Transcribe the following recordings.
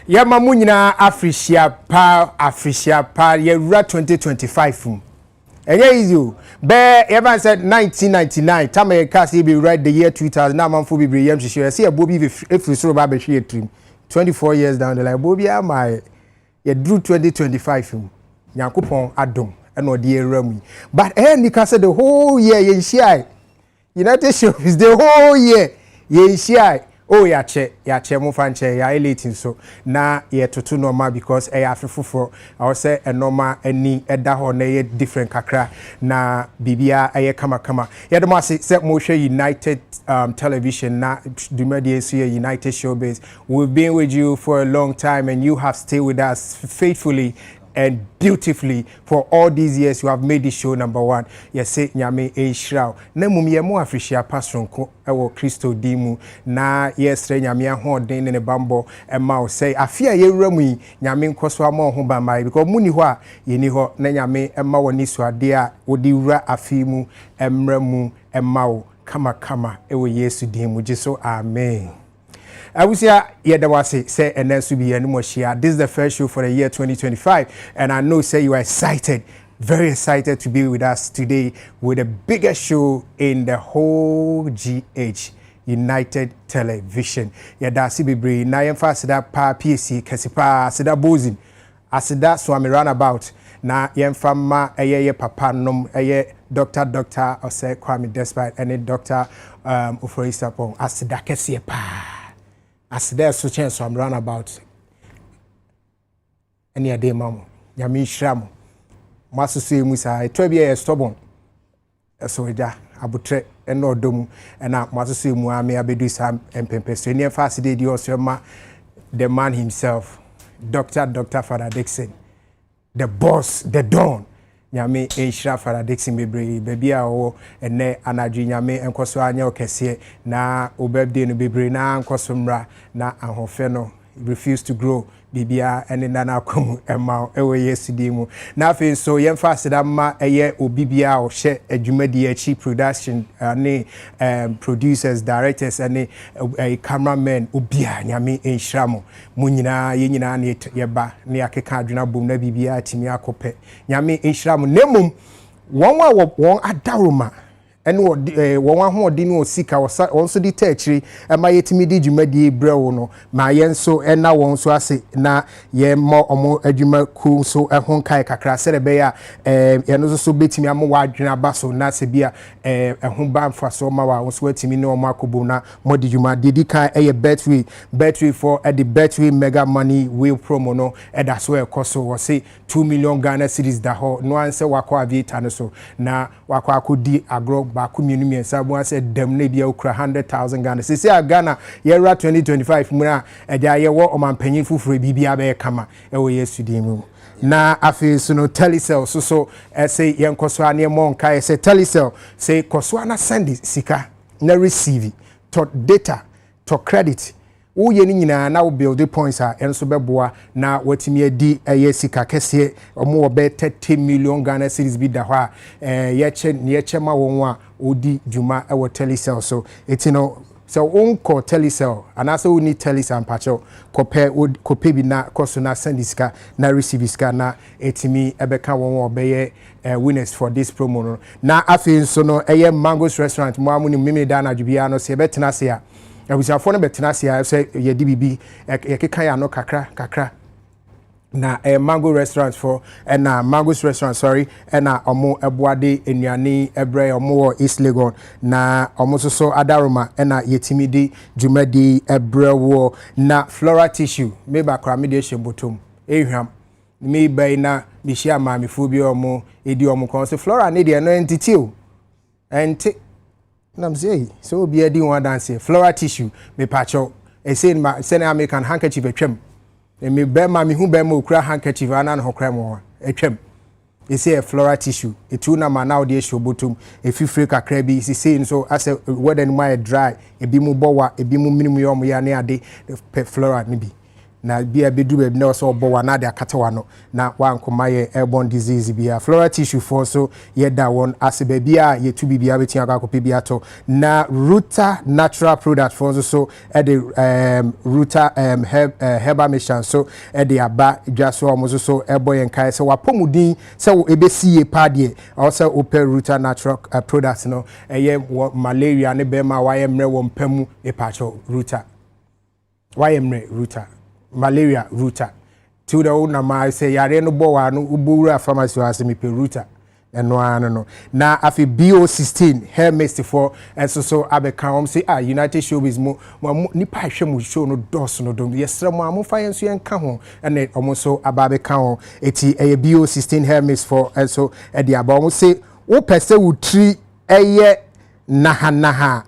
Ya mamu nyina Africia pa yewura 2025 easy o be ever said 1999 time e cast be right the year 2000 na manfo be yam hye say abobi if so ba be hwe trim 24 years down the line abobi am ye drew 2025 Nyankopon adom and odi ewura mu but ni ka say the whole year ye share United Showbiz the whole year ye share. Oh ya che mo fanche ya elating so na ye toto normal because e afefofo I will say a normal any eda ho na ye different kakra na bibia e kama ye dem say mo hwe United television na dumadi so United Showbiz. We've been with you for a long time and you have stayed with us faithfully and beautifully for all these years. You have made this show number one. Yes, say nyame enshraw. Na mum ye mo afrehia pasronko ewo Kristo dimu na yes re nyame ahoden ne bambo ema o say afia ye wuramu yi nyame nkoso ama ho ba mai because muni ho a ye ni ho na nyame ema woni so ade a odi wura afimu emramu ema o kama ewo Yesu dimu jiso amen. I will say, say, and then to be anymore share. This is the first show for the year 2025, and I know, say, you are excited, very excited to be with us today with the biggest show in the whole GH, United Television. Yeah, that's Ibibri. Now, I'm fast that pa PSC, Kasipa, Asida Bozin, Asida Swami Runabout. Now, I'm from ma, papa nom, doctor, or say Kwame Despite, and Dr. Uforisapong, Asida Kesie pa. As there's so chance I'm run about any day, mamma. Yami Shram. Master say Musa, 12 years stubborn. So, abutre and no dome, and now Master say Muame Abedu Sam and Pempes. Near fast day, the man himself, Dr. Father Dixon, the boss, the Don. Nyame enhira Father Dixon bebre a wo ene anadwe nyame enkoso anya okese na obabde no bebre na enkoso mra na ahofe no refuse to grow bibia ene na akom ema ewe Yesu dimu na afi so yemfa aseda ma eye obibia o hye adwumadi achi production ne producers directors ane cameramen obia nyame enhira mo munyina yenyina ne yeba ne akeka adwena bom na bibia atimi akope nyame enhira mo nemum won adaroma ene won ahodi ne osika won so di tachiri ma yetimi di dwumadi brewo no ma yenso ena won so ase na ye mo omo adwuma ku so ehon kai kakra sere be ya eno so betimi am wadwena baso na se bia ehon ba mfa so ma wa so atimi ne omo akobo na modi dwuma di kan battery for the battery mega money will promo no that's where koso was say 2 million Ghana cedis da ho no anse wakwa aviator no so na wakwa akodi agro baku mienu miensa bo ase dem na bia okra 100,000 Ghana sisi a Ghana year 2025 mura eja ye wo omampanyin fufure bibia be kama ewo Yesu dimu na afi so no telecell so say yenkoso ane mo nka say telecell say koso na send sika na receive to data to credit wo ye ni nyina na wo build points a enso beboa na watimi adi sika kese omo wo be 30 million Ghana cedis bi da ho a ye ma won a odi djuma e wo telecell so etino so unko telecell anasa uni telecell pacho kope bi na koso na send sika na receive sika na etimi ebeka won wo be ye winners for this promo no na afi so no Mango's restaurant mo amuni mimi da na djubia no se betena se a abusafo no betena sia say ye di bibi ye keka ya no kakra na Mango restaurant for na Mango's restaurant sorry na omo eboade enuane ebre omo East Legon na omo so adaroma na yetimi di djumadi ebre wo na Flora tissue me ba kra me de shembotom ehwam me bai na bi hia maamefo bi omo edi omo kon so Flora ne de no entity o enti nam say so be edi one dance Flora tissue me pacho e say ma send American handkerchief etwam me be ma me hu be ma okura handkerchief ana no hokra mo etwam e say Flora tissue etu na ma na odi show botum e fifre kakra bi si say so as weather no my dry e bi mu bowa e bi mu minimum yom ya ne ade Flora ne bi na bia bedu be na so obo wana de akata wano na wankoma ye airborne disease bia floral tissue for so ye da won ase ba bia ye tu bibia betia akakopɛ bia to na Ruta natural product for so e de Ruta herbal mission so e de aba dwaso omo so ebo ye nkai se wapomudin se wo ebesi ye pade also open Ruta natural products no eye malaria ne be ma waye mre wo mpamu epacho Ruta waye mre Ruta malaria Ruta to the old na say yare no bo wa no ubura pharmacy wa se me pe Ruta eno ano no na afi BO16 hair mist for and so abeka say United Showbiz mo nipa hwe mo show no dos no dom yesra mo amfa yenso yenka ho ene omo so ababeka ho eti BO16 hair mist for and so e dia ba omo say wo pese wo tri eye naha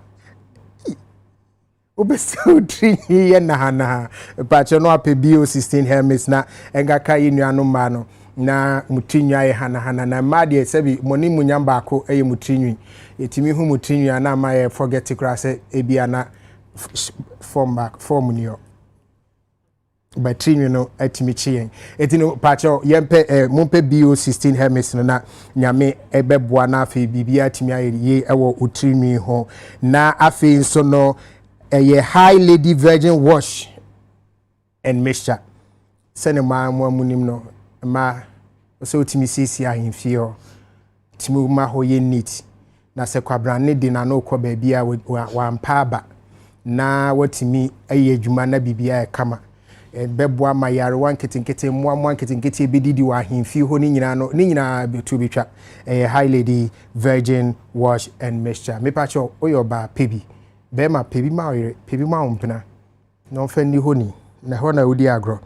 obeso tri ye naha pa no ape BO16 hair mist na engaka yinuano ma no na mutinwa ye hana na made sebi moni munyamba ako eye mutinwi etimi hu mutinwa na ma ye forget kra se ebia na form ni yo batrinwi no etimi chien etino pacho yempe mumpe BO16 hermes no na nyame ebeboa na afi bibia timi aye ewo utrinwi ho na afi nso no eye high lady virgin wash and mixture sene ma munim no ma so timi sisi ahimfio timi ma hoye neat na se kwabrane de na no kwa bia wa mpaba na watimi aye adwuma na bibia e kama beboa ma yare wan ketinkete moa ketinkete bedidi wa ahimfio ho ni nyina betu betwa high lady virgin wash and mixture me pacho oyoba pebi be ma pebi ma oyere pebi ma ompena no fa ni honi na hona udi agro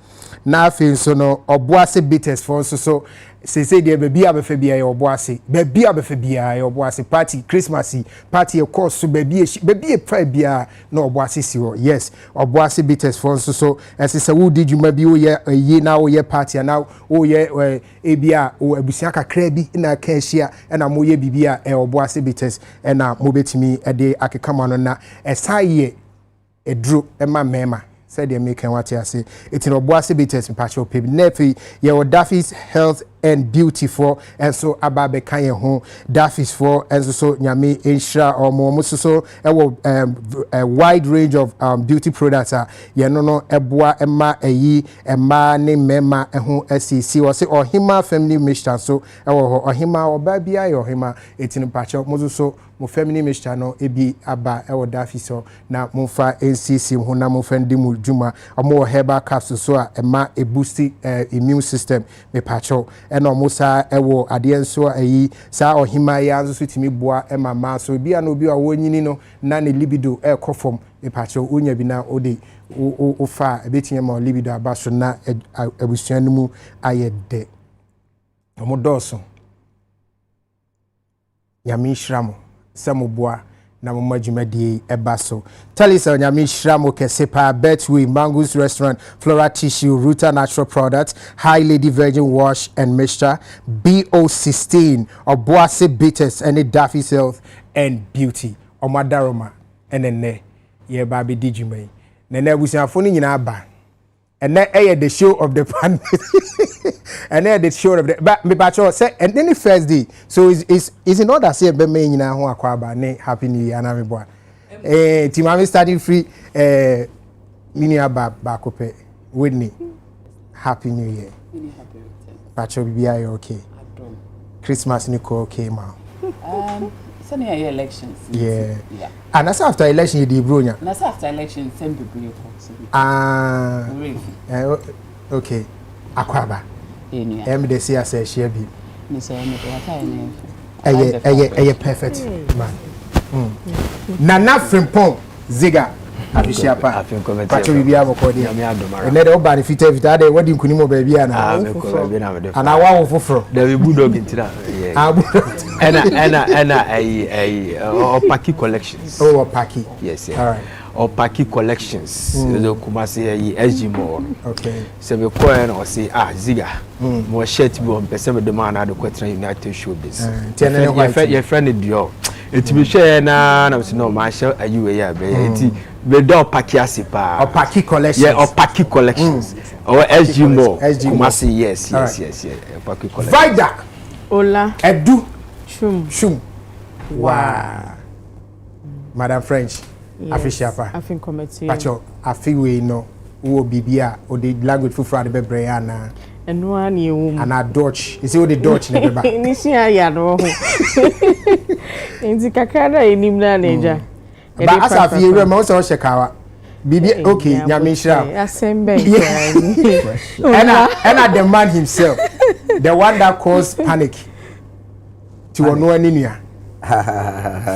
na afi so no oboase bitters for so say dey baby abefa bia ye oboase baby abefa bia ye oboase party Christmas party e course so baby e fa bia na oboase si ho yes oboase bitters for so say wo di djuma bi wo ye yi na wo ye party na wo ye e bia wo abusia kakra bi na ka hia na mo ye bibia e oboase bitters na mo betimi e de akekama no na esaye edru e ma mema said they make what I say. It's in Obuasi bitters in Pacho Pib. Nefi, your Daffy's health and beauty for, and so Ababe Kanye home, Daffy's for, and so Nyami Insha or more so a wide range of beauty products. Yanono Ebwa Emma Eyi Emma ne Mema and who SEC or say or Hima family mission so or Hima or Baby or Hima. It's in Pacho Mozuso. Mo family mixture no ebi aba ewo dafi so na mo fa NCC ho na mo fendi mu djuma omo herbal capsule so a ema e boost immune system me pacho e no mo sa ewo ade nso ayi sa ohima ya nso so timi boa ema ma so bia no bi a wonyini no na ne libido e kofom me pacho onya bi na ode o fa ebetinye ma libido abaso na abusuan mu ayede omo doso yami shramo Samuboa na mumajumadi ebaso. Talisa nyami shramo kesepa Betway Mango's restaurant, Flora Tissue, Ruta natural products, High Lady Virgin wash and mixture, BO16, Obuasi bitters and Daffy's health and beauty. Omadaroma and then ye baby dijime. Nene busiafoni nyina ba. And then the show of the pan and then the show of the but me bacho say and then the first day so is in order say be me nyina ho akwaba ne happy new year na me boa timami starting free mini aba bakope Whitney happy new year bacho bibia you okay Christmas ni ko okay ma Sunny elections. Yeah. And that's after election you did bronya. That's after election same people. Okay. Akwaba. They say I say share bi. Me say me perfect man. Na na frimpom ziga abishiapa. Pacho bibia abokodi. And the oba fita dey what you kunimo baby ana. Ana wa wo foforo. There we bulldog intira. And Opaki collections. Oh, Opaki. Yes, yeah. All right. Opaki collections. The Kumasi SG more. Okay. So we call and say Ziga. More shirt be on person with the man at the Quatrain United Showbiz. Your friend Dio. It be share na say no my show are you here be the door Pakiasi pa. Or Paki collections. Yeah, or Paki collections. Or SG Mall. SG Mall. Kumasi, yes. Paki collections. Vida. Ola. Edu. Shum. Wow. Madam French. Afishiapa. Afin committee. Pacho, afiwe no. Uo bibia. O the language fufra de bebreana. And one you. And a Dutch. You see what the Dutch never. Initial ya no. Inti kakada inimna neja. But as I feel, we also shekawa. Bibi, okay, Nyamisha. Asembe. And the man himself, the one that caused panic to Onuaninia.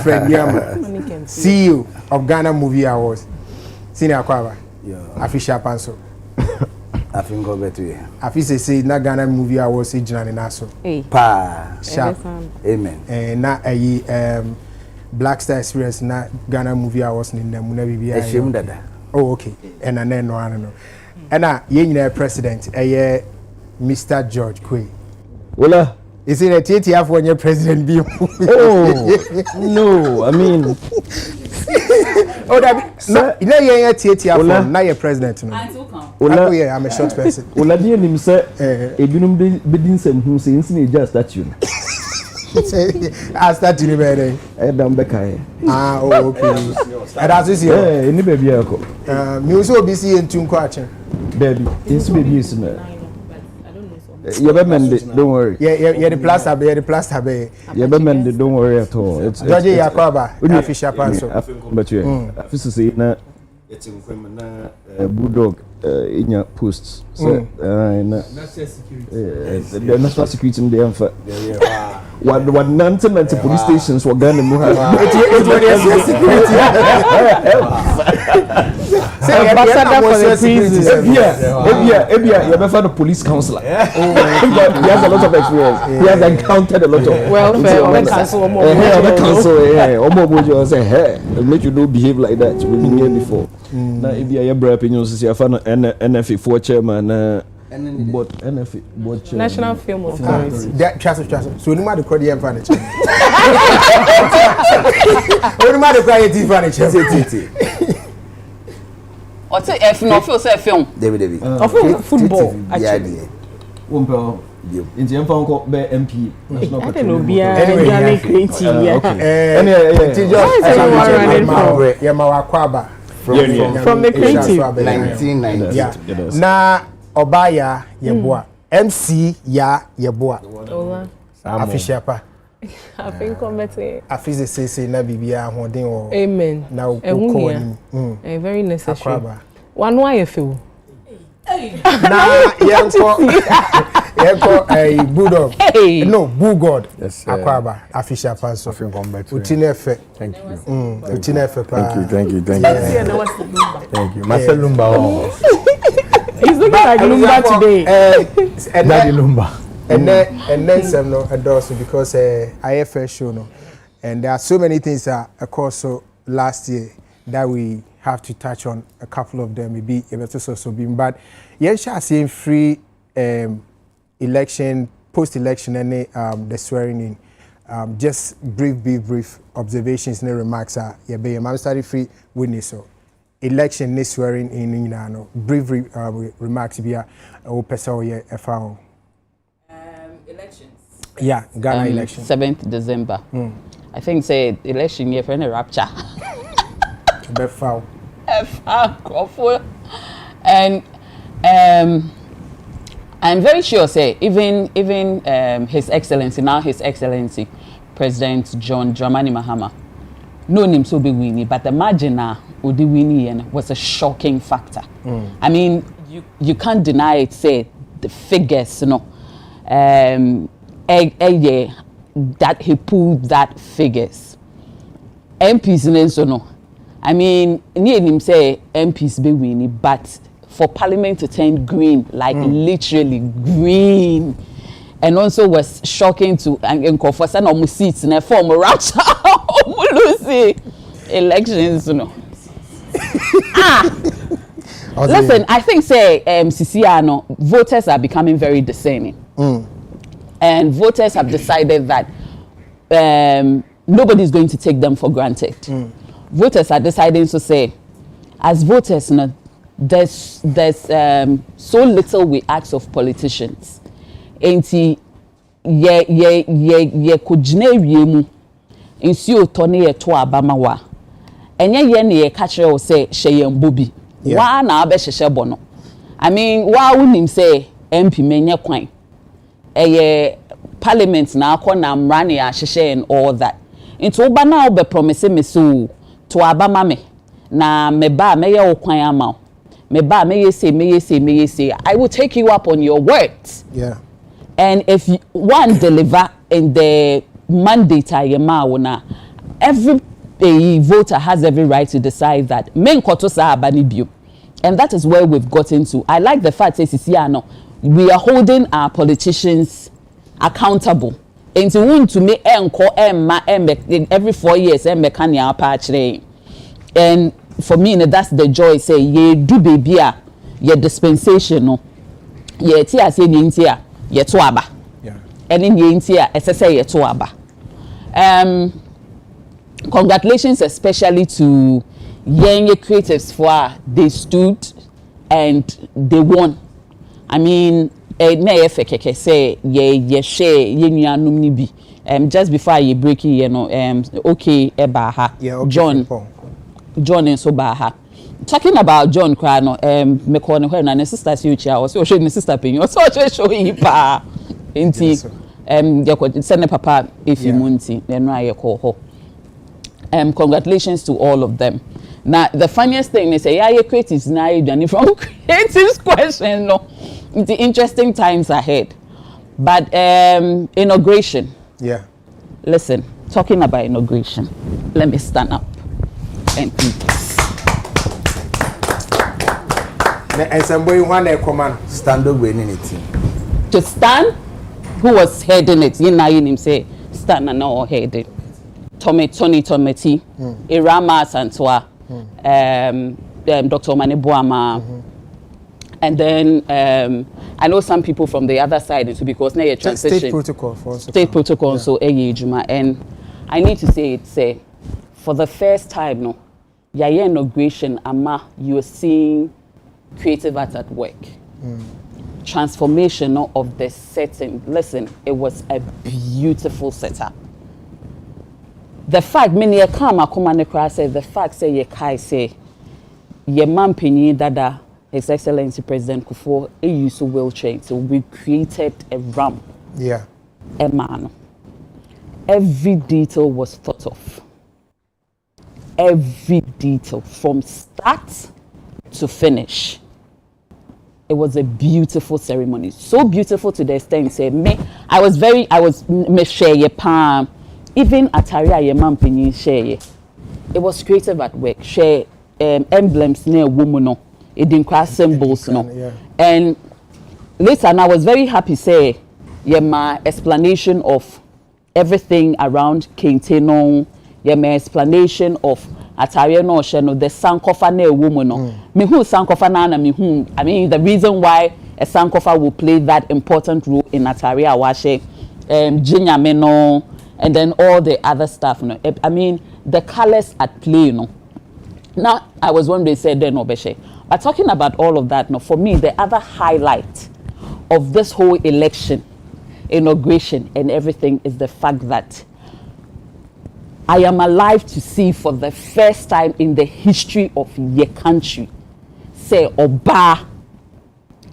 Fred Yama, CEO of Ghana Movie Awards. Senior Kwaba. Afisha Panso. I think go better here. Afisa say na Ghana Movie Awards ejina na so. Pa. Sharp. Amen. Na Black Star Experience na Ghana Movie Awards ni na muna bibi ayo. Eshim dada. Oh, okay. And no ano. And ye nyina president Mr. George Quay. Ola. Is it a TTF for your president be? Oh. No, I mean oh, that no, you know you're TTF for now your president no. Ola, yeah, I'm a short person. Ola di nim say ebinum bedin sem hu say nsi na eja statue. I start to remember. Dam beka. Ah, oh, okay. And that's this year. Any baby ako. Me also be seeing tun kwache. Baby, yes baby is na. You be mend, don't worry. Yeah, the plaster be. You be mend, don't worry at all. It's George Yakoba, Afisha Panso. But you, Afisa say na it's in criminal bulldog in your posts. So, the national security in the answer. What nonsense police stations were Ghana Muha. Ambassador for the prison. Ebia, you ever the police counselor. He has a lot of experience. He has encountered a lot of welfare. Council, say, hey, make you don't behave like that. We've been here before. Now, Ebia, your brother opinions, you have an NFA 4 chairman. But NFA, but National Film Authority. Trust. So no matter the crowd furniture. No matter the crowd furniture. Or say if no feel say film. David. Of football. Actually. Umpa. Inti yɛmfa nkɔ bɛ MP national I don't know bia creative yeah. From the creative 1990. Yeah. Na Obaya Yeboa. MC ya Yeboa. Official pa. I think committee. Afise say na bibia hoden o. Amen. Na ukọ ni. Very necessary. One why feel. Na Yeko a bulldog. No, bull god. Yes, Akwaba, official pastor. Utinefe. Thank you. Utinefe. Thank you. Master Lumba. He's looking like Lumba today. And Daddy Lumba. And then some no endorse because IFS show no. And there are so many things that occurred so last year that we have to touch on a couple of them. Maybe so being but shall see free election, post-election, and the swearing in. Just brief observations and remarks are I'm starting free witness so election ne swearing in no brief remarks be a person elections. Yeah, Ghana election. 7th December. I think say election year for any rapture. And I'm very sure say even His Excellency President John Dramani Mahama no him so be winning, but imagine now Udi winning was a shocking factor. I mean you can't deny it. Say the figures, that he pulled that figures. MPs no. I mean, near him say MPs be winning, but for Parliament to turn green, like literally green, and also was shocking to and for some of seats in a form of rapture, elections, Listen, I think say Sisiano voters are becoming very discerning, and voters have decided that nobody is going to take them for granted. Voters are deciding to say, as voters, no, there's so little we ask of politicians. Enti ye kujine wiemu insi otone ye to abama wa. Enye ye ne ye catch o say hye mbobi. Wa na abe hye bono. I mean, wa unim say MP menye kwan. Eye parliament na akọ na mrane ya hye and all that. Into oba na obe promise me so to abama me na meba meye okwan ama. Meba meye say I will take you up on your words. Yeah. And if you one deliver in the mandate ayema every voter has every right to decide that men koto sa abani bio. And that is where we've gotten to. I like the fact that we are holding our politicians accountable. And to want to make every 4 years and for me that's the joy say ye do baby ye dispensation no ye ti ase ni ntia ye to aba and in ye ntia ese ye to aba. Congratulations especially to young creatives for they stood and they won. I mean na ye fekeke say ye share ye nuanum ni bi just before you break it, you know, okay eba ha John and so baha. Talking about John Crano, me call her na sister future or so show sister pin or so show you pa inti send papa if you munti then I call her. Congratulations to all of them. Now the funniest thing is say yeah creatives now you from creatives question no. The interesting times ahead. But inauguration. Yeah. Listen, talking about inauguration. Let me stand up. And somebody want a command stand up winning it. To stand, who was heading it? You know him say stand and not headed. Tony Irama Santua, Dr. Manibuama, and then I know some people from the other side too because now transition state protocol for state protocol yeah. So Juma and I need to say it say for the first time no. Your inauguration, Ama, you're seeing creative art at work. Transformation of the setting. Listen, it was a beautiful setup. The fact, many a come I say the fact say ye kai say ye man penny dada His Excellency President Kufuor a use wheelchair, so we created a ramp. Yeah. A man. Every detail was thought of. Every detail from start to finish. It was a beautiful ceremony. So beautiful to the extent say me I was me share ye palm even ataria ye man penny share. It was creative at work. Share emblems near woman no. It didn't cross symbols no. Yeah. And later and I was very happy say yeah my explanation of everything around Kenteno. Yeah, my explanation of Ataria no the Sankofa ne woman no. Me who Sankofa na me who. I mean the reason why a Sankofa will play that important role in Ataria washe, Jinya Meno, and then all the other stuff. No, I mean the colors at play. No, now I was one day said no beshe. But talking about all of that, no, for me the other highlight of this whole election, inauguration, and everything is the fact that I am alive to see for the first time in the history of your country, say Oba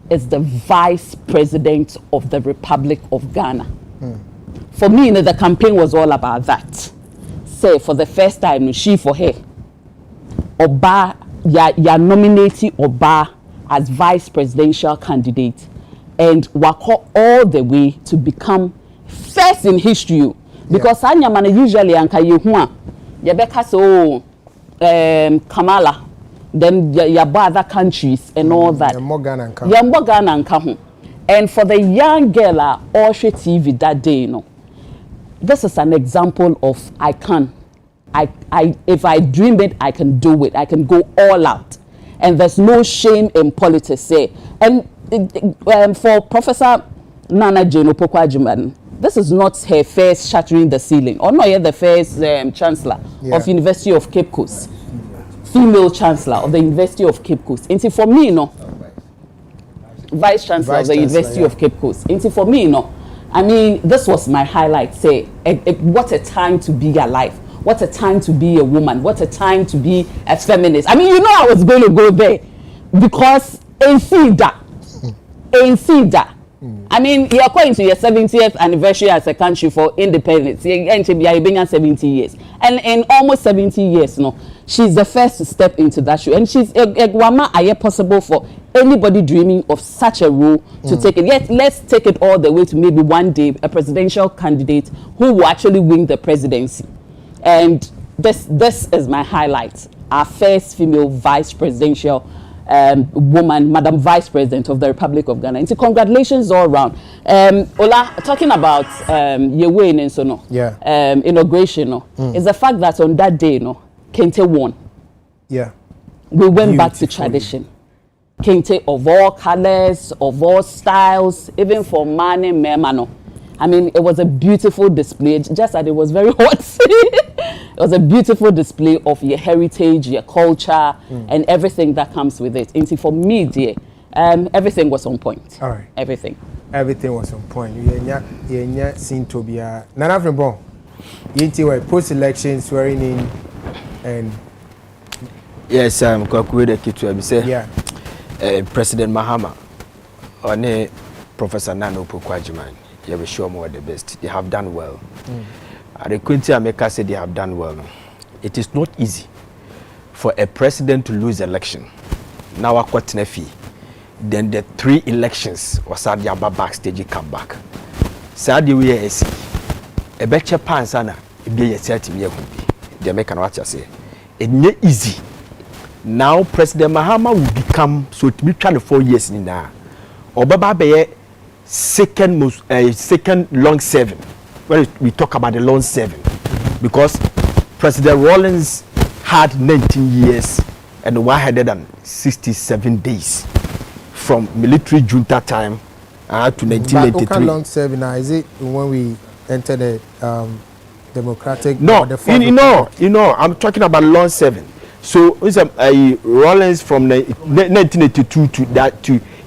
is the Vice President of the Republic of Ghana. For me, the campaign was all about that. Say for the first time, she for her, Oba, you're nominating Oba as Vice Presidential candidate and walk all the way to become first in history. Because Anyamana usually anka yehua yebeka so Kamala then your other countries and all that. And for the young girl Oshe TV that day, you know, this is an example of if I dream it, I can do it. I can go all out. And there's no shame in politics. Say. And for Professor Nana Jane Opoku-Agyeman, this is not her first shattering the ceiling, or not yet the first chancellor of University of Cape Coast. female chancellor of the University of Cape Coast. And for me, no, vice chancellor of the University of Cape Coast. And for me, no, I mean, this was my highlight. Say, what a time to be alive. What a time to be a woman. What a time to be a feminist. I mean, you know, I was going to go there because I mean, you're going to your 70th anniversary as a country for independence. You're being 70 years. And in almost 70 years, no, she's the first to step into that shoe. And she's a woman, possible for anybody dreaming of such a role to take it. Yet, let's take it all the way to maybe one day a presidential candidate who will actually win the presidency. And this is my highlight. Our first female vice presidential woman, Madam Vice President of the Republic of Ghana. And so congratulations all around. Ola, talking about Yewe and so no, inauguration, no, is the fact that on that day, no, Kente won. Yeah. We went back to tradition. Kente of all colors, of all styles, even for man and memano. I mean, it was a beautiful display, just that it was very hot. It was a beautiful display of your heritage, your culture, and everything that comes with it. And for me, dear, everything was on point. All right. Everything was on point. You seen to be a Nana Bon. You post-election swearing in and yes, I'm going to say President Mahama or Professor Nano Pukwajiman. You will show more the best. They have done well. The Quincy America said they have done well. It is not easy for a president to lose election. Now, then the 3 elections or Sadiaba backstage come back. Sadi we is a better pansana. It be a certain year. The American watcher say it's not easy. Now, President Mahama will become so to be 24 years in now. Obaba be second long serving. When we talk about the long serving, because President Rawlings had 19 years and 167 days from military junta time to 1983. But long serving now, is it when we entered the democratic? No, I'm talking about long serving. So it's Rawlings from 1982 to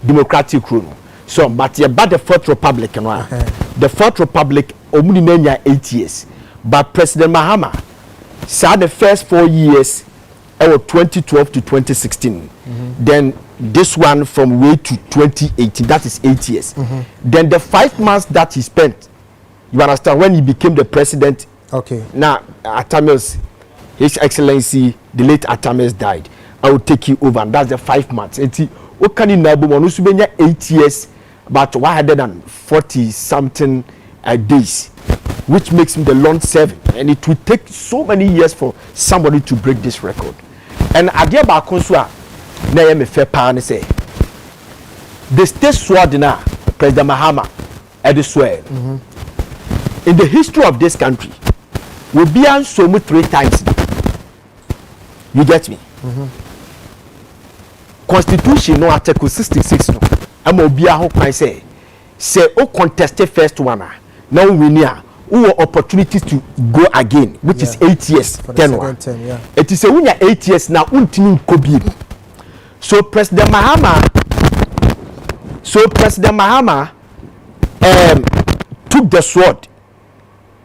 democratic rule. So, but about the Fourth Republic, the Fourth Republic only 8 years. But President Mahama saw the first 4 years, 2012 to 2016. Then this one from way to 2018, that is 8 years. Then the 5 months that he spent, you understand, when he became the president. Okay. Now, Atames, His Excellency, the late Atames died. I will take you over, and that's the 5 months. What can you know? 8 years. But 140 something days, which makes him the long serving, and it will take so many years for somebody to break this record. And Adia Bakonswa, na me fair pan say, the state sword now, President Mahama, at the swear. In the history of this country, will be on so much 3 times. You get me? Constitution no article 66 no. I'm obia ho kwan say o contest first one now we near who opportunities to go again, which is 8 years. For the second term, yeah. It is a when 8 years now untini kobi. So President Mahama took the sword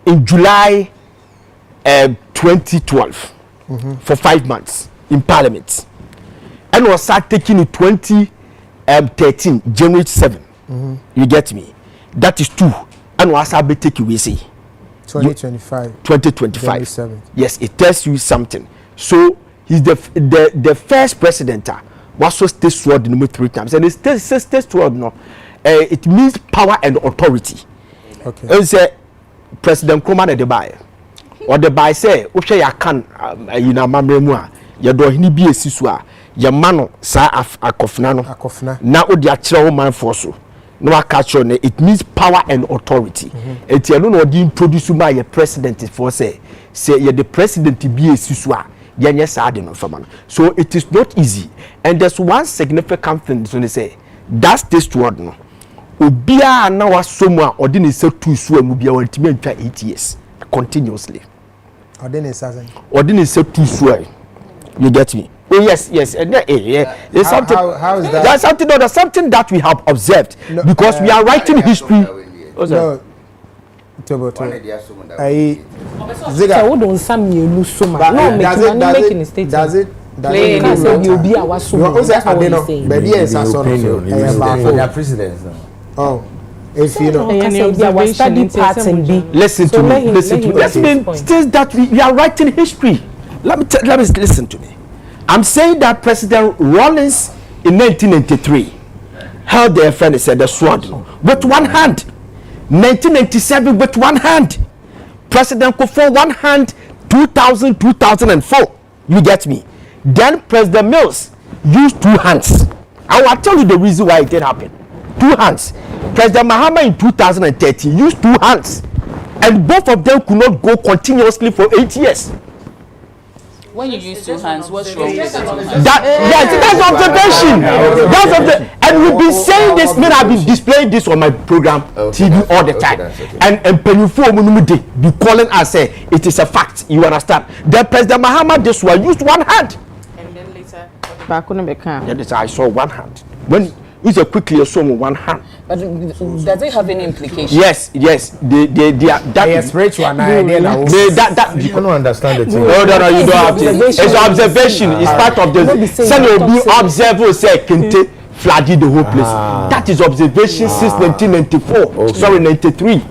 in July 2012 for 5 months in Parliament, and was start taking it 2013 January 7. You get me? That is 2, and was be taking we say 2025. Yes, it tells you something. So he's the first president was so state sword number 3 times, and it's state sword no. It means power and authority. Okay. And say President Nkrumah na the buy, or the buy say o hwe ya kan you na mamremu a ye do hini bi esisu a ye mano sa akofna no na o dia kire wo man for so no catch on it means power and authority. Eti eno no di introduce ma ye president for say ye the president bi esisu a ye nye sa de no fama no. So it is not easy, and there's one significant thing so they say that's this word no obia na wasomu a ode ne se tu su amu bia wantimi antwa 8 years continuously. Ode ne se tu su You get me? Oh yes, and it's something. How is that? That's something. No, that's something that we have observed because we are writing history. No. Ziga, we don't some you so much. No, making a statement. Does it? You'll be our so. Baby, yes, I saw their presidents. Oh, if you know, our study pattern be. Listen to me. That means that we are writing history. Let me listen to me. I'm saying that President Rawlings in 1993 held their friend said the sword with one hand. 1997 with one hand. President Kufuor one hand. 2004. You get me? Then President Mills used two hands. I will tell you the reason why it did happen. Two hands. President Mahama in 2013 used two hands, and both of them could not go continuously for 8 years. When you use two hands, what's wrong with two hands? That's observation. And we've been saying this. Men have been displaying this on my program TV all the time. And Penufo Munumudi be calling us say it is a fact. You understand? Then President Mahama this one used one hand. And then later, that is I saw one hand. When it's a quickly you saw one hand. But does it have any implications? Yes. They are that spiritual. You don't understand the thing. No, you don't have to. It's observation. It's part of the. Some will be observe say kente flooded the whole place. That is observation since 1994. Sorry, 93.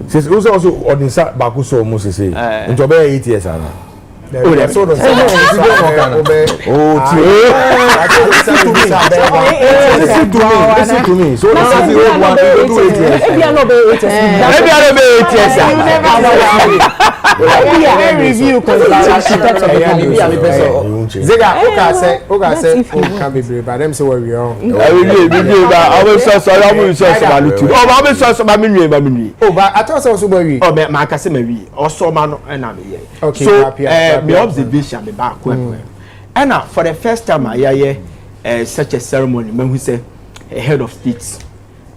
Says also on the side back so almost say into 8 years now. Listen to me. So this is the old one. maybe I know be 8 years. Maybe I know be 8 years. Review Ziga, okay, say, can be brave, but them say where we are. I will say so. Oh, but I thought also where we. Oh, my cousin Mary, also man, and I'm here. Okay, so my observation be back and for the first time I hear such a ceremony when we say a head of states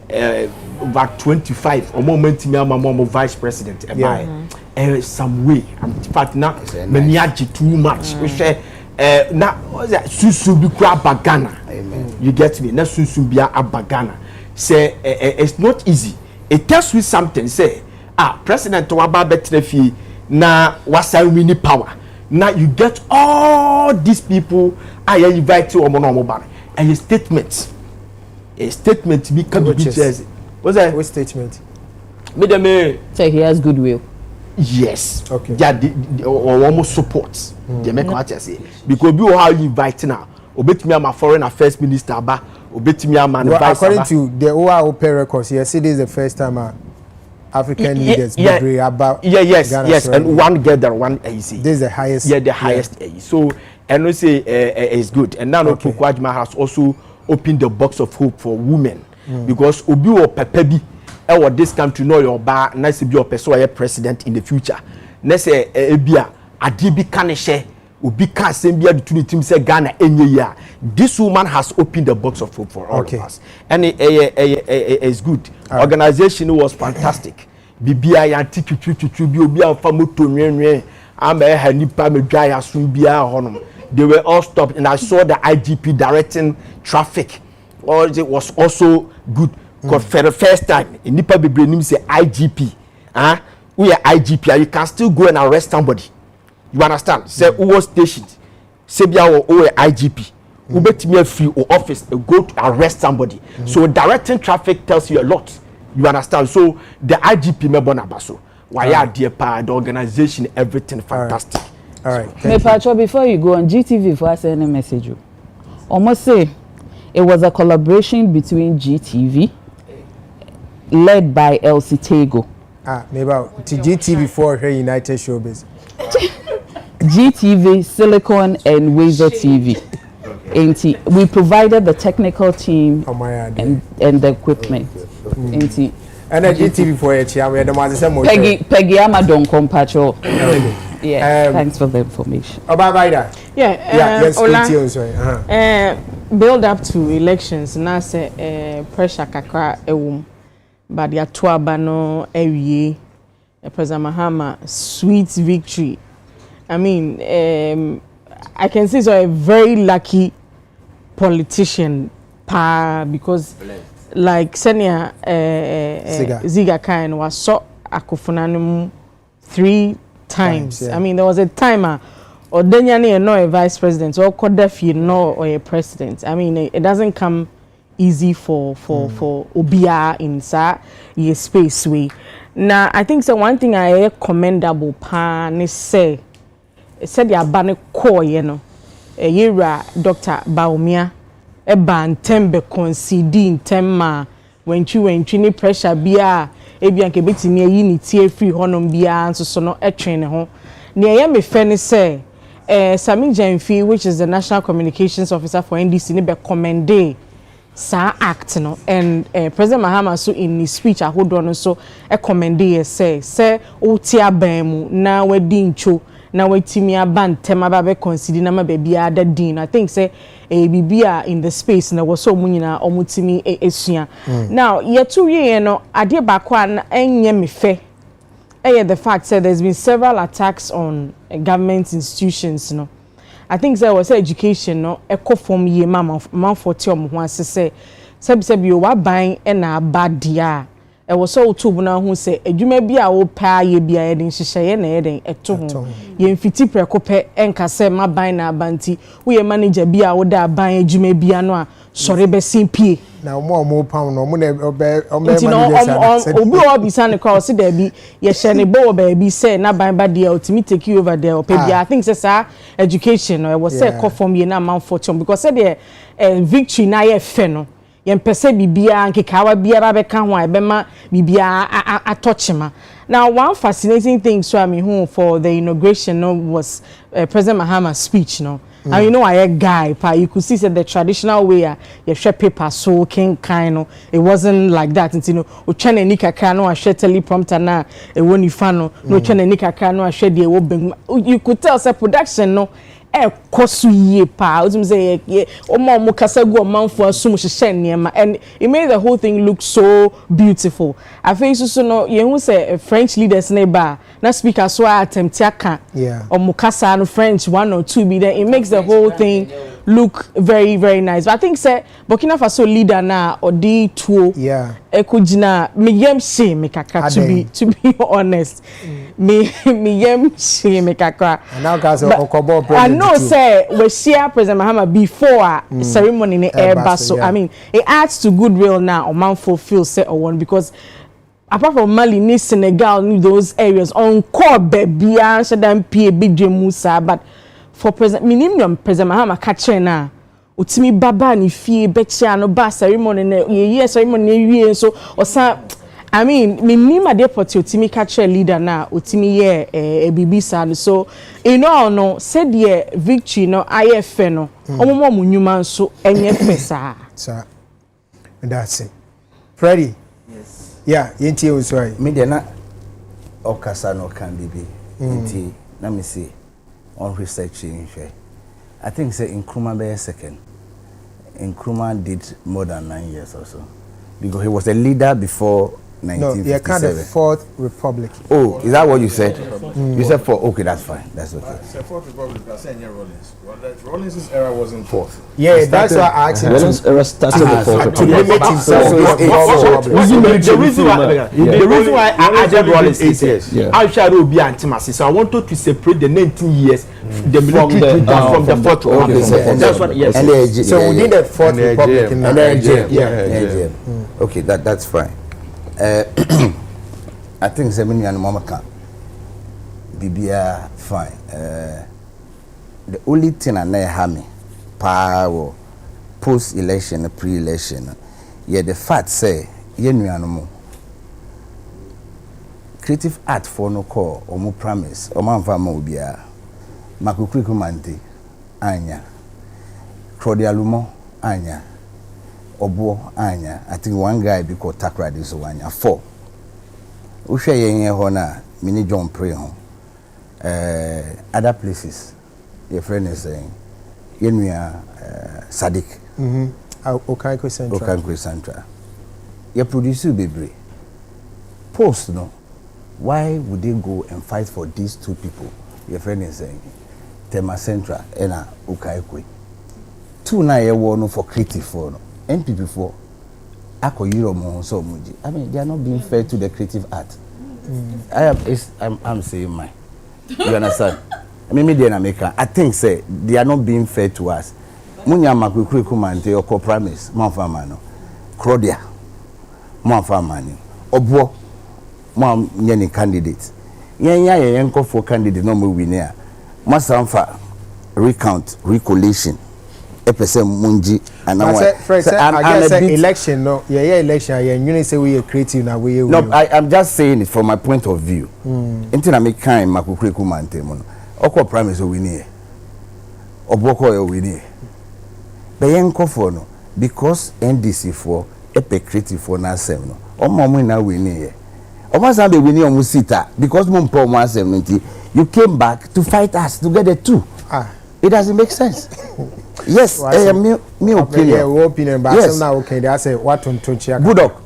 about 25 or moment me my mom vice president some way in fact now many too much we say now susu bi kura bagana. You get me? Na susu bi abagana say it's not easy. It tells you something say president waba betrefi na wasa wini power. Now you get all these people I invite you on and a statement be can be just what's that? What statement? Say he has goodwill. Yes. Okay. Yeah, or almost supports. They make what I say because you how you invite now. Obet me my foreign affairs minister ba obet me my vice. According to the OAOP records, here, see this is the first time African leaders agree about yes, and one gather one easy. This is the highest. Yeah, the highest. So and we say it's good. And now Kwajima has also opened the box of hope for women because obi or pepebi or this country know your bar nice be your person president in the future. Let's say ebia adibi kanishe obi can send be the team say Ghana any year. This woman has opened the box of hope for all of us, and it's good. Organization was fantastic. Bibia ya tiki bi obi afa moto nwenwen am ha nipa medwa ya sun bia honom. They were all stopped, and I saw the IGP directing traffic. It was also good because for the first time in nipa bebre nim say IGP. We are IGP, you can still go and arrest somebody. You understand? Say who was stationed. Say bia or IGP. Who bet me free or office go to arrest somebody. So directing traffic tells you a lot. You understand? So the IGP member baso. Why are dear pa the organization everything fantastic. All right. Pacho, before you go on GTV for us any message you. Almost say it was a collaboration between GTV led by Elsie Tego. Maybe to GTV for her United Showbiz. GTV, Silicon and Wazer TV. Okay. We provided the technical team and the equipment. And then GTV for it, we had the one Peggy Amadon Compacho. Yeah, thanks for the information. Yes, build up to elections na say pressure kakra ewum but ya to aba no ewie President Mahama sweet victory. I mean I can say so a very lucky politician because like senior Ziga kind was so Akufunanum 3 times. Yeah. I mean there was a timer or Denyani no a vice president or Kodafi no or a president. I mean it doesn't come easy for Obia in sa ye space way. Now I think so one thing I commendable ne say said ya bane ko ye no yera Dr. Baumia e ban tembe concede temma wentwi ni pressure bia ebia nke betimi ayi ni tie free honom bia nso so no etwen ne ho ne ye me fe ne say Sami Jenfi, which is the National Communications Officer for NDC, ne be commended sa act no and President Mahama so in his speech I hold on so commended say otia bemu na wedi ncho na wetimi aban tema ba be consider na ma baby ada din. I think say bibia in the space na was so munyina omutimi esua now yetu ye no ade ba kwa na enye me fe the fact said there's been several attacks on government institutions no. I think there was education no echo from ye mama for tiom ho asese sebi yo wa ban e na abadia e was so tubu na hu say adwuma bia wo pa ye bia ye den hyehyeye na ye den eto ho ye mfiti prekope enka se ma ban na abanti wo ye manager bia wo da ban adwuma bia no a sori be simpie na mo pound no mo na obi o bisa ne kwa se da bi ye hye ne bo ba bi say na ban ba dia ultimate take you over there o pe bia I think say education no was say call from ye na man fortune because say the victory na ye fe no ye mpese bibia nkekawa biara be ka ho a be ma bibia atochema. Now one fascinating thing so I mean who for the inauguration no was President Mahama's speech no. And you know I a guy pa you could see that the traditional way you share paper so kind of it wasn't like that until you know o chane ni kakra no a share teleprompter na e woni fa no chane ni kakra no a share de wo you could tell say production no kosu ye pa o say o mo kasa go manfo asum hye niema and it made the whole thing look so beautiful. I think so no you who say French leaders neighbor na speaker so attempt aka o mukasa no French 1 or 2 be there it makes the whole thing look very very nice. But I think say Burkina Faso leader na odi tuo ekujina me yem she me kakra to be honest me yem she me kakra and now guys okobo president no say we share President Mahama before ceremony in Airbaso. I mean it adds to goodwill now or man fulfill say or one because apart from Mali, ni Senegal, ni those areas on core baby and shadam pie big Musa but for President minimum President Mahama catching na utimi baba ni fie becha no ba ceremony na ye ceremony wie so osa I mean minima deport utimi catch leader na utimi ye bibisa so you know no said ye victory no IF no omomo munyuma so enye pesa sir that's it Freddie. Yeah, yenti o sorry. Me de na okasa no kan bibi. Yenti na me see on researching hwe. I think say Nkrumah be second. Nkrumah did more than 9 years or so. Because he was a leader before 1957. No, kind of Fourth Republic. Oh, is that what you said? You said fourth. Okay, that's fine. That's okay. The Fourth Republic, I said Rollins. Rollins' era wasn't fourth. Yeah, that's why I asked him. Rollins' era started before. To limit himself. The reason why I added Rollins is I shall be anti-massy. So I wanted to separate the 19 years, the military from the Fourth Republic. That's what, yes. So we did the Fourth Republic in Nigeria. Yeah. Okay, that's fine. I think 7 years mama can be fine. The only thing I know have me power post election, pre-election. Yeah, the fact say you know creative art for no call or more promise or man famo bia makukriku mante anya Claudia Lumo anya Obo anya. I think one guy be called Takra this one 4. Usha yenye hona mini John pray home. Other places your friend is saying Yenuya Sadik Okanko Central. Okanko Central. You produce bebre. Post no. Why would they go and fight for these two people? Your friend is saying Tema Central and Okanko. Two na ye war no for creative for no. NPP for Ako Euro mo so muji. I mean, they are not being fair to the creative art. I'm saying mine. You understand? I mean, media in America, I think say they are not being fair to us. Munya makukuri kumante oko promise, manfamano. Claudia, manfamani. Obo, man nyani candidate. Nyanya yenko for candidate no mu winner. Masamfa recount, recollation. Epese munji and I guess election no election you say we are creative now we no I'm just saying it from my point of view until I make kind makukuri kumante mono oko promise we need oboko we need be yenko for no because NDC for epe creative for na sem no omo na we need omo san be we need omo sita because mo mpo omo asem nti you came back to fight us together too. It doesn't make sense. Yes, well, me opinion. Yeah, opinion, but yes. Now okay, they say what on Tunchia. Good up.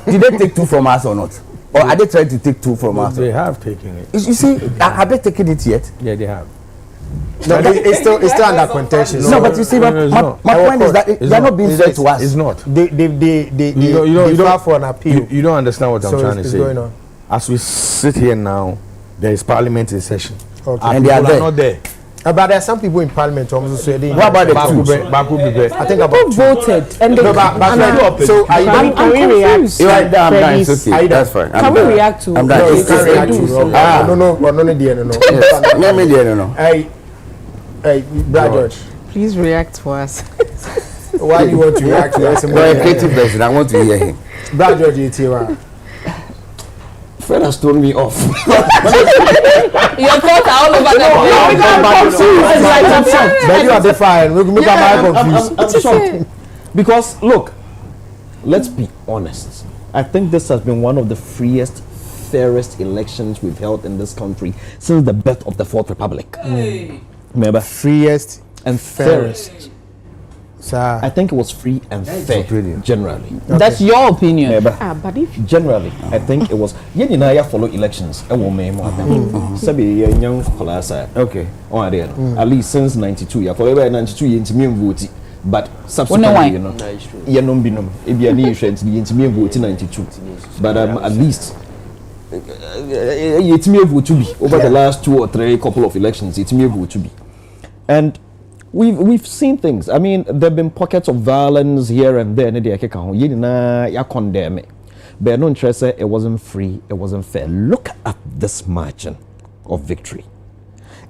Did they take two from us or not? Or are they trying to take two from us? They have taken it. You see, have they taken it yet? Yeah, they have. No, it's still under contention. No, but you see, my point is that they're not being fair to us. It's not. They file for an appeal. You don't understand what I'm trying to say. Going on. As we sit here now, there is parliament in session. Okay. And they are not there. But there are some people in parliament also saying. What about the two? I think about voted and they so can we react? I'm done. Okay, that's fine. Can we react to? I'm done. No. Hey, Brad George. Please react for us. Why do you want to react to us? A creative person. I want to hear him. Brad George, it's Fred has told me off. Your thoughts are all over the place. But you are defiant. We make our mind confused. I'm shocked. Because look, let's be honest. I think this has been one of the freest, fairest elections we've held in this country since the birth of the Fourth Republic. Remember? Freest and fairest. Sir. I think it was free and fair generally. Okay. That's your opinion. But if generally, I think it was. You follow elections. Okay. At least since '92, yeah. For 92, you vote. But subsequently, you know, you know, if you need vote 92. But at least it's me vote to be over the last 2 or 3 couple of elections. It's me vote to be, and we've seen things. I mean, there've been pockets of violence here and there. You condemn it, but no interest. It wasn't free. It wasn't fair. Look at this margin of victory.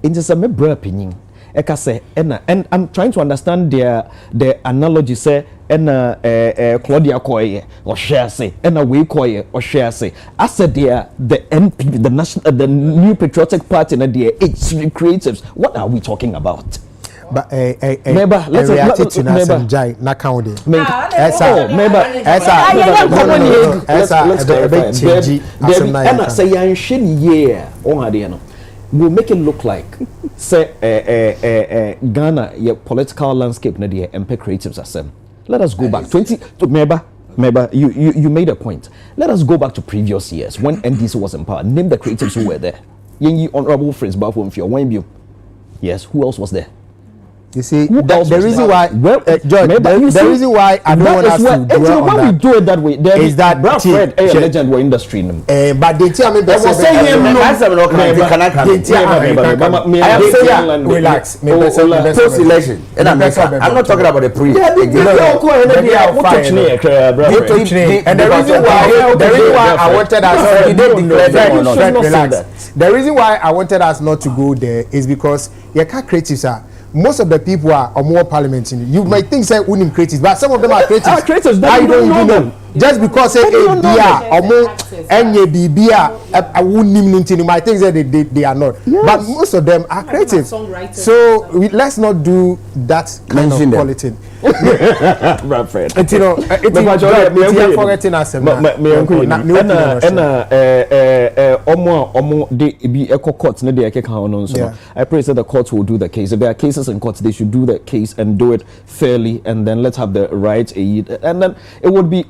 In just a mere opinion, and I'm trying to understand their analogy. Say, Claudia Koye or share say, we Koye or share say. I said the NP, the New Patriotic Party, and the creatives. What are we talking about? But let's react to Nassim Jai Nakaudi. We'll make it look like say Ghana your political landscape na the MP creatives asem. Let us go back 20 to Meba, you made a point. Let us go back to previous years when NDC was in power. Name the creatives who were there. Yengi honorable friends Bafo Mfio Wembu. Yes, who else was there? You see, the reason why, George, the reason why I don't want us to dwell on that, we do it that way, is that Brad Fred, a legend, were industry. But they tell me that I am saying, relax, post-election. I'm not talking about the pre. And the reason why I wanted us, the reason why I wanted us not to go there is because your car creatives are. Most of the people are more parliament. You might think say winning creatives, but some of them are creatives. Creatives, that you don't even know. just because say bia omo enye bibia awunim nti I think that they are not. Yes. But most of them are creative. So let's not do that kind of quality. My friend. You know, it's forgetting us. Omo de be eco court na de ekeka on so. I pray that the courts will do the case. If there are cases in courts, they should do the case and do it fairly, and then let's have the right aid, and then it would be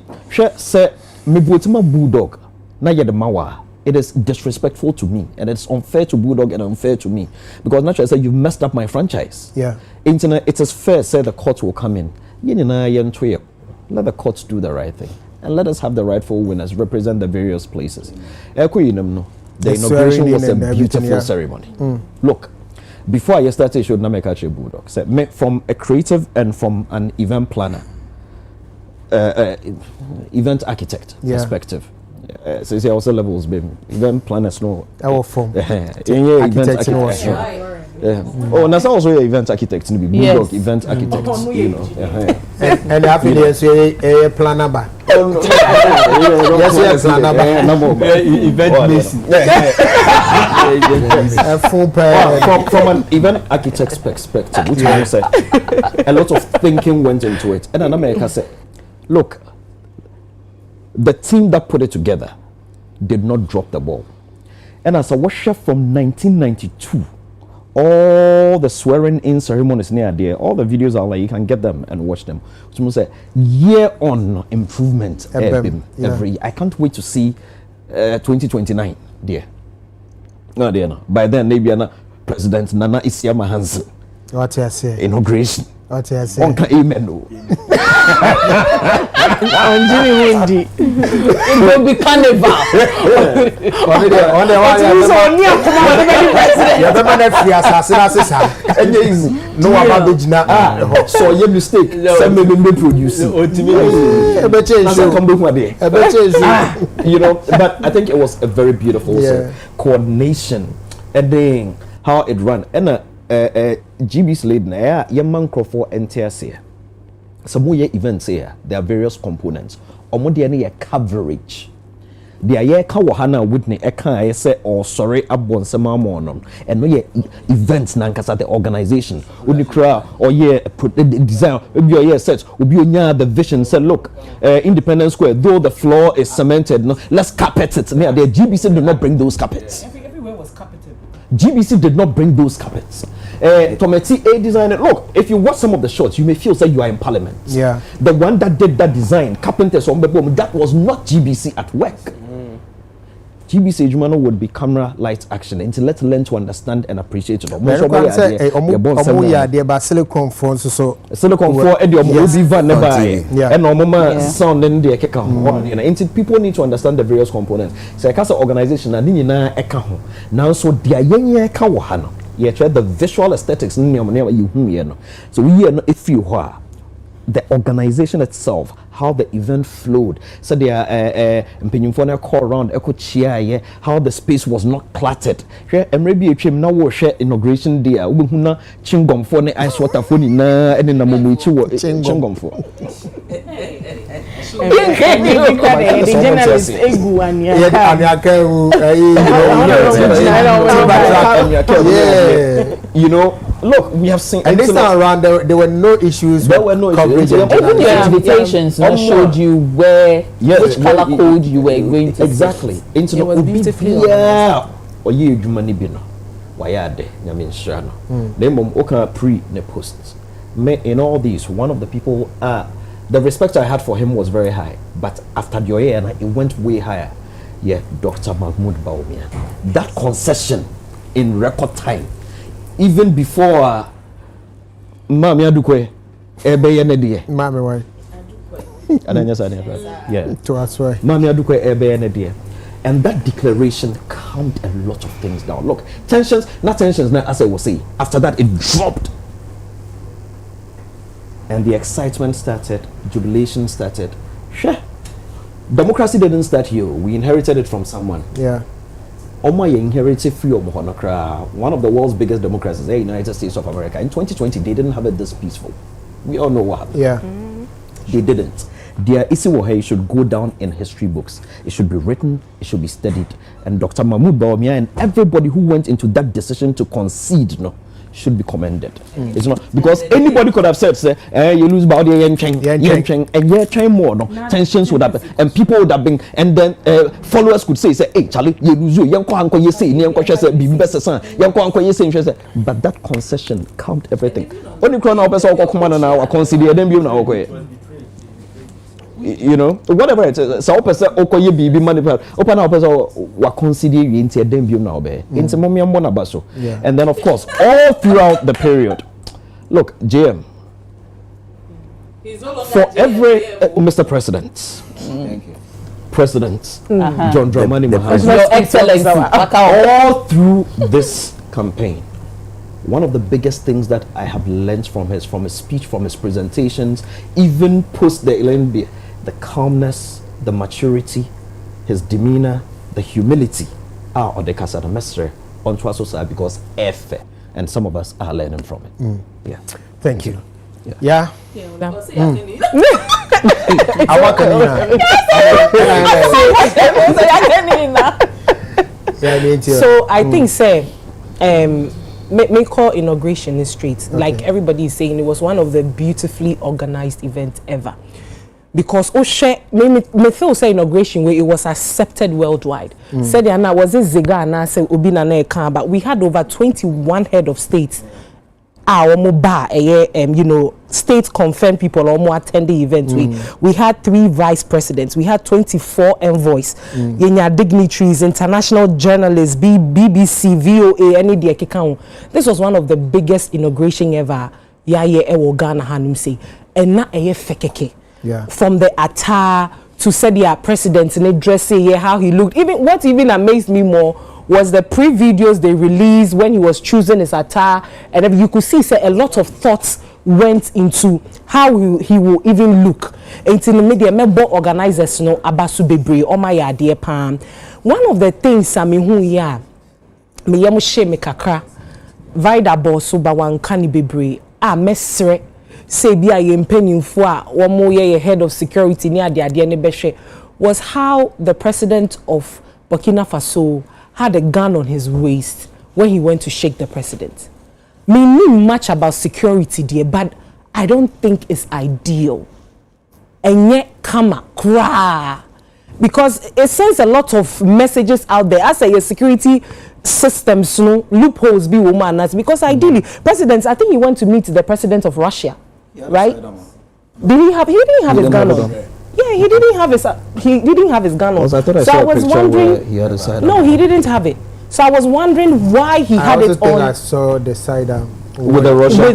say me butima bulldog na ye the mawa. It is disrespectful to me, and it's unfair to Bulldog and unfair to me, because naturally I said you've messed up my franchise. Yeah. Internet, it is fair. Say the courts will come in. Let the courts do the right thing, and let us have the rightful winners represent the various places. The inauguration was a beautiful ceremony. Look, before I started, should not make a Bulldog. Say, from a creative and from an event planner, event architect perspective. So you also levels, baby. Event planners no. Our form. Event architect. Oh, that's also your event architect. Bulldog event architect. You know. And after this, a planner ba. Yes, planner ba. Event From an event architect's perspective, which I say, a lot of thinking went into it, and America said, look. The team that put it together did not drop the ball. And as a washer from 1992, all the swearing-in ceremonies near there, all the videos are like, you can get them and watch them. Someone say, year on improvement every year. I can't wait to see 2029 there. No, there no. By then, maybe President Nana Isiama Hansen. What you say? Inauguration. What you say? Uncle Amen. It will be carnival. So your mistake. Some may produce. You know, but I think it was a very beautiful coordination and then how it ran. And GB's lead na young man for NTS. Some more events here, there are various components. Omodiani coverage. The aye Kawahana Whitney Eka say or sorry abon sama monon and no ye events nankasa the organization. Unikra or the design maybe your set ubi the vision said look Independence Square though the floor is cemented no let's carpet it. Now the GBC did not bring those carpets. Everywhere was carpeted. GBC did not bring those carpets. Tometi A designer. Look, if you watch some of the shots, you may feel that you are in Parliament. Yeah. The one that did that design, carpenters on that was not GBC at work. GBC Jumano would be camera light action until let's learn to understand and appreciate it. Silicon phone so Silicon 4 and your movie van and normal sound in the people need to understand the various components. So I an organization and now so the you try the visual aesthetics so we if you are the organization itself, how the event flowed. So there are call around how the space was not cluttered. And maybe a trim now share inauguration day. Chingom for the ice water for na and in the moment chingom for. You know, look, we have seen. And this time around, there were no issues. There were no issues. Even your invitations showed you which color code you were going to. Exactly. It was beautiful. Yeah. Or you money bino. Why are they? I mean, sure. Then okay pre ne posts. In all these, one of the people the respect I had for him was very high, but after the year it went way higher. Yeah, Dr. Mahmoud Baumia. That concession in record time, even before Mami Adukwe, Ebeyenedie. Mami why? Yeah. To us why? Mami Adukwe Ebeyenedie. And that declaration calmed a lot of things down. Look, tensions, now as I was saying, after that it dropped. And the excitement started, jubilation started. Sure. Democracy didn't start here. We inherited it from someone. Yeah. Oma inherited free of one of the world's biggest democracies, the United States of America. In 2020, they didn't have it this peaceful. We all know what happened. Yeah. They didn't. There is a should go down in history books. It should be written, it should be studied. And Dr. Mahmoud Bawumia and everybody who went into that decision to concede, should be commended. It's not because anybody could have said, say, you lose body and train more, tensions would happen, and people would have been, and then followers could say, hey, Charlie, you lose you, but that concession count everything. Only crown our person command now consider them now. You know, whatever it is, so person okoye bibi manipulate open our person wa consider you into them now be into mommy baso. And then of course all throughout the period, look, JM, for every Mr. President, Thank you. President John Dramani Mahama, Your Excellency, all through this campaign, one of the biggest things that I have learned from his speech, from his presentations, even post the LNB, the calmness, the maturity, his demeanor, the humility are on the casa de mestre onto our society because F, and some of us are learning from it. Yeah. Thank you. Yeah. So I think say me call inauguration in streets. Like everybody is saying, it was one of the beautifully organized events ever. Because me feel say inauguration where it was accepted worldwide. Said Anna was it Ziga and I said Obina na kan, but we had over 21 head of states. You know, state confirmed people attend the event. We had 3 vice presidents, we had 24 envoys, dignitaries, international journalists, BBC, VOA, any day. This was one of the biggest inauguration ever. Ghana Hanum say, and not fekeke. Yeah. From the attire to say the president and dress, how he looked. Even what even amazed me more was the pre-videos they released when he was choosing his attire, and you could see a lot of thoughts went into how he will even look. Into the media, member organizers abasu bebre or my idea palm. One of the things I mean me yamushe me kakra vida boss ba wan kani bebre mesre say be a yempenin for one more year head of security near the Adiane Beshe was how the president of Burkina Faso had a gun on his waist when he went to shake the president. Me knew much about security there, but I don't think it's ideal. And yet, kama cry because it sends a lot of messages out there. As a security systems, loopholes be woman as because ideally, presidents. I think he went to meet the president of Russia, right? Did he have? He didn't have his gun on. Yeah, he didn't have his. He didn't have his gun on. I thought I so saw I was wondering. He had a side no, he didn't have it. So I was wondering why he had it on. I saw the side with the Russian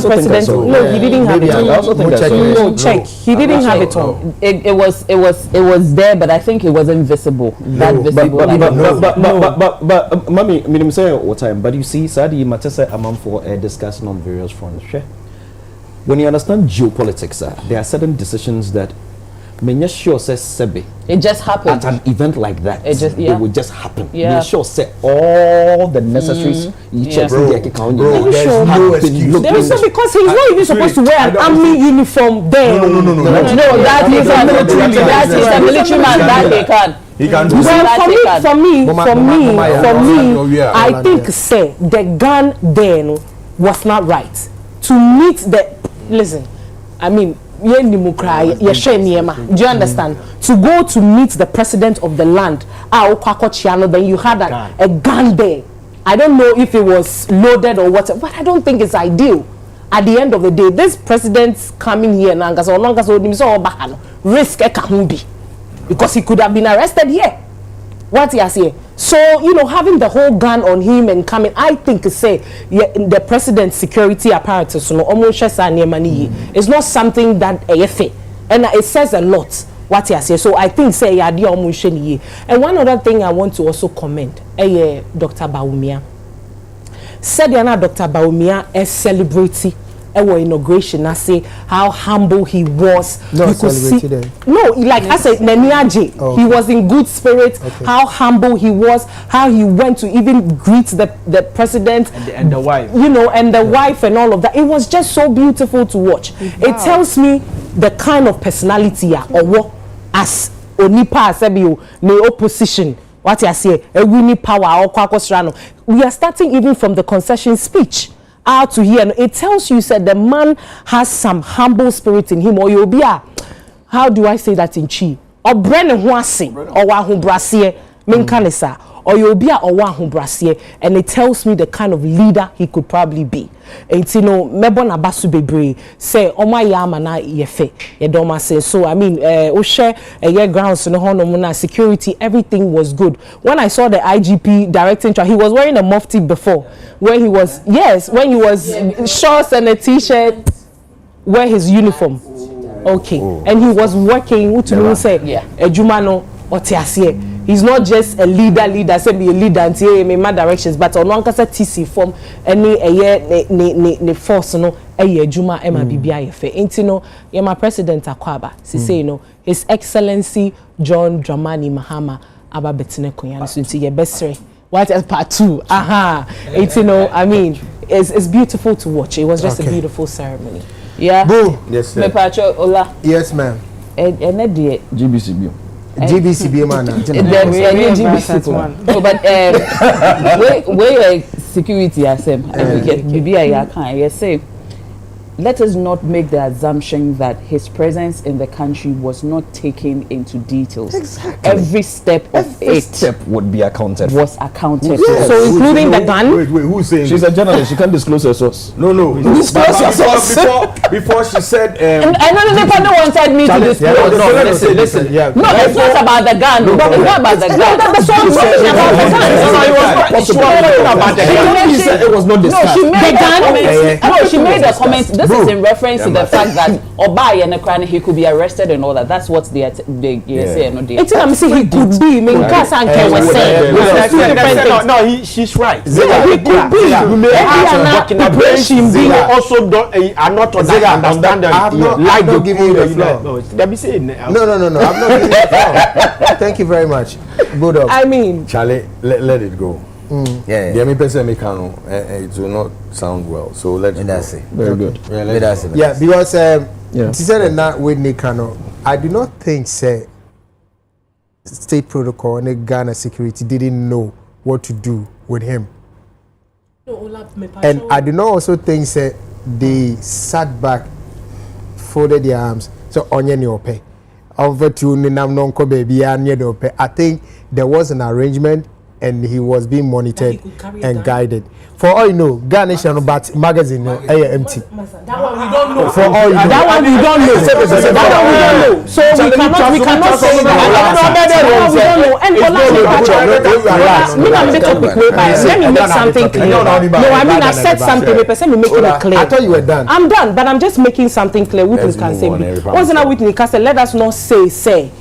president. No, he didn't have it on. I also think no, check. He didn't have it on. It was there, but I think it wasn't visible. That visible. But mommy, me say what time. But you see, Sadi Matesa among for discussing on various fronts. When you understand geopolitics, there are certain decisions that sure says Sebe. It just happened at an event like that. It would just happen. Yeah. Sure say all the necessaries. There is no because he's not even supposed to wear an army uniform there. No. That is a military man. That they can. He can do well, for me, I think say the gun then was not right to meet the. Listen, I mean. Do you understand? To go to meet the president of the land, then you had a gun there. I don't know if it was loaded or whatever, but I don't think it's ideal. At the end of the day, this president's coming here now, risk because he could have been arrested here. What he has here. So, having the whole gun on him and coming, I think the president's security apparatus, it's not something that and it says a lot what he has here. So I think and one other thing I want to also commend Dr. Bawumia. Said Dr. Bawumia a celebrity inauguration. I say how humble he was. No, you could see, like I said, he was in good spirits. Okay. How humble he was. How he went to even greet the president and the wife. And the wife and all of that. It was just so beautiful to watch. Wow. It tells me the kind of personality or as onipa asebio the opposition. What I say, a winning power or kwakosrano. We are starting even from the concession speech out to here. And it tells you said the man has some humble spirit in him, or you'll be a, how do I say that in Chi? Or Brennan Huasi, or Wahu Brassier, Minkanesa, or you'll be a Wahu Brassier, and it tells me the kind of leader he could probably be. And you know, Mebon Abasu Bebre say, oh my yamana yefe, Yedoma say, so I mean, Oshe, a year grounds in the Honomuna security, everything was good. When I saw the IGP directing, he was wearing a mufti before, when he was, yes, when he was shorts and a t-shirt, wear his uniform. Okay, and he was working, to say, Ejumano or Tiasie. He's not just a leader, say be a leader and say me my directions, but on one kasa TC form any a year ne force no a year juma ema bibia yefe. Inti no ye my president akwaba. Say you know His Excellency John Dramani Mahama aba betine konya so inti ye besre. What is part 2? It's you know I mean it's beautiful to watch. It was just a beautiful ceremony. Yeah. Boo. Yes, sir. Me pacho Ola. Yes, ma'am. And GBCB. GBCB man. But where security asem BBI I can say let us not make the assumption that his presence in the country was not taken into details. Exactly. Every step of Every step would be accounted for. was accounted for. So including the gun? Wait, who's saying She's a journalist, she can't disclose her source. No. Disclose your source. Before she said I know the paper wanted me to disclose. Listen. Yeah. No, it's not about the gun. It's not about the gun. The song about the gun. She said it was not discussed. No, she made a comment. This is in reference to the fact that Obai and Ekran, he could be arrested and all that. That's what they say. It's I'm saying he could be. No, she's right. He could be. We may have some documentation being also are not on that understanding. I'm not giving you the floor. No. I'm not giving you the floor. Thank you very much. I mean, Charlie, let it go. Yeah. It will not sound well. So let it go. Very good. Yeah, because she said that with Nikano, I do not think state protocol and Ghana security didn't know what to do with him. And I do not also think they sat back, folded their arms. So onye ope. Over to Ninam Nonko baby and I think there was an arrangement and he was being monitored and guided. For all you know, Ghana National Bat magazine empty. that one we don't know. For all you know. That one we don't know. That one we don't know. So we cannot say that. We don't know. And let me make something clear. No, I mean I've said something. Me making it clear. I thought you were done. I'm done, but I'm just making something clear. We can say. Once now with Nikasa, let us not say.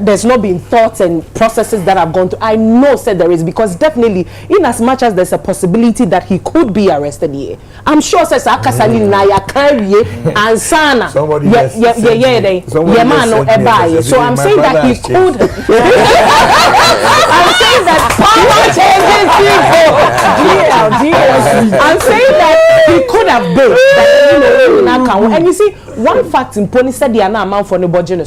There's not been thoughts and processes that have gone to. I know said there is, because definitely in as much as there's a possibility that he could be arrested here, I'm sure says Akasali Naya Kariye and Sana so I'm saying that he could I'm saying that power changes people. I'm saying that he could have been that, and you see one fact in Pony said the amount for the budget.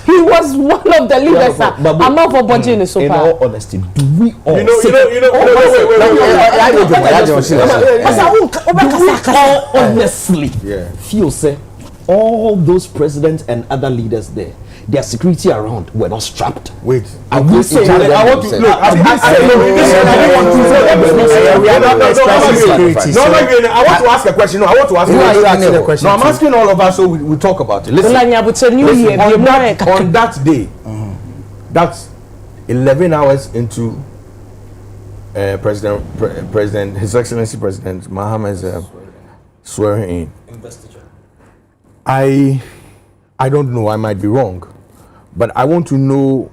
He was one of the leaders. Amount for budget. In all honesty, do we all honestly feel say all those presidents and other leaders there, their security around were not strapped? Wait, I want to ask a question. No, I'm asking all of us so we talk about it. Listen, on that day, that's 11 hours into President, His Excellency President Mahama's swearing in. I don't know, I might be wrong, but I want to know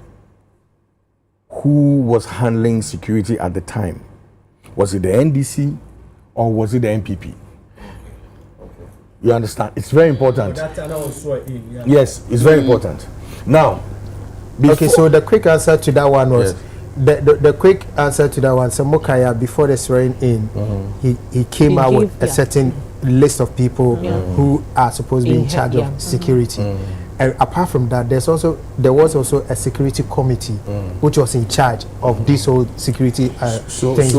who was handling security at the time. Was it the NDC or was it the NPP? You understand? It's very important. Yes, it's very important. Now, okay, so the quick answer to that one was the quick answer to that one. So Mokaya, before the swearing in, he came out with a certain list of people who are supposed to be in charge of security. And apart from that, there was also a security committee which was in charge of this whole security thing.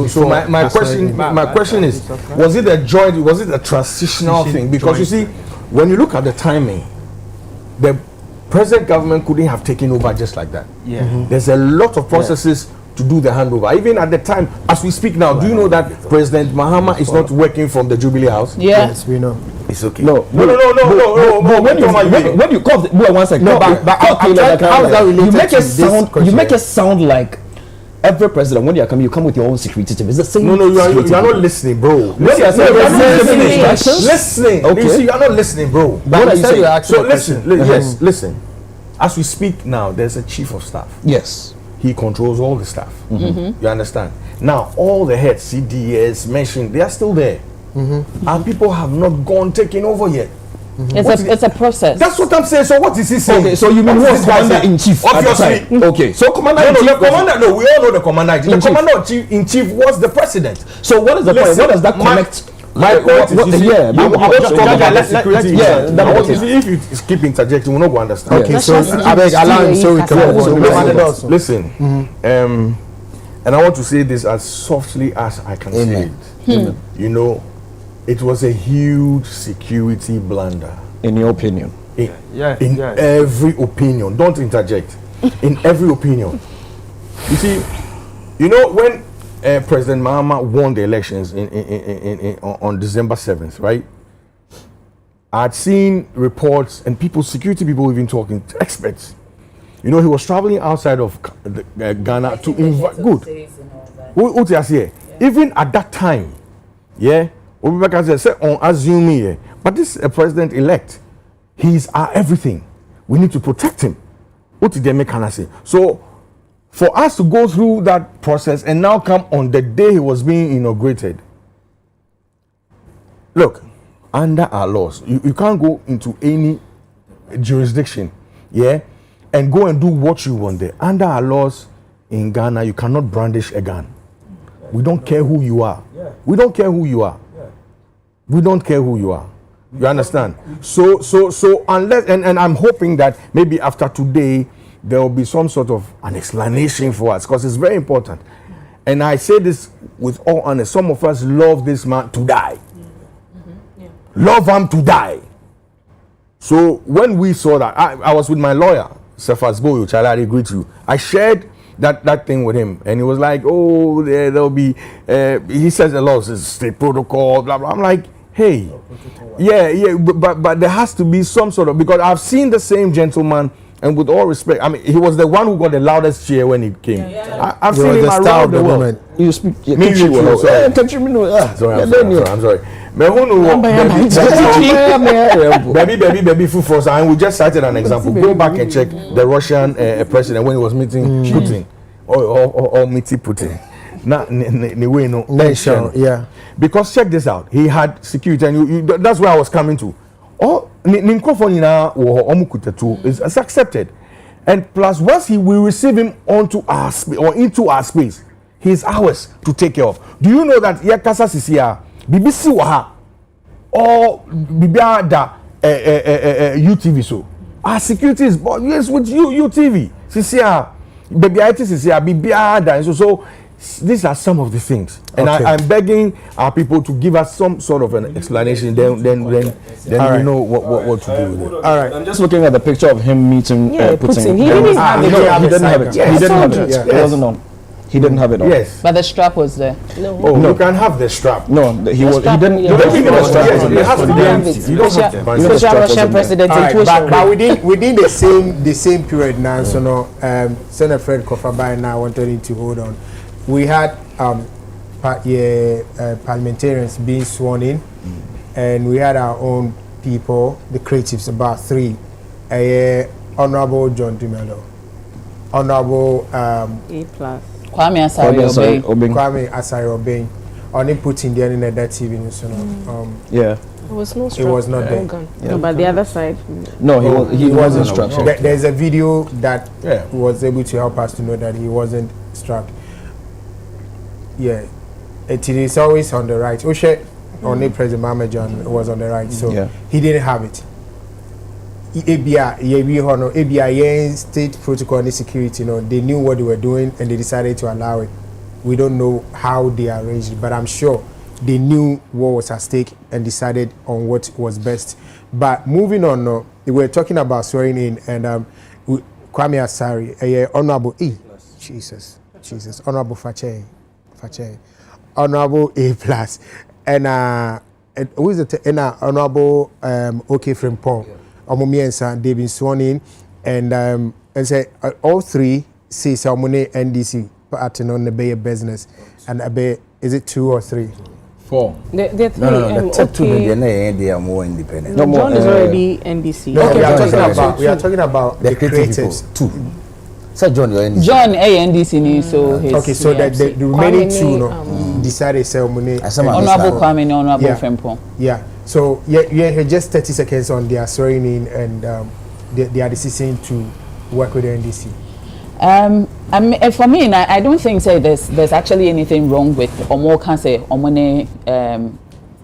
So my question is, was it a transitional thing? Because you see, when you look at the timing, the present government couldn't have taken over just like that. There's a lot of processes to do the handover. Even at the time, as we speak now, do you know that President Mahama is not working from the Jubilee House? Yes, we know. It's okay. No. When you call one second. No, but how is that related you make it sound like every president, when you come with your own security team. It's the same. No, you are not listening, bro. Listening. Okay. You see, you are not listening, bro. What are you saying? So listen. As we speak now, there's a chief of staff. Yes. He controls all the staff. You understand? Now, all the heads, CDS, mentioned, they are still there. And people have not taken over yet. It's a process. That's what I'm saying. So what is he saying? Okay, so you mean what's commander-in-chief? Obviously. Okay, so commander-in-chief. No, we all know the commander-in-chief. The commander-in-chief was the president. So what is the point? What does that connect? My point is, if you keep interjecting, we're not going to understand. Okay, so I beg allow him so we can listen. And I want to say this as softly as I can say it. You know, it was a huge security blunder. In your opinion? In every opinion. Don't interject. In every opinion. You see, you know, when President Mahama won the elections on December 7th, right? I'd seen reports and security people even talking, experts. You know, he was traveling outside of Ghana to invite. Good. Even at that time, Obibaka said, on assuming, but this is a president-elect. He's our everything. We need to protect him. What did they make say? So, for us to go through that process and now come on the day he was being inaugurated, look, under our laws, you can't go into any jurisdiction, and go and do what you want there. Under our laws in Ghana, you cannot brandish a gun. We don't care who you are. We don't care who you are. We don't care who you are. You understand? So unless, and I'm hoping that maybe after today, there will be some sort of an explanation for us, because it's very important. And I say this with all honesty. Some of us love this man to die. Love him to die. So when we saw that, I was with my lawyer, Cephas Boyo, I agree to you. I shared that thing with him, and he was like, oh, there'll be, he says a lot of state protocol, blah, blah. I'm like, hey, but there has to be some sort of, because I've seen the same gentleman. And with all respect, I mean, he was the one who got the loudest cheer when he came. I've seen him around the world. You speak. I'm sorry. Baby, Fufos, and we just cited an example. Go back and check the Russian president when he was meeting Putin or meeting Putin. Because check this out. He had security, and that's where I was coming to. It's accepted, and plus once we receive him onto our into our space, he's ours to take care of. Do you know that yakasa sisia BBC waha or bibia UTV so our security is yes with UTV sisia baby IT sisia bibia da so these are some of the things, and I'm begging our people to give us some sort of an explanation. Then we know what to do with it. All right. I'm just looking at the picture of him meeting Putin. He didn't have it. He didn't have it. He didn't have it. It wasn't on. He didn't have it on. Yes. But the strap was there. No, you can have the strap. No, he didn't. It has to be empty. You don't have to buy the Russian president. But within the same period now, so no, Senator Fred Kofabai now wanted to hold on. We had parliamentarians being sworn in, and we had our own people, the creatives, about 3. Honorable John Dumelo, Honorable Kwame Asari Obeng, only put in there in that TV. So it was no strap. It was not there. No, but the other side. No, he wasn't strapped. There's a video that was able to help us to know that he wasn't strapped. Yeah, it is always on the right. Oshe, only President Mahmoud John was on the right, so Yeah. he didn't have it. ABI, state protocol and security, they knew what they were doing and they decided to allow it. We don't know how they arranged it, but I'm sure they knew what was at stake and decided on what was best. But moving on, we were talking about swearing in, and Kwame Asari, Honorable Jesus, Honorable Fache, Honorable A+, and who is it? And Honorable OK Frimpong. They've been sworn in, and say all three say Salmone NDC party on the Bay business, and is it 2 or 3? 4. The three. No, the top 2 they are more independent. No, John is already NDC. No, okay, we are talking about the creatives. 2. So John, you're NDC. John NDC, so his okay, so that the remaining 2 decided Salmone. Honorable Kwame and Honorable Frimpong. Yeah. So yeah, just 30 seconds on their swearing in and their decision to work with the NDC. For me, I don't think there's actually anything wrong with Omo can say Omone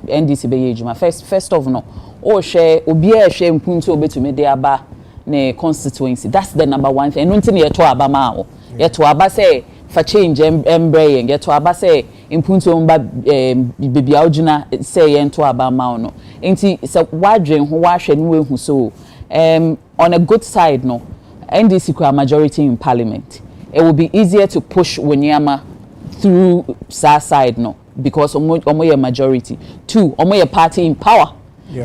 NDC be First of all, share Obia share Mpunto Obetume de Aba ne constituency. That's the number one thing. Nunti ne yeto aba ma o. Yeto aba say for change embrace yeto aba say Mpunto mba bibi aujuna say yento aba ma no. Enti se wadwen ho wahwe no ehu so on a good side no. NDC could have majority in parliament. It will be easier to push Wanyama through SAR side no, because omo majority. 2, omo party in power,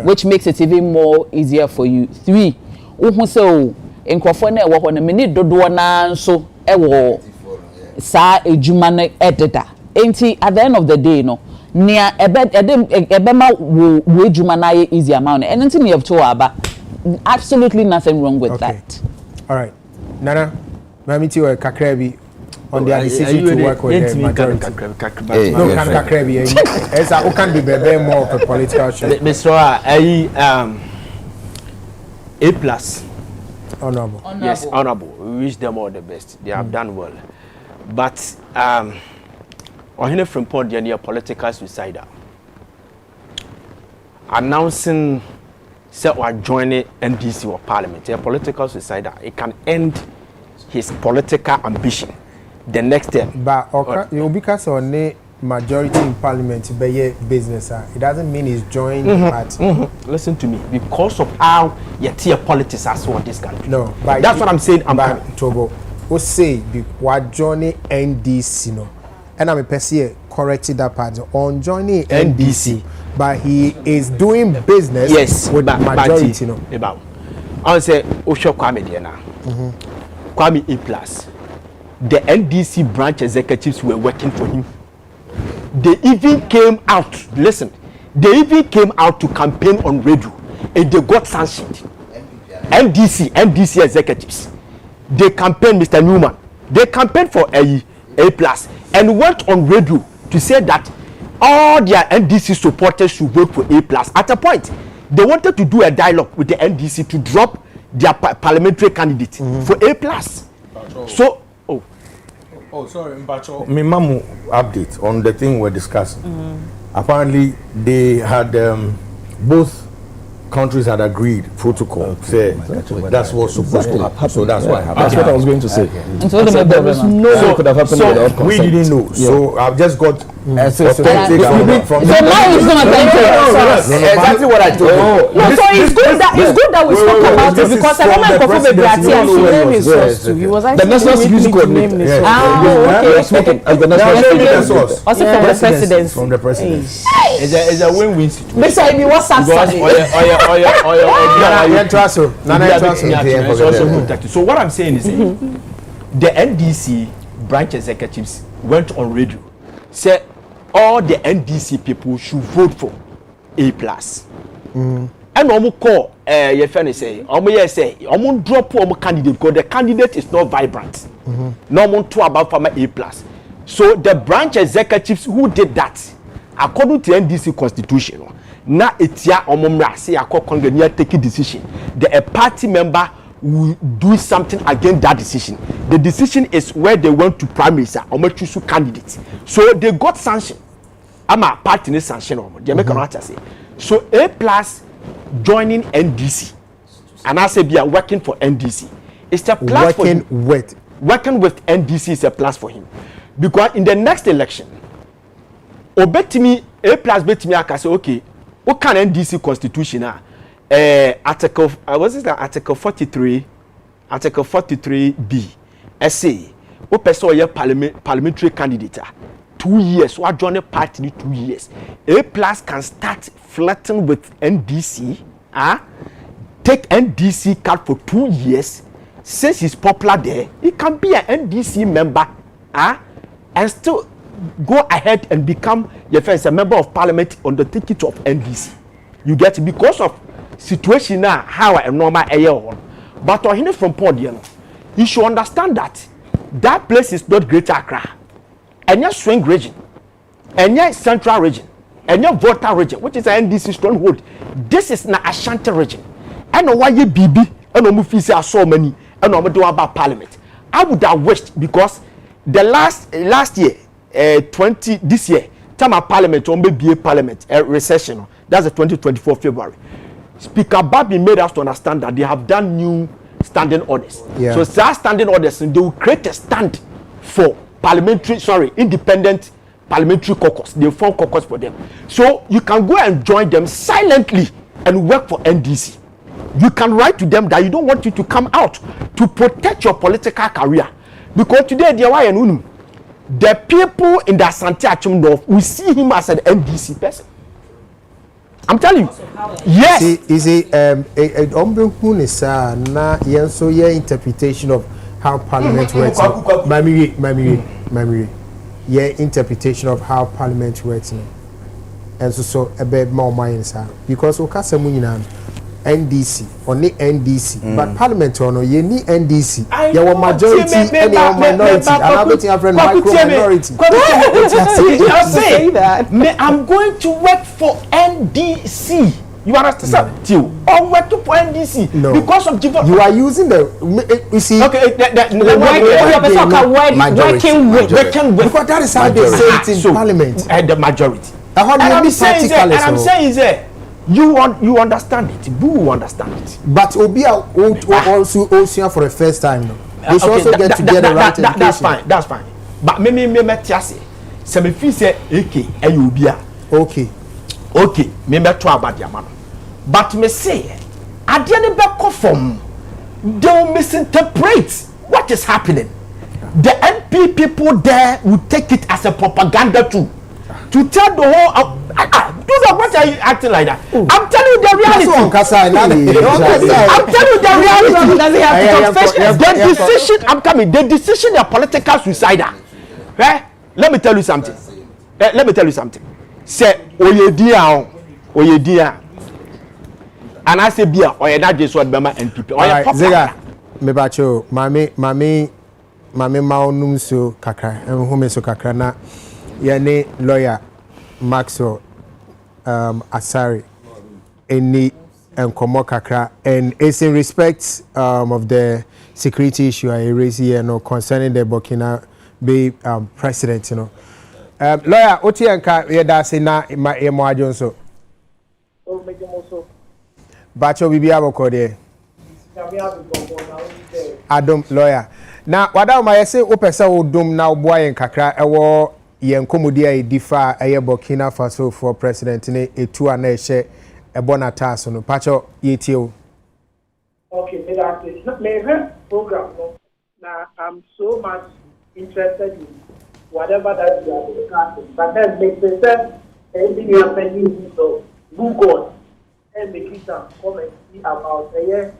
which makes it even more easier for you. 3, who say nkrofo na ewo ho na meni dodo na nso ewo sa ejuma na ededa. Enti at the end of the day no, near ebema wo ejuma na easy amount. And until you have to aba, absolutely nothing wrong with that. All right, Nana, Mamiti or Kakrebi on their decision to work with the majority. No, Kakrebi. As I can be very more of a political show. Mr. A+. Honorable. Yes, honorable. We wish them all the best. They have done well. But Ohene Frimpong, they are near political suicidal. Announcing say we're joining NDC or Parliament, a political suicide, it can end his political ambition. The next step. But you because on the majority in Parliament be business, it doesn't mean he's joining the party. Listen to me, because of how you tier politics as well in this country. No, but that's what I'm saying. Togo, who say we're joining NDC no, and I'm a person corrected that part on joining NDC. But he is doing business with the majority. I say, Osho Kwame Diana, Kwame A+. The NDC branch executives were working for him. They even came out, listen, they even came out to campaign on radio and they got sanctioned. NDC executives. They campaigned, Mr. Newman, they campaigned for A+ and went on radio to say that all their NDC supporters should vote for A+. At a point, they wanted to do a dialogue with the NDC to drop their parliamentary candidate for A+. So, sorry, Mbacho. Mimamu update on the thing we're discussing. Apparently, they had both countries had agreed protocol. Say that's what's supposed to happen. So that's what happened. That's what I was going to say. And so there was no way could have happened without consent. We didn't know. So I've just got from so now he's gonna thank you. Exactly what I told you. No, so it's good that we spoke about it because a woman performed a Brati and she named his source too. He was the national security coordinator. Okay. The national Also from the presidency. From the presidency. It's a win-win situation. But so if you want something. So what I'm saying is the NDC branch executives went on radio, said all the NDC people should vote for A+. And almost call your friend say, almost drop candidate because the candidate is not vibrant. No one talk about farmer A+. So the branch executives who did that, according to NDC constitution, now it's ya omomra say akokongania take a decision. The party member will do something against that decision. The decision is where they went to primaries or choose candidates. So they got sanction ama party ne sanction no dey make no say so A plus joining NDC and I say be working for NDC it's a plus for him. Working with NDC is a plus for him because in the next election obetimi A plus betimi aka say okay what can NDC constitution article what is that article 43b essay o person or parliamentary candidate 2 years what join the party 2 years A plus can start flirting with NDC take NDC card for 2 years since he's popular there he can be an NDC member and still go ahead and become your first a member of parliament on the ticket of NDC you get it because of situation now how a normal air but or him from podium you should understand that that place is not Greater Accra and your swing region and your central region and your Volta region which is an NDC stronghold this is not Ashanti region and why you BB and no feel say so many and no do about parliament I would have wished because the last year 20 this year time of parliament on be parliament recession that's the 2024 February Speaker Babi made us to understand that they have done new standing orders. Yeah. So that standing orders they will create a stand for independent parliamentary caucus. They form caucus for them. So you can go and join them silently and work for NDC. You can write to them that you don't want you to come out to protect your political career. Because today the people in the Asante Achim North will see him as an NDC person. I'm telling you. Yes. Is it na yenso your interpretation of how parliament works? Mamiri. Your interpretation of how parliament works. And so a bit more minds because okasa munina NDC only NDC but parliament ono ye ni NDC there were majority and there were minority and I'm waiting a friend micro minority I say that I'm going to work for NDC you understand you or work for NDC no. Because of you are using the you see okay working with because that is how they say it in parliament and the majority and I'm saying is you understand it. Boo understand it. But Obia also for the first time. No? They should also get together right education. That's fine. But me tiase. Se me fi say AK Obia. Okay. Me to about your man. But me say ade ne be conform. Don't misinterpret what is happening. The NP people there will take it as a propaganda tool to tell the whole what are you acting like that? I'm telling you the reality. I'm telling you the reality. The decision, I'm coming. The decision is political suicidal. Right? Let me tell you something. Say, Oyedia. And I say, Bia, or not just what Bama and people. Zega, me bacho, mami, maunum so kakra, and whom so kakra na, yane lawyer, Maxwell. Asari any and kakra and it's in respect of the security issue I raise here no concerning the Burkina Bay president lawyer Otianka yeda na ma emo ajonso bacho bibia boko de Adam lawyer na wada ma yese opesa odum na oboa yen kakra ewo yen komodi a difa eye Burkina Faso for president ne etu ana ehye ebona taso no pacho yetie o okay me program no now I'm so much interested in whatever that you are discussing but then make sense anything you are saying so Google and make it come and see about a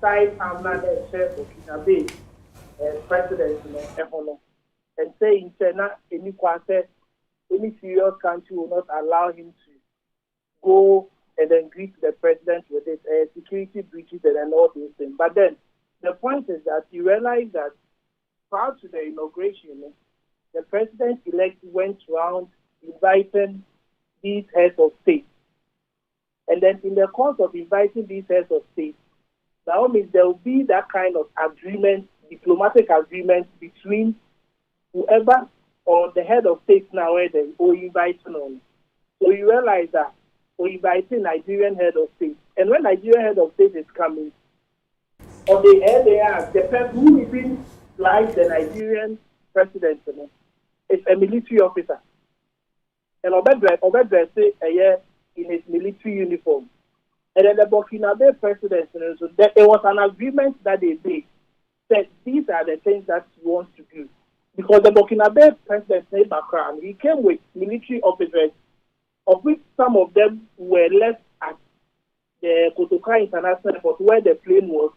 side amna share Burkina Bay president and say in China, any serious country will not allow him to go and then greet the president with his security breaches and all these things. But then the point is that you realize that prior to the inauguration, the president-elect went around inviting these heads of state. And then in the course of inviting these heads of state, that means there will be that kind of agreement, diplomatic agreement between whoever or the head of state now where they invite on. So you realize that we inviting Nigerian head of state. And when Nigerian head of state is coming, on the air they are, the person who even like the Nigerian president, you know, is a military officer. And Obed say a year in his military uniform. And then the Burkina Faso president, you know, so it was an agreement that they made. Said these are the things that he wants to do. Because the Burkina Faso president, he came with military officers, of which some of them were left at the Kotoka International Airport where the plane was,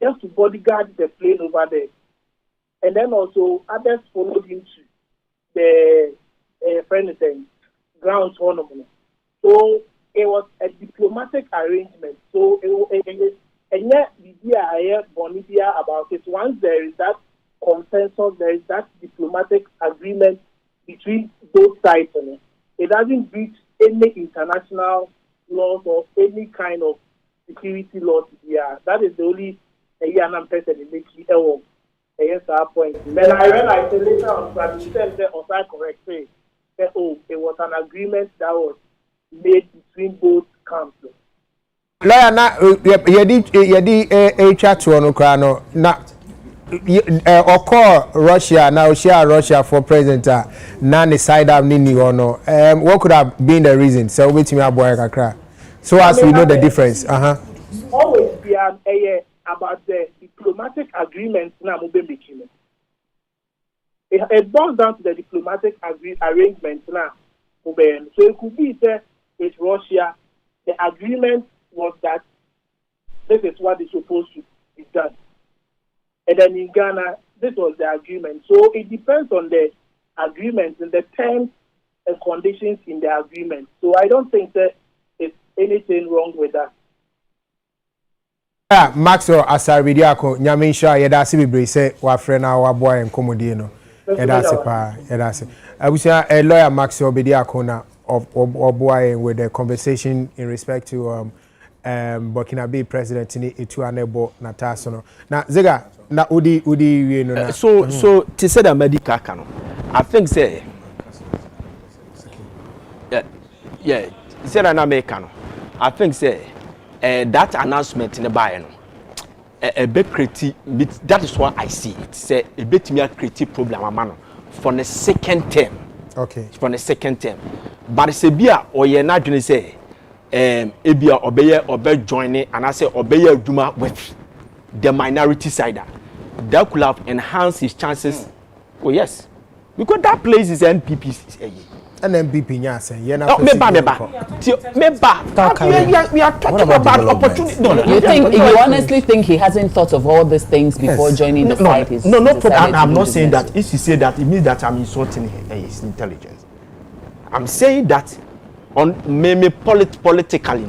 just to bodyguard the plane over there. And then also others followed him to the ground tournament. So it was a diplomatic arrangement. So and yet the idea about it. Once there is that consensus, there is that diplomatic agreement between both sides. It doesn't breach any international laws or any kind of security laws. Yeah, that is the only person in making error. Yes, that point. Then I realized later on that he said that correct say that it was an agreement that was made between both camps. Lawyer na yedi chat no kra no na okọ Russia now share Russia for president na ne side up ni no what could have been the reason so wetimi aboy kakra so as we know the difference always be about the diplomatic agreements na mo be making it boils down to the diplomatic arrangements na so it could be that with Russia the agreement was that this is what is supposed to be done. And then in Ghana, this was the agreement. So it depends on the agreement and the terms and conditions in the agreement. So I don't think that there's anything wrong with that. Maxwell Asarbidiako, Nyaminsha, Yedasi Bibre, say, wa friend, our boy, and Comodino. Yedasi. I wish a lawyer Maxwell Bidiako na of boy with the conversation in respect to Burkina Faso president ni itu anebo na tasono na zega na udi we no na so to say the medical canon I think say yeah say na American I think say that announcement in the buy no a bit creative that is what I see it say a bit me a creative problem amano for the second term okay for the second term but say bia or ye na dwene say ebia obey joining and I say obey aduma with the minority side that could have enhanced his chances. Oh yes, because that place is NPP. And NPP nya say ye na we are talking about opportunity. You honestly think he hasn't thought of all these things before joining the fight? No, I'm not saying that. If you say that, it means that I'm insulting his intelligence. I'm saying that on maybe politically,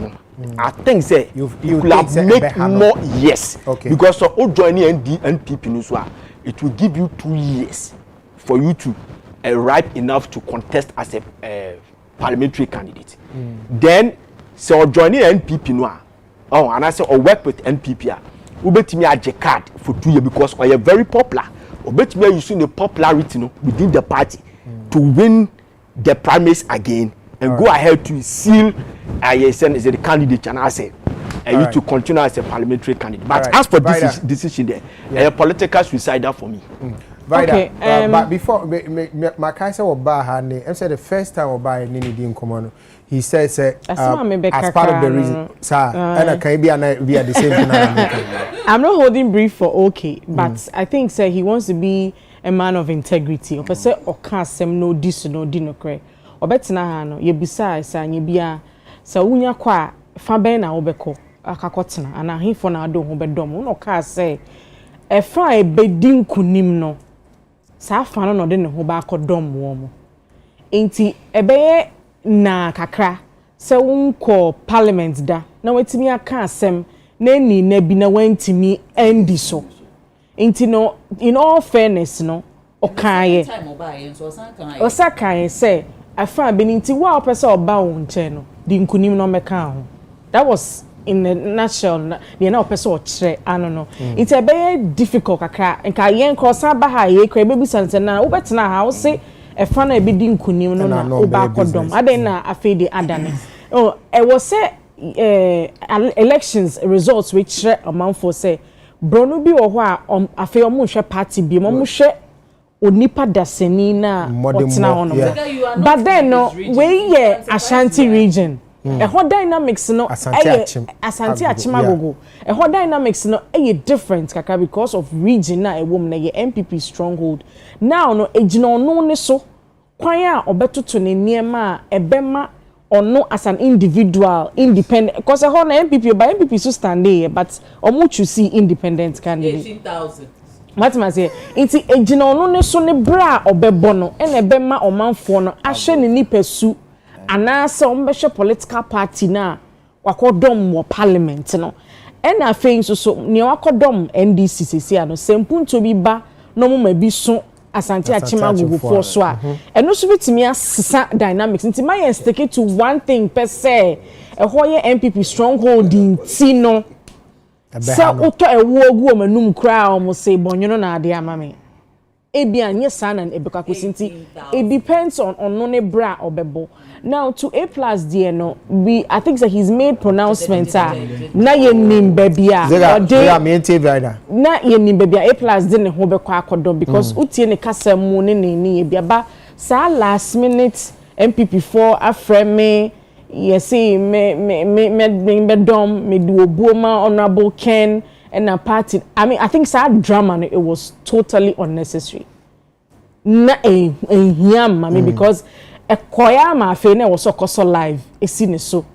I think say you could have make more yes. Okay. Because of joining NPP, it will give you 2 years for you to ripe enough to contest as a parliamentary candidate. Then so joining NPP and I say or work with NPP ubetimi aje card for 2 years because we are very popular. Ubetimi using the popularity within the party to win the primaries again. And go ahead to seal ISN as a candidate and I say you to continue as a parliamentary candidate. But as for this decision there, political suicide for me. Okay, but before my Kaisa or Bahani, I said the first time Oba Nini Dim Common, he says as part of the reason, sir, and I can be at the same time. I'm not holding brief for okay, but I think sir he wants to be a man of integrity. Or say or can't say no this no dino cray. Obetina ha no ye bisa sa anye bia sa unya kwa fa ben na obeko akakotena ana hifo na ado ho bedom no ka say e fa e bedin kunim no sa fa no de ne ho ba akodom wo mo enti ebeye na kakra se unko parliament da na wetimi aka asem na ni na bi na wantimi endi so enti no in all fairness no okaye osakaye say afa beninti wa opese oba won che no di nkunim no meka ho that was in a nutshell the na opese o kire ano no it's a very difficult kakra nka yen cross aba ha ye kra bebu sanse na wo betena ha wo se fa na ebi di nkunim no na oba akodom adan na afi di adane oh e was say elections results which amount for say brono bi wo ho a afi omo hwe party bi mo hwe onipa daseni na otina hono but then no we ye Ashanti region ho dynamics no Asante Achimagogo ho dynamics no different kaka because of region na ewom na ye MPP stronghold now no ejina ono ne so kwan a obetoto ne niema ebema ono as an individual independent because ho na MPP by MPP so stand there but omo choose independent candidate 18,000 Matima say inti ejina ono ne so ne bra obebo no ene ebema omanfo no ahwe ne nipesu anase ombehwe political party na wakodom wo parliament no ena afein so ne wakodom NDC sisi ano sempunto bi ba no mo ma bi so Asante Achimagogo for so a eno so bitimi asesa dynamics nti my stick to one thing per se hoye MPP stronghold in tino so uto ewo ogu o manum kra o mo say bonyono na ade amame ebi anye sana ebeka kosinti it depends on no ne bra obebo now to A+ there no I think that he's made pronouncements na yenim babia na yenim babia A+ de ne ho bekọ akodom because utie ne kasa mu ne biaba sa last minute MPP4 afreme yesi me dom me do obuoma honorable Ken and a party I think sad drama it was totally unnecessary na him because a koya ma fe na was so live esi ne so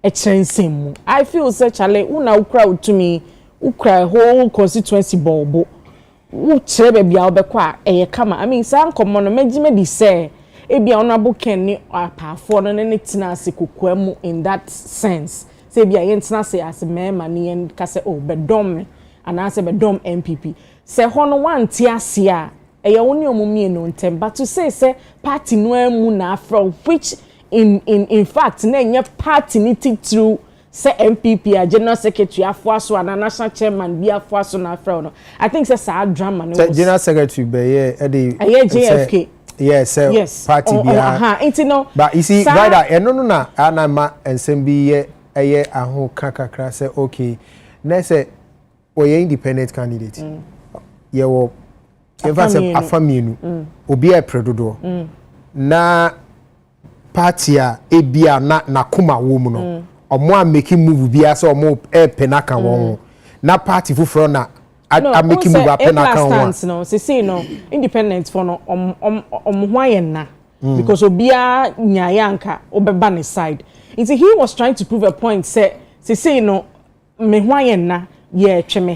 e chense mu I feel such a una ukra to me ukra whole constituency bobo u chere bia obekọ a eye kama san komo no megime di say e bia honorable Ken ni apafo no ne tina ase kokoamu in that sense say bia ye tina ase as mema ni en ka say oh bedom anase bedom MPP say hono wanti ase a eye woni omumie no ntem but to say party no amu na from which in fact na enye party ni through say MPP a general secretary afoaso and national chairman bi afoaso na afro no I think say sad drama no general secretary be ye JFK yes party bi no but you see rather eno no na anama ensem bi ye aho kakakra say okay na say oye independent candidate ye wo afamienu obi e predodo na party a ebia na koma wo mu no omo a make move bia say omo e penaka won na party fufuro na a make move a penaka won no say no independent for no hwayen na because obia nyayanka obeba ne side he was trying to prove a point say no me hwayen na ye tweme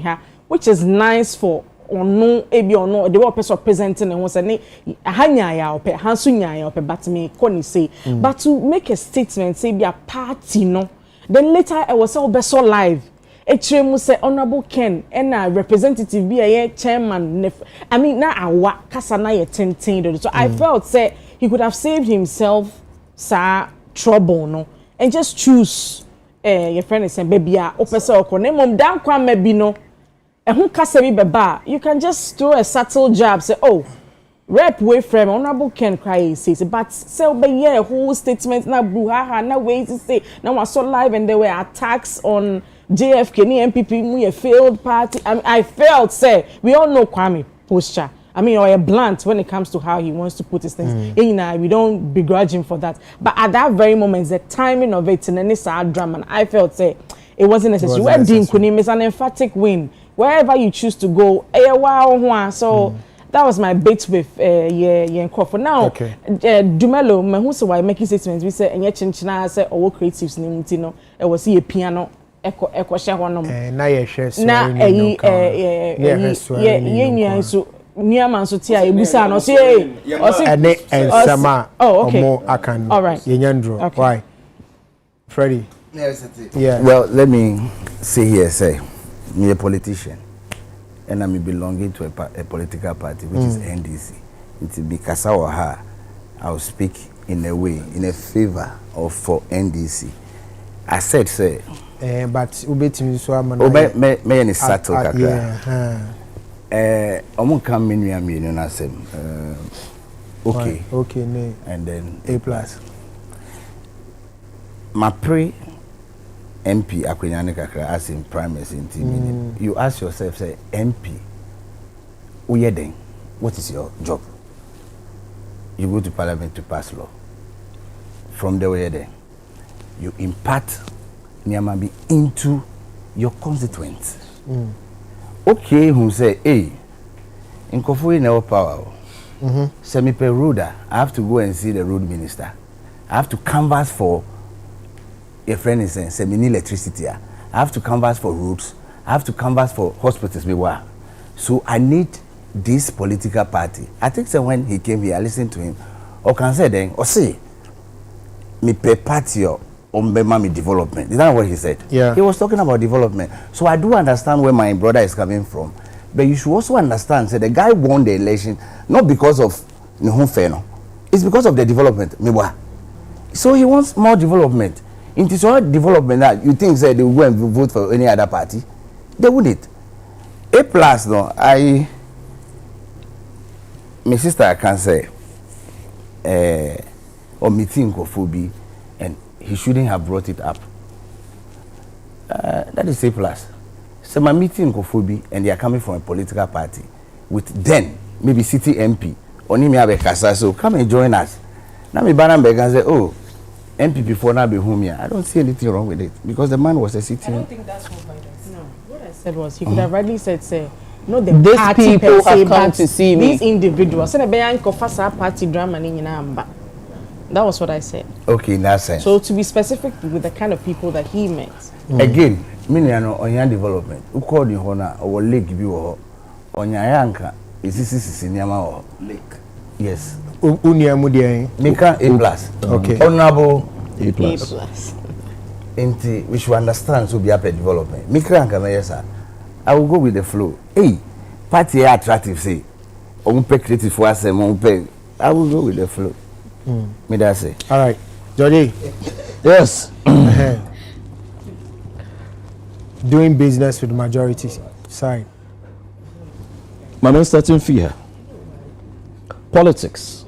ha which is nice for ono ebi ono the one person presenting and say ne ahanya ya ope hansu nya ya ope but me koni say but to make a statement say be a party no then later I was say so live etremu say honorable Ken and a representative be a chairman na awa kasa na ye tenten so I felt say he could have saved himself trouble no and just choose your friend is saying baby opese okone mom dan kwa mabi no who kasa bi beba you can just throw a subtle jab say oh rep way from honorable Ken cry says but say obey a whole statement na buhaha na way to say now I saw live and there were attacks on JFK ni MPP mu a failed party I felt say we all know Kwame posture or a blunt when it comes to how he wants to put his things. We don't begrudge him for that. But at that very moment, the timing of it, and then it's a drama. And I felt say it wasn't necessary. Where Dean Kunim is an emphatic win. Wherever you choose to go, so that was my bit with Crawford. Now, Dumelo, who's why making statements? We say and yet Chinchina say all creatives name it was a piano. Echo share one na ye share so so Niaman so tia ebusa no say ene ensama omo akan all right yenyandro why Freddie yeah well let me say here say me a politician and I'm belonging to a political party which is NDC it be kasa or her I will speak in a way in a favor of for NDC I said say but ubetimi so amana me any settle kakra omo kam menua mienu na sem okay. Okay, no. And then A plus. My pre MP Akwenyane Kakra as in primaries in meaning. You ask yourself, say MP, Uyeden, what is your job? You go to Parliament to pass law. From there, Uyeden, you impart Nyamabi into your constituents. Okay, who say, hey, in Kofu no power. Semi-pe roader, I have to go and see the road minister. I have to canvass for a friend is saying, semi electricity. I have to canvass for roads. I have to canvass for hospitals. So I need this political party. I think so when he came here, I listened to him. Or can say then, or say, me pay party or me development. Is that what he said? Yeah. He was talking about development. So I do understand where my brother is coming from. But you should also understand, say the guy won the election not because of no. It's because of the development. So he wants more development. It is all development that you think say they will go and vote for any other party. They wouldn't. A plus no, my sister can say or meeting Kofobi and he shouldn't have brought it up. That is A plus. So my meeting Kofobi and they are coming from a political party with then maybe city MP or Nimi so come and join us. Now me Baran can say, oh, MP before now be whom here. I don't see anything wrong with it because the man was a city. I don't think that's what violence. No, what I said was he could have rightly said, say, no, the These party people per se, have come but to see me. These individuals, say the Bayan Kofasa party drama in Amba. That was what I said. Okay, in that sense. So to be specific with the kind of people that he met. Again, many on your development. Who called you honor or lake view or on your anchor is in Yama lake. Yes. Unia Mudia. Mika A plus. Okay. Honorable A plus. A plus. We should understand so be up development. Mika and Kamayasa. I will go with the flow. Hey, party attractive say. Creative for us I will go with the flow. Me that say. All right. Jody. Yes. Doing business with the majority side. My main starting fear. Politics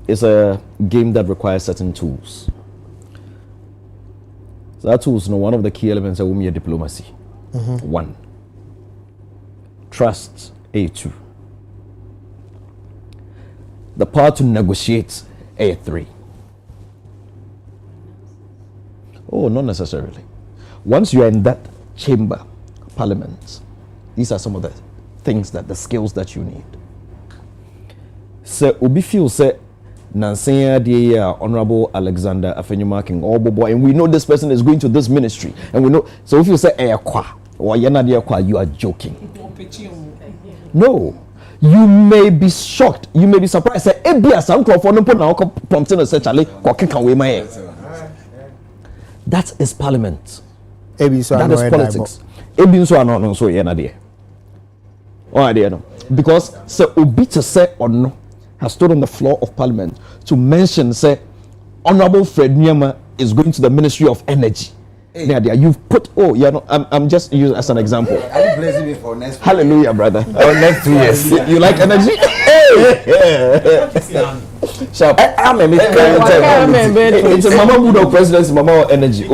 is a game that requires certain tools. So that tools, one of the key elements of your diplomacy. 1. Trust. A2. The power to negotiate. A3. Oh, not necessarily. Once you are in that chamber, parliament, these are some of the things the skills that you need. So, Obi feel say, Nansenya the Honorable Alexander Afenyumaking or Bobo, and we know this person is going to this ministry, and we know. So, if you say or you are joking. No, you may be shocked, you may be surprised. Say, that is parliament. That is politics. Because so Obi to say or no has stood on the floor of parliament to mention say Honorable Fred Nyama is going to the Ministry of Energy. Hey. You've put I'm just using as an example. Are you blessing me for next? Hallelujah, brother. Next 2 years. You like energy? Hey! Sharp. I'm a it's a mama wood of presidency, mama energy.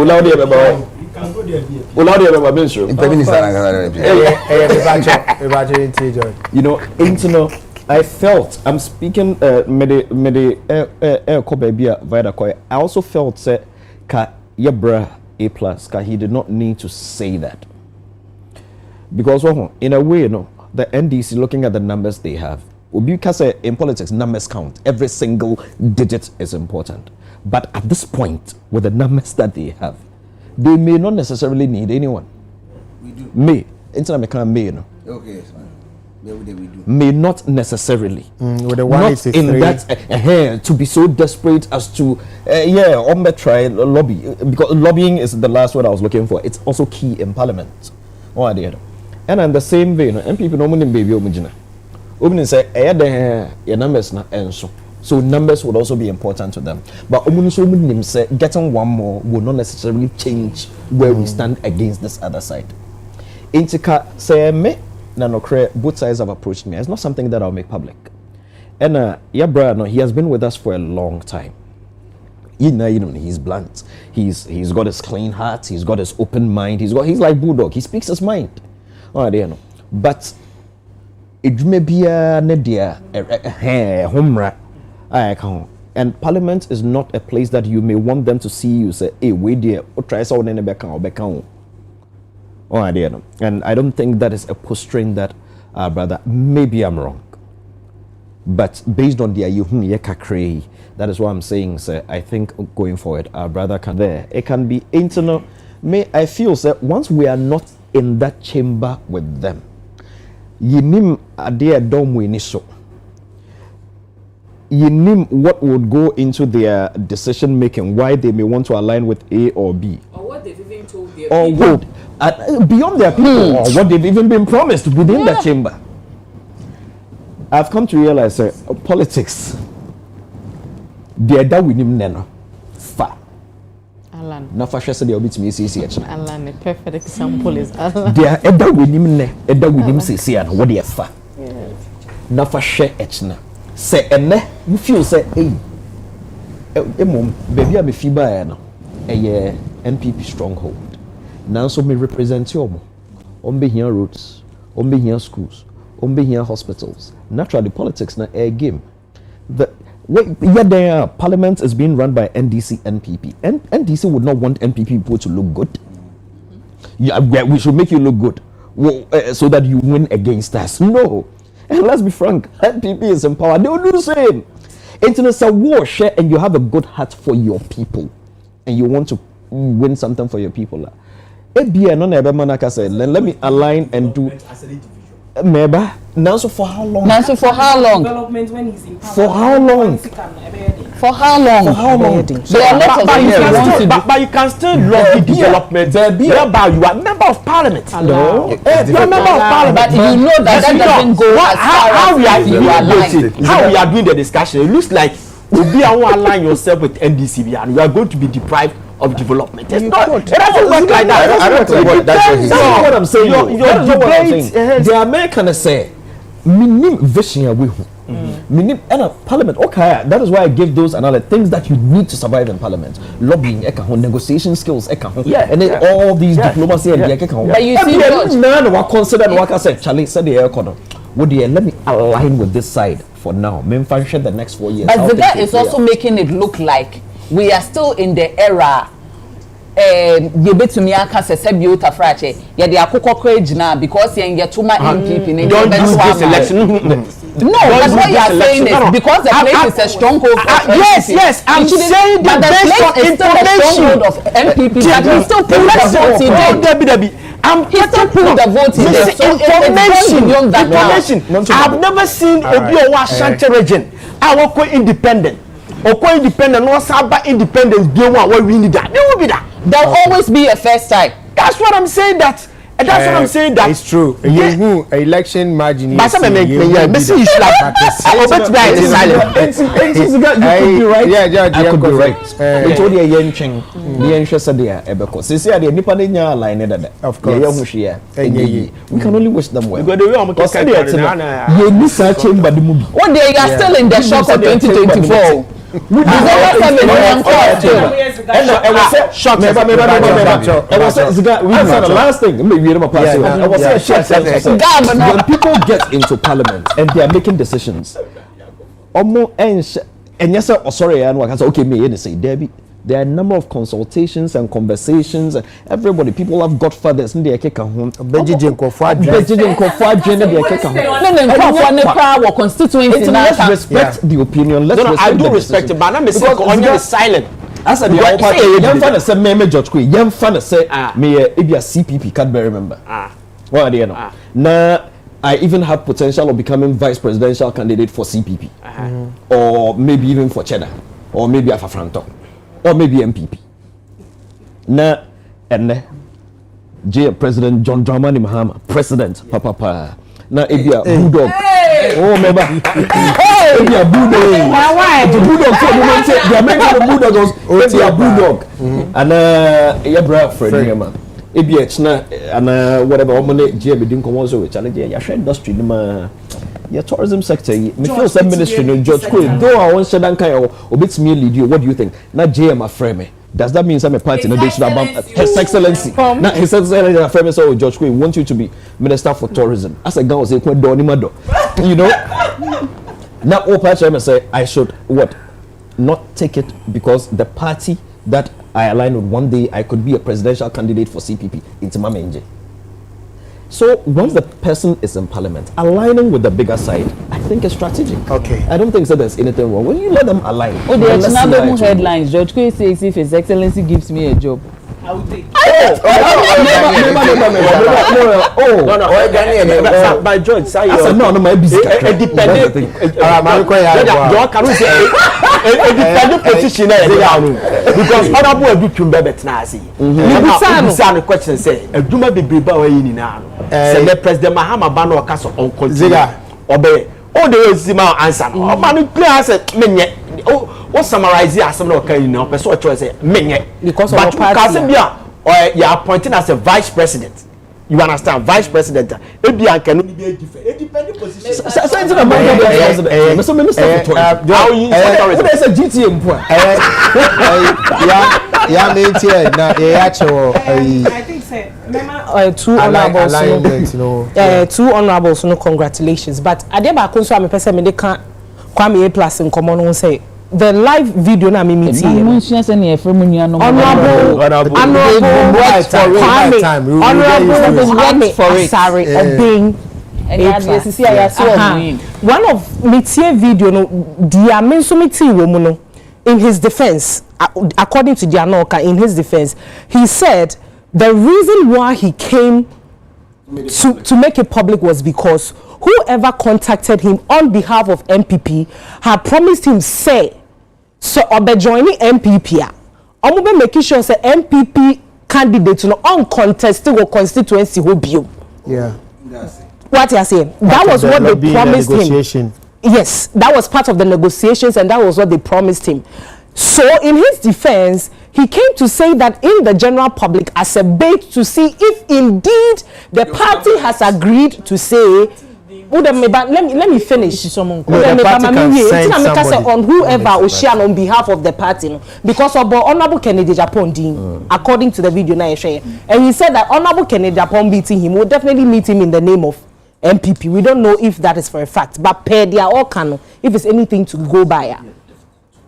Internal. I felt I'm speaking I also felt say Yebra A plus he did not need to say that. Because in a way, the NDC looking at the numbers they have. Because in politics, numbers count. Every single digit is important. But at this point, with the numbers that they have, they may not necessarily need anyone. We do. May. Okay, may not necessarily. With the not in that to be so desperate as to try lobby, because lobbying is the last word I was looking for. It's also key in parliament. And in the same vein, MPP no money baby omujina. Omuni say your numbers na enso. So numbers would also be important to them. But omuni say getting one more will not necessarily change where we stand against this other side. Intika say me both sides have approached me. It's not something that I'll make public. And yeah, brother, no, he has been with us for a long time. You know, he's blunt. He's got his clean heart. He's got his open mind. He's like bulldog. He speaks his mind. Oh, you know. But it may be a nedia homra. And Parliament is not a place that you may want them to see you say, hey, wait there, or try so then back on. Oh, I know. And I don't think that is a posturing that, brother, maybe I'm wrong. But based on the that is what I'm saying, sir. I think going forward, our brother can there. It can be internal. I feel, sir, once we are not in that chamber with them, yinim adia dom we niso. Yinim what would go into their decision making, why they may want to align with A or B. Or what they've even told their or people. What, beyond their people, or what they've even been promised within the chamber. I've come to realize, sir, politics, they are that with him now. Fa. Alan. Na fa shese they obit me see Alan, a perfect example is Alan. they are that with him ne, that with him see and what they are fa. Na fa share echna. Say ene, you feel say, hey, mom, baby, I'm a fiba no. A NPP stronghold. Now so me represent you. On be here roads, on be here schools, on be here hospitals. Naturally, politics na a game. Parliament is being run by NDC, NPP. NDC would not want NPP people to look good. Yeah, we should make you look good, so that you win against us. No, and let's be frank, NPP is in power. They will do the same. It's a war share, and you have a good heart for your people, and you want to win something for your people. Let me align and do. Meba, now so for how long? Now so for how long? Development when he's in power. For how long? For how long? For how long? There are lots of things you want to do. But you can still lobby development. Whereby you are member of parliament. No. You are member of parliament. But you know that doesn't go as how we far are as you align. how we are doing the discussion. It looks like you align yourself with NDCB and you are going to be deprived of development. It's not. It doesn't work like that. I don't think that's what I'm saying. Your debate. The Americans say, "Minim vision we minim and Parliament." Okay, that is why I give those and other things that you need to survive in Parliament. Lobbying, negotiation skills, and then all these diplomacy and But you see, none of considered what I said. Charlie said the air corner. Would you let me align with this side for now? Men function the next 4 years. but that is also making it look like we are still in the era. Yebetumi aka sese biota frache ye de akokọ courage na because ye get too much NPP in don't do this election. No, that's what you are saying is because the place is a stronghold of yes, I'm saying that based on information of MPP that he still pull the vote he did. He still pull the vote he did. So information. I've never seen Obi Owa Ashanti region. I work independent. Oko independent, no Saba independence. They want what we need that. There will be that. There'll always be a first time. That's what I'm saying. That. That's what I'm saying. That it's true. You election margin. But some make Messi is like. I bet you are silent. I could be right. It's only a young ching. The interest of the Ebeko. Since they are the Nippon line, of course. We can only wish them well. Because the way I'm talking, you miss a chamber the movie. One day you are still in the shock of 2024. And last thing, when people get into parliament and they are making decisions, and yes, sorry, and I say, okay, me, say, Debbie. There are a number of consultations and conversations, and everybody, people have godfathers in their cake home. Let's respect the opinion. Let's respect I do respect it, but I'm silent. As a young fan say, me George Quay, young fan say, me a CPP Cadbury member. What do you know? Now, I even have potential of becoming vice presidential candidate for CPP, or maybe even for Cheddar, or maybe for Franto. Or maybe MPP. Na and J President John Dramani Mahama, President Papa. Na Ebia Bulldog. Oh member. Hey, Ebia Bulldog. Why? The Bulldog for the say they are making the Bulldogs. Ebia Bulldog. And Ebra Fred Yema. Ebia Chna and whatever omone J be din come also challenge ya share industry ma your tourism sector, me feel some ministry no George Quay. Though I want Shadan Kai or bit me lead you. What do you think? Not JM a frame. Does that mean some party no they should have His Excellency? Not His Excellency a frame so George Quay want you to be Minister for Tourism. As a guy was saying, you know. Now all party say I should what? Not take it because the party that I align with one day I could be a presidential candidate for CPP into Mama NJ. So once the person is in parliament, aligning with the bigger side, I think is strategic. Okay. I don't think so there's anything wrong. When you let them align. Oh, there's another headlines. George Quay says if His Excellency gives me a job, I will take. No. By George, say no, my business. It depends. Position because honorable Edu Tumbe na say. The question say, Eduma bebreba wa yi ni na no. Say the President Mahama ba no ka so on continue. Obey. All the way see my answer. O ma no clear say menye. O summarize asem na o kan yi na. Person o choose say menye. Because of the party. Or you are appointed as a vice president. You understand? Vice president. Ebi anke no be different. It depends position. So it's about president. So minister for how you there's a GTA mpo. Yeah, me tie na I think say two honorables no. Two honorables no congratulations. But adeba konso am pese me de kan Kwame plus in common say the live video na me meet here. One of metie video no dia me so metie wo mu no in his defense according to Dianoka in his defense he said the reason why he came to make it public was because whoever contacted him on behalf of MPP had promised him say so obe joining MPP omo be making sure say MPP candidate no uncontested or constituency ho bio. Yeah. What you are saying? That was what they promised him. Yes, that was part of the negotiations and that was what they promised him. So in his defense, he came to say that in the general public as a bait to see if indeed the party has agreed to say let me finish. On whoever Oshian on behalf of the party, because of Honorable Kennedy Japan Dean, according to the video na share, and he said that Honorable Kennedy Japan beating him will definitely meet him in the name of MPP. We don't know if that is for a fact, but per their all canon, if it's anything to go by.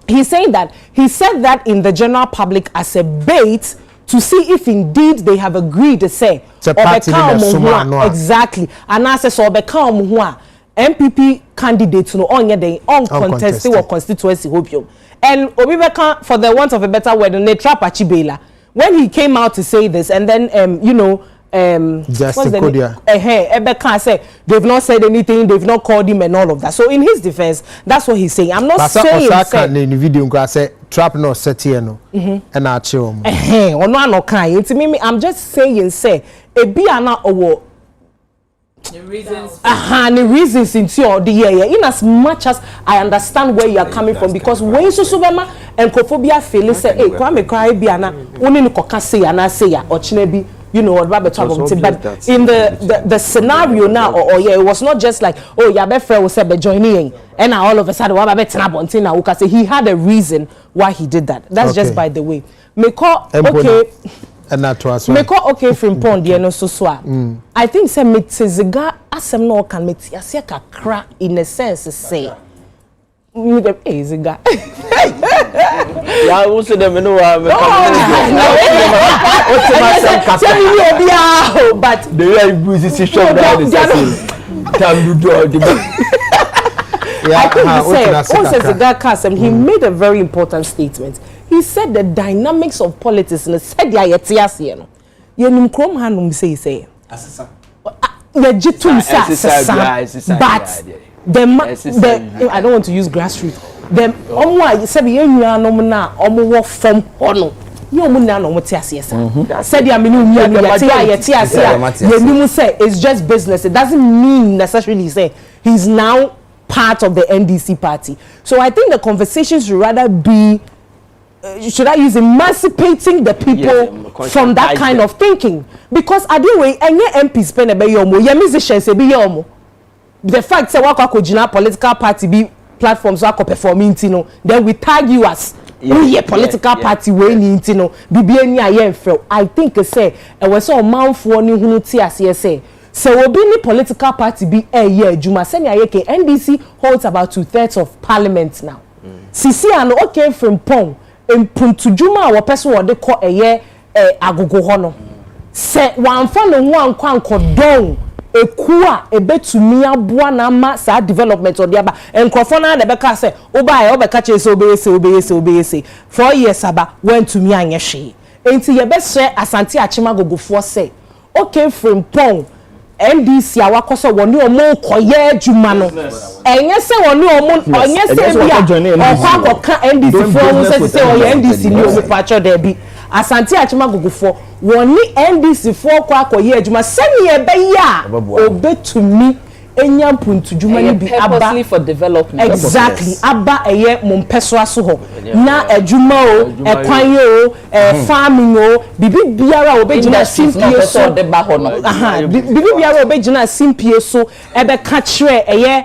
He's saying that he said that in the general public as a bait to see if indeed they have agreed to say exactly and I say so MPP candidates no on they uncontested or constituency hopium and Obibeka for the want of a better word ne trap achibela when he came out to say this and then you know Justice Kodia. Ebeka say they've not said anything, they've not called him and all of that. So in his defense, that's what he's saying. I'm not saying in the video say trap no set here no and I chill. No kind. It's me. I'm just saying say e be ana owo the reasons the reasons into your the year in as much as I understand where you are coming from because when so bema and cophobia feel say hey Kwame cry be ana oni no koka say ana say ya ochine bi you know what about talk about it but in the scenario now or yeah it was not just like oh yeah be friend will say be joining and now all of a sudden what about Tinabontin now we say he had a reason why he did that that's just by the way me call okay and that was me call okay from pond no so I think say metiziga asem no can metiasia kakra in a sense say me the ziga yeah, what's the name? No, but the way you show down is I couldn't say, the guy Kasem, he made a very important statement. He said the dynamics of politics and said ya yetias no. Ye num krom hanum say. Asesa. Ye jitum sa. But the I don't want to use grassroots. Them omo say ye nuanom na omo wo fam hono. Ye omo na no motiase sa. Said ya menu yetias ye nimu say it's just business. It doesn't mean necessarily say he's now part of the NDC party. So I think the conversation should rather be should I use emancipating the people from that kind of thinking because I do way any MP spend be yomo ye musicians be yomo the fact say wako akojina political party be platforms wako performing tino, then we tag you as we political party we ni tino bibi eni aye mfrɛ. I think say e we so manfo ni hunu ti ase say so obi ni political party be adwuma say ni aye ke NDC holds about 2/3 of parliament now. Sisi ano okay from pon empuntujuma wo person wo de kɔ eye agogo ho no. Se wanfa no ho ankwa ankodon ekua ebetumi aboa na ma sa development odi aba enkrofo na de beka se oba obeka chese obeyese 4 years aba went to me anye hwe enti ye be hye asante achima gogofo se okay from pon NDC awakoso woni omo koye adwuma no enye se woni omo onye se bia okwa NDC fo won se oye NDC ni omo pacho de bi asante achima gogofo woni NDC fo kwa koye adwuma sani e be ya obetumi enya mpuntudwuma ni bi aba for development exactly aba eye mompeso aso ho na adwuma o ekwan o farming o bibi biara obegina simpie so de ba ho no bibi biara obegina simpie so ebe ka kire eye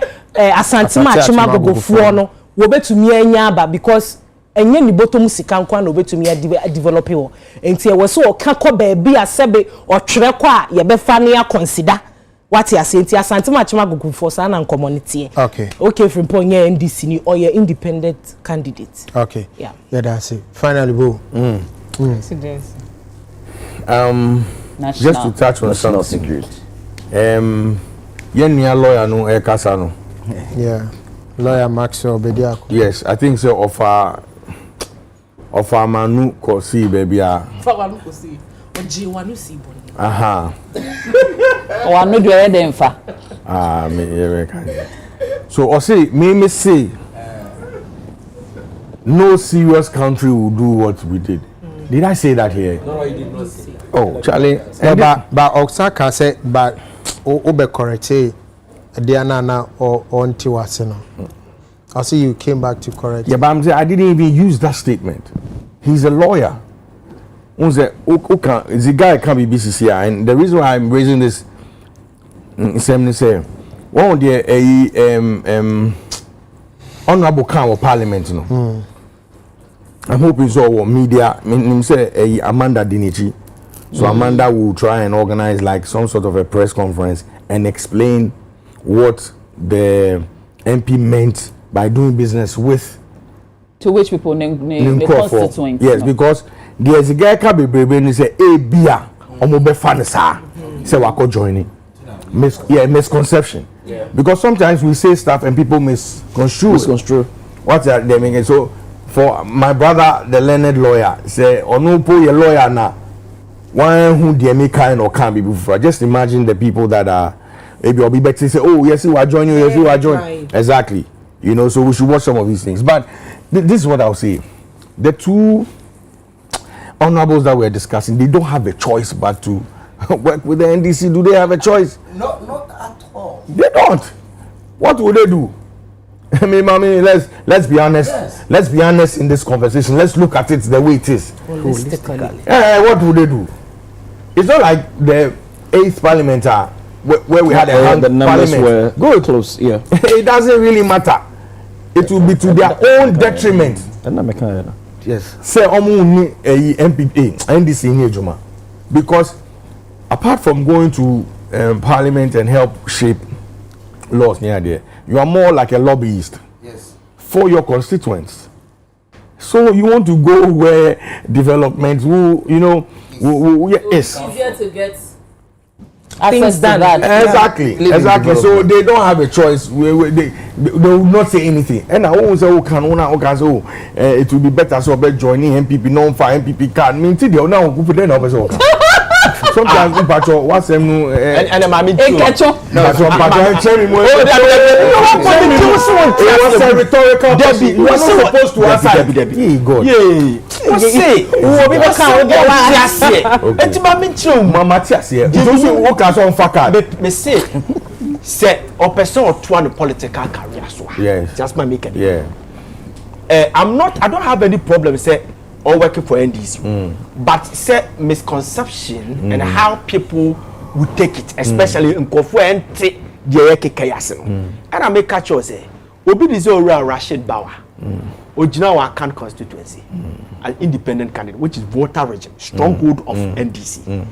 asante ma achima gogofo no wo betumi enya aba because enye ni bottom sika nkwa na obetumi ya develop wo enti e wo so o ka ko ba bi asebe o twere kwa ye be fa ne ya consider what you say asante ma chima gogofo sa na community okay from ponye NDC ni or your independent candidate yeah that's it finally bo just to touch on something yen nia lawyer no e kasa no yeah lawyer Max Obediako yes I think so of manu ko see baby a fa wanu ko see oji wanu see bon wanu do e dem fa me can so or say me say no serious country will do what we did. Did I say that here? No, you did not say. Oh, Charlie. But Oksaka said, but Obe correct Diana or Auntie Wasino. I see you came back to correct. Yeah, but I'm saying I didn't even use that statement. He's a lawyer. The guy can't be BCCI, and the reason why I'm raising this is say one day honorable count of parliament, you know. I'm hoping so. Media, say Amanda Dinichi. So Amanda will try and organize like some sort of a press conference and explain what the MP meant by doing business with. To which people the constituents. Yes, because there's a guy can be brave and say, "Hey, Bia, omobe fanisa." Say wako joining. Misconception. Yeah. Because sometimes we say stuff and people misconstrue. What's that they mean? So for my brother, the learned lawyer, say, "Onupo your lawyer na one who the me kind or can be before." Just imagine the people that are maybe I'll be better say, "Oh yes, we are joining. Yes, we are joining." Exactly. You know, so we should watch some of these things. But this is what I'll say: the two honorables that we're discussing, they don't have a choice but to work with the NDC. Do they have a choice? Not at all. They don't. What would they do? I mean, let's be honest. Yes. Let's be honest in this conversation. Let's look at it the way it is. Holistically. What would they do? It's not like the 8th parliament where we had a hand the numbers parliament. were very close. Yeah. It doesn't really matter. It will be to their own detriment. Yes. Say MPP NDC in Ejuma, because apart from going to parliament and help shape laws near there, you are more like a lobbyist. Yes. For your constituents. So you want to go where development yes. Easier to get Things done. Exactly. So they don't have a choice. They will not say anything. And I won't say, it will be better so by joining MPP, non for MPP card. Mean they are now put them up as well. Sometimes in Pacho, what's them and I'm in Pacho. It was a rhetorical question. You were not supposed to answer. Say, we can't get Mama Tiasia. Those who work as on Fakad. Me say, or person or two political career. Yes. Just my make it. Yeah. I don't have any problem, say, or working for NDC. But say misconception and how people would take it, especially in Kofu the Ekayas. And I make catch us say, Obi is over Rashid Bawa, original Akan constituency, an independent candidate, which is voter regime, stronghold of NDC.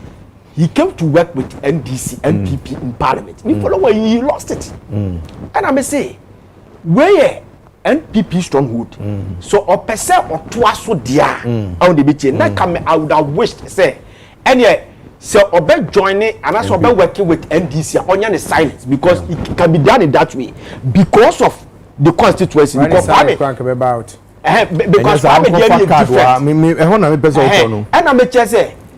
He came to work with NDC, NPP in Parliament. Me follow where he lost it. And I may say, where NPP stronghold. So a person or two so dear on the beach. I would have wished say, and yet. So obe joining and also obe working with NDC onion is silence because it can be done in that way because of the constituency. Because about because and I make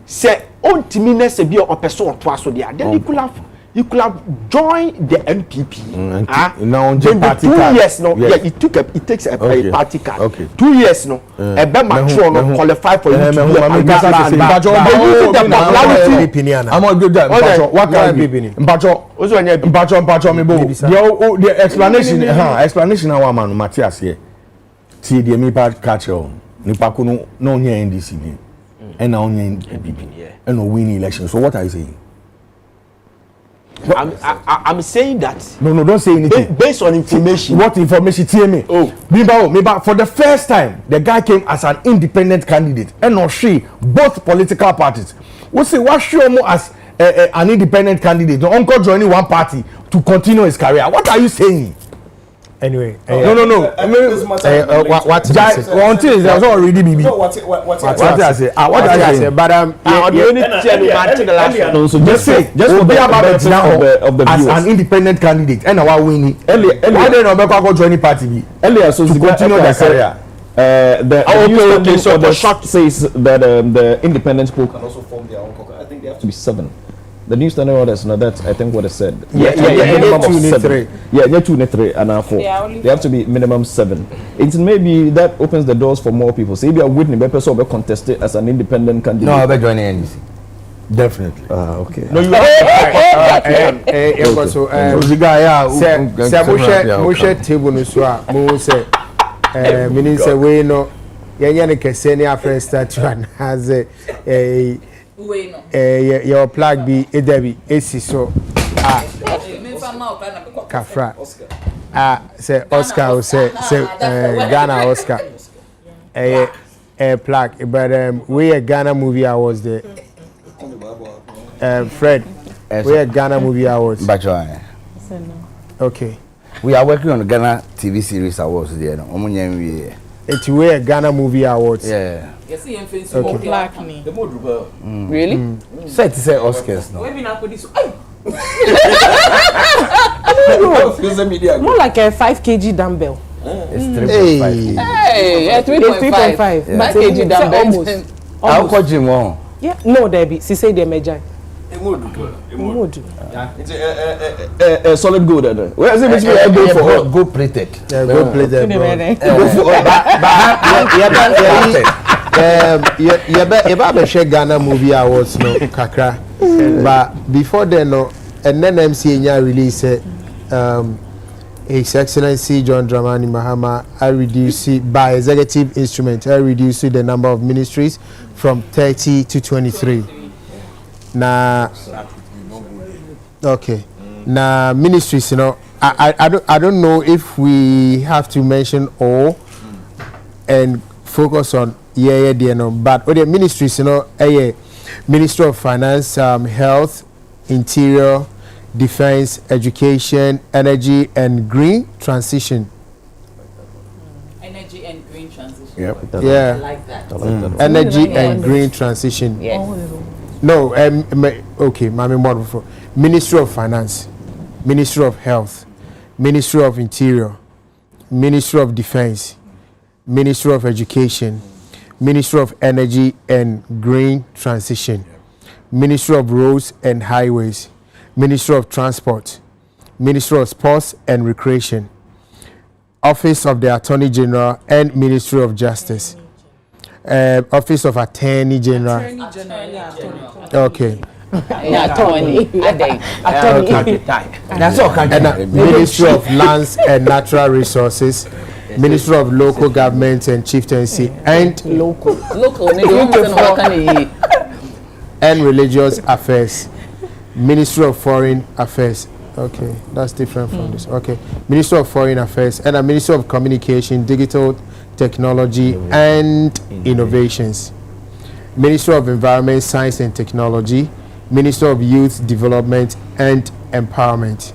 say ultimately say be a person or twice so there. Then you could have joined the NPP. Now party 2 years no, yeah, it takes a party card. Okay. 2 years no, a be mature no qualify for you to be a I'm not good that. What can be? Mpacho me bo. The explanation how man Matthias here. See the me part catch on. Nipa kuno no here NDC ni. And now here NPP. And no win election. So what are you saying? I'm saying that. No, don't say anything. Based on information. What information? Tell me. Oh, for the first time, the guy came as an independent candidate, and not she, both political parties. We say what show more as an independent candidate. The uncle joining one party to continue his career. What are you saying? Anyway, no. What until is already BB. What I say? What I say? But just say, just be about the as an independent candidate, and our winning. Why they not go join any party? Earlier, so to continue their career. Okay. So the shot says that the independent people can also form their own caucus. I think they have to be 7. The new standing orders, no, that's I think what it said. Yeah, 2 Yeah, 2 3 and 4. They have to be minimum 7. It's maybe that opens the doors for more people. So if you are witnessing, the person will contest it as an independent candidate. No, I'll be joining NDC. Definitely. Okay. No, you Moshe table no so a mo say meaning say we no yenye ne kese ne afre statue and has we no your plug be edabi esi so kafra say Oscar say Ghana Oscar plug but we a Ghana movie awards there Fred we a Ghana movie awards okay we are working on the Ghana TV series awards there no it's we a Ghana movie awards yeah okay. Really? Say to say Oscars no. More like a 5 kg dumbbell. It's 3.5. Hey, yeah, 3.5. 5 kg dumbbell. I'll call Jim on. Yeah, no, Debbie. She said they major. Solid gold. Where is it? Go for go plated. Yeah, go plated. But share Ghana movie awards no kakra. But before then no, and then MCA release His Excellency John Dramani Mahama, I reduce by executive instrument. I reduce the number of ministries from 30 to 23. Now, okay. Now ministries, you know, I don't know if we have to mention all and focus on but the ministries, you know, Ministry of Finance, Health, Interior, Defense, Education, Energy and Green Transition. Energy and green transition. Yep. Yeah. I like that. Energy and Green Transition. Yes. No, okay, Mami model for Ministry of Finance, Ministry of Health, Ministry of Interior, Ministry of Defense, Ministry of Education, Ministry of Energy and Green Transition, Ministry of Roads and Highways, Ministry of Transport, Ministry of Sports and Recreation, Office of the Attorney General and Ministry of Justice, Office of Attorney General. Okay. Attorney. That's all. And Ministry of Lands and Natural Resources, Ministry of Local Government and Chieftaincy, and Local. and Religious Affairs, Ministry of Foreign Affairs, Okay, that's different from this. Okay, Minister of Foreign Affairs and a Minister of Communication, Digital Technology and Innovations. Minister of Environment, Science and Technology, Minister of Youth Development and Empowerment,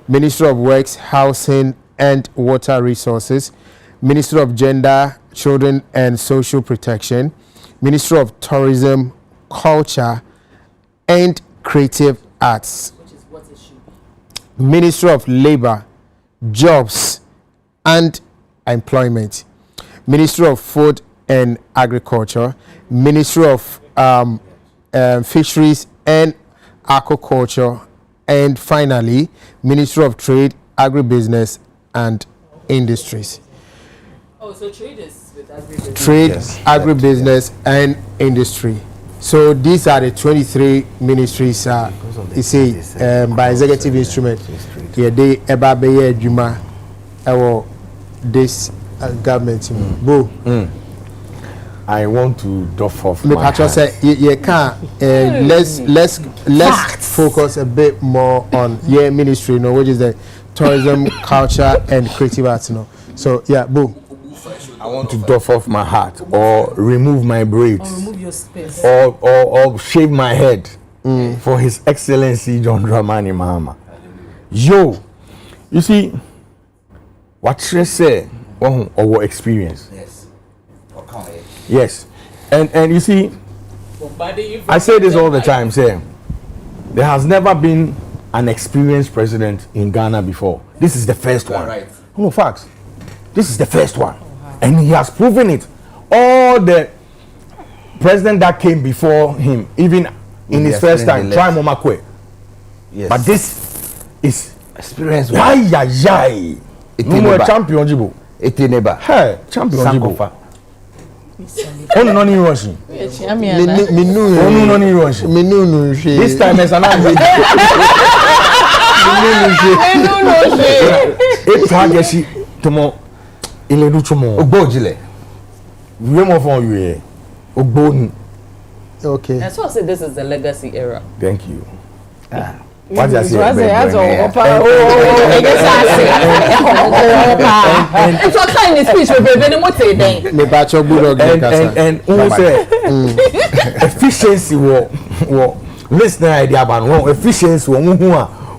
Minister of Works, Housing and Water Resources, Minister of Gender, Children and Social Protection, Minister of Tourism, Culture and Creative Arts, Minister of Labor, Jobs and Employment, Minister of Food and Agriculture, Minister of Fisheries and Aquaculture, and finally, Minister of Trade, Agribusiness and Industries. Oh, so trade is with agribusiness. Trade, agribusiness and industry. So these are the 23 ministries you see by executive instrument. Yeah, they eba beye adwuma ewo this government. I want to doff off Me my patron hat. say you can let's focus a bit more on your ministry, which is the tourism, culture and creative arts, So yeah, boom. I want to doff off my hat or remove my braids Or remove your space. or shave my head for His Excellency John Dramani Mahama. Yo, you see, what she say, our experience. Yes. Yes, and you see, I say this all the time, say, there has never been an experienced president in Ghana before. This is the first one. Right. No facts. This is the first one, and he has proven it. All the president that came before him, even in his first time, try Momakwe. Yes. But this is experience. Yai yai yai. No more champion jibo. Eti neba. Hey, champion jibo. Sankofa. Oh no, no, rushing. This time is an it's hard tomo ile du tomo Ogbojile. we more for you ogboni. Okay. That's why I said this is the legacy era. Thank you. What you say? It's what kind of speech we're very much saying. Me patron bulldog and who say efficiency wo listener idea about one efficiency wo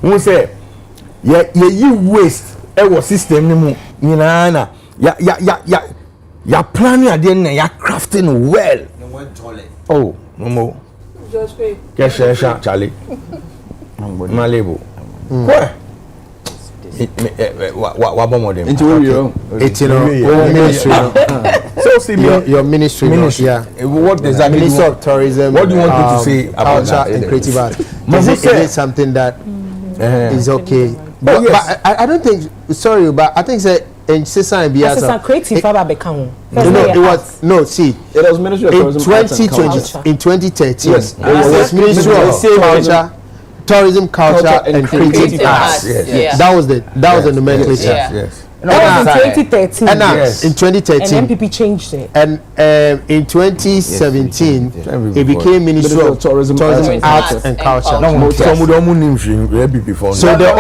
who say you waste our system ni mu nyina na ya planning ade na ya crafting well. Oh no more George Pay. Kesha Charlie Malebo where wa bomo dem into your ministry. so see Your ministry, yeah. What does that mean? Minister of Tourism. What do you want me to say about culture that? and creative arts? Must Is it something that is okay? But I don't think. Sorry, but I think that in Sisa and Biasa. Assistant creative Baba Bekamo. It was no. See, It was Ministry of in Tourism, Arts and 2020, Culture. in 2013, Yes. it was Ministry of Culture, Tourism, Culture and Creative Arts. Yes. That was the nomenclature. Yeah. Yes. That was in 2013. And Yes. in 2013. And MPP changed it. And in 2017, it became Ministry of Tourism, Arts and Culture. Some don't name she before. So the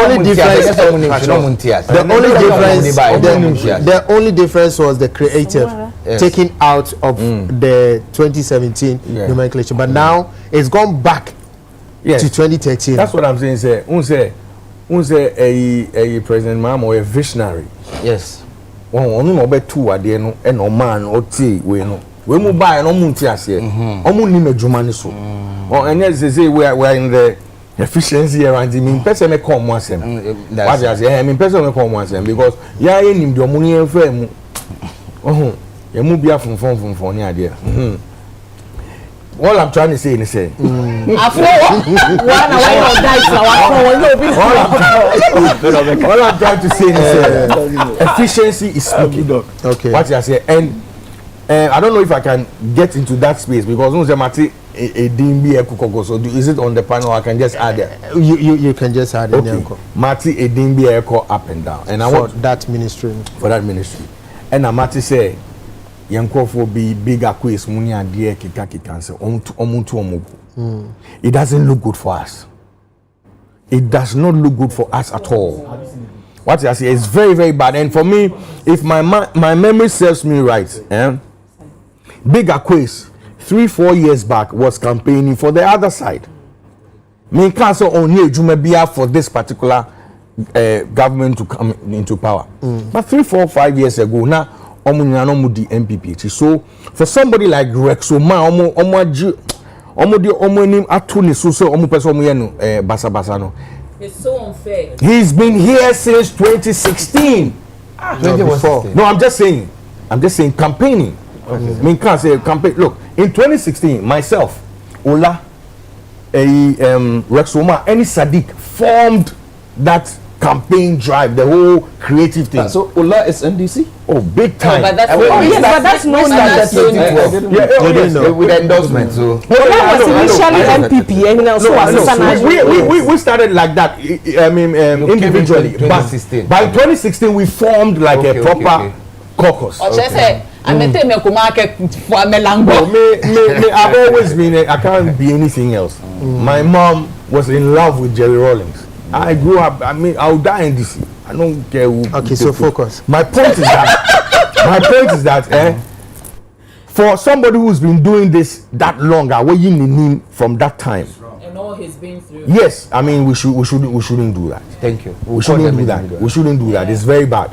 only difference was the creative taken out of the 2017 nomenclature. But now it's gone back to 2013. That's what I'm saying. Say a President Mahama or a visionary. Yes. One no be two ade no e no man o tie we no. We mu buy no mu ntia se. Omu ni medwuma ni so. And yes say we are in the efficiency around me person me come one sem. What you say? Me person me come one sem because ya enim de omu ni enfa mu. Ya mu bia fonfon ni ade. All I'm trying to say is say all I'm trying to say is efficiency is speaking. Okay. What you say? And I don't know if I can get into that space because no say mati a DMB ekoko. So is it on the panel? I can just add it. You can just add it. Okay. Mati a DMB eko up and down. And I for want that ministry. for that ministry. And Mati say yankofo be bigger quiz muni adie kika say omuntu omugu. It doesn't look good for us. it does not look good for us at all. What I say is very, very bad. And for me, if my memory serves me right, Big Aquace 3-4 years back was campaigning for the other side. Me can't say only Jumabia for this particular government to come into power. But 3-4-5 years ago, now Omunyano the MPP. So for somebody like Rex Oma, It's so unfair. He's been here since 2016. No, I'm just saying campaigning. Okay. I mean, can't say campaign. Look, in 2016, myself, Ola, Rex Oma, any Sadiq formed that campaign drive, the whole creative thing. So Ola is NDC? Oh, big time. No, but that's but that's known as with endorsement. So Ola was initially MPP and now so we started like that. I mean, individually. But by 2016, we formed like a proper caucus. I've always been. I can't be anything else. My mom was in love with Jerry Rawlings. I grew up. I mean, I'll die in DC. I don't care who. Okay, so focus. My point is that. For somebody who's been doing this that long, away from that time. And all he's been through. Yes, I mean we shouldn't do that. Thank you. We shouldn't do that. We shouldn't do that. It's very bad.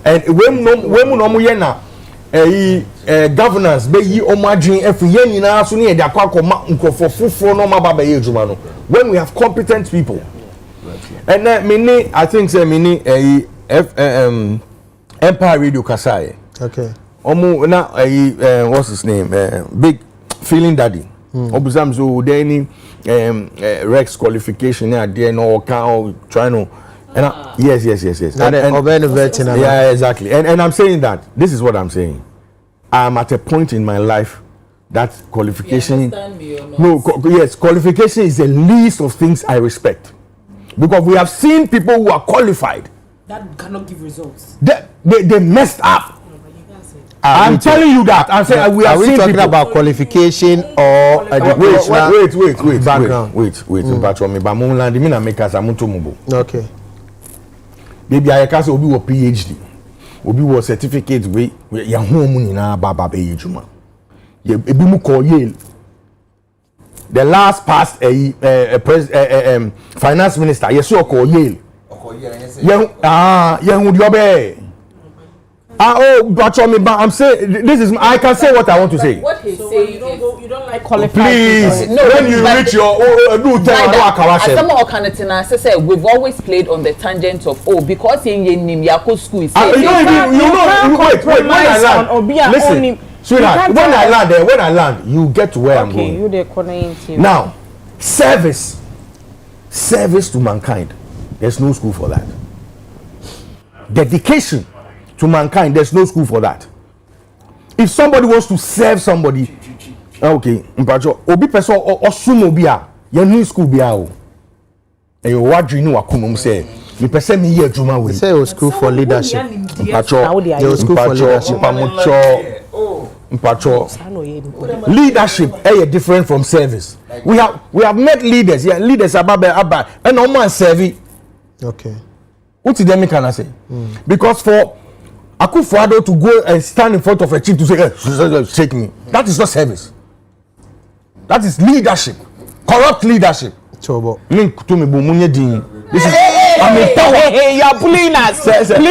And when governance be yi omadwin every year nyina so ne de akwa nkofofofo no mababa ye ejuma no when we have competent people. And I think say Empire Radio Kasai. Okay. What's his name? Big Feeling Daddy. Obusam so there any Rex qualification there no can trying to yes. Yeah, exactly. And I'm saying that this is what I'm saying. I'm at a point in my life that qualification. Qualification is the least of things I respect. Because we have seen people who are qualified that cannot give results. They messed up. I'm telling you that. I'm saying we have seen talking people about qualification or educational background. Wait. Okay. Baby, I can say obi wo PhD. Obi wo certificate we ya home nyina baba be ejuma. Ye ebi mu call Yale. The last past finance minister, yes, you call Yale. But I'm saying this is. I can say what I want to say. What he's saying you don't like qualified. Please, no, when you reach your we've always played on the tangent of because in Yako school is. Wait. When I land, listen, sweetheart. When I land, you get to where I'm going. You the corner now, service to mankind. There's no school for that. Dedication to mankind, there's no school for that. If somebody wants to serve somebody, okay, obi person or sumo bia, you need school bia o. And you what you know akumum say, me person me here juma we. Say school for leadership. Leadership is different from service. We have met leaders, leaders abba and no man serving. Okay. What did they can I say? Because for Akufo-Addo to go and stand in front of a chief to say, shake me. That is not service. That is leadership. Corrupt leadership. Chobo. This is I'm in power. Hey, you're pulling us. Please. We're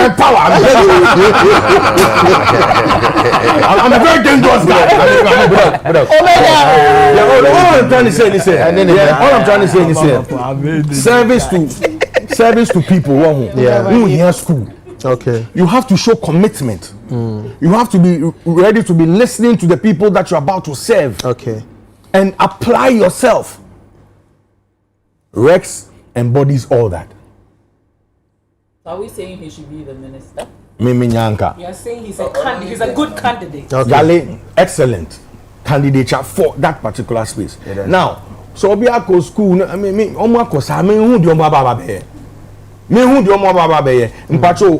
in power. I'm a very dangerous guy. All I'm trying to say is service to people who hear school. Okay. You have to show commitment. You have to be ready to be listening to the people that you're about to serve. Okay. And apply yourself. Rex embodies all that. Are we saying he should be the minister? You are saying he's a good candidate. Okay. Gale, excellent candidate for that particular space. Yeah, now, so be a school. I mean, who do you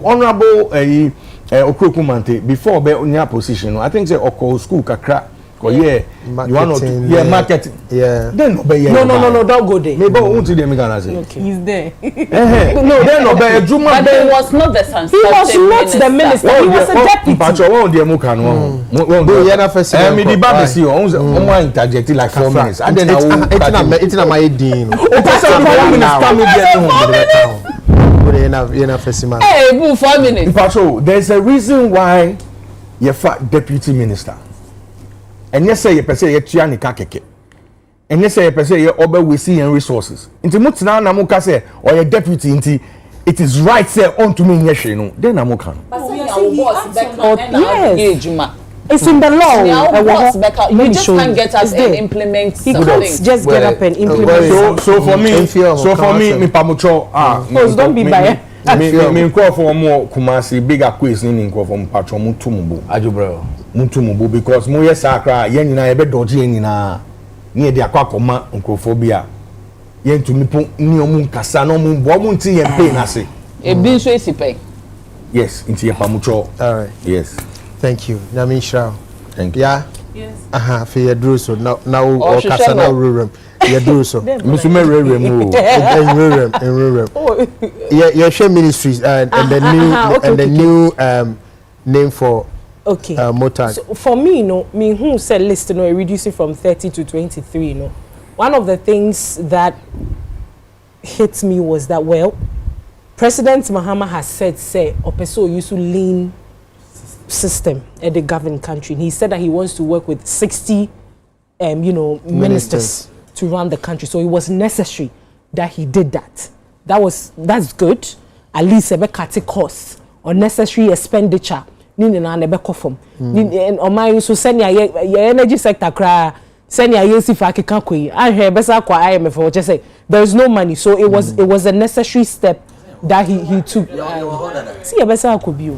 honorable Okrokumante before be on your position. I think say Oko school kakra Yeah, you want to marketing. Yeah. Then No, don't go there. Maybe won't see them gonna say. Okay. He's there. No, then no be Juma. But he was not the He was not the minister. He was a deputy. But you want the muka no. Go yeah na first. Me the bad see on interject like 4 minutes. And then it's not my dean. Hey, move 4 minutes. Patrol, there's a reason why you're deputy minister. And yes, say you per se you tiani kakeke. And yes, say you per se you oversee and resources. Inti mutina na muka say or your deputy inti it is right say on to me nyeshe no. Then na muka. Yes. It's in the law. You just can't get us and implement something. Just get up and implement. So for me, me pamucho don't be biased. Me call for more Kumasi bigger quiz ni call for patro mutumubu. Ajubro. Mutumubu because mo yes akra yen nyina ebe doji yen nyina ni e de akwa koma nkrofobia yen tumi po ni omu nkasa no mu bo mu nti yen pay na se. E bi so esipe. Yes, nti ye pamucho. All right. Yes. Thank you. Namisha. Thank you. Yeah. Yes. For your druso now or kasa now room. Your druso. Musume rerem o. Yeah, share ministries and the new name for Motag. So for me, me who said list reducing from 30 to 23, one of the things that hit me was that President Mahama has said Opeso used to lean system at the governing country. He said that he wants to work with 60 ministers to run the country. So it was necessary that he did that. That's good. At least a cut costs unnecessary expenditure. And on my so send your energy sector cry send your yes if I hear better IMF or just say there is no money. So it was a necessary step that he took. See a better could be. So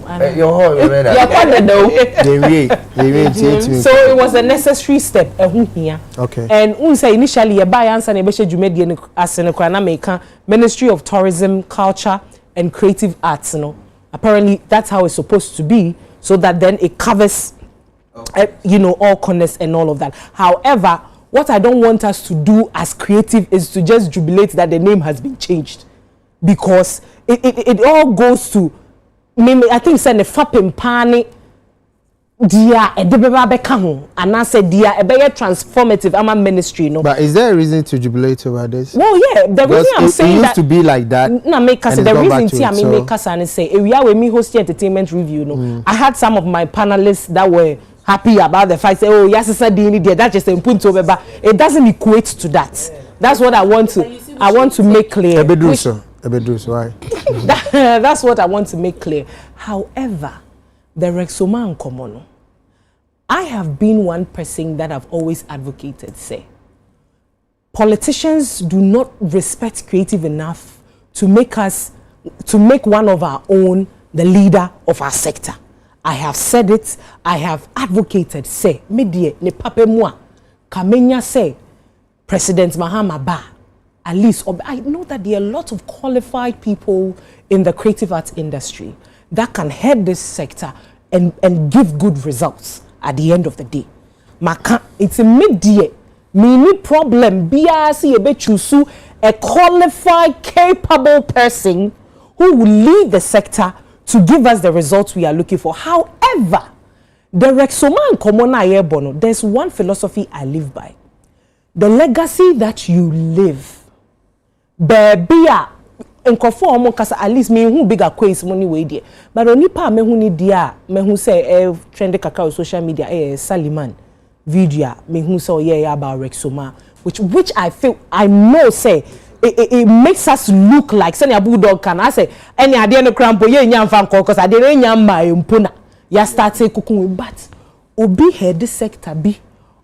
it was a necessary step. Okay. And say initially a buy answer Ministry of Tourism, Culture and Creative Arts. Apparently that's how it's supposed to be, so that then it covers all corners and all of that. However, what I don't want us to do as creative is to just jubilate that the name has been changed, because it all goes to I think send the fapim pani dia edebeba beka ho and I said dia ebeye transformative ama ministry But is there a reason to jubilate over this? Well, yeah, the reason I'm saying that it used to be like that. Na make us the reason make us and say we are with me hosting entertainment review I had some of my panelists that were happy about the fact say yes sir that just input over, but it doesn't equate to that. That's what I want to make clear. Why? That's what I want to make clear. However, the Rexoma and Komono, I have been one person that I've always advocated, say, politicians do not respect creative enough to make one of our own the leader of our sector. I have said it, I have advocated, say, medie ne pape moi, kamenya say, President Mahama ba. At least, I know that there are a lot of qualified people in the creative arts industry that can head this sector and give good results at the end of the day. It's immediate. Mini problem. BRC choose a qualified, capable person who will lead the sector to give us the results we are looking for. However, the Rexoma and Komona Bono, there's one philosophy I live by. The legacy that you live. Baby, nkofo kasa at least me who bigger quiz money way there. But only pa me who need dia me who say trend kakao social media Saliman video me who say about Rexoma, which I know say it makes us look like send a bulldog can I say any idea no crampo ye nyam fan cause I didn't nyam my mpona ya start say kukun, but obi head this sector be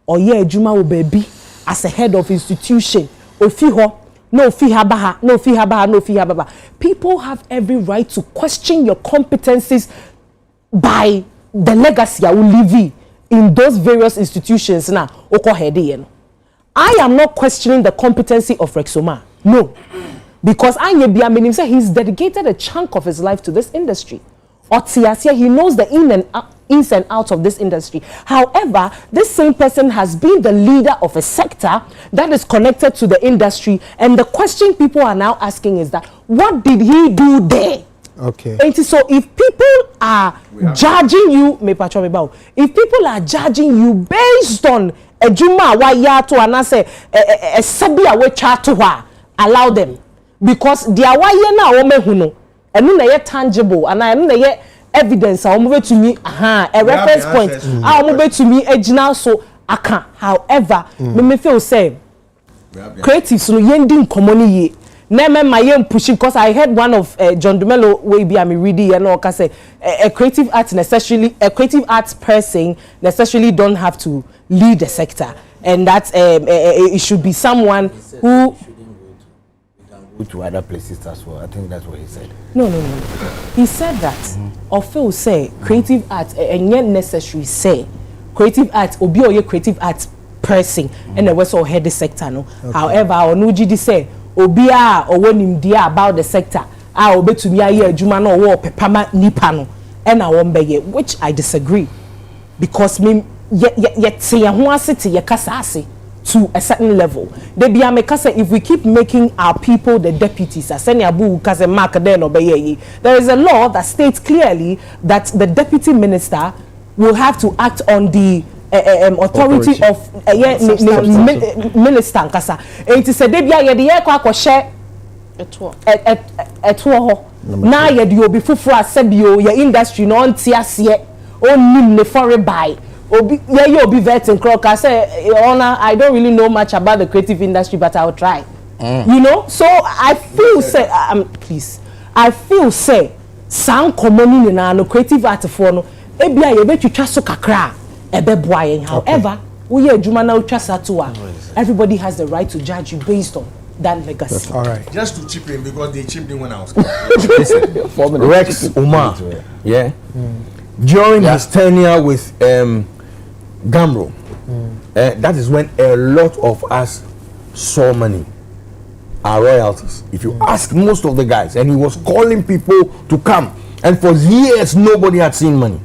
or juma will be as a head of institution ofi no fee habaha, no fee habaha, no fee habaha. People have every right to question your competencies by the legacy I will leave in those various institutions now. I am not questioning the competency of Rexoma. No. Because he's dedicated a chunk of his life to this industry. He knows the in and ins and outs of this industry. However, this same person has been the leader of a sector that is connected to the industry, and the question people are now asking is that, what did he do there? Okay. And so if people are judging you, if people are judging you based on a juma wa ya to anase a sabi a we chat to her, allow them, because their wa ye na o mehu no enu na ye tangible and enu na ye evidence a o move to me a reference point a o move to me ejina so aka. However, me feel say creatives no yendi nkomo ye Neme my pushing, because I heard one of John Dumelo way be I'm reading and all say a creative arts necessarily a creative arts person necessarily don't have to lead the sector, and that it should be someone who go to other places as well. I think that's what he said. No. He said that or Phil say creative arts and yet necessary say creative arts or be a creative arts person and the West or head the sector no. Okay. However, or no GD say obia or wonim dia about the sector obetumi aye adwuma no wo pepama nipa no and I won beye, which I disagree, because me yet say ho asete ye kasa ase to a certain level. They be amekasa if we keep making our people the deputies as any abu kase mark then obeye. There is a law that states clearly that the deputy minister will have to act on the authority of minister nkasa. It is a debia ye de ye kwa share eto ho na ye de obi fufuru asebio ye industry no nti ase onim ne foreign buy obi ye obi vetting clock. I say, Your Honor, I don't really know much about the creative industry, but I'll try. You know, so I feel say please, I feel say sound common na no creative art for no ebia ye betwitwa so kakra however, we are Jumana Uchasatua. Everybody has the right to judge you based on that legacy. All right. Just to chip in, because they chipped in when I was coming. Rex Umar, during his tenure with Gamro, that is when a lot of us saw money, our royalties. If you ask most of the guys, and he was calling people to come, and for years nobody had seen money.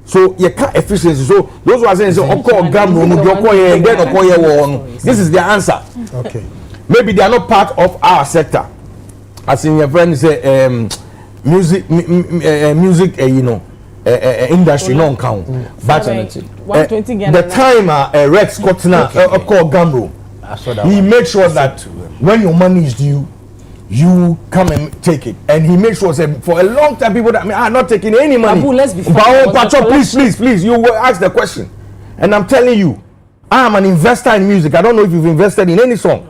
So you can't efficiency. So those who are saying, this is their answer. Okay. Maybe they are not part of our sector. As in your friend say, music, industry no count. But the time Rex Kotna called Gamro, he made sure that when your money is due, you come and take it, and he made sure that for a long time people that are not taking any money. Abu, let's be please, you will ask the question, and I'm telling you, I am an investor in music. I don't know if you've invested in any song.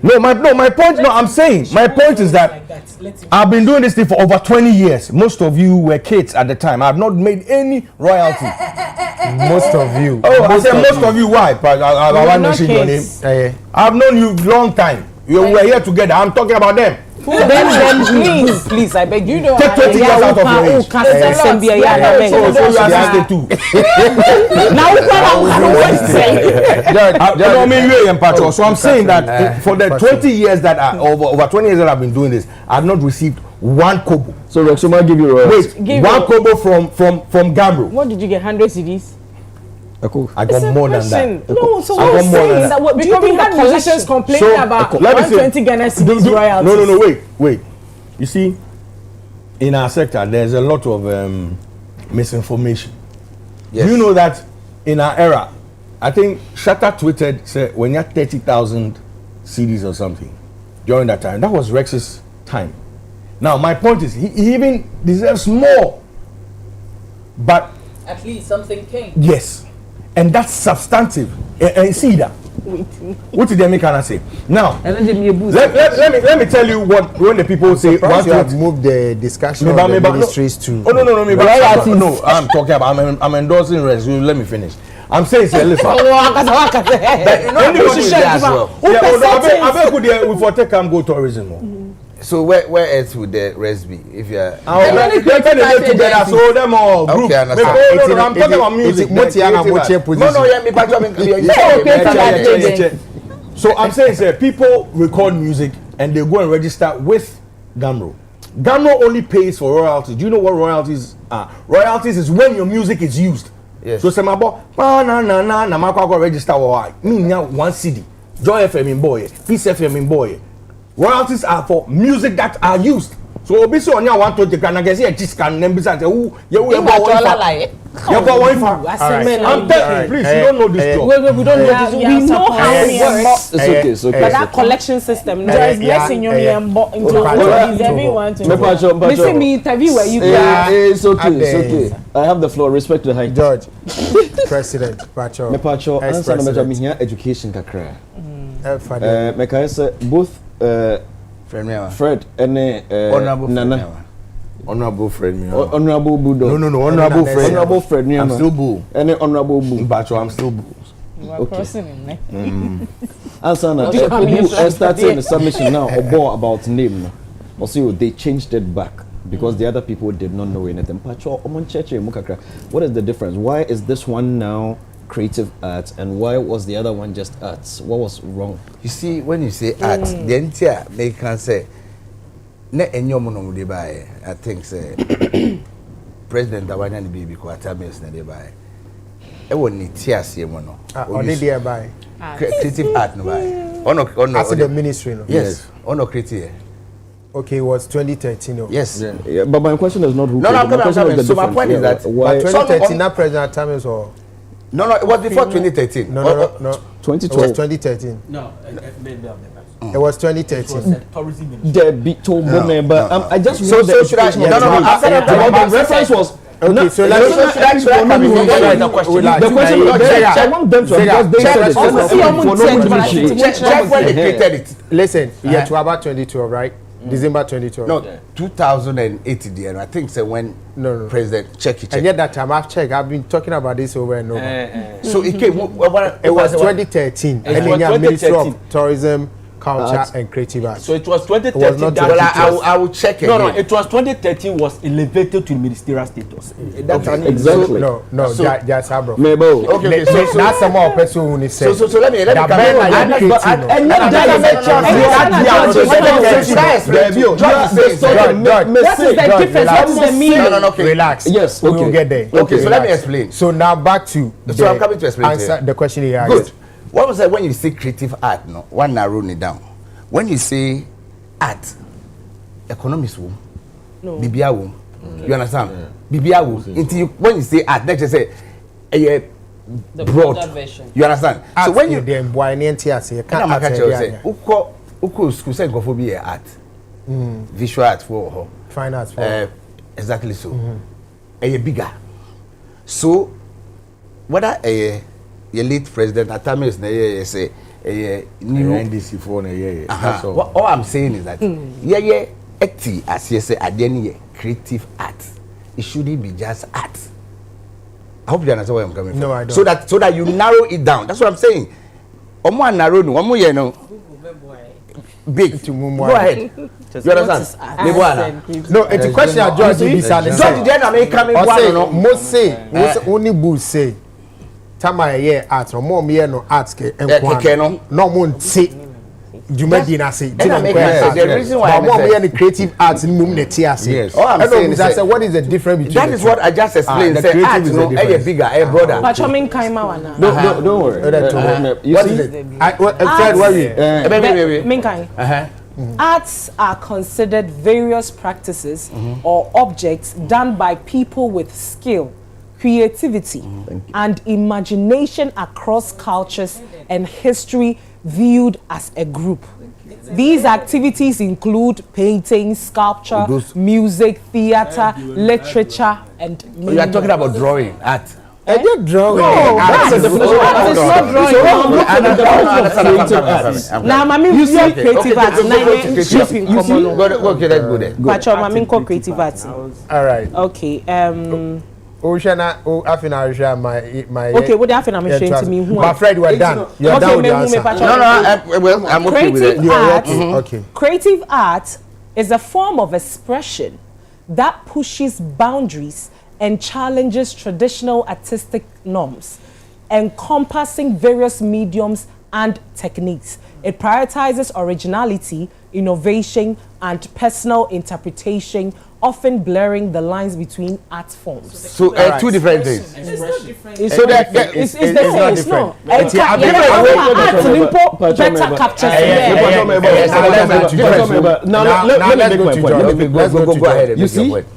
My point. No, I'm saying my point is that I've been doing this thing for over 20 years. Most of you were kids at the time. I've not made any royalty. Most of you. Oh, I said most of you. Why? I want to mention your name. I've known you long time. We were here together. I'm talking about them. Then please, I beg you. Take 20 years out of your age. So you are 62. Now, so I'm saying that for the 20 years that over 20 years that I've been doing this, I've not received one kobo. So Rexoma give you one kobo from Gambro. What did you get? 100 CDs? I got more than that. No, so I got more than that. Because we had musicians complaining about 120 Ghana cedis royalties. No, wait. You see, in our sector, there's a lot of misinformation. Yes. Do you know that in our era, I think Shatta tweeted, said, when you had 30,000 CDs or something during that time, that was Rex's time. Now, my point is, he even deserves more. But at least something came. Yes. And that's substantive. And see that. What did they make Anna say? Now, let me tell you what when the people say once you have moved the discussion of the ministries to. No, I'm talking about. I'm endorsing Rex. Let me finish. I'm saying, say, listen. We for take go tourism. So where else would the rest be if you are? Together, so them all group. Okay, I'm talking about music. So I'm saying, sir, people record music and they go and register with Gamro. Gamro only pays for royalties. Do you know what royalties Royalties is when your music is used. Yes. So semabo na makwa register why me nya 1 CD. Joy FM in boy, Peace FM in boy. Royalties are for music that are used. So obi so onya 120 can get a discount number say who you one for. I'm telling you, please, you don't know this job. We don't know this. We know how it works. It's okay. But that collection system, Just blessing you into everyone to missing me interview where you it's okay. I have the floor. Respect the height. George, President, Pacho. Mepacho, answer no matter me here education kakra. Meka say both Fred and Nana. Honorable friend, Honorable Budo. No, honorable friend. Honorable friend, I'm still Boo. And honorable Boo. Bacho, I'm still Boo. You are crossing in there. Answer now. Starting the submission now about name. Also, they changed it back because the other people did not know anything. Pacho, what is the difference? Why is this one now creative arts and why was the other one just arts? What was wrong? You see, when you say arts, the entire they can say ne enyomo no de buy. I think say President Awanya ni bibi ko atames na de buy. E woni ti ase mo no. Only there buy. Creative art no buy. Ono as the ministry no. Yes. Ono creative. Okay, it was 2013 no. Yes. Yeah, but my question is not who. No, I'm coming. So my point is that why 2013 not President Atames or no, it was before 2013. No. 2012. It was 2013. No, it was 2013. The bit to but I just so should I? No. After that, the reference was okay. So let's should I come in the question? The question I want them to because they said it. Check when they created it. Listen, yeah, to about 2012, right? December 2012. No, 2008 there. I think so when President check. And yet that time I've checked. I've been talking about this over and over. So it came. It was 2013. And then you Ministry of Tourism, Culture and Creative Arts. So it was 2013. Well, I will check it. No, it was 2013 was elevated to ministerial status. That's exactly. No, just bro. Mabel. Okay, so that's some more person who say. So let me relax. Yes, we will get there. Okay, so let me explain. So now back to so I'm coming to explain answer the question you asked. Good. What was that when you say creative art? No, one narrow it down. When you say art, economics womb, BBA womb. You understand? BBA womb. When you say art, let's just say a broad version. You understand? Art so when you then boy NTS say uko school say go for be art. Visual art for fine art for exactly so. A bigger. So whether your late president Atamis na say new NDC for na that's all I'm saying is that acti as you say adeni creative art. It shouldn't be just art. I hope you understand where I'm coming from. No, I don't. So that you narrow it down. That's what I'm saying. Omo narrow no, omo ye no. Big. Go ahead. You understand? No, it's a question of George Bisa. George then I make coming one no. Most say, only bull say. Tama ye art or more me no art ke no mon say Jumadi na say the reason why more me any creative arts in mum net here say. Yes. All I'm saying is that what is the difference between that is what I just explained. Say art no a bigger a broader. But you mean kaima wana. Don't worry. What is it? Fred worry. Mean kai. Arts are considered various practices or objects done by people with skill, creativity and imagination across cultures and history viewed as a group. These activities include painting, sculpture, music, theater, literature, and many You are talking about drawing, art. I did drawing. No, that's a definition. It's not drawing. Now, Mami, you see creative arts. Okay, let's go there. Pacho, Mami, call creative arts. All right. Okay. Oshana, Afina, my. Okay, what the Afina I'm showing to me? My friend, we're done. You're done with the answer. No, well, I'm okay with it. Okay. Creative art is a form of expression that pushes boundaries and challenges traditional artistic norms, encompassing various mediums and techniques. It prioritizes originality, innovation, and personal interpretation often blurring the lines between art forms. So two different things. It's not different. So that it's the same. It's not. It's Art better captures. Now let me make my point. Let's go ahead and you make your see, point.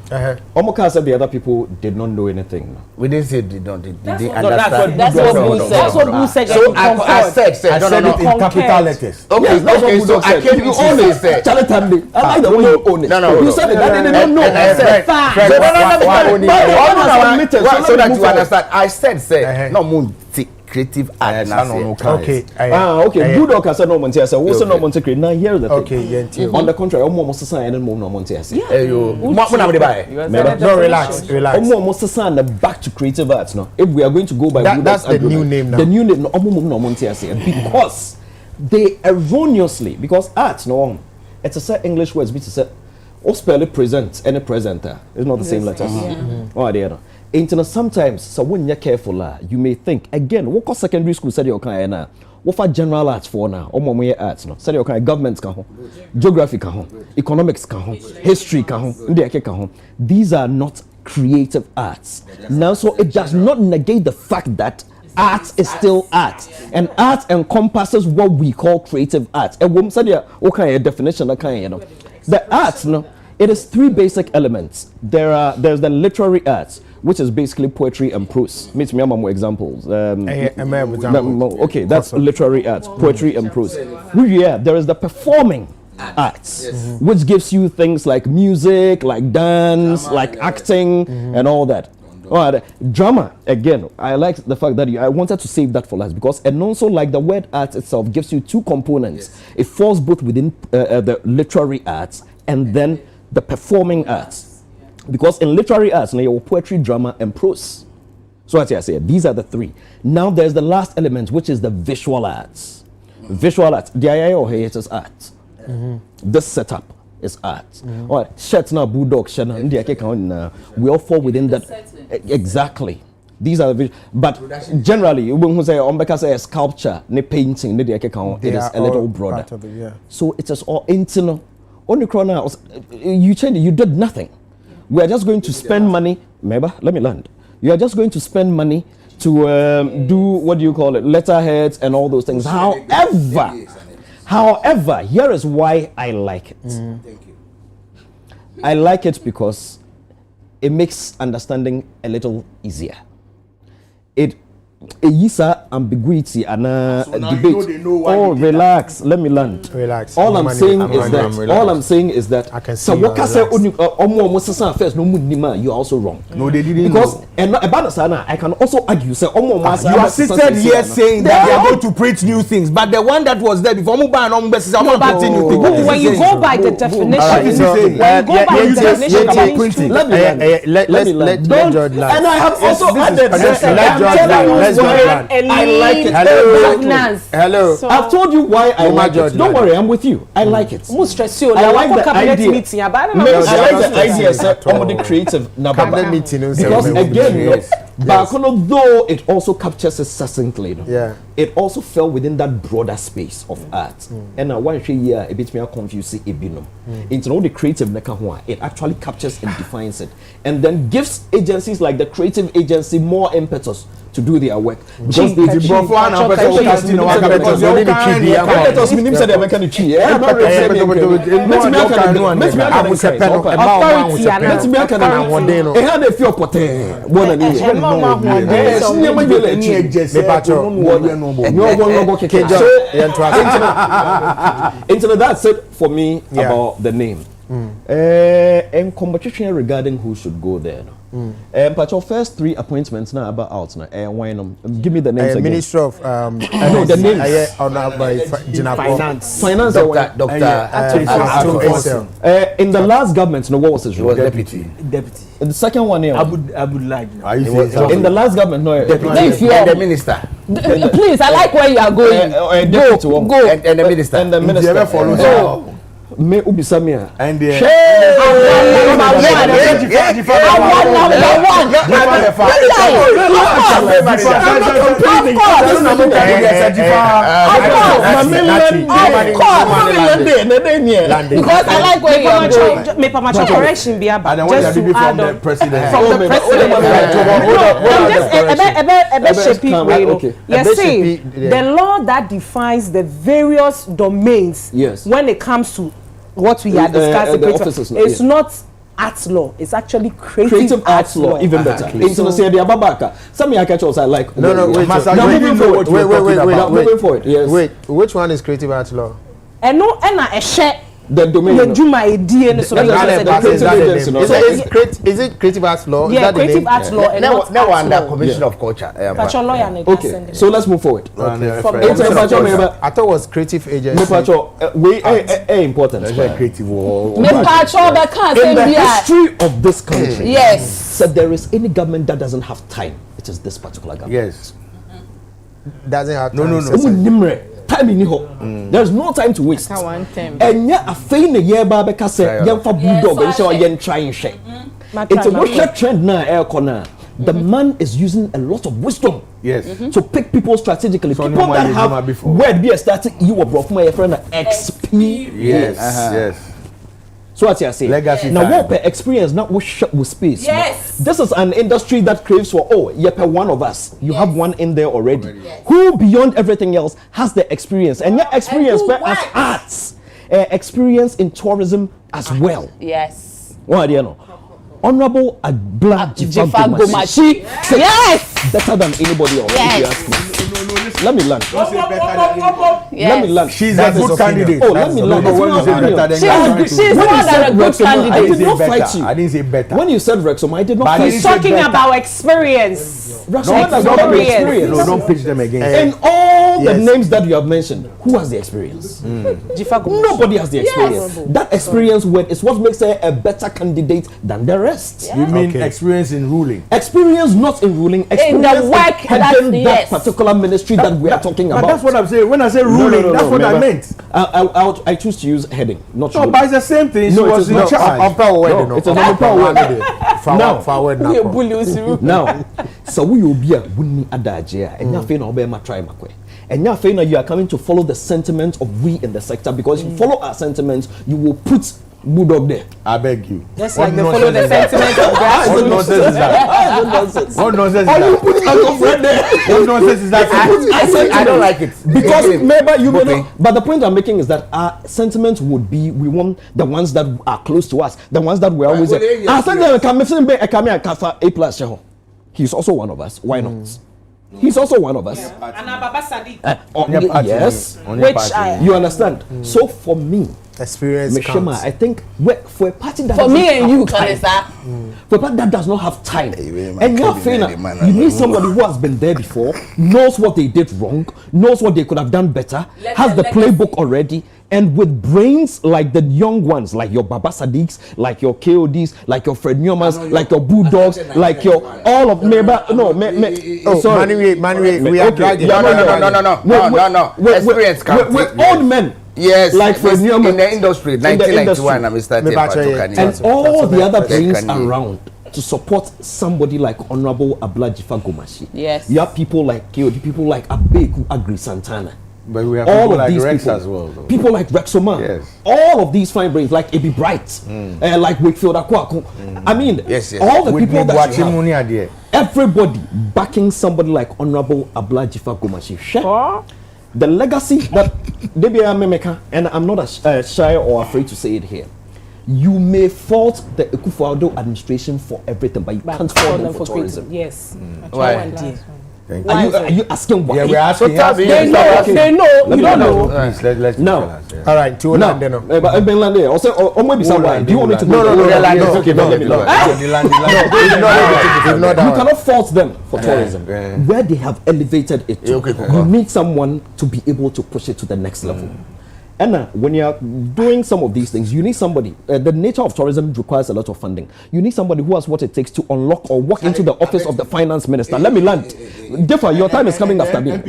Omoka said the other people did not know anything. We didn't say they don't. They didn't understand. That's what Boo said. That's what Boo said. So I said it in capital letters. Okay, so I came to say. I like the way you own it. No. You said that they didn't know. So that you understand, I said, no moon creative art. Okay. Okay. Good or said no Monte. I said, what's no Monte create? Now here's the thing. Okay. On the contrary, almost sign and more no Monte. No, relax. Almost sign the back to creative arts. No, if we are going to go by that's the new name now. The new name, no Monte. Because they erroneously, because arts no, it's a set English words. Which is a or spell it present any presenter. It's not the same letters. Oh, dear. Sometimes, so when you're careful, you may think again. What secondary school said your kind na? What for general arts for now? Or more arts no? Said your kind government can geography can economics can history can These are not creative arts. Now, so it does not negate the fact that art is still art, and art encompasses what we call creative art. And when said yeah, okay, a definition the arts no. It is three basic elements. There's the literary arts, which is basically poetry and prose. Meet me more examples. Okay, that's literary arts, poetry and prose. Yeah, there is the performing arts, which gives you things like music, like dance, like acting, and all that. Drama, again, I like the fact that I wanted to save that for last because, and also like the word art itself gives you two components. It falls both within the literary arts and then the performing arts, because in literary arts, now your poetry, drama, and prose. So as I said, these are the three. Now there's the last element, which is the visual arts. Visual arts, the IIO here is art. This setup is art. All right, shirts now, bulldog, we all fall within that. Exactly. These are the but generally, when we say a sculpture, ne painting, it is a little broader. So it is all internal. Only corner, you changed it, you did nothing. We are just going to spend money. Maybe, let me land. You are just going to spend money to do, what do you call it, letterheads and all those things. However, here is why I like it. Thank you. I like it because it makes understanding a little easier. It yisa ambiguity and debate. Oh, relax. Let me land. Relax. All I'm saying is that. I can see. So what can say? First, no you are also wrong. No, they didn't. Because and about Sana, I can also argue. Say, you are seated here saying that they are going to preach new things, but the one that was there before, when you go by the definition, let me land. And I have also added. I like it. Hello. So, I've told you why I like it. Don't worry, I'm with you. I like it. I like the idea. I like the idea of the creative because again, though it also captures it succinctly, it also fell within that broader space of art. And now one year a bit more confusing into all the creative it actually captures and defines it, and then gives agencies like the creative agency more impetus to do their work. Because they Let that said for me about the name. And competition regarding who should go there. But your first three appointments now about out now. Give me the names again. Minister of the names. Finance. Dr. In the last government, what was his role? Deputy. In the second one, I would like. In the last government, Deputy and the minister. Please, I like where you are going. Go. And the minister. And the minister. me ubisamia. And the because I like where you're going. Me pamacho correction be about. Just to add on from the president. Yes, see, the law that defines the various domains when it comes to what we are discussing it's not arts law, it's actually creative arts law. Even better. International babaka. Some I catch also like moving forward. Yes. Wait, which one is creative arts law? And no, and a share the domain. The Juma idea and so is it creative arts law? Yeah, creative arts law. And now under Commission of Culture. Okay, so let's move forward. I thought it was creative agency. We important. Creative. In the history of this country, said there is any government that doesn't have time. It is this particular government. Yes. Doesn't have time. No. Time in there's no time to waste. And yeah, a fein a year babeka say young for bulldog and so yen trying shake. It's a worship trend now, air corner. The man is using a lot of wisdom to pick people strategically. People that have word be a starting you were brought from my friend XP. Yes. So what you say? Legacy now what per experience not what shop with space. Yes. This is an industry that craves for one of us. You have one in there already. Who beyond everything else has the experience and your experience as arts, experience in tourism as well. Yes. What do you know? Honorable Abla Jifagomashi. Yes. Better than anybody else. If you ask me. Let me learn. Let me learn. She's a good candidate. Oh, let me learn. She's more than a good candidate. I did not fight you. I didn't say better. When you said Rexoma, I did not fight you. He's talking about experience. Rexoma does not have experience. No, don't pitch them again. And all the names that you have mentioned, who has the experience? Nobody has the experience. That experience is what makes her a better candidate than the rest. You mean experience in ruling? Experience not in ruling. Experience in the work heading that particular ministry that we are talking about. But that's what I'm saying. When I say ruling, that's what I meant. I choose to use heading, not ruling. No, but it's the same thing. She was in charge. It's a now, so we will be a winning adagea, and nothing or better try my way. And now, you are coming to follow the sentiment of we in the sector because if you follow our sentiments, you will put Bulldog there. I beg you. Just like they follow the sentiment of grass. What nonsense is that? What nonsense is that? What nonsense is that? I don't like it. Because maybe you may know. But the point I'm making is that our sentiment would be we want the ones that are close to us, the ones that we're always there. He's also one of us. Why not? He's also one of us. Yes. Which you understand? So for me, experience counts. I think for a party that for me and you, for a party that does not have time, and you need somebody who has been there before, knows what they did wrong, knows what they could have done better, has the playbook already, and with brains like the young ones, like your Baba Sadiqs, like your KODs, like your Fred Newmans, like your Bulldogs, like your all of sorry, we are dragging. No. Experience counts. We're old men. Yes, like for in the industry, 1991, I'm starting and all the other brains around to support somebody like Honorable Abla Jifagomashi. Yes. You have people like KOD, people like Abeku Agri Santana. But we have all people of like these Rex people, as well. Though. People like Rexoma. Yes. All of these fine brains, like Ebi Bright, like Wakefield Akwaku. I mean, all the people that you have, everybody backing somebody like Honorable Abla Jifagomashi. The legacy that DBA Memeka, and I'm not shy or afraid to say it here. You may fault the Akufo-Addo administration for everything, but you can't fault them for tourism. Yes. Why? Are you asking why? Yeah, we're asking. They know. You don't know. Let's now. All right, to land then. But Ben Lande, also, maybe someone. Do you want me to? No. Okay, let me know. You cannot fault them for tourism. Where they have elevated it to, you need someone to be able to push it to the next level. And when you're doing some of these things, you need somebody. The nature of tourism requires a lot of funding. You need somebody who has what it takes to unlock or walk into the office of the finance minister. Let me land. Differ, your time is coming after me.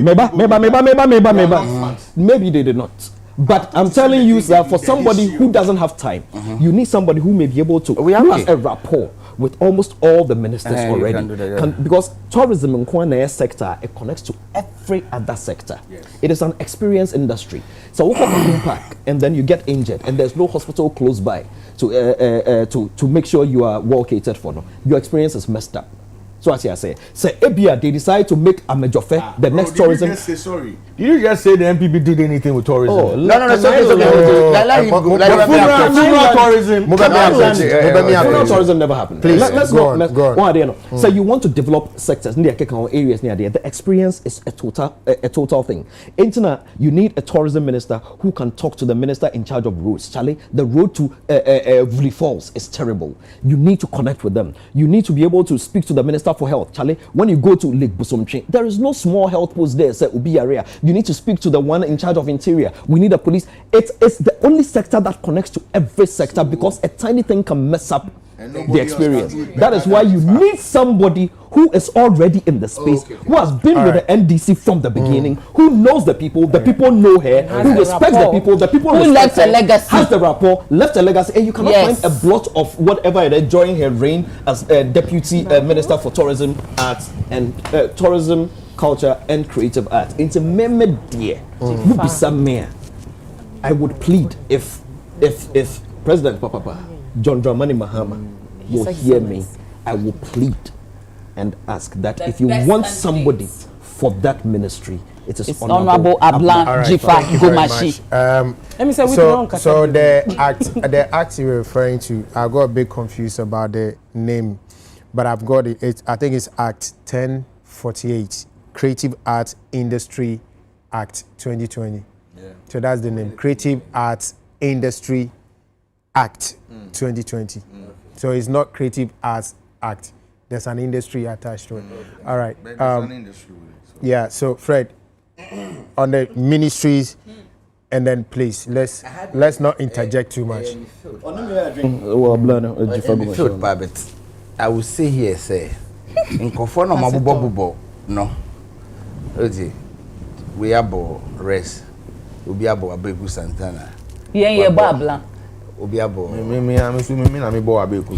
Maybe they did not. But I'm telling you, sir, for somebody who doesn't have time, you need somebody who may be able to, who has a rapport with almost all the ministers already. Because tourism in Kwana sector, it connects to every other sector. Yes. It is an experienced industry. So we come back and then you get injured and there's no hospital close by to make sure you are well catered for. No, your experience is messed up. So as I say Ebia, they decide to make a major fair the next tourism. Did you just say sorry? Did you just say the MPP did anything with tourism? Oh, no, it's okay. Tourism never happened. Please, let's go on. So you want to develop sectors near areas near there. The experience is a total thing. Internet, you need a tourism minister who can talk to the minister in charge of roads. Charlie, the road to Valley Falls is terrible. You need to connect with them. You need to be able to speak to the minister for health. Charlie, when you go to Lake Busomchi, there is no small health post there. Say Ubi area. You need to speak to the one in charge of interior. We need a police. It's the only sector that connects to every sector because a tiny thing can mess up the experience. That is why you need somebody who is already in the space, who has been with the NDC from the beginning, who knows the people know her, who respects the people who left a legacy, has the rapport, left a legacy, and you cannot find a blot of whatever it is during her reign as deputy minister for tourism, arts, and tourism, culture, and creative arts. Into meme dear, I would plead if President Papa John Dramani Mahama will hear me, I will plead and ask that if you want somebody for that ministry, it is Honorable Ablan Jifa Gomashi. Let me say so the act you're referring to, I got a bit confused about the name, but I've got it. I think it's Act 1048, Creative Arts Industry Act 2020. So that's the name, Creative Arts Industry Act 2020. So it's not Creative Arts Act. There's an industry attached to it. All right. There's an industry with it. So. Yeah. So Fred, on the ministries, and then please let's not interject too much. I will say here, say, in Kofono Mabubo, no. We are rest. We be abo Abeku Santana. Yeah, Babla. Obiabo. Me na me bo Abeku.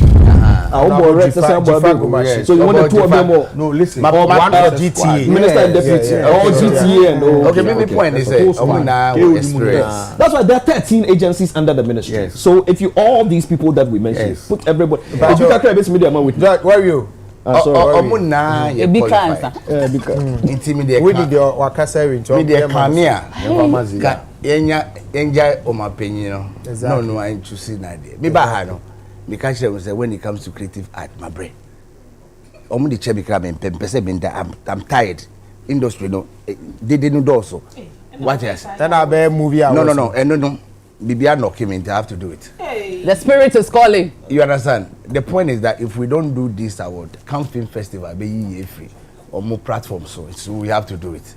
So you want the two of them all? No, listen. One for GTA. Minister and deputy. All GTA and all. Okay, maybe point is experience. That's why there are 13 agencies under the ministry. Yes. So if you all these people that we mentioned, put everybody. If you can with where are you? Intimidate. We did your wakasa enjoy my opinion. No, I ain't choosing idea. Me bahano. Me catch them say when it comes to creative art, my brain. The chebi crab and I'm tired. Industry no, they didn't do so. What else? Then I be movie. No. Bibia knocking me. I have to do it. The spirit is calling. You understand? The point is that if we don't do this award, Cannes Film Festival be free or more platforms, so we have to do it.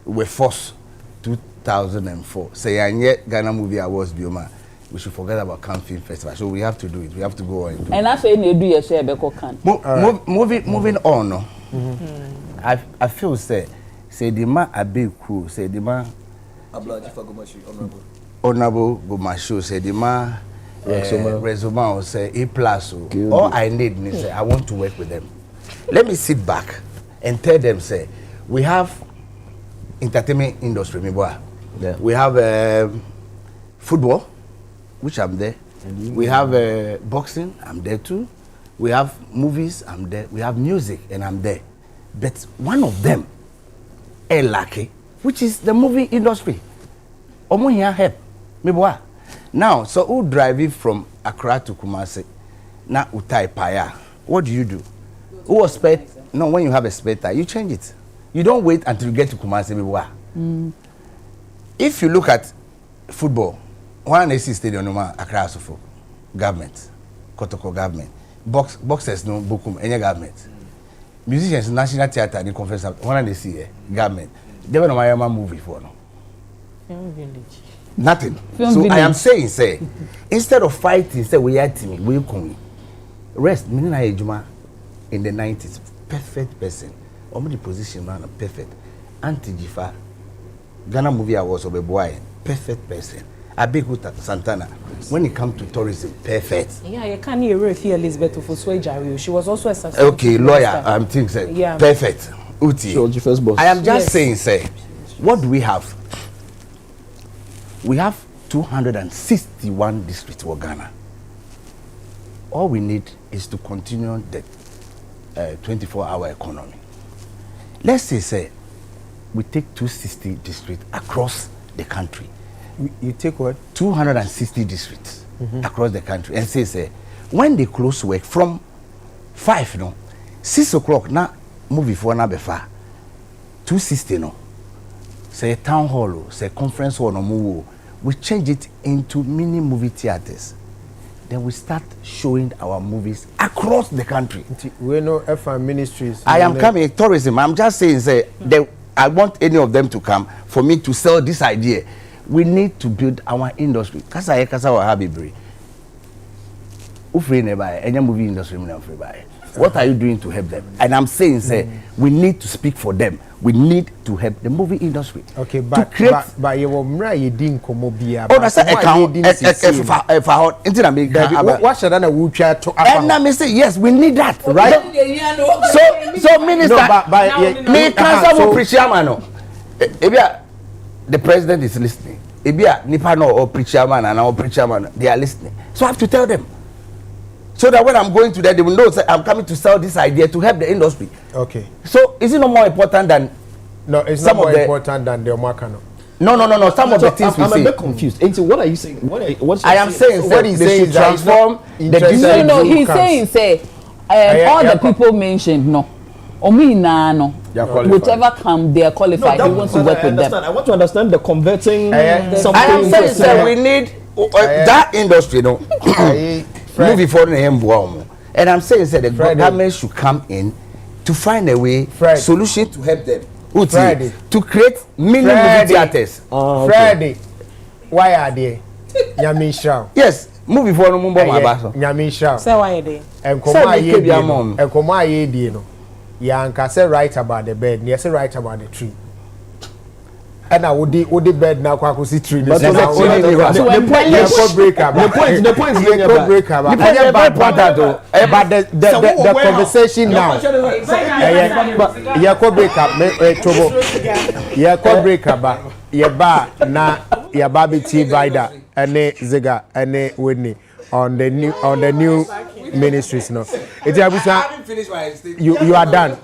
We're forced 2004. Say and yet Ghana Movie Awards Bioma. We should forget about Cannes Film Festival. So we have to do it. We have to go on and do and it. I say you do your share beko can. Moving on. No. I feel say the man Abeku, say the man Honorable Gomasho, say the man resume say A+. All I need is say I want to work with them. Let me sit back and tell them say we have entertainment industry, we have football, which I'm there. We have boxing, I'm there too. We have movies, I'm there. We have music, and I'm there. But one of them, lucky, which is the movie industry. Omo here help. Now, so who driving from Accra to Kumasi? Now utai paya. What do you do? Who expect? No, when you have a spare tire, you change it. You don't wait until you get to Kumasi. If you look at football, one AC stadium no man Accra Sofo, government, Kotoko government, boxers no Bokum, any government. Musicians, National Theatre, the conference, one they see government. They were no my movie for no. Nothing. So I am saying, say, instead of fighting, say we are team, we come. Rest, Minina Ejuma in the 90s, perfect person. Almost the position man perfect. Anti-Jifa, Ghana Movie Awards of a boy. perfect person. Abehuta Santana, when it comes to tourism, perfect. Yeah, you can't hear if Elizabeth Ofuswe. She was also a successful. Okay, lawyer, I'm thinking, yeah. Perfect. Uti. First boss. I am just saying, say, what do we have? We have 261 districts in Ghana. All we need is to continue the 24-hour economy. Let's say, we take 260 districts across the country. You take what? 260 districts across the country, and say, when they close work from 5, 6 o'clock, now move before now before 260, say town hall, say conference hall, no move. We change it into mini movie theaters. Then we start showing our movies across the country. We know FM ministries. I am coming tourism. I'm just saying, say, I want any of them to come for me to sell this idea. We need to build our industry. Kasa wa habibri. Ufre never any movie industry buy. What are you doing to help them? And I'm saying, say, we need to speak for them. We need to help the movie industry. Okay, but you will marry Dinko Mobia. Oh, that's a account. What should I would try to? And I say, yes, we need that, right? So, Minister, me cancel preacher. The president is listening. Ebia Nipano or preacher man and our preacher man, they are listening. So I have to tell them. So that when I'm going to that, they will know say, I'm coming to sell this idea to help the industry. Okay. So is it not more important than? No, it's not more important than the Omakano. No. Some of the things we say. I'm a bit confused. And so what are you saying? I am saying what he's saying is transform the No, he's saying say all the people mentioned no. No. Whichever come, they are qualified. He wants to work with them. I want to understand the converting. I am saying that we need that industry, movie for the and I'm saying that the government should come in to find a way, solution to help them. To create mini movie theaters. Friday, why are they? Yamisha. Yes, movie for the Mumbo Mabaso. Yamisha. Say why are they? And Koma ye no. Yanka say right about the bed, you say right about the tree. And I would the bed now kwakusi tree. But the conversation now. Ya baby tea Vida and Ziga and Whitney on the new ministries no. It's you are done.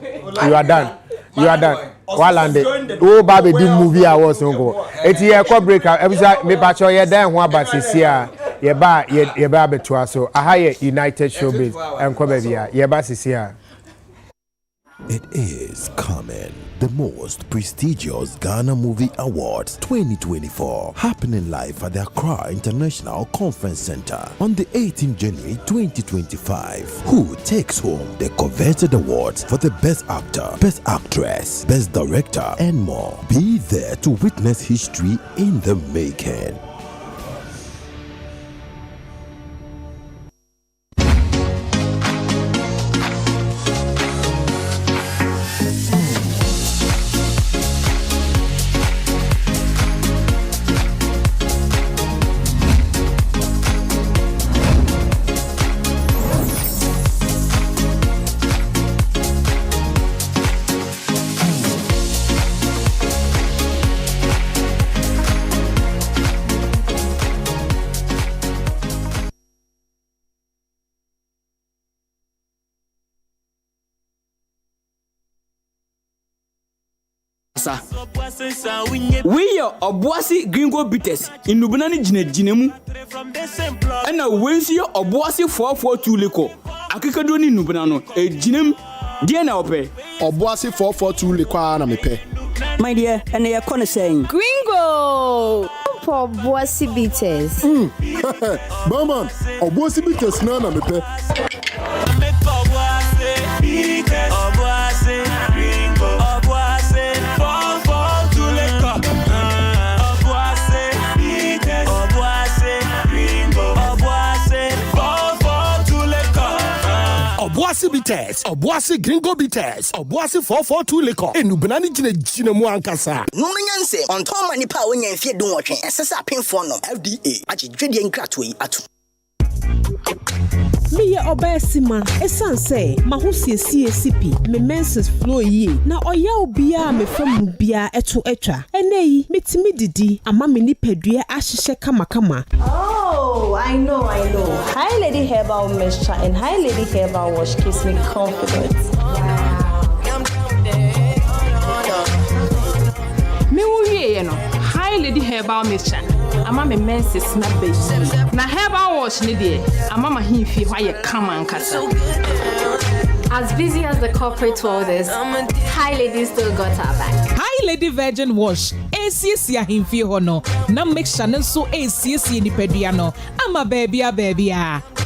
While and oh baby did movie I was go. It's here break up every time me patch your then one but here ye ba betua so a higher United Showbiz and Kobebia ye ba here. It is coming. The most prestigious Ghana Movie Awards 2024 happening live at the Accra International Conference Center on the 18th January 2025. Who takes home the coveted awards for the Best Actor, Best Actress, Best Director, and more? Be there to witness history in the making. We are Obuasi Gringo Bitters in Nubanani Jinemu. And now, when you Obuasi 442 Lico, Akikadoni Nubanano, a Jinem, dear now pay. Obuasi 442 Liqua and me. My dear, and they are corner saying Gringo for Obuasi Bitters. Bowman, Obuasi Bitters, none of me. bitters. Obuasi gringo bitters. Obuasi 442 liquor. Enubnani jine mu ankasa. No menyanse on Tom Manipa when you fear do watching. Sesa pinfo no FDA. Achi dwedi enkratwe atu. Me obesima esan say mahosiesie sipi me menses flow yi na oya obia me famu bia eto etwa eneyi metimi didi ama me nipadua ahihye kama. Oh, I know. Hi Lady Herbal Mixture and Hi Lady Herbal Wash keeps me confident. Me wo no Hi Lady Herbal Mixture ama me menses na baby na Herbal Wash ni de ama ma himfi hwa ye kama nkasa. As busy as the corporate world is, Hi Lady still got her back. Hi Lady Virgin Wash ACC himfi hono na mixture nso ACC ni pedua no ama baby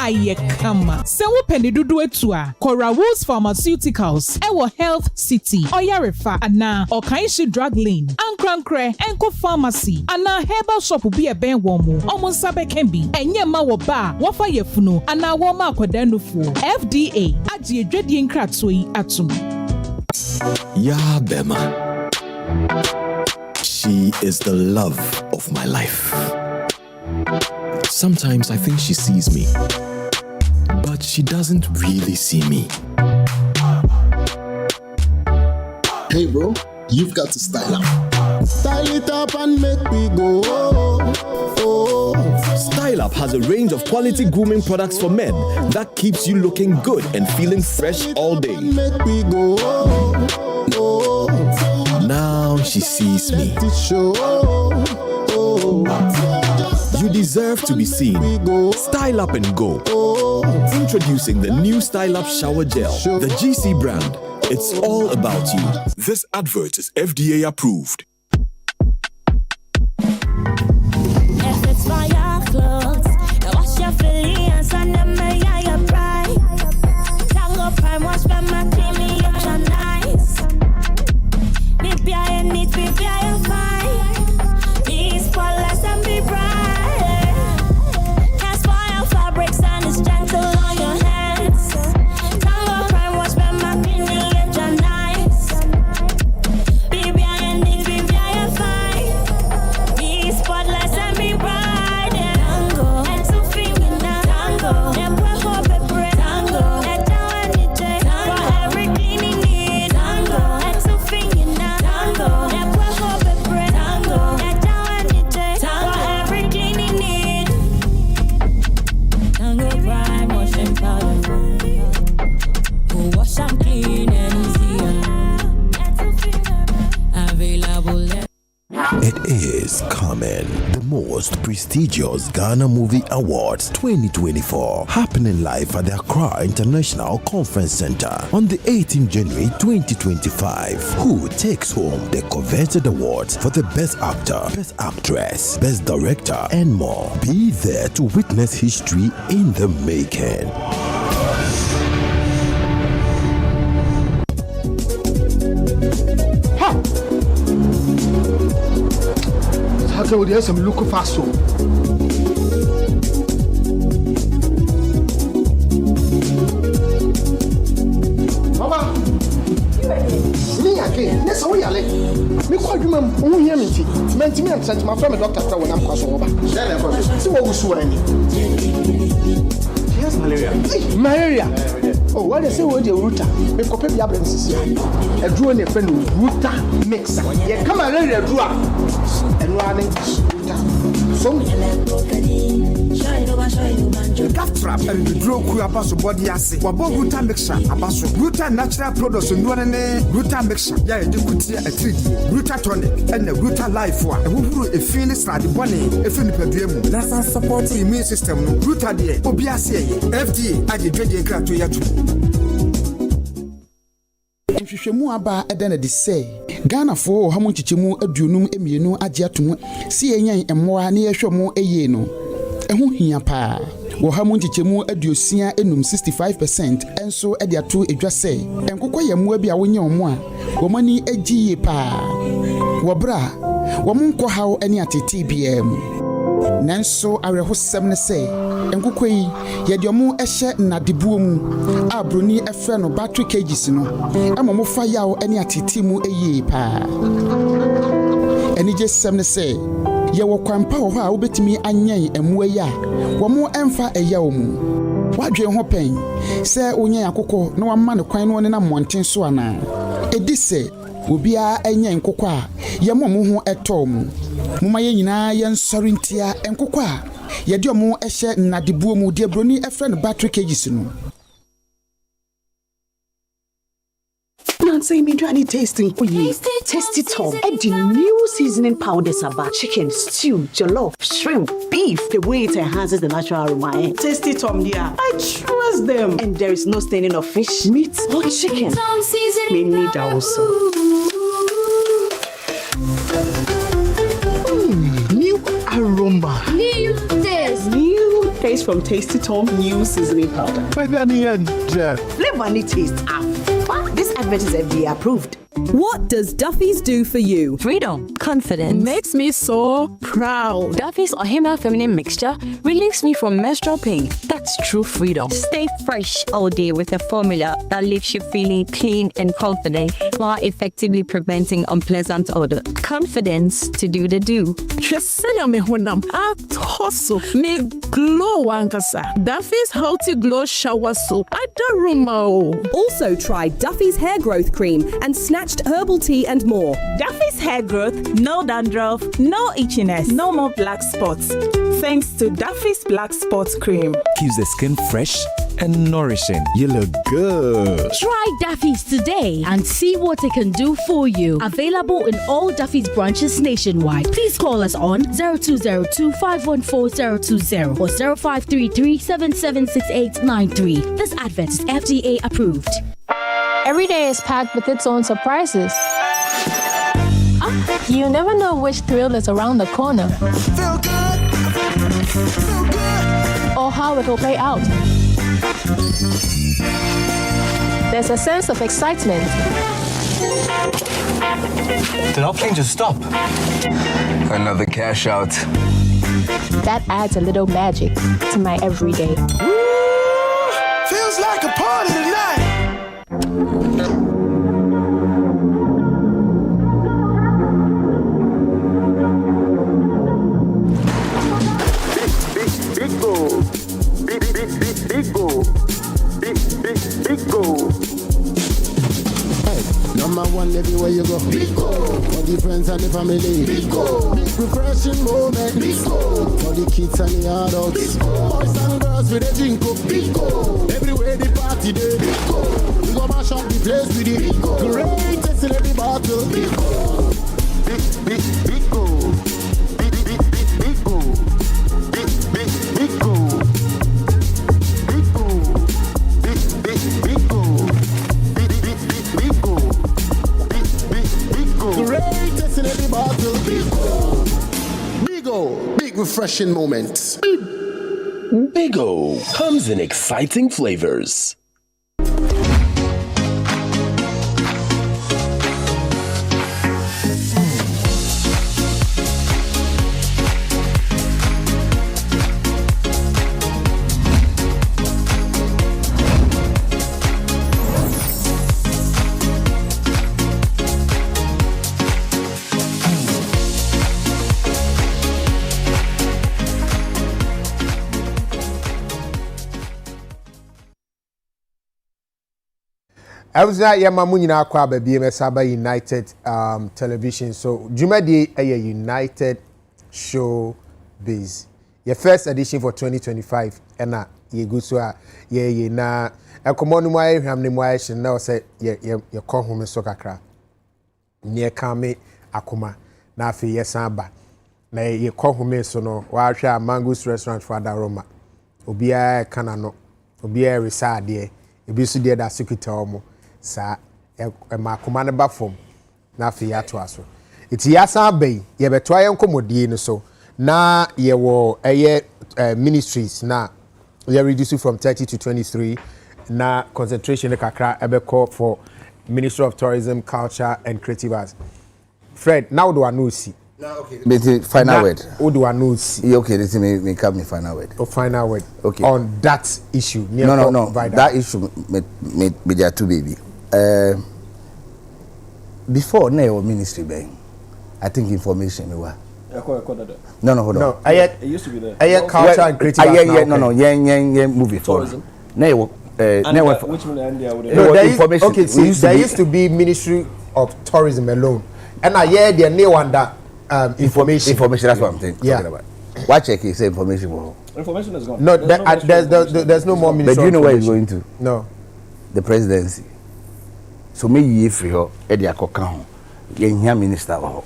aye kama se wo peni dudu etu a Cora Woods Pharmaceuticals ewo Health City Oyarefa ana Okanshi Drug Lane Ankrankre Enko Pharmacy ana Herbal Shop bi eben wo mu omonsa bekembi enye ma wo ba wo fa yefunu ana wo ma akwadanufo FDA agye dwedie nkratoi atum. Ya Bema. She is the love of my life. Sometimes I think she sees me, but she doesn't really see me. Hey bro, you've got to style up. Style it up and make me go. Style Up has a range of quality grooming products for men that keeps you looking good and feeling fresh all day. Make me go. Now she sees me. You deserve to be seen. Style Up and go. Introducing the new Style Up Shower Gel, the GC brand. It's all about you. This advert is FDA approved. If it's for your clothes, now wash your feelings and then may I pride. Tango Prime wash by my creamy and nice. Maybe I need, maybe I fine. Be spotless and be bright. Cast fire fabrics and it's gentle on your hands. Tango Prime wash by my creamy and nice. Baby I need, baby I fine. Be spotless and be bright. Tango, and to feel now. Tango, and put hope and bread. Tango, and down and it for every cleaning need. Tango, and to feel now. Tango, and put hope and bread. Tango, and down and it for every cleaning need. Tango Prime washing powder. Go wash and clean and easy. Available. It is coming. The most prestigious Ghana Movie Awards 2024 happening live at the Accra International Conference Center on the 18th January 2025. Who takes home the coveted awards for the Best Actor, Best Actress, Best Director, and more? Be there to witness history in the making. How would you some look fast? Mama, me again. Yes, we are late. Me call you, ma'am. Who hear me? Me and sent my friend doctor when I'm crossing over. See what we saw. Yes, malaria. Malaria. Oh, what they say? What the router? Me copy the absences. A draw in a friend router mixer. Yeah, come on, let draw. And running some gas trap and the draw crew about body acid. What about router mixer? About router natural products and one router mixer. Yeah, you could see a 3D router tonic and the router life one. And who a Phoenix like the bunny, a Philip Adrian. That's a supporting immune system. Router there, Obiasia, FDA, I did dreading crack to you. Nhwehwɛmu aba ɛda na de sɛ Ghana fo ha mo nchichemu aduonum emienu agye atom si enyan emmoa na yɛhwɛ mo ɛyɛ no ɛho hia pa wo ha mo nchichemu aduosia enum 65% enso ɛde ato edwa sɛ enkokɔ yɛmmoa bi a wonye ɔmo a wɔmani agiye pa wo bra wo mo nkɔ haw ani atete bia mu nanso awerɛhosɛm ne sɛ nkokɔ yi yɛde ɔmo ɛhyɛ nnadebuo mu a broni ɛfrɛ no battery cages no ama mo fa yaw ɛne atete mu ɛyie paa ɛne gye sɛm ne sɛ yɛwɔ kwampa wɔ hɔ a wobɛtumi anyɛn ɛmmoa yi a wɔmo ɛmfa ɛyaw mu wadwen ho pɛn sɛ wonyɛ akokɔ na wamma ne kwan no ne na mmɔnten so ana ɛdi sɛ obiara ɛnyɛ nkokɔ a yɛmɔ mo ho ɛtɔɔ mu moma yɛ nyinaa yɛnsɔre ntia nkokɔ a yɛde ɔmo ɛhyɛ nnadebuo mu deɛ broni ɛfrɛ no battery cages no. Say me do tasting for you. Tasty Tom. Add the new seasoning powders about chicken, stew, jollof, shrimp, beef. The way it enhances the natural aroma. Tasty Tom, dear. I trust them. And there is no staining of fish, meat, or chicken. Tom seasoning. Me need also. New aroma. New taste. New taste from Tasty Tom. New seasoning powder. Flavor taste. This advert is FDA approved. What does Duffy's do for you? Freedom, confidence. Makes me so proud. Duffy's Ohima feminine mixture relieves me from menstrual pain. That's true freedom. Stay fresh all day with a formula that leaves you feeling clean and confident while effectively preventing unpleasant odor. Confidence to do the do. Me glow wankasa. Duffy's healthy glow shower soap. Also try Duffy's hair growth cream and snatched herbal tea and more. Duffy's hair growth, no dandruff, no itchiness, no more black spots. Thanks to Duffy's Black Spots Cream. Keeps the skin fresh and nourishing. You look good. Try Duffy's today and see what it can do for you. Available in all Duffy's branches nationwide. Please call us on 0202-514-020 or 0533-776893. This advert is FDA approved. Every day is packed with its own surprises. You never know which thrill is around the corner. Feel good. Or how it will play out. There's a sense of excitement. Did our plane just stop? Another cash out. That adds a little magic to my everyday. Feels like a party tonight. Number one everywhere you go. For the friends and the family. Big refreshing moment. For the kids and the adults. Boys and girls with a drink up. Everywhere the party day. We go mash up the place with it. Greatest in every battle. Big go. Greatest in every battle. Big refreshing moments. Bigo comes in exciting flavors. I was at Yamamunina Kwaba BMSaba United Television. So Jumadi a United Showbiz. Your first edition for 2025. And ye go so ye na a common way hamne moish and now say ye call home soccer near Kame Akuma na fi yesamba. Na ye call home so no wa Mango's restaurant for Roma. Obia Kanano. Obia reside ye. Ebisu de da secretary omo. Sa makoma ne ba fom na afi ya to aso iti ya san bai ye betwa ye nkomodie no so na ye wo ministries na ye reduce from 30 to 23 na concentration kakra ebeko for Ministry of Tourism, Culture and Creative Arts. Fred, now do I know see No, okay. But final word. Who do I know? Okay, this may come me final word. Oh, final word. Okay. On that issue. No. That issue me there too, baby. Before now ministry bang, I think information me wa. No, hold on. No, it used to be there. Culture and creative. Yeah, movie for. Tourism. No, which one India would information. Okay, see, there used to be Ministry of Tourism alone, and I hear the new one that information. Information. That's what I'm talking about. Why check it? Say information. Information is gone. No, there's no more ministry. But do you know where it's going to? No. The presidency. So me ye free ho e dia koka ye hia minister ho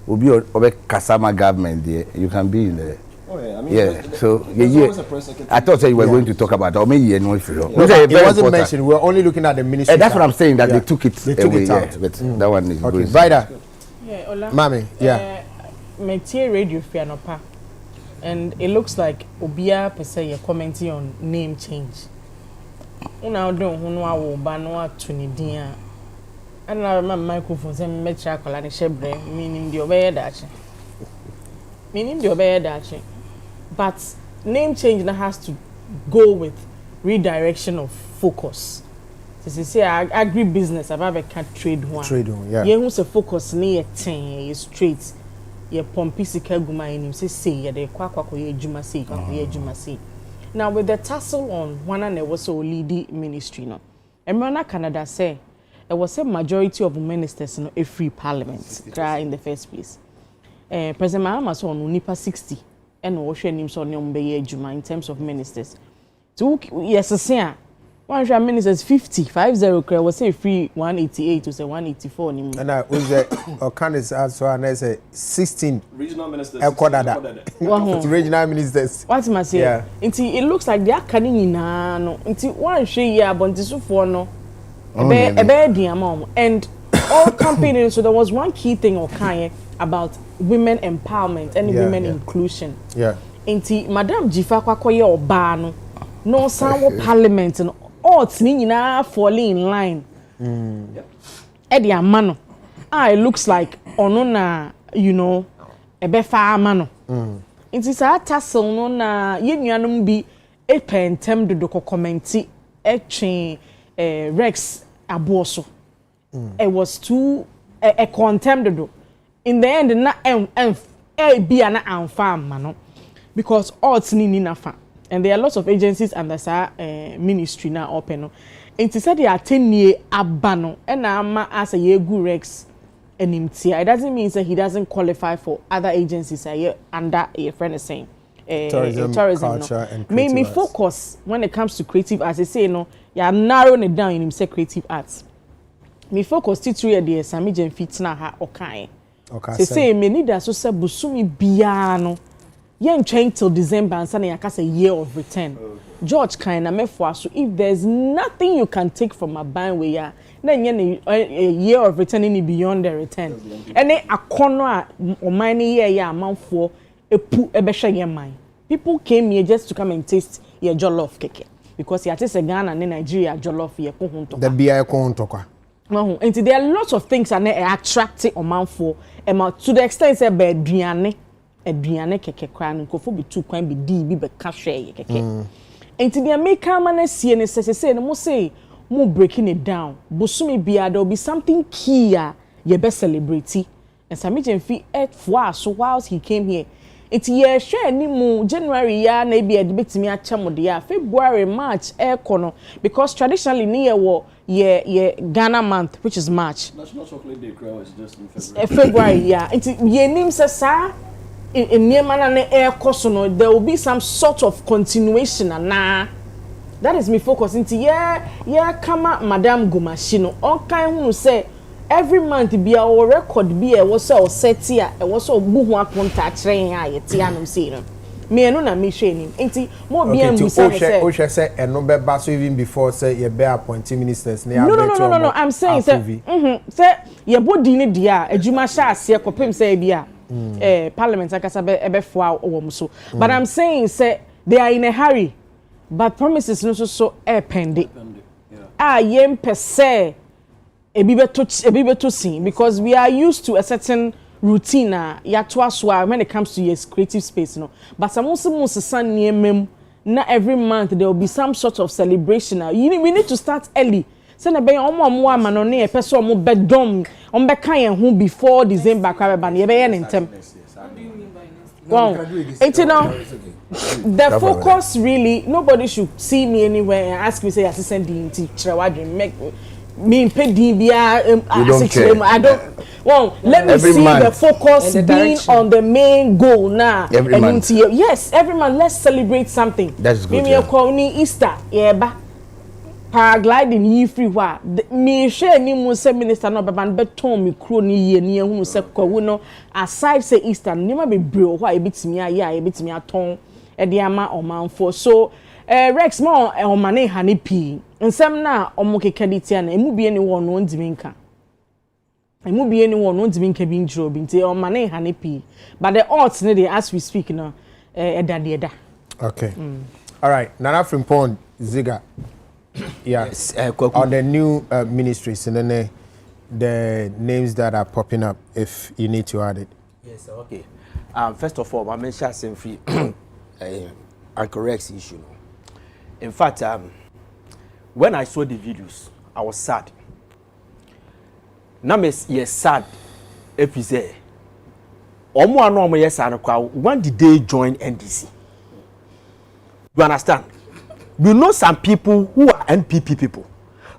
obi kasama government there you can be in there. Oh yeah, I mean so I thought you were going to talk about or me ye no free ho. It wasn't important. Mentioned. We were only looking at the ministry. That's what I'm saying, that they took it away. But that one is okay. Vida. Yeah, Ola. Mami, yeah. Metie radio Fianopa, and it looks like Obia per se commenting on name change. Una don't who know banwa to Nidia. And I remember microphones and metrical and shebre, meaning the obey dachi. But name change that has to go with redirection of focus. So you say agribusiness about a cat trade one. Yeah. You who's a focus near 10 you straight. You pompisika guma in him say ya de kwakwa ye juma say. Now with the tassel on one and there was a leading ministry no. Emrana Canada say there was a majority of ministers in a free parliament in the first place. President Mahama saw on Nipa 60 and Ocean him so Nyombe Juma in terms of ministers. So yes, sir. 100 ministers 50 was say free 188 to say 184 ni. And I was a candidates also and I say 16 regional ministers. Regional ministers. What am I say? Yeah. It looks like they are canning no. Until one share ya bontisu for no. And all campaigning, so there was one key thing about women empowerment and women inclusion. Yeah. Until Madam Jifa Kwakoye Obano no sound parliament and all na falling in line. Eddie Amano. It looks like onona, ebefa amano. It is a tassel no na yenyanum bi a pentem do commenti chain Rex abuoso. It was too a contempt. In the end, na be an farm mano because all ni nafa. And there are lots of agencies and there's a ministry now open. And to say they are 10 year abano and ama as a yegu Rex and him it doesn't mean that he doesn't qualify for other agencies under a friend is saying. Tourism, culture, and creative Made me arts. focus when it comes to creative arts. I say you're narrowing it down in him say creative arts. Me focus ti 3 years Sami Jen fitna ha okay. Okay. Say me need so say busumi biano. Yen train till December and say a year of return. George kinda mefwa so if there's nothing you can take from a buying way then a year of returning beyond the return. And then a corner or mine year amount for a pu ebesha ye mine. People came here just to come and taste your jollof keke because you taste a Ghana and Nigeria jollof ye kohunto. The beer kohunto. And there are lots of things that are attracting amount for to the extent say be aduane keke kra no nkofo bi tu kwan bi di bi be ka hwe keke enti dia make man sie ne sese no mo say mo breaking it down bosumi bia there will be something key ye be celebrity and Sami Jemfi for so whilst he came here enti ye hwe ni mu January ya na bi e de betimi a chemode ya February March kono because traditionally ni ye Ghana month which is March National Chocolate Day crowd is just in February yeah enti ye nim se sa in Niemana air cosono, there will be some sort of continuation and that is me focus into kama Madam Gumashino. All kind who say every month be our record be a was so set here, it was so buhwa contact train tianum serum. Me no na me hwenim. Enti mo bia mu say o say and no be so even before say ye be appointing ministers na No, I'm saying say ye body ni dia adwuma sha ase kopem say bia Parliament akasa be foa owom so but I'm saying say they are in a hurry but promises no so pending yem per se ebi beto sin because we are used to a certain routine ya to aso when it comes to your creative space no but some sun near mem na every month there will be some sort of celebration we need to start early say na be omo ama no na e pese omo bedom on be kan yen ho before December kwa be na ye be ye ntem wow the focus really nobody should see me anywhere and ask me say assistant DNT chrewadwen make me pay bia I don't well let me every see month. the focus being on the main goal now every month. Yes every month let's celebrate something that's good me call ni Easter ba paragliding yi free wa me share ni mu say minister no beban beton me kro ni ye ni ehunu say kwawu no aside say Easter ni ma be bro wa ebitimi aye ebitimi aton e de ama omanfo so Rex mo omane hane pi nsem na omukekaditi na emu bie ni won no ndimi nka emu bie ni won no ndimi nka bi njro bi nti omane hane pi but the odds ne dey as we speak no eda okay all right Nana Frimpong Ziga yes on the new ministries and then the names that are popping up if you need to add it. Yes, okay. First of all, I mentioned some free correct issue. In fact, when I saw the videos, I was sad. Now me yes sad if you say omo ano omo yes sad when did they join NDC? You understand? You know some people who are NPP people,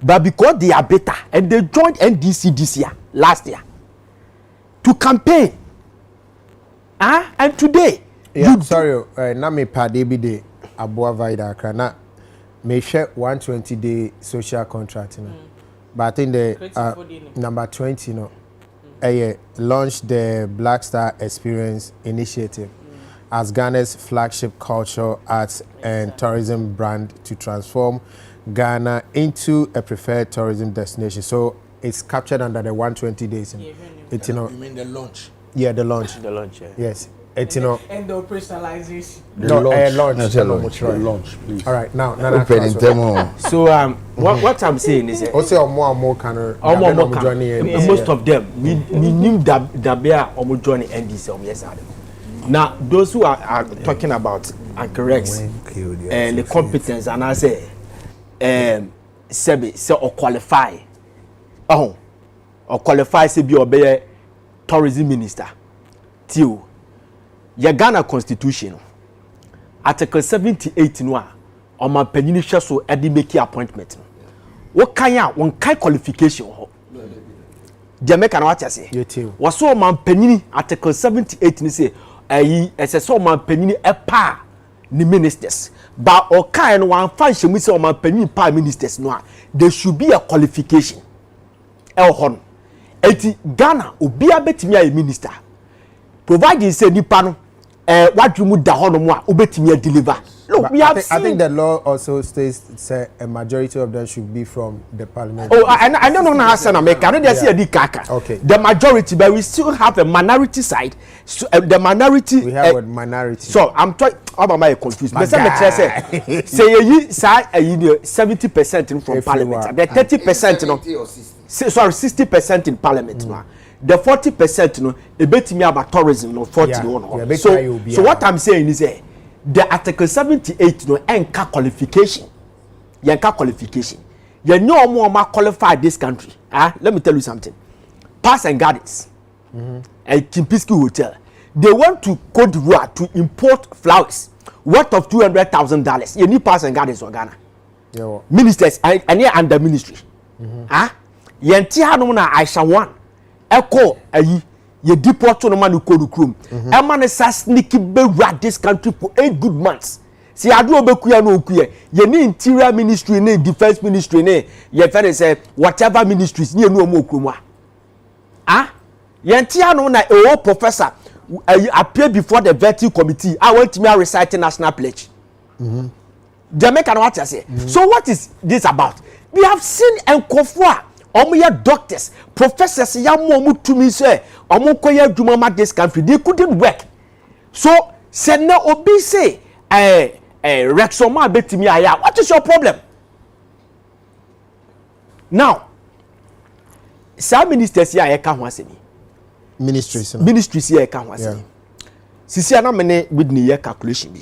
but because they are better and they joined NDC this year, last year, to campaign. And today, yeah, sorry, na me pade bi de aboa vida krana me share 120 day social contract no. But I think the number 20 no launched the Black Star Experience Initiative as Ghana's flagship culture, arts and tourism brand to transform Ghana into a preferred tourism destination. So it's captured under the 120 days. It's You mean the launch? Yeah, the launch. The launch, yeah. Yes. It's and the operationalization. Launch, please. All right, now, so what I'm saying is, also more kind of most of them we knew that they are joining NDC yes. Now those who are talking about correct and the competence and I say say or qualify or qualify to be obey tourism minister till your Ghana constitution article 78 no or my penny so at the make appointment what kind qualification Jamaica na what you say was so man penny article 78 ni say as so man penny a pa ni ministers but or kind one function we say man penny pa ministers no there should be a qualification hon eti Ghana obi abetimi a minister providing say nipa no what you da hon mo a obetimi deliver. Look, we have I think the law also states say a majority of them should be from the parliament. Oh, I don't know how to make. I don't see a kaka. Okay. The majority, but we still have a minority side. So, the minority. We have a minority. So I'm trying. How am I confused? Say 70% from parliament. The 30% no. Sorry, 60% in parliament. The 40% no. A bit me about tourism no 40 no. So what I'm saying is the article 78 no enka qualification. Yenka qualification. You know more qualify this country. Let me tell you something. Pass and Gardens. A Kimpiski hotel. They want to Cote d'Ivoire to import flowers worth of $200,000. You need Pass and Gardens or Ghana. Yeah. Ministers and under ministry. Yenti hanu na Aisha one. Echo ayi. Ye deport no man ko krum e man sa sneaky be rat this country for 8 good months see adu obekuya no okuye ye ni interior ministry ni defense ministry ni ye fere say whatever ministries ni enu omo okrum ye ntia no na e professor appear before the vetting committee I want me recite national pledge Jamaica what I say so what is this about? We have seen enkofo doctors, professors, to me say, this country, they couldn't work. So, said no obi say, Rexoma bet me, what is your problem? Now, some ministers here can't want me. ministries here can was sisi ana mene with the year calculation bi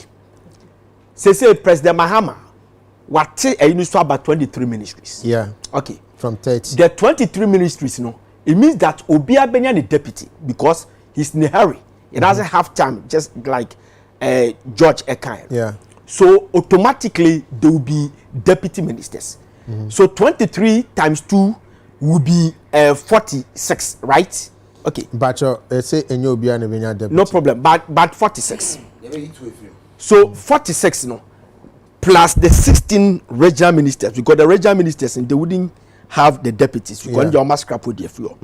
say President Mahama what about 23 ministries okay from 30 the 23 ministries it means that Obia Benya the deputy because he's in a hurry. He doesn't have time, just like George Ekan. So automatically there will be deputy ministers. So 23 times 2 will be 46, right? Okay. But say Obia Benya deputy. No problem. But 46. So 46 plus the 16 regional ministers. Because the regional ministers and they wouldn't have the deputies. You can just scrap with the floor.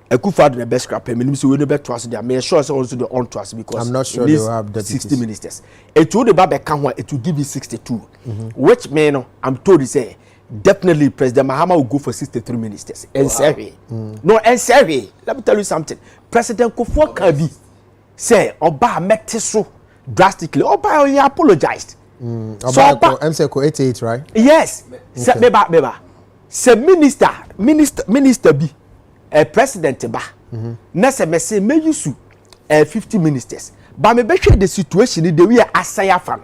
I could find the best scrap. Meaning, we never trust them. I'm sure also the on trust because I'm not sure they will have deputies. 60 ministers. It would it will give you 62. Which mean I'm told to say definitely President Mahama will go for 63 ministers. And sorry, no, and sorry. Let me tell you something. President Kufuor Kabi say Oba met so drastically. Oba he apologized. So Oba MSECO 88, right? Yes. Say beba. Say minister be a president ba na se me say me use 50 ministers but me be hwe the situation the way asaya fa no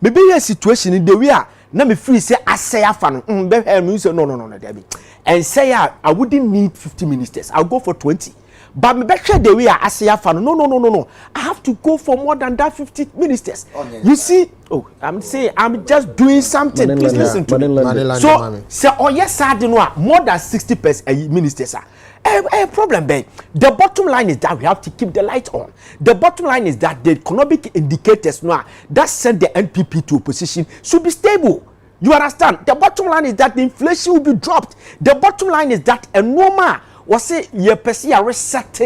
me be here situation the way na me free say asaya fa no be hwe me say no there be and say I wouldn't need 50 ministers I'll go for 20 but me be hwe the way asaya fa no I have to go for more than that 50 ministers you see I'm saying I'm just doing something please listen to me so say yes more than 60% ministers are a problem, Ben. The bottom line is that we have to keep the light on. The bottom line is that the economic indicators now that send the NPP to opposition should be stable. You understand? The bottom line is that the inflation will be dropped. The bottom line is that a normal was say your person are reset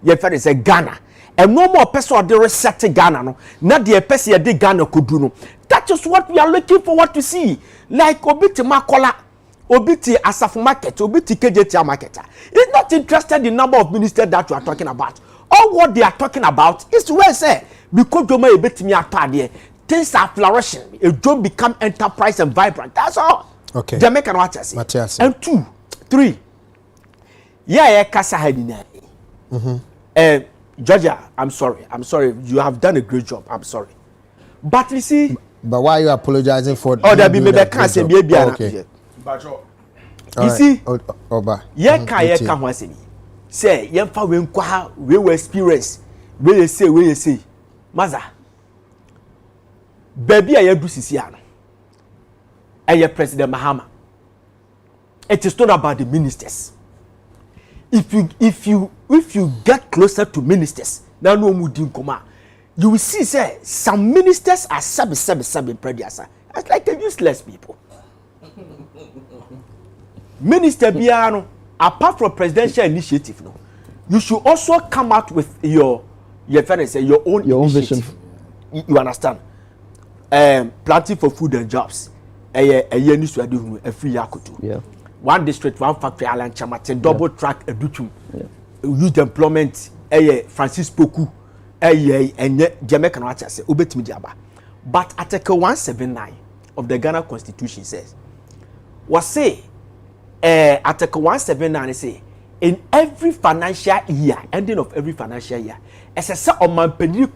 your friend is a Ghana. A normal person or the reset Ghana no. Not the person the Ghana could do no. That is what we are looking for what to see. Like Obiti Makola. Obiti Asafu market, Obiti KJT market. Is not interested in number of ministers that you are talking about. All what they are talking about is where say because Joma Ebetimi Atade, things are flourishing. A job become enterprise and vibrant. That's all. Okay. Jamaican watchers. And 2, 3. Yeah, Kasa Hedina. Georgia, I'm sorry. You have done a great job. I'm sorry. But you see. But why are you apologizing for? Oh, there be maybe can't say baby. Okay. You see, Oba. Ye can once say, ye fa we nkwa we experience, we say, Maza. Baby I do sisiano. Aye President Mahama. It is not about the ministers. If you get closer to ministers, now no mudin koma, you will see say some ministers are sabi prediasa. It's like the useless people. Minister Biano, apart from presidential initiative, you should also come out with your own vision. You understand? Planting for food and jobs. A year news to do a free yakutu. One district, one factory, Alan Chamatin, double track a dutu. Youth employment, Francis Poku, and Jamaican watchers, Ubet Mijaba. But Article 179 of the Ghana Constitution says, was say, Article 179 say, in every financial year, ending of every financial year, as a set of man penny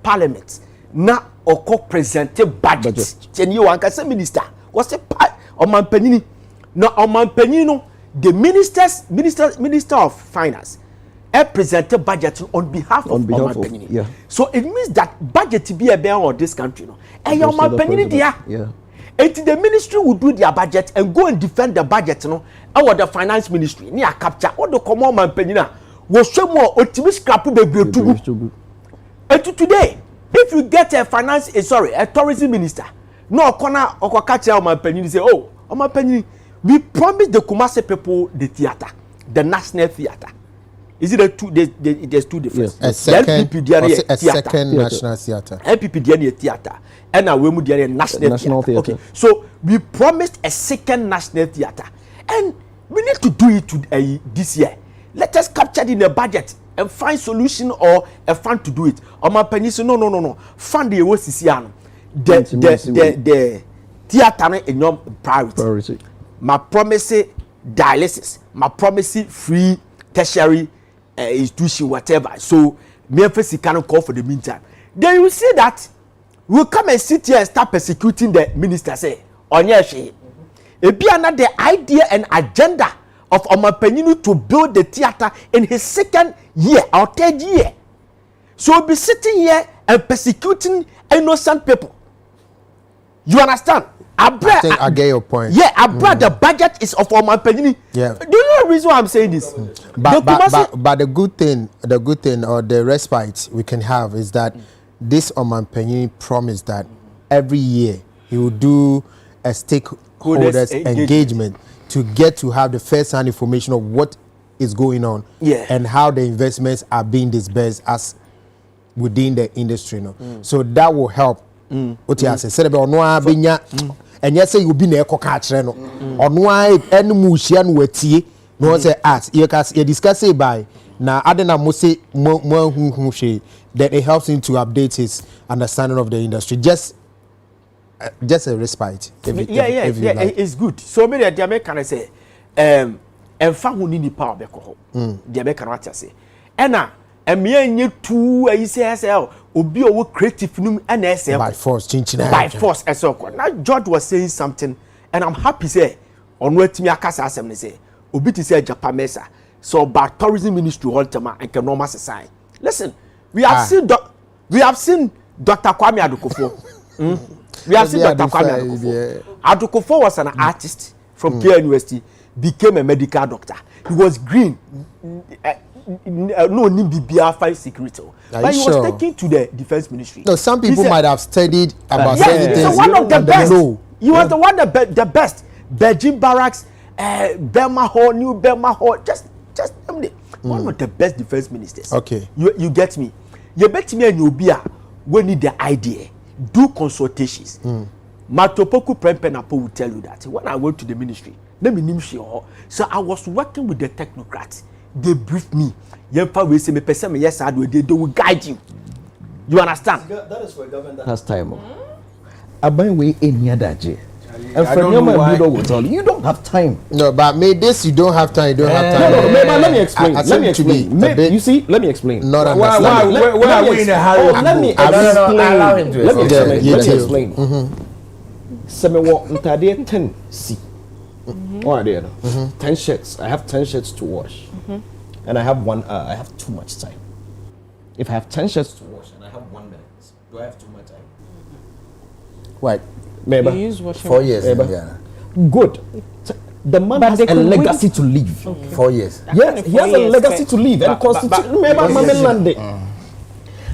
parliament, na oko presented budget. Chenye wanka se minister, was a of man penny. Now on man penny no, the minister of finance, presented budget on behalf of man penny. Yeah. So it means that budget to be a bear of this country no. And your man penny there. Yeah. And the ministry will do their budget and go and defend the budget, or the finance ministry near capture all the common man penina will show more optimistic scrap to and today, if you get a tourism minister, no corner or catch man penny say, oh my penny, we promised the Kumasi people the theater, the National Theater. Is it there's two differences? Yes. A second national theater. NPP theater. And now we move the national theater. Okay. So we promised a second national theater. And we need to do it this year. Let us capture it in the budget and find solution or a fund to do it. Or my penny say no. Fund the OCCN. The theater in your priority. My promise dialysis. My promise free tertiary institution, whatever. So me first cannot call for the meantime. Then you see that we'll come and sit here and start persecuting the minister. Say, Onyeshi. It be another idea and agenda of Omapenyinu to build the theater in his second year or third year. So we'll be sitting here and persecuting innocent people. You understand? I think I get your point. Yeah, the budget is of Omapenyinu. Yeah. Do you know the reason why I'm saying this? But the good thing or the respite we can have is that this Omapenyinu promised that every year he will do a stakeholders engagement to get to have the first-hand information of what is going on and how the investments are being disbursed as within the industry. So that will help. What you say? And yes, you be near Cocatreno or no, any Mushian wetie. No, say as you discuss it by now. Adena Mose that it helps him to update his understanding of the industry. Just a respite. It's good. So many of the Americans say, and family need power back home. The American what you say, and me and you two, I say, Obi owo creative num NSL by force by force esoko. Now George was saying something and I'm happy say on wetimi akasa asem say obi ti say Japan Mesa so about tourism ministry all tema and can normal society. Listen, we have seen Dr. Kwame Adukofo. We have seen Dr. Kwame Adukofo. Adukofo was an artist from KU University, became a medical doctor. He was green. No need BBR 5 security. But he was taken to the defense ministry. No, some people might have studied about certain things. One of the best. He was the one the best. Beijing Barracks, Burma Hall, New Burma Hall, just one of the best defense ministers. Okay. You get me? You bet me and Ubia we need the idea. Do consultations. Matopoku Prempenapo will tell you that when I went to the ministry, so I was working with the technocrats. They briefed me. They will guide you. You understand? That is for government has time. Abang we any other day. And from your man, you don't have time. No, but maybe this you don't have time. You don't have time. No, let me explain. Let me explain. You see, let me explain. Not understand. Why are we in a hurry? Let me explain. Let me explain. Semewo ntade 10 C. Or there. 10 shirts. I have 10 shirts to wash. And I have 1 hour. I have too much time. If I have 10 shirts to wash and I have 1 minute, do I have too much time? What? Maybe. You use washing 4 years. Good. The man has a legacy to leave. Okay. 4 years. Yes, he has a legacy to leave. And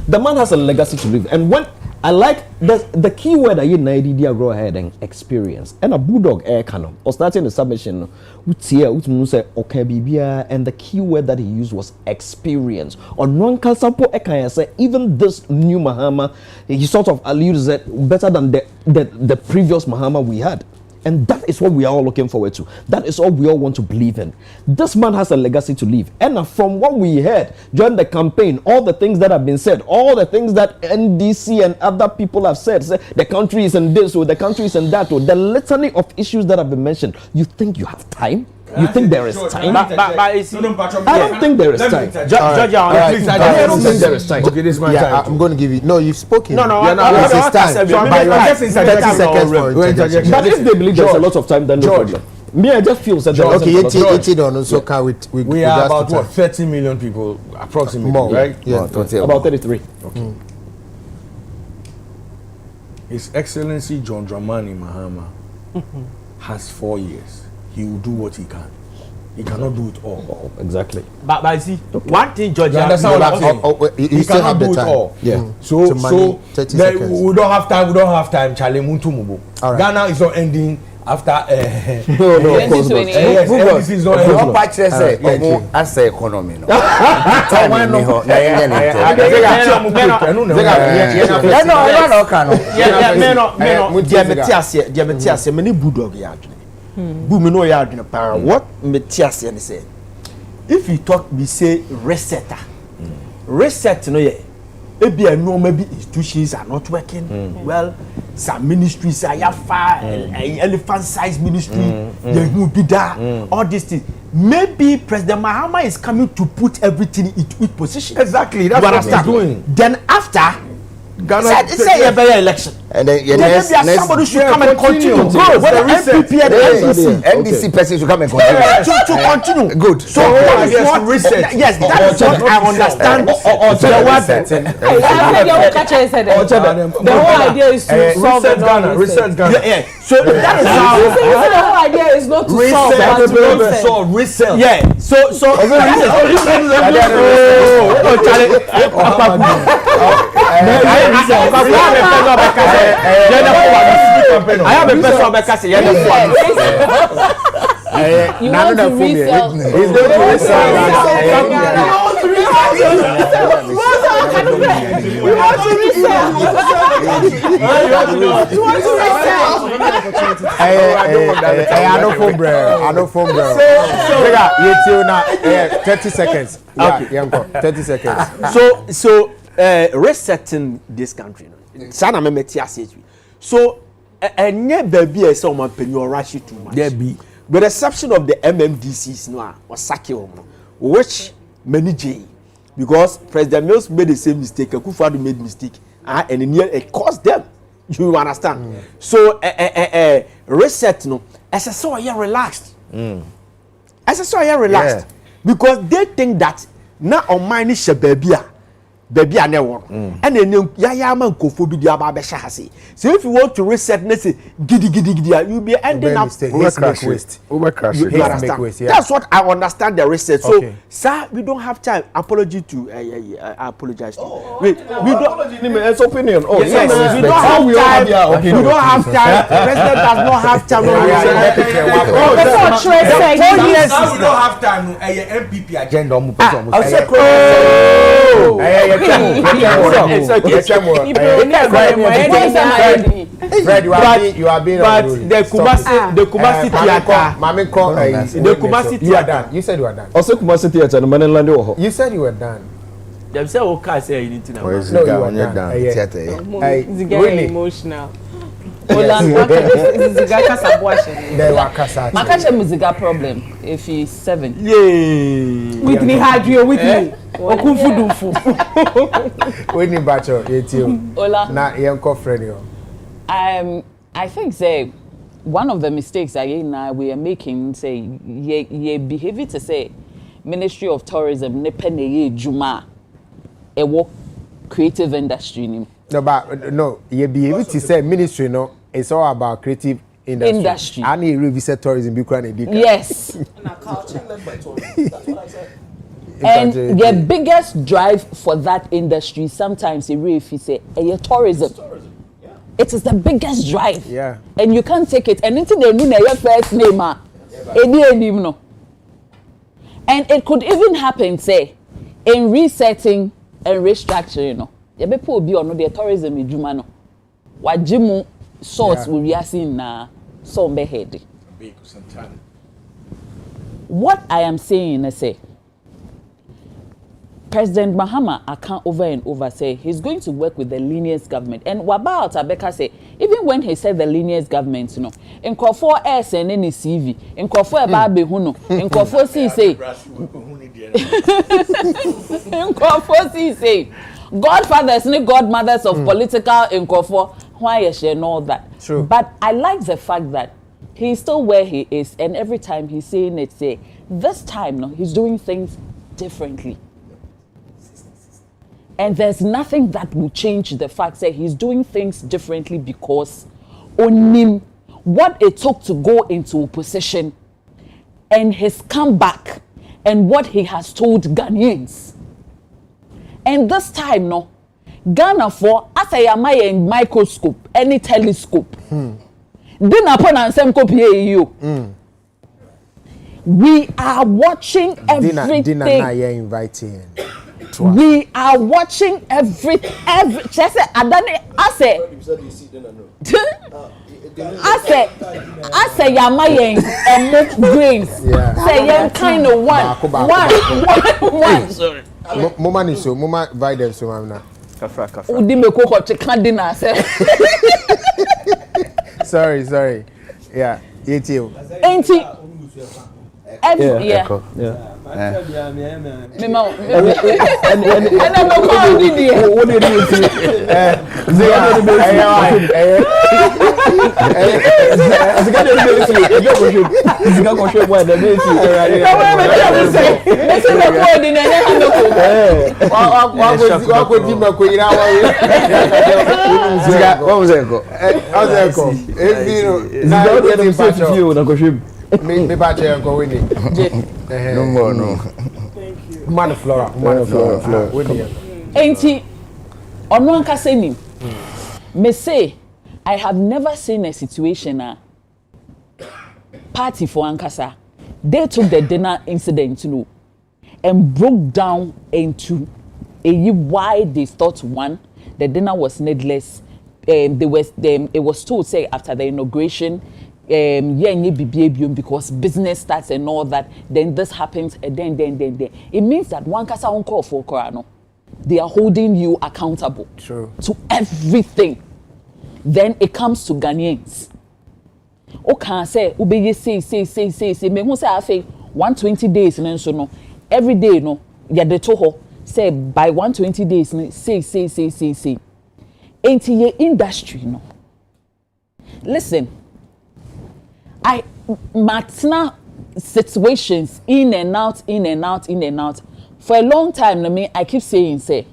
the man has a legacy to leave. And when I like the key word I need to go ahead and experience. And a bulldog air canon or starting the submission say okay bibia, and the key word that he used was experience. On one casapo I say even this new Mahama he sort of alludes that better than the previous Mahama we had. And that is what we are all looking forward to. That is all we all want to believe in. This man has a legacy to leave. And from what we heard during the campaign, all the things that have been said, all the things that NDC and other people have said, say the country is in this or the country is in that or the litany of issues that have been mentioned, you think you have time? You think there is time? I don't think there is time. Judge, I don't think there is time. Okay, this is my time. I'm going to give you. No, you've spoken. No, it's time. Just 30 seconds. But if they believe there's a lot of time, then no problem. Me, I just feel that we are about what 30 million people approximately, more, right? Yeah, about 33. Okay. His Excellency John Dramani Mahama has 4 years. He will do what he can. He cannot do it all. Exactly. But I see one thing, George. You understand what I'm saying? He cannot do it all. Yeah. So we don't have time. We don't have time. Charlie Muntumubo. Ghana is not ending after. No, of course not. Yes, is not ending. Don't patch as the economy. What Metias and say? If you talk, we say resetter. Reset, no, yeah. Maybe I know maybe institutions are not working well. Some ministries are far, elephant size ministry, they will be there. All these things. maybe President Mahama is coming to put everything into its position. Exactly, that's what he's doing. Then after Ghana say a better election. And then somebody should come and continue. Good. Whether NPP and NDC person should come and continue. To continue. Good. So that is what reset. Yes, that is what I understand. The whole idea is to solve Ghana. Reset Ghana. Yeah. So that is how. The whole idea is not to solve, but to solve. Reset. Yeah. So. I have a person back say you want to resell. He's going to resell. I know phone, bro. 30 seconds. Okay. 30 seconds. So resetting this country. Sana me so enye baby e say o man penny or rush too much. There be. With the exception of the MMDCs no or sake which many J because President Mills made the same mistake, Akufo-Addo made mistake and it cost them. You understand? So reset no as I saw you relaxed. As I saw you relaxed because they think that na on mine is baby and then ya man kofo bi dia ba be sha hase. So if you want to reset let's say gidi you'll be ending up waste. That's what I understand the reset. So sir, we don't have time. Apology to apologize to. We don't it's opinion. Oh yes, we don't have time. We don't have time. President does not have time. We don't have time. MPP agenda Fred, you are being unruly. The Kumasi theater. The Kumasi theater. You are done. You said you are done. Also Kumasi theater no man land wo. You said you were done. Them say okay say you need to know. No, you are done. Really emotional. Makache Muziga problem if he's 7. Yay! With me hydro with me. Okunfudufu. We need bacho etio. Ola. Na yenko friend yo. I think say one of the mistakes that we are making say ye behavior to say Ministry of Tourism ne peneye juma e work creative industry ni. No, but no, ye behavior to say ministry no. It's all about creative industry. I need revisit tourism. Yes. And the biggest drive for that industry sometimes if you say tourism. It is the biggest drive. Yeah. And you can't take it. And until they know your first name, and it could even happen, say, in resetting and restructuring, you be poor be on the tourism in Jumano. Wajimu sorts will be asking na some behead. What I am saying is say President Mahama I can't over and over say he's going to work with the lineage government. And Wabao Tabeka say even when he said the lineage government, in Kofo S and any CV, in Kofo Babe Huno, in Kofo C say in Kofo C say godfathers and godmothers of political in Kofo. Why is and all that? True. But I like the fact that he's still where he is, and every time he's saying it, say this time, he's doing things differently. And there's nothing that will change the fact that he's doing things differently because on him, what it took to go into opposition, and his comeback, and what he has told Ghanaians. And this time, Ghana for as I am a microscope, any telescope. Then upon and same copy you. We are watching everything. Dinner inviting. We are watching every. Just say Adani. I say Yamayen and make grains. Say young kind of one. Sorry. Mama so mama invite so mama. Sorry. Yeah, Me bache go winning. No more, no. Man Flora. Winning. Enti ono ankasa nim. Me say I have never seen a situation party for ankasa. They took the dinner incident, and broke down into why they thought one, the dinner was needless. It was told say after the inauguration, because business starts and all that, then this happens, and then. It means that one kasa on call for Korano. They are holding you accountable. True. To everything. Then it comes to Ghanaians. Okay, say, ubeye say. Me who say I say 120 days and so no. Every day no. Ya de toho say by 120 days say. Ain't ye industry no. Listen. Matna situations in and out. For a long time, I keep saying, say,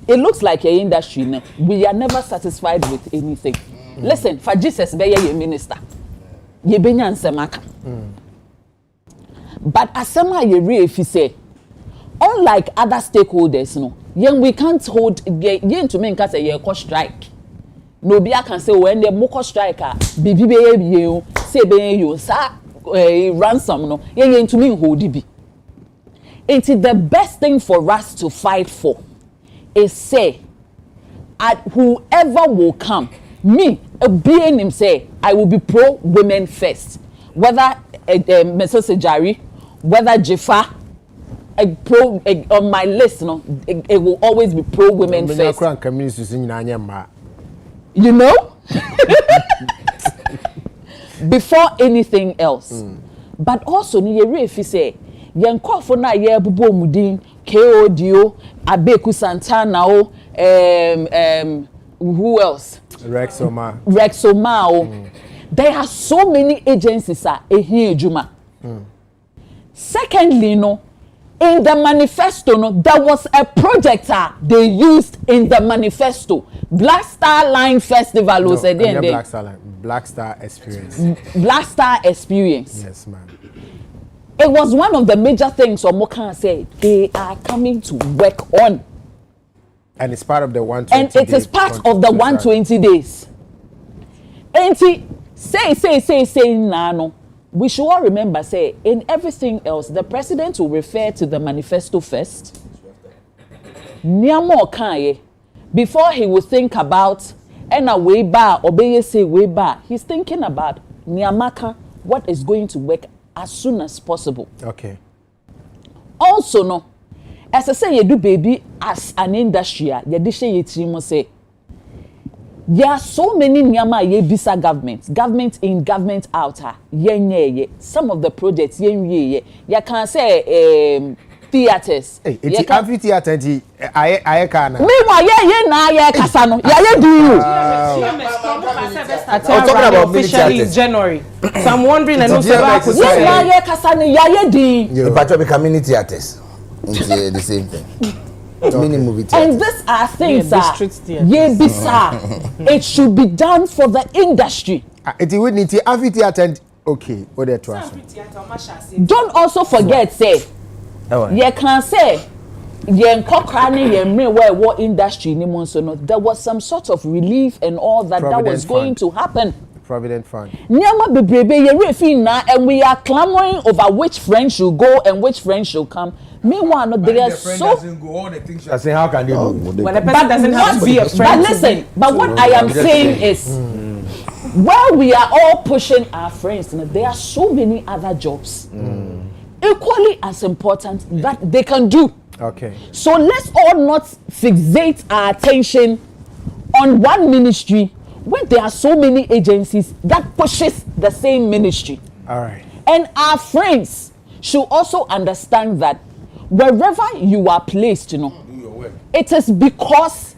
it looks like your industry. We are never satisfied with anything. Listen, for Jesus, be your minister. Ye benya nsemaka. But asema ye re if you say, unlike other stakeholders, we can't hold yen to me say ye cause strike. Nobody can say when the moko striker bibi say be you sa ransom no yen to me hold it be. It's the best thing for us to fight for is say at whoever will come, me being him say I will be pro women first, whether Mrs. Jari, whether Jifa, pro on my list, it will always be pro women first. You know, before anything else. But also, if you say, Yankofo na ye bubo mudin, KODO, Abeku Santana, who else? Rexoma. There are so many agencies here, Juma. Secondly, in the manifesto, there was a project they used in the manifesto. Black Star Line Festival was Black Star Experience. Black Star Experience. Yes, ma'am. It was one of the major things Omokan said they are coming to work on. And it's part of the 120 days. And it is part of the 120 days. And say, Nano. We should all remember, say, in everything else, the president will refer to the manifesto first. Niamo Kanye, before he will think about, and a way bar, obey say way bar, he's thinking about Niamaka, what is going to work as soon as possible. Okay. Also, no, as I say, you do baby as an industry, you dish you say. There are so many Nyama ye bisa government in, government out. Some of the projects ye can say theaters. Hey, it's amphitheater. I can. Meanwhile, ye kasano. Ye do you? I'm talking about officially in January. So I'm wondering, and also about ye kasano. Ye do. The part of the community theaters. It's the same thing. Mini movie theaters. And these are things it should be done for the industry. It would need to amphitheater. Okay, what they to us. Don't also forget, say, you can say, what industry there was some sort of relief and all that was going to happen. Provident Fund. And we are clamoring over which friend should go and which friend should come. Meanwhile, they are so. I say, how can they do? When a person doesn't have to be a friend. But listen, but what I am saying is, while we are all pushing our friends, there are so many other jobs equally as important that they can do. Okay. So let's all not fixate our attention on one ministry when there are so many agencies that pushes the same ministry. All right. And our friends should also understand that wherever you are placed, you know, it is because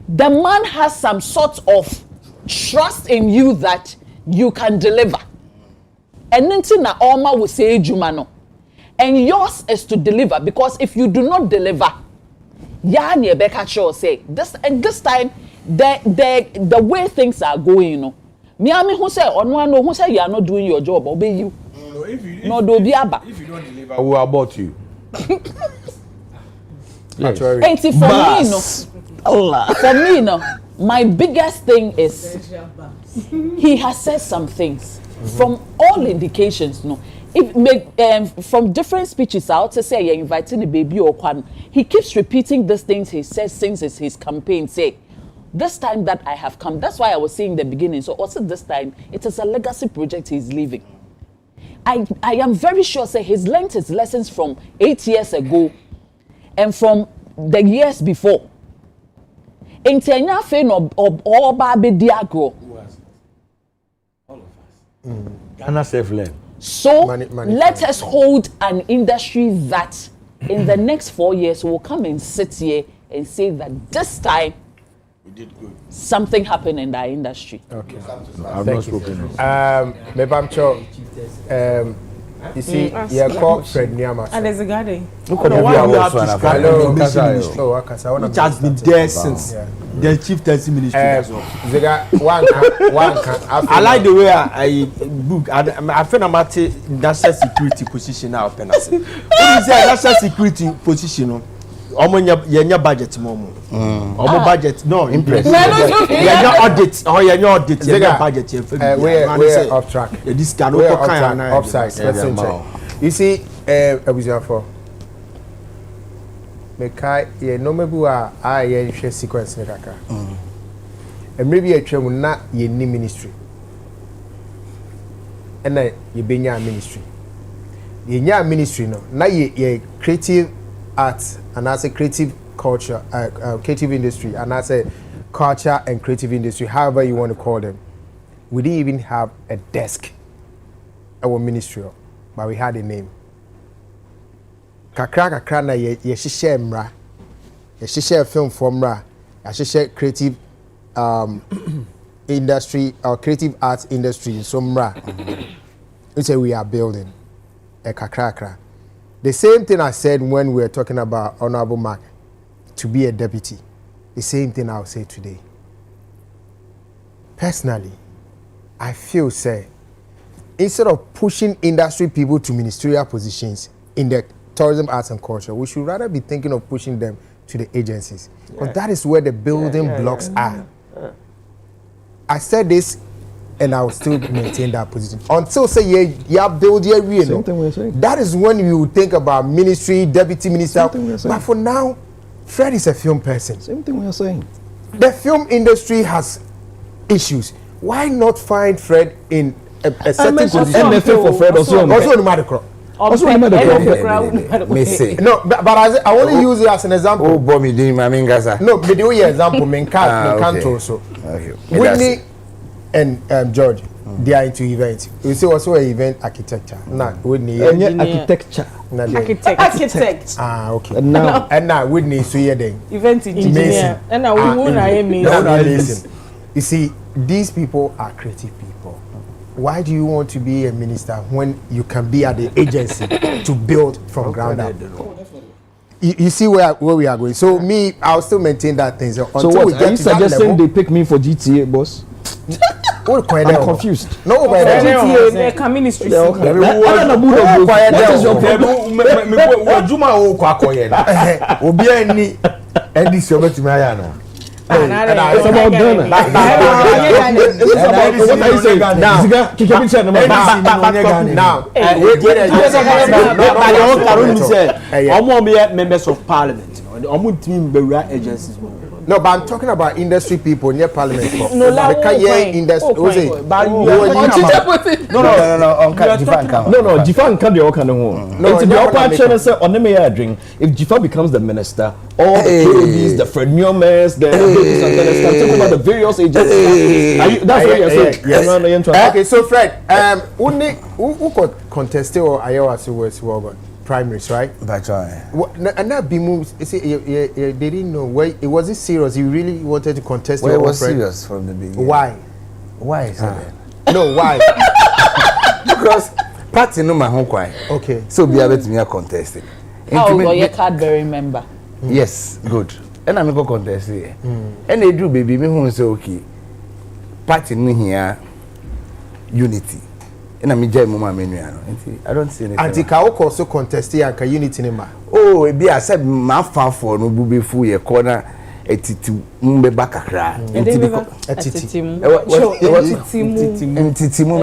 the man has some sort of trust in you that you can deliver. And na Alma will say Jumano. And yours is to deliver, because if you do not deliver, Yani Becca Shaw say this, and this time the way things are going, you know. Miami who say or no who say you are not doing your job, obey you. No, if you no do be aba. If you don't deliver, we will abort you. Yes. And see, for me, no. Allah. For me, no. My biggest thing is he has said some things from all indications, no. If from different speeches out to say you're inviting the baby or one, he keeps repeating these things he says since his campaign. Say, this time that I have come, that's why I was saying in the beginning. So also this time, it is a legacy project he's leaving. I am very sure say he's learned his lessons from 8 years ago and from the years before. In Tenya Fain or Baby Diagro. All of us. Ghana self-learn. So let us hold an industry that in the next 4 years will come and sit here and say that this time we did good. Something happened in that industry. Okay. I've not spoken. Maybe I'm sure. You see, you're called Fred Niamas. And there's a garden. Look at the way we have to which has been there since the chieftaincy ministry as well. I like the way I book. I feel I'm at national security position now. What is the national security position? Your budget, mom. Budget, no. Impress. Your audit. Oh, your audit. Your budget. We're off track. This can offside. You see, for Mekai, ye no mebu a ye share sequence ne kaka. Maybe a twem na ye ni ministry. And na ye benya ministry. Ye nya ministry no. Na ye creative arts and as a creative culture, creative industry, and as a culture and creative industry, however you want to call them. We didn't even have a desk at our ministry, but we had a name. Kakra na ye shishe mra, ye shishe film formra, ye shishe creative industry or creative arts industry so mra. We say we are building a kakra. The same thing I said when we were talking about Honorable Mark to be a deputy. The same thing I'll say today. Personally, I feel say instead of pushing industry people to ministerial positions in the tourism, arts and culture, we should rather be thinking of pushing them to the agencies. Because that is where the building blocks are. I said this and I will still maintain that position. Until say you build your real. That is when you think about ministry, deputy minister. But for now, Fred is a film person. Same thing we are saying. The film industry has issues. Why not find Fred in a certain position? MFA for Fred also in Madicro. No, but I only use it as an example. Oh, boy, me didn't my mingaza. No, but the way example, men can't also. Whitney and George, they are into events. You see also an event architecture. Nah, Whitney architecture. Architect. Okay. And now Whitney is here then. Event engineer. And now we won't listen. You see, these people are creative people. Why do you want to be a minister when you can be at the agency to build from ground up? You see where we are going. So me, I'll still maintain that thing. So what? Are you suggesting they pick me for GTA, boss? I'm confused. No, GTA ministry. What is your problem? It's about Ghana. Now, members of parliament, agencies. No, but I'm talking about industry people near parliament. No, Jifan can't be all kind of one. No, the upper channel say on the mayor drink. If Jifan becomes the minister, all the KBs, the Fred Newmans, the about the various agencies. That's what you're saying. Yes. Okay, so Fred, who contested or Iowa was primaries, right? That's right. And that be moves. They didn't know why it wasn't serious. You really wanted to contest. Well, it was serious from the beginning. Why? Why is that? No, why? Because party no my home quiet. Okay. So be able to me a contesting. Oh, you're a Cadbury member. Yes, good. And I'm going to contest here. And they do, baby, me who say okay. Party me here, unity. And I'm just mama menu. I don't see anything. Antika also contest here and unity name. Oh, it be I said my fan for no be full your corner. Etiti mbe bakakra. Etiti mbe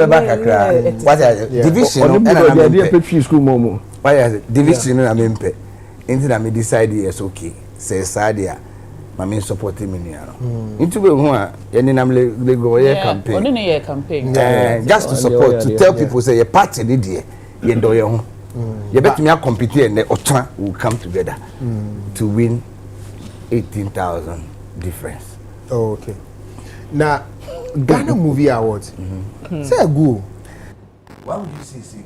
bakakra. What is division? And I'm a school momo. Why is division? I'm impe. Until I decide yes, okay. Say Sadia, my main supporting me. Into the one, and I'm go campaign. Just to support, to tell people say a party did ye do your own. You bet me a compete and the Otra will come together to win 18,000 difference. Oh, okay. Now, Ghana Movie Awards. Say a go. Why would you say?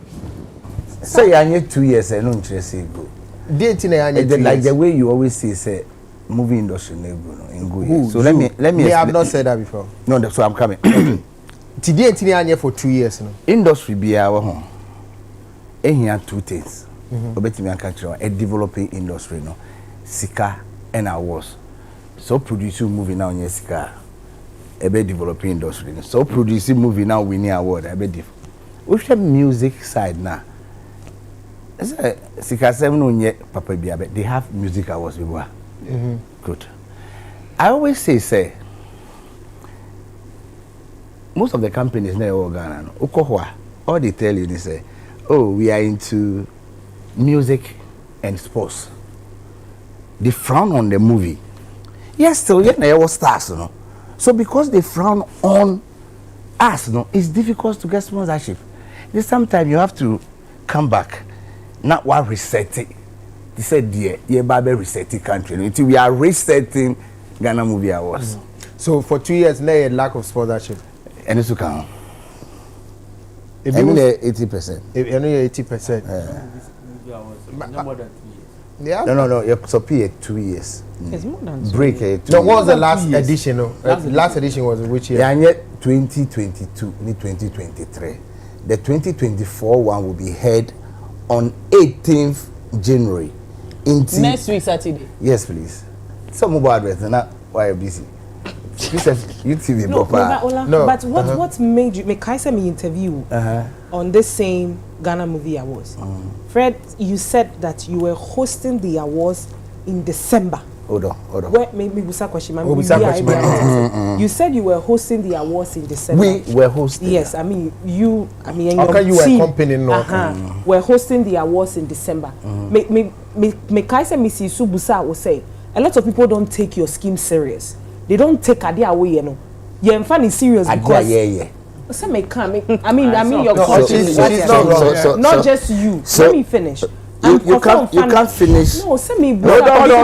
Say I need 2 years and don't say go. Like the way you always say movie industry in good. So let me. I have not said that before. No, that's why I'm coming. Today for 2 years now. Industry be our home. And here 2 things. Obeti me anka a developing industry no. Sika and awards. So producing movie now in Sika. A be developing industry. So producing movie now winning award. A be with the music side now. Sika 7 on yet Papa Biabe. They have music awards before. Good. I always say most of the companies now in Ghana, all they tell you they say, oh, we are into music and sports. They frown on the movie. Yes, still yet they were stars, you know. So because they frown on us, you know, it's difficult to get sponsorship. Sometimes you have to come back. Not one resetting. They said, dear, you're resetting country. Until we are resetting Ghana Movie Awards. So for 2 years, now a lack of sponsorship. And it's to count. I mean, 80%. I know 80%. No more than 2 years. Yeah. No. You so pay 2 years. It's more than 2 break years. it. No, what was the last edition? Last edition was which year? Yeah, 2022, 2023. The 2024 one will be held on 18th January. Next week Saturday. Yes, please. Some mobile address now. Why are you busy? You TV no, but what made you make I send me interview on this same Ghana Movie Awards? Fred, you said that you were hosting the awards in December. Hold on. Where maybe Busa question. You said you were hosting the awards in December. We were hosting. Yes, I mean you and your team, accompanying we're hosting the awards in December. Make I say Mrs. Subusa will say a lot of people don't take your scheme serious. They don't take idea away, you know. You're in funny serious because I mean your conscience is not just you. Let me finish. You can't finish. No, send me. Hold on.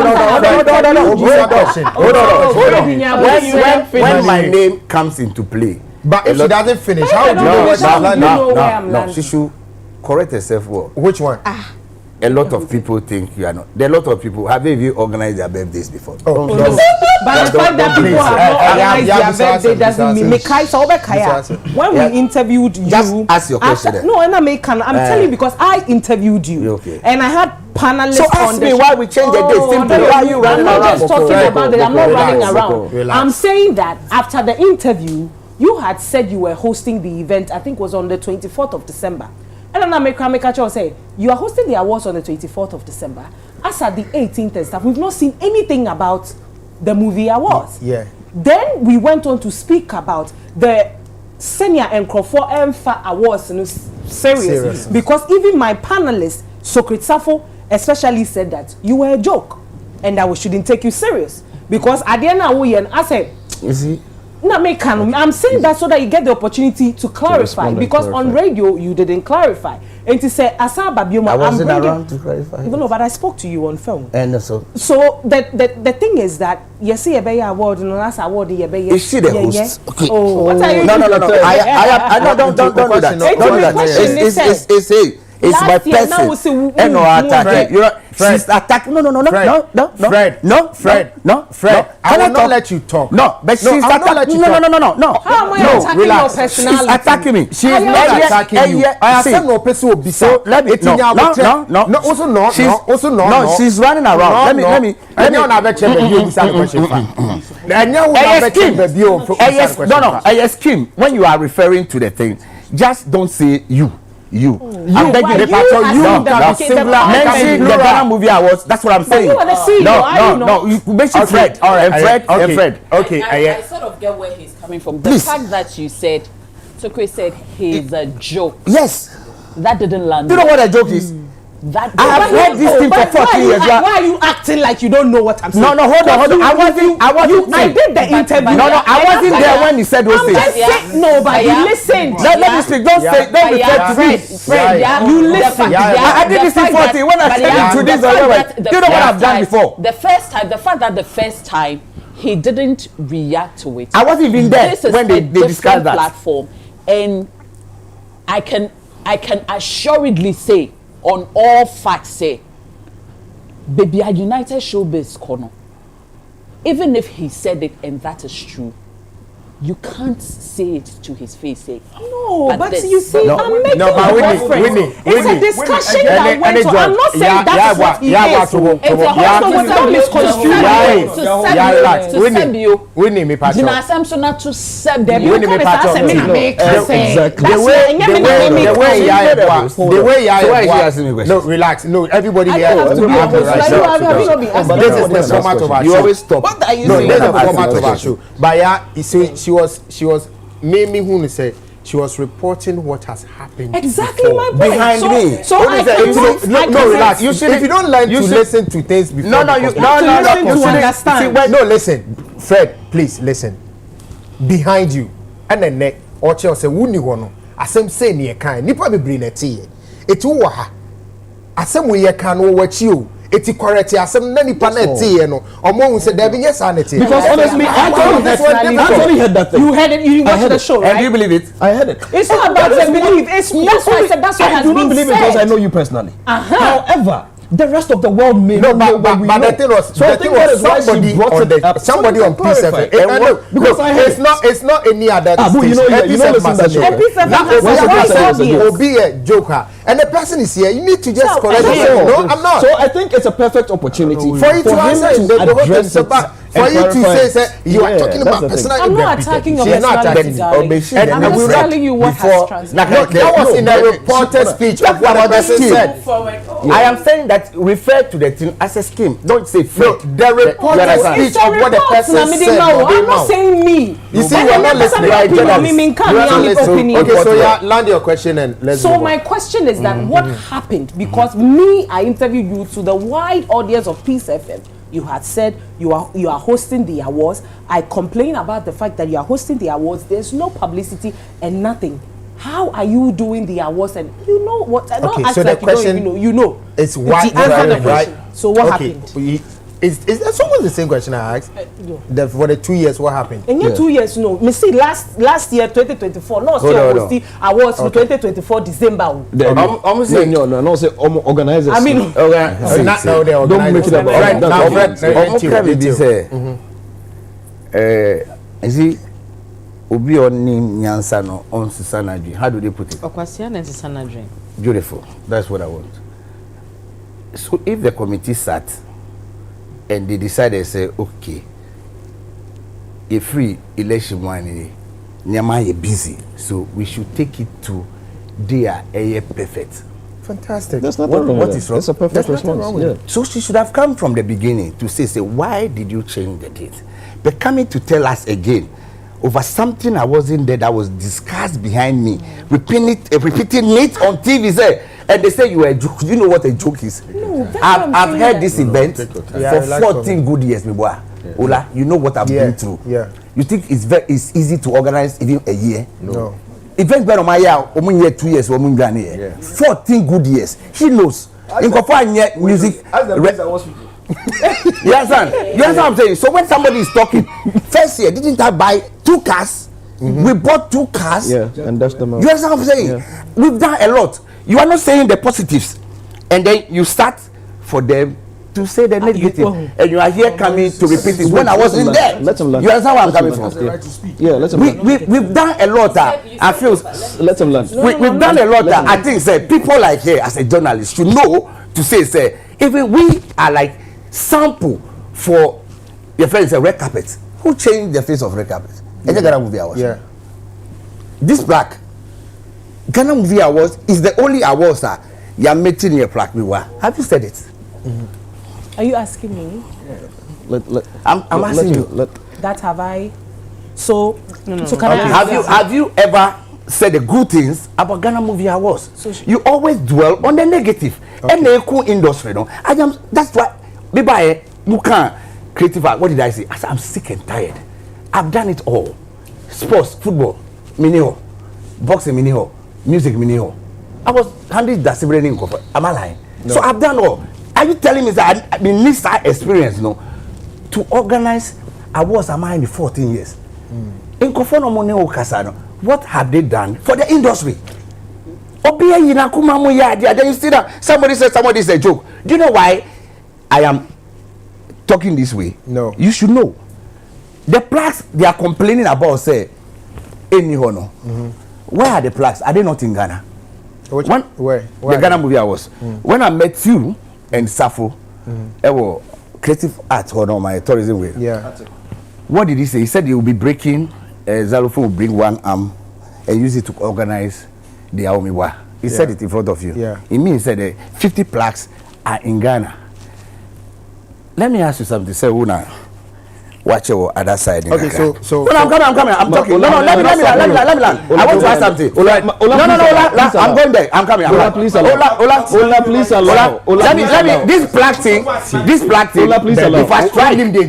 When my name comes into play, but if she doesn't finish, how do you know? No, she should correct herself. Well, which one? A lot of people think you are not. There are a lot of people. Have you organized their birthdays before? Oh, no. But the fact that people have organized their birthday doesn't mean when we interviewed you. Just ask your question. No, and I'm telling you because I interviewed you. Okay. And I had panelists. So ask me why we change the date. Simply, why are you running around? I'm not just talking about it. I'm not running around. I'm saying that after the interview, you had said you were hosting the event. I think it was on the 24th of December. And then I make a say, you are hosting the awards on the 24th of December. As at the 18th and stuff, we've not seen anything about the movie awards. Yeah. Then we went on to speak about the senior and Crawford Emfa awards in series. Because even my panelist, Sokrit Safo, especially said that you were a joke and that we shouldn't take you serious. Because at the end of the day, I said, you see, I'm saying that so that you get the opportunity to clarify, because on radio you didn't clarify. And to say Asaba Bioma, I wasn't around to clarify. No, but I spoke to you on phone. And so the thing is that you see a Bay award and last award is she the host? Okay. Oh, what are you No. doing? Don't do that. It's my person. And no attacking. She's attacking. No. Fred. I will not let you talk. No, but she's attacking. No. How am I attacking your personality? She's attacking me. She is not attacking you. I said no person will be so. Let me. No. She's running around. Let me. No. Scheme. When you are referring to the thing, just don't say you. I'm begging the mention the Ghana Movie Awards. That's what I'm saying. No. You mention Fred. All right, Fred. Okay. I sort of get where he's coming from. The fact that you said, Chris said he's a joke. Yes. That didn't land. Do you know what a joke is? That I have heard this thing for 40 years. Why are you acting like you don't know what I'm saying? No, hold on. I did the interview. No, I wasn't there when he said those things. No, but you listened. Let me speak. Don't refer to me. Fred, you listened. I did this in 40 when I said into this. Do you know what I've done before? The fact that the first time he didn't react to it. I wasn't even there when they discussed that platform, and I can assuredly say, on all facts, say, baby, a United Showbiz corner. Even if he said it and that is true, you can't say it to his face. Say, no, but you see, I'm making a reference. It's a discussion that went on. I'm not saying that is what he is. It's a whole don't misconstrue to send you. Jina assumption not to send them. The way no, relax. No, everybody here has to have the right. This is the format of our show. You always stop. What are you doing? No, this is the format of our show. But yeah, you see, she was made me who say she was reporting what has happened exactly my point behind me. So relax. You should, if you don't learn to listen to things before you understand. No, listen, Fred, please listen. Behind you and the neck or say wuni wono asem say ne kan nipa bebre na tie eti wo ha asem we ye kan wo wachi o eti correct asem na nipa na tie no omo hu say there be yes sanity. Because honestly I actually heard that thing. You heard it, you watched the show, right? And you believe it? I heard it. It's not about the belief. It's that's why I said that's what has been said. I do not believe it because I know you personally. However, the rest of the world may not know what we know. The thing was, so I think that is why she brought it up. Somebody on PSF. Because it's not any other station. You know listen to that show. Will be a joker. And the person is here. You need to just correct it. No, I'm not. So I think it's a perfect opportunity for you to answer the for you to say you are talking about personal. I'm not attacking your personality, darling. I'm just telling you what has transpired. That was in the reported speech of what the person said. I am saying that refer to the thing as a scheme. Don't say fake. The reported speech of what the person said. I'm not saying me. You see, we're not listening. Okay, so yeah, land your question and let's So my question is that what happened? Because me, I interviewed you to the wide audience of Peace FM. You had said you are hosting the awards. I complain about the fact that you are hosting the awards. There's no publicity and nothing. How are you doing the awards? And you know what? Okay, so the question, you know. It's what, right? So what happened? Is almost the same question I asked. For the 2 years, what happened? In your 2 years, no. Me see last year, 2024. No, still awards for 2024 December. Almost no. Say organizers. I mean, now they don't make it about. You see, Obi oni nyansa no on Susanadri. How do they put it? Okwasiana and Susanadri. Beautiful. That's what I want. So if the committee sat and they decided, say, okay, a free election money, Nyama busy, so we should take it to their perfect. Fantastic. That's not what is wrong? That's a perfect response. Yeah. So she should have come from the beginning to say, why did you change the date? But coming to tell us again over something I wasn't there that was discussed behind me, repeating it on TV, say. And they say you are a joke. You know what a joke is? No, I've heard this event for 14 good years, my boy. Ola, you know what I've been through. Yeah. You think it's easy to organize even a year? No. Events by my year, 2 years, 14 good years. He knows. In Kofa music. You understand what I'm saying? So when somebody is talking, first year, didn't I buy 2 cars? We bought 2 cars. Yeah, and that's the most. You understand what I'm saying? Yeah. We've done a lot. You are not saying the positives, and then you start for them to say the negative, and you are here coming to repeat it when I wasn't there. Let him learn. You understand where I'm coming from? Yeah, let him learn. We've done a lot. I feel. Let him learn. We've done a lot. I think say people like here as a journalist should know to say even we are like sample for your friends a red carpet. Who changed the face of red carpet? Ghana Movie Awards. Yeah. This plaque, Ghana Movie Awards is the only awards that you are making your plaque. Have you said it? Are you asking me? I'm asking you. That have I? So can I? Have you ever said the good things about Ghana Movie Awards? So you always dwell on the negative. And the cool industry, no. That's why. Maybe you can't creative. What did I say? I said I'm sick and tired. I've done it all. Sports, football, mini-ho, boxing mini-ho, music mini-ho. I was handling that celebrating. Am I lying? No. So I've done all. Are you telling me that I mean this experience, to organize awards am I in the 14 years? In Kofono Money Okasano, what have they done for the industry? Then you see that somebody is a joke. Do you know why I am talking this way? No. You should know. The plaques they are complaining about say any honor. Where are the plaques? Are they not in Ghana? Where? The Ghana Movie Awards. When I met you and Safo, creative art honor my tourism way. Yeah. What did he say? He said he will be breaking Xylophone will bring one arm and use it to organize the Aomiwa. He said it in front of you. Yeah. It means he said 50 plaques are in Ghana. Let me ask you something. Say Una. Watch your other side. Okay, so I'm coming. I'm talking. No, let me land. I want to ask something. No, I'm going there. I'm coming. Ola, please allow. Let me. This plaque thing. Ola, please allow. If I try him, no.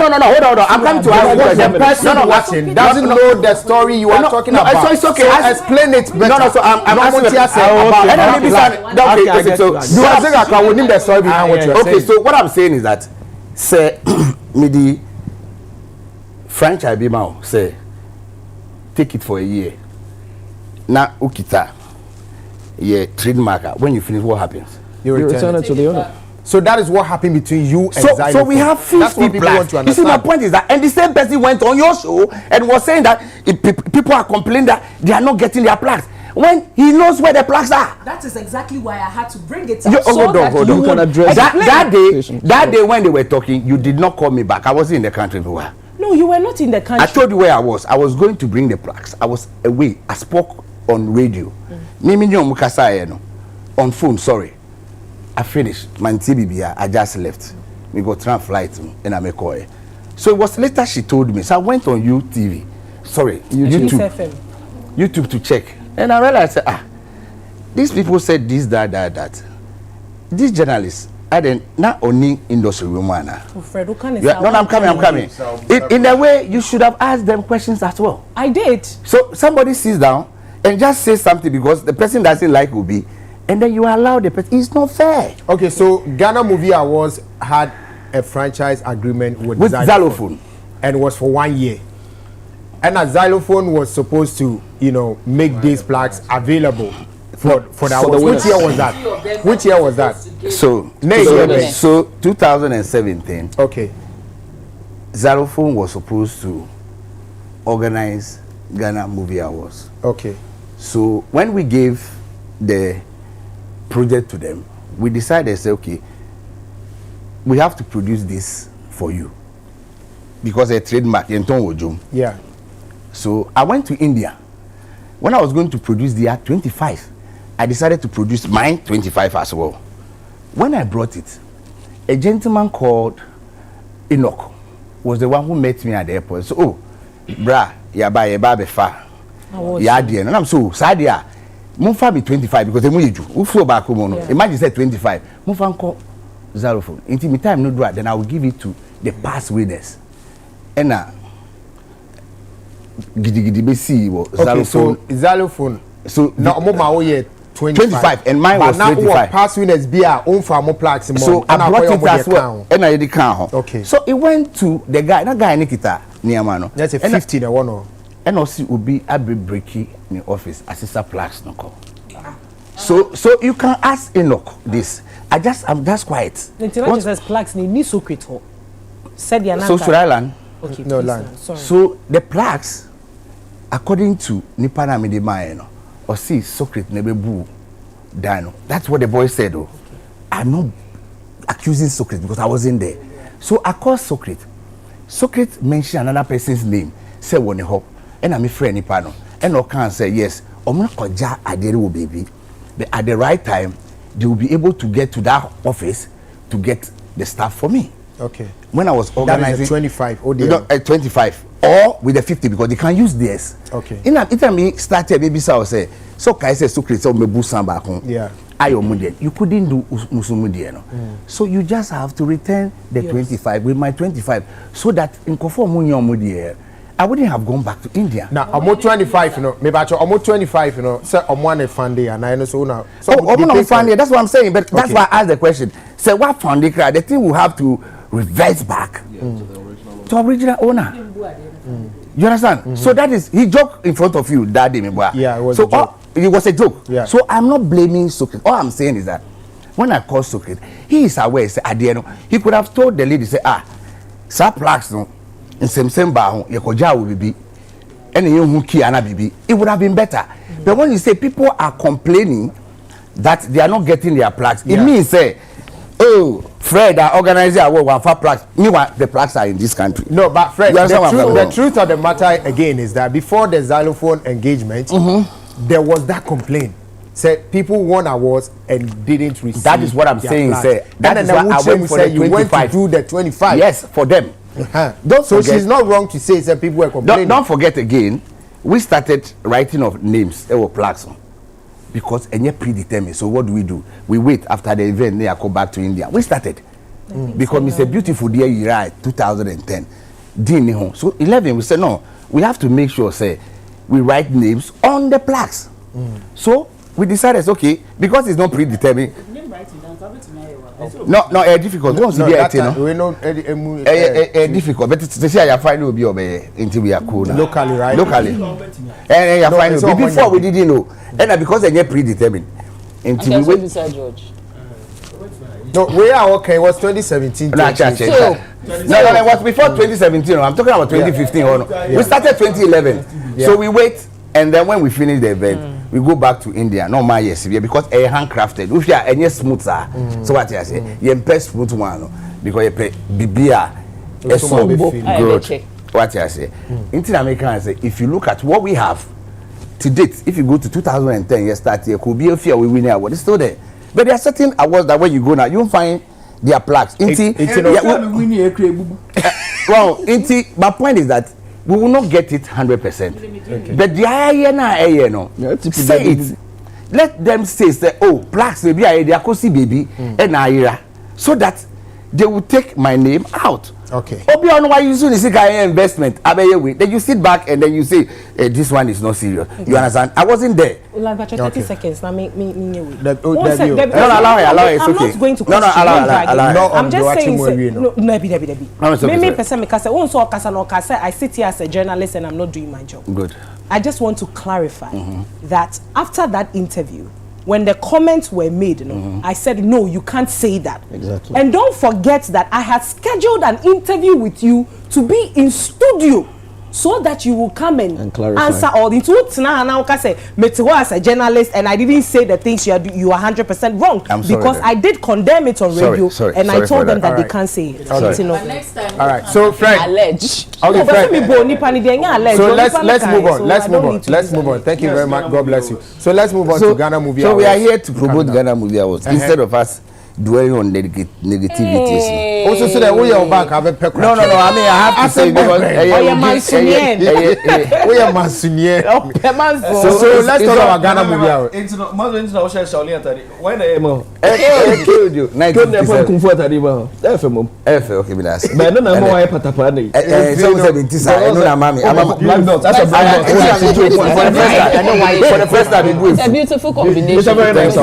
Hold on. I'm coming to ask the person watching doesn't know the story you are talking about. So it's okay. So explain it better. No. So I'm asking about. Okay. So what I'm saying is that, say, me franchise be now say take it for a year. Now ukita trademark. When you finish, what happens? You return it to the owner. So that is what happened between you and Xylophone. So we have 50 plaques. You see, my point is that, and the same person went on your show and was saying that people are complaining that they are not getting their plaques when he knows where the plaques are. That is exactly why I had to bring it up. Hold on. You can address that day when they were talking, you did not call me back. I wasn't in the country. No, you were not in the country. I told you where I was. I was going to bring the plaques. I was away. I spoke on radio. On phone, sorry. I finished. My TBB, I just left. We got tram flight and I'm a call. So it was later she told me. So I went on YouTube to check. And I realized, these people said this, that. These journalists, not only industry woman. I'm coming. In a way, you should have asked them questions as well. I did. So somebody sits down and just says something because the person doesn't like will be, and then you allow the person. It's not fair. Okay, so Ghana Movie Awards had a franchise agreement with Xylophone, and it was for 1 year. And Xylophone was supposed to, make these plaques available for the awards. Which year was that? Which year was that? So 2017. Okay. Xylophone was supposed to organize Ghana Movie Awards. Okay. So when we gave the project to them, we decided, say, okay, we have to produce this for you because a trademark. Yeah. So I went to India. When I was going to produce the Act 25, I decided to produce mine 25 as well. When I brought it, a gentleman called Enoch was the one who met me at the airport. So, yaba befa. And I'm so Sadia. Munfa be 25 because you flew back home. Imagine say 25. Munfa call Xylophone. Until me time no do, then I will give it to the past winners. And gidi be see okay, so xylophone. So no mo ma oye 25 and mine was 25. But now pass winners be our own farm plaques more. So I brought it as well. And I did count. Okay. So it went to the guy, that guy Nikita Niamano. That's a 50 na one. And also will be a breaky in the office assistant plaques no call. So you can ask Enoch this. I'm just quiet. Until says plaques ni secret ho. Said the So should I land? Okay. No land. Sorry. So the plaques, according to Nipana Midima, or see Socrates Nebebu Dano. That's what the boy said. Oh, I'm not accusing Socrates because I wasn't there. So I called Socrates. Socrates mentioned another person's name. Say one hope, and I'm a friend Nipano. And I can say yes. I'm not koja adere baby. But at the right time, they will be able to get to that office to get the stuff for me. Okay. When I was organizing, that is 25. Oh, at 25 or with the 50 because they can use theirs. Okay. In a time me started maybe so say so kai say Socrates so me busan back home. Yeah. You couldn't do musumudie no. So you just have to return the 25 with my 25 so that in conform mudie I wouldn't have gone back to India. Now I'm 25, you know. Maybe I'm 25, you know. So I'm one funding and I know so now. So I'm funding. That's what I'm saying. But that's why I asked the question. So what funding? The thing will have to revert back to the original owner. You understand? So that is he joked in front of you that day, yeah, it was so a joke. It was a joke. Yeah. So I'm not blaming Socrates. All I'm saying is that when I call Socrates, he is aware. Say, he could have told the lady, say, sir plaques no in same bar you could will be and you who key and it would have been better. But when you say people are complaining that they are not getting their plaques, it means say, oh, Fred, our organizer, one for plaques. Meanwhile, the plaques are in this country. No, but Fred, the truth of the matter again is that before the xylophone engagement, there was that complaint. Said people won awards and didn't receive. That is what I'm saying. Say that is why I went for the 25. You went to do the 25. Yes, for them. Don't so forget, she's not wrong to say that people were complaining. Don't forget again, we started writing of names. There were plaques because and yet predetermined. So what do? We wait after the event. They go back to India. We started because it's a beautiful year, 2010. So 11, we said no. We have to make sure say we write names on the plaques. So we decided okay because it's not predetermined. No, difficult. Once you get difficult, but to say I find will be obey until we are cool now. Locally, right? Locally, and I find before we didn't know, and because they get predetermined until we wait. George. No, we are okay. It was 2017. No, it was before 2017. I'm talking about 2015. We started 2011, so we wait, and then when we finish the event. We go back to India, no my yes, because a handcrafted. If you are any smoother, so what I say, you best smooth one because you pay bibia, a so good. What I say, in America, I say, if you look at what we have to date, if you go to 2010, you start here, could be a fear we win award. It's still there, but there are certain awards that when you go now, you won't find their plaques. Well, my point is that. We will not get it 100%. But the INA, no, say it. Let them say, oh, plaques maybe I they are baby and I so that they will take my name out. Okay. Obiano, why you soon is a investment? Then you sit back and then you say, this one is not serious. Okay. You understand? I wasn't there. Like 30 seconds. Now me. No, allow it. I'm not going to. No, allow. I'm just saying. I sit here as a journalist and I'm not doing my job. Good. I just want to clarify that after that interview, when the comments were made, I said, no, you can't say that. Exactly. And don't forget that I had scheduled an interview with you to be in studio so that you will come and answer all the truths. Now, I say, as a journalist, and I didn't say the things you are 100% wrong because I did condemn it on radio, and I told them that they can't say it. Next time. All right. So, Fred. Allege. Okay, Fred. So let's move on. Thank you very much. God bless you. So let's move on to Ghana Movie Awards. So we are here to promote Ghana Movie Awards instead of us dwelling on negativities. Also, so that we are back have a peck. No. I mean, I have to say because we are Mansunian. So let's talk about Ghana movie. When I killed you. Okay, but that's. But no, I'm more patapani. So for the first time, it's a beautiful combination. It's a very nice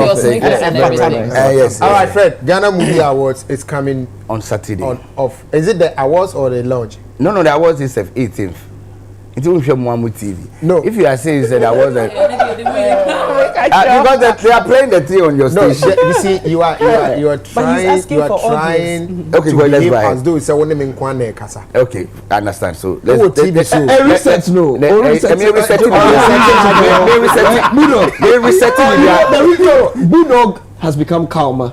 and everything. Yes. All right, Fred. Ghana Movie Awards is coming on Saturday. Is it the awards or the launch? No, the awards is 18th. It will show Mwamu TV. No, if you are saying that awards, because they are playing the thing on your station. You see, you are trying. Okay, well, let's buy. As though it's a one name in Kwane Kasa. Okay, I understand. So let's TV show. Reset no. Budog has become calmer.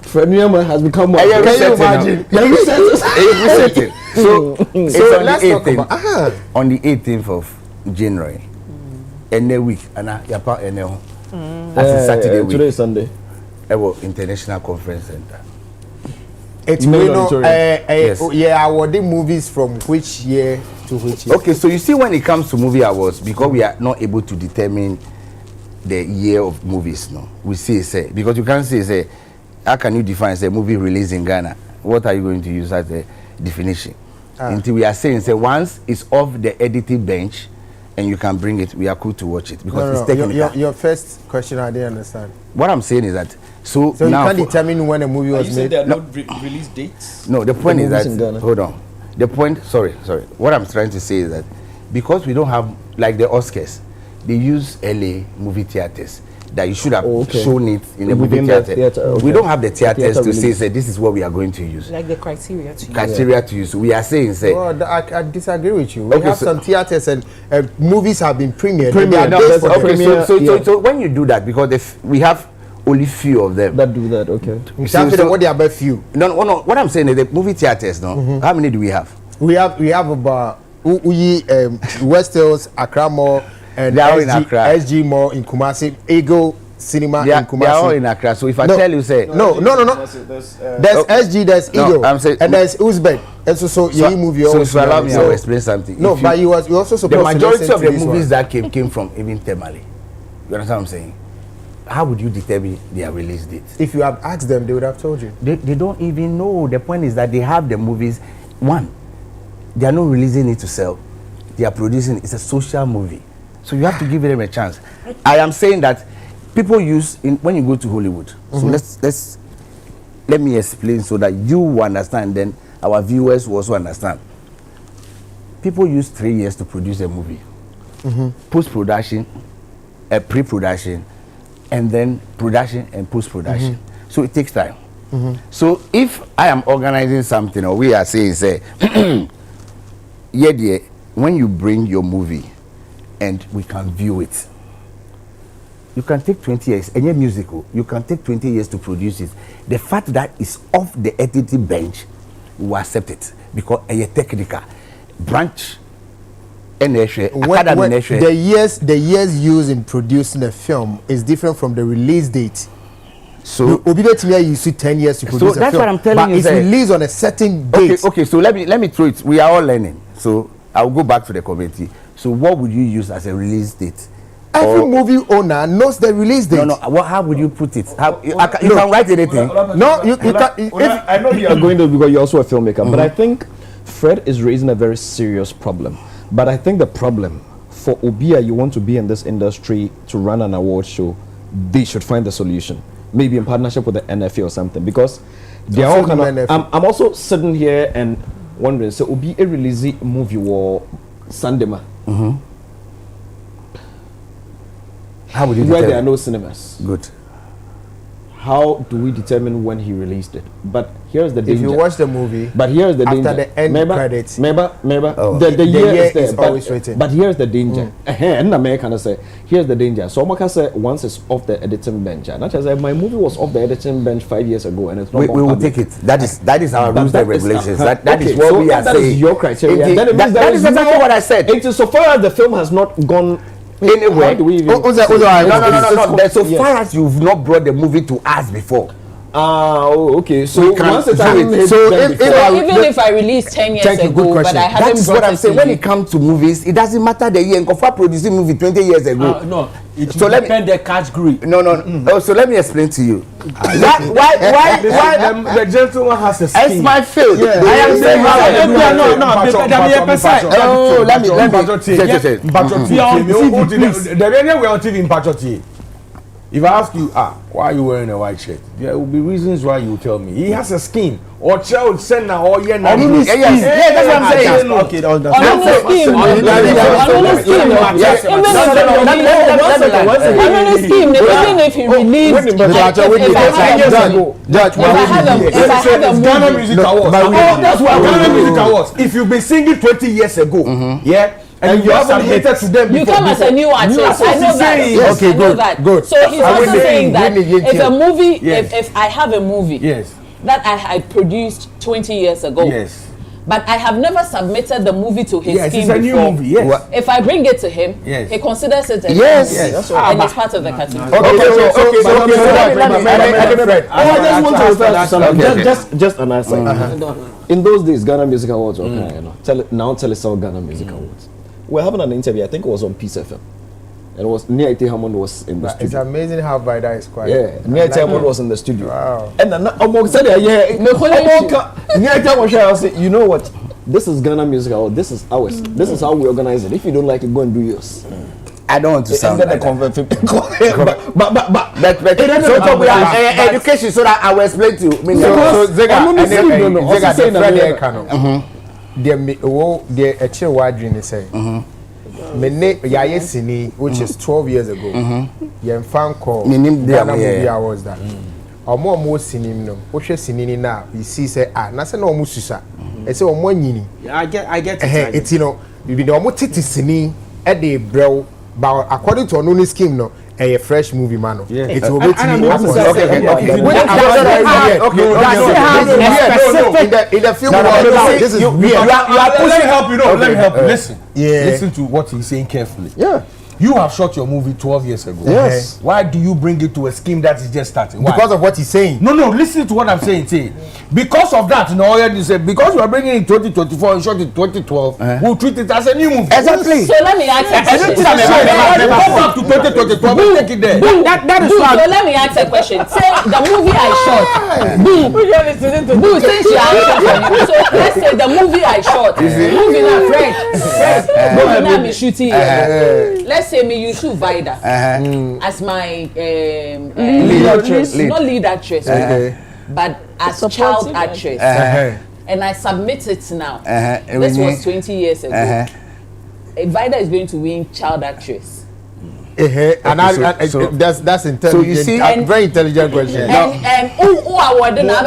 Frenuyama has become more. Can you imagine? Resetting. So let's talk about on the 18th of January, and a week, and that's Saturday week. Today is Sunday. International Conference Center. It's yes. Awarding movies from which year to which year? Okay, so you see, when it comes to movie awards, because we are not able to determine the year of movies, no, we say because you can't say how can you define a movie released in Ghana? What are you going to use as a definition? Until we are saying once it's off the editing bench and you can bring it, we are cool to watch it because it's technical. Your first question I didn't understand. What I'm saying is that so you now can't determine when a movie was made. There are no release dates. No, the point is that hold on. The point, sorry. What I'm trying to say is that because we don't have like the Oscars, they use LA movie theaters. That you should have shown it in a movie theater. We don't have the theaters to say this is what we are going to use. Like the criteria to use. Criteria to use. We are saying I disagree with you. We have some theaters and movies have been premiered. So when you do that, because we have only few of them that do that. Okay. So what they are about few? No. What I'm saying is the movie theaters. No. How many do we have? We have about West Hills, Accra Mall. And SG Mall in Kumasi, Eagle Cinema in Kumasi. They are all in Accra. So if I tell you, say no. There's SG, there's Eagle, and there's Uzbek. And so you move your own. So allow me to explain something. No, but you also supposed the majority of the movies that came from even Temale. You understand what I'm saying? How would you determine their release date? If you have asked them, they would have told you. They don't even know. The point is that they have the movies. One, they are not releasing it to sell. They are producing it. It's a social movie. So you have to give them a chance. I am saying that people use when you go to Hollywood. So let me explain so that you understand. Then our viewers will also understand. People use 3 years to produce a movie, post-production, pre-production, and then production and post-production. So it takes time. So if I am organizing something, or we are saying, when you bring your movie. And we can view it. You can take 20 years, and your musical, you can take 20 years to produce it. The fact that it's off the editing bench, we will accept it because a technical branch. The years used in producing a film is different from the release date. So you see 10 years to produce a film. So that's what I'm telling you. It's released on a certain date. Okay. So let me throw it. We are all learning. So I'll go back to the committee. So what would you use as a release date? Every movie owner knows the release date. No. How would you put it? You can write anything. No, you can't. I know you are going to because you're also a filmmaker, but I think Fred is raising a very serious problem. But I think the problem for Obia, you want to be in this industry to run an award show, they should find the solution. Maybe in partnership with the NFA or something, because they are all kind of. I'm also sitting here and wondering. So Obi a release movie or Sandema. How would you where there are no cinemas? Good. How do we determine when he released it? But here's the danger. If you watch the movie, but here's the danger. After the end credits, the year is there, always written. But here's the danger. And American say, here's the danger. So Omaka say once it's off the editing bench. Not as my movie was off the editing bench 5 years ago, and it's not. We will take it. That is our rules and regulations. That is what we are saying. That is your criteria. That is exactly what I said. So far as the film has not gone anywhere. No. So far as you've not brought the movie to us before, Okay. So once the time even if I released 10 years ago, but I haven't that's what I'm saying. When it comes to movies, it doesn't matter the year. Kofa producing movie 20 years ago. No, it so depend the category. No. Oh, so let me explain to you. Why the gentleman has a scheme. It's my field. Yeah. I am saying if I ask you, why are you wearing a white shirt? There will be reasons why you tell me. He has a scheme. Or child send now or yeah, that's what I'm saying. Okay, if he released if I have a Ghana Music Awards. That's why Ghana Music Awards. If you've been singing 20 years ago, yeah. And you have submitted to them. You come as a new artist. I know that. Yes, okay, good. So he's also saying that if a movie, if I have a movie that I produced 20 years ago, but I have never submitted the movie to his scheme before. It's a new movie. Yes. If I bring it to him, he considers it a movie, and it's part of the category. Just an answer. In those days, Ghana Music Awards, now Telesal Ghana Music Awards. We're having an interview, I think it was on Peace FM. And it was Nia Ite Hammond was in the studio. It's amazing how Vida is quiet. Yeah, Nia Ite Hammond was in the studio. Wow. And then Nia Ite Hammond said, you know what? This is Ghana Music Award. This is ours. This is how we organize it. If you don't like it, go and do yours. I don't want to sound like but education so that I will explain to you. So Zega, the actual word you say. Mene yaye sini, which is 12 years ago. Yen fan call Ghana Movie Awards that. Omo sini no. Ohwe sini na you see say na say na omo susa. E say omo nyini. I get it. It's you know, we be omo titi sini e dey brew. But according to Onuni scheme, no, a fresh movie man. It will be in the film. This is weird. You are pushing help. Let me help you. Listen. Listen to what he's saying carefully. Yeah. You have shot your movie 12 years ago. Yes. Why do you bring it to a scheme that is just starting? Why? Because of what he's saying. No, listen to what I'm saying. Because of that, you say because you are bringing in 2024 and shot in 2012, we'll treat it as a new movie. Exactly. So let me ask a question. Go back to 2024 and take it there. That is fine. So let me ask a question. Say the movie I shot. Boo, since you answered for me. So let's say the movie I shot. Movie not French. Movie not me shooting. Let's say me you shoot Vida as my lead actress. Not lead actress, but as child actress. And I submit it now. This was 20 years ago. Vida is going to win child actress. And that's intelligent. So you see, very intelligent question. And who awarded We don't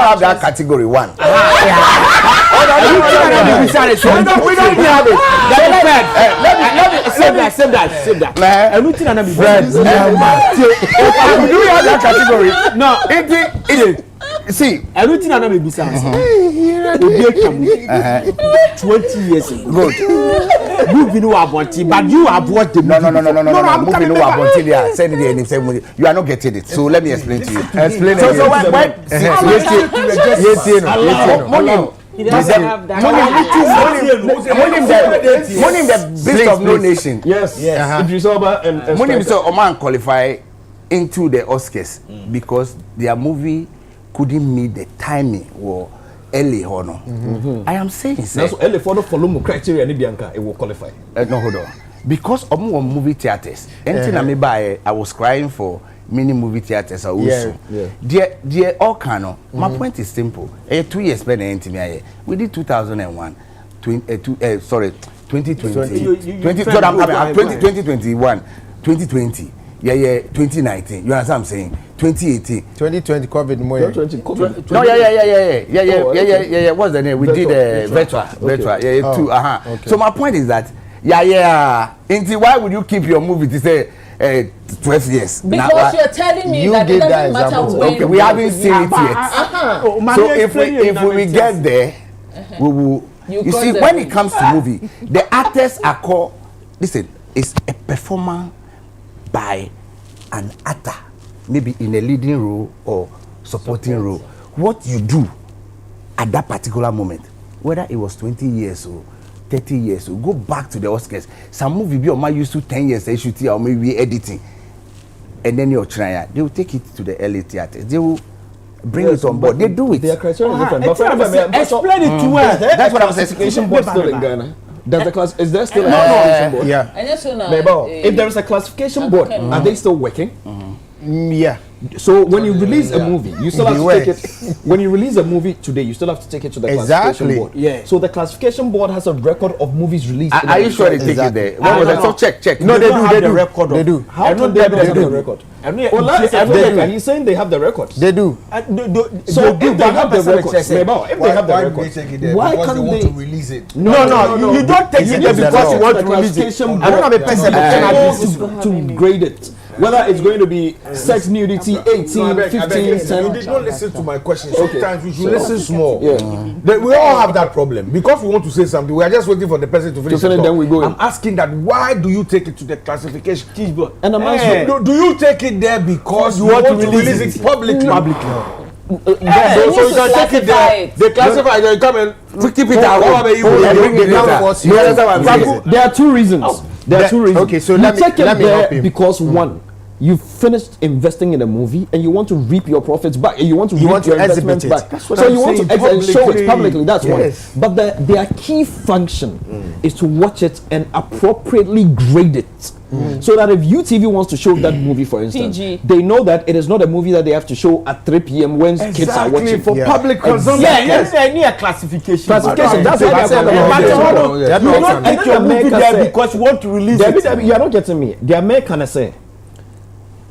have that category one. We don't have it. Save that. Everything and be friends. We do have that category. No, see, everything I know be business. 20 years ago. Good. You been wanting, but you have watched the No. Moving no wanting there. Send it in same. You are not getting it. So let me explain to you. Explain it. So when he doesn't have that. Monim the beast of no nation. Yes. Idris Elba and Monim so Oman qualify into the Oscars because their movie couldn't meet the timing or early honor. I am saying so early for criteria ni Bianca it will qualify. No, hold on. Because of movie theaters. Anything I was crying for mini movie theaters also. Dear all cano. My point is simple. 2 years spent we did 2001. 2020. 2021. 2020. 2019. You understand what I'm saying? 2018. 2020 COVID more. No, what's the name? We did virtual. Okay. So my point is that why would you keep your movie to say 12 years? Because you're telling me that it doesn't matter when. Okay, we haven't seen it yet. So if we get there, we will. You see, when it comes to movie, the actors are called. Listen, it's a performer by an actor, maybe in a leading role or supporting role. What you do at that particular moment, whether it was 20 years or 30 years, or go back to the Oscars. Some movie be on my used to 10 years, they shoot or maybe editing, and then you're trying. They will take it to the LA theaters. They will bring it on board. They do it. Their criteria is different. Explain it to us. That's what I was saying. Classification board still in Ghana. Does the class? Is there still a No. classification board? Yeah. And yes, If there is a classification board, are they still working? Yeah. So when you release a movie, you still have to take it. When you release a movie today, you still have to take it to the classification board. Yeah. So the classification board has a record of movies released. Are you sure they take it there? What was that? So check. No, they do. They do. Record They do. How come they don't have the record? He's saying they have the records. They do. So if they have the records, if they have the records, why can't they release it? No. You don't take it there because you want to release it. I don't have a person to grade it. Whether it's going to be sex, nudity, 18, 15, 10. You did not listen to my question. Sometimes you should listen small. We all have that problem. Because we want to say something, we are just waiting for the person to finish the talk. Then we go. I'm asking that, why do you take it to the classification? And I'm asking, do you take it there because you want to release it publicly? So you can take it there. They classify it. They come and keep it out. There are two reasons. Okay, so let me help him. Because one, you finished investing in a movie and you want to reap your profits back. And you want to reap your investments back. So you want to show it publicly. That's one. But their key function is to watch it and appropriately grade it. So that if UTV wants to show that movie, for instance, they know that it is not a movie that they have to show at 3 p.m. when kids are watching. For public consumption. Yes, need a classification. Classification. That's what I'm saying. You don't take your movie there because you want to release it. You are not getting me. The American say,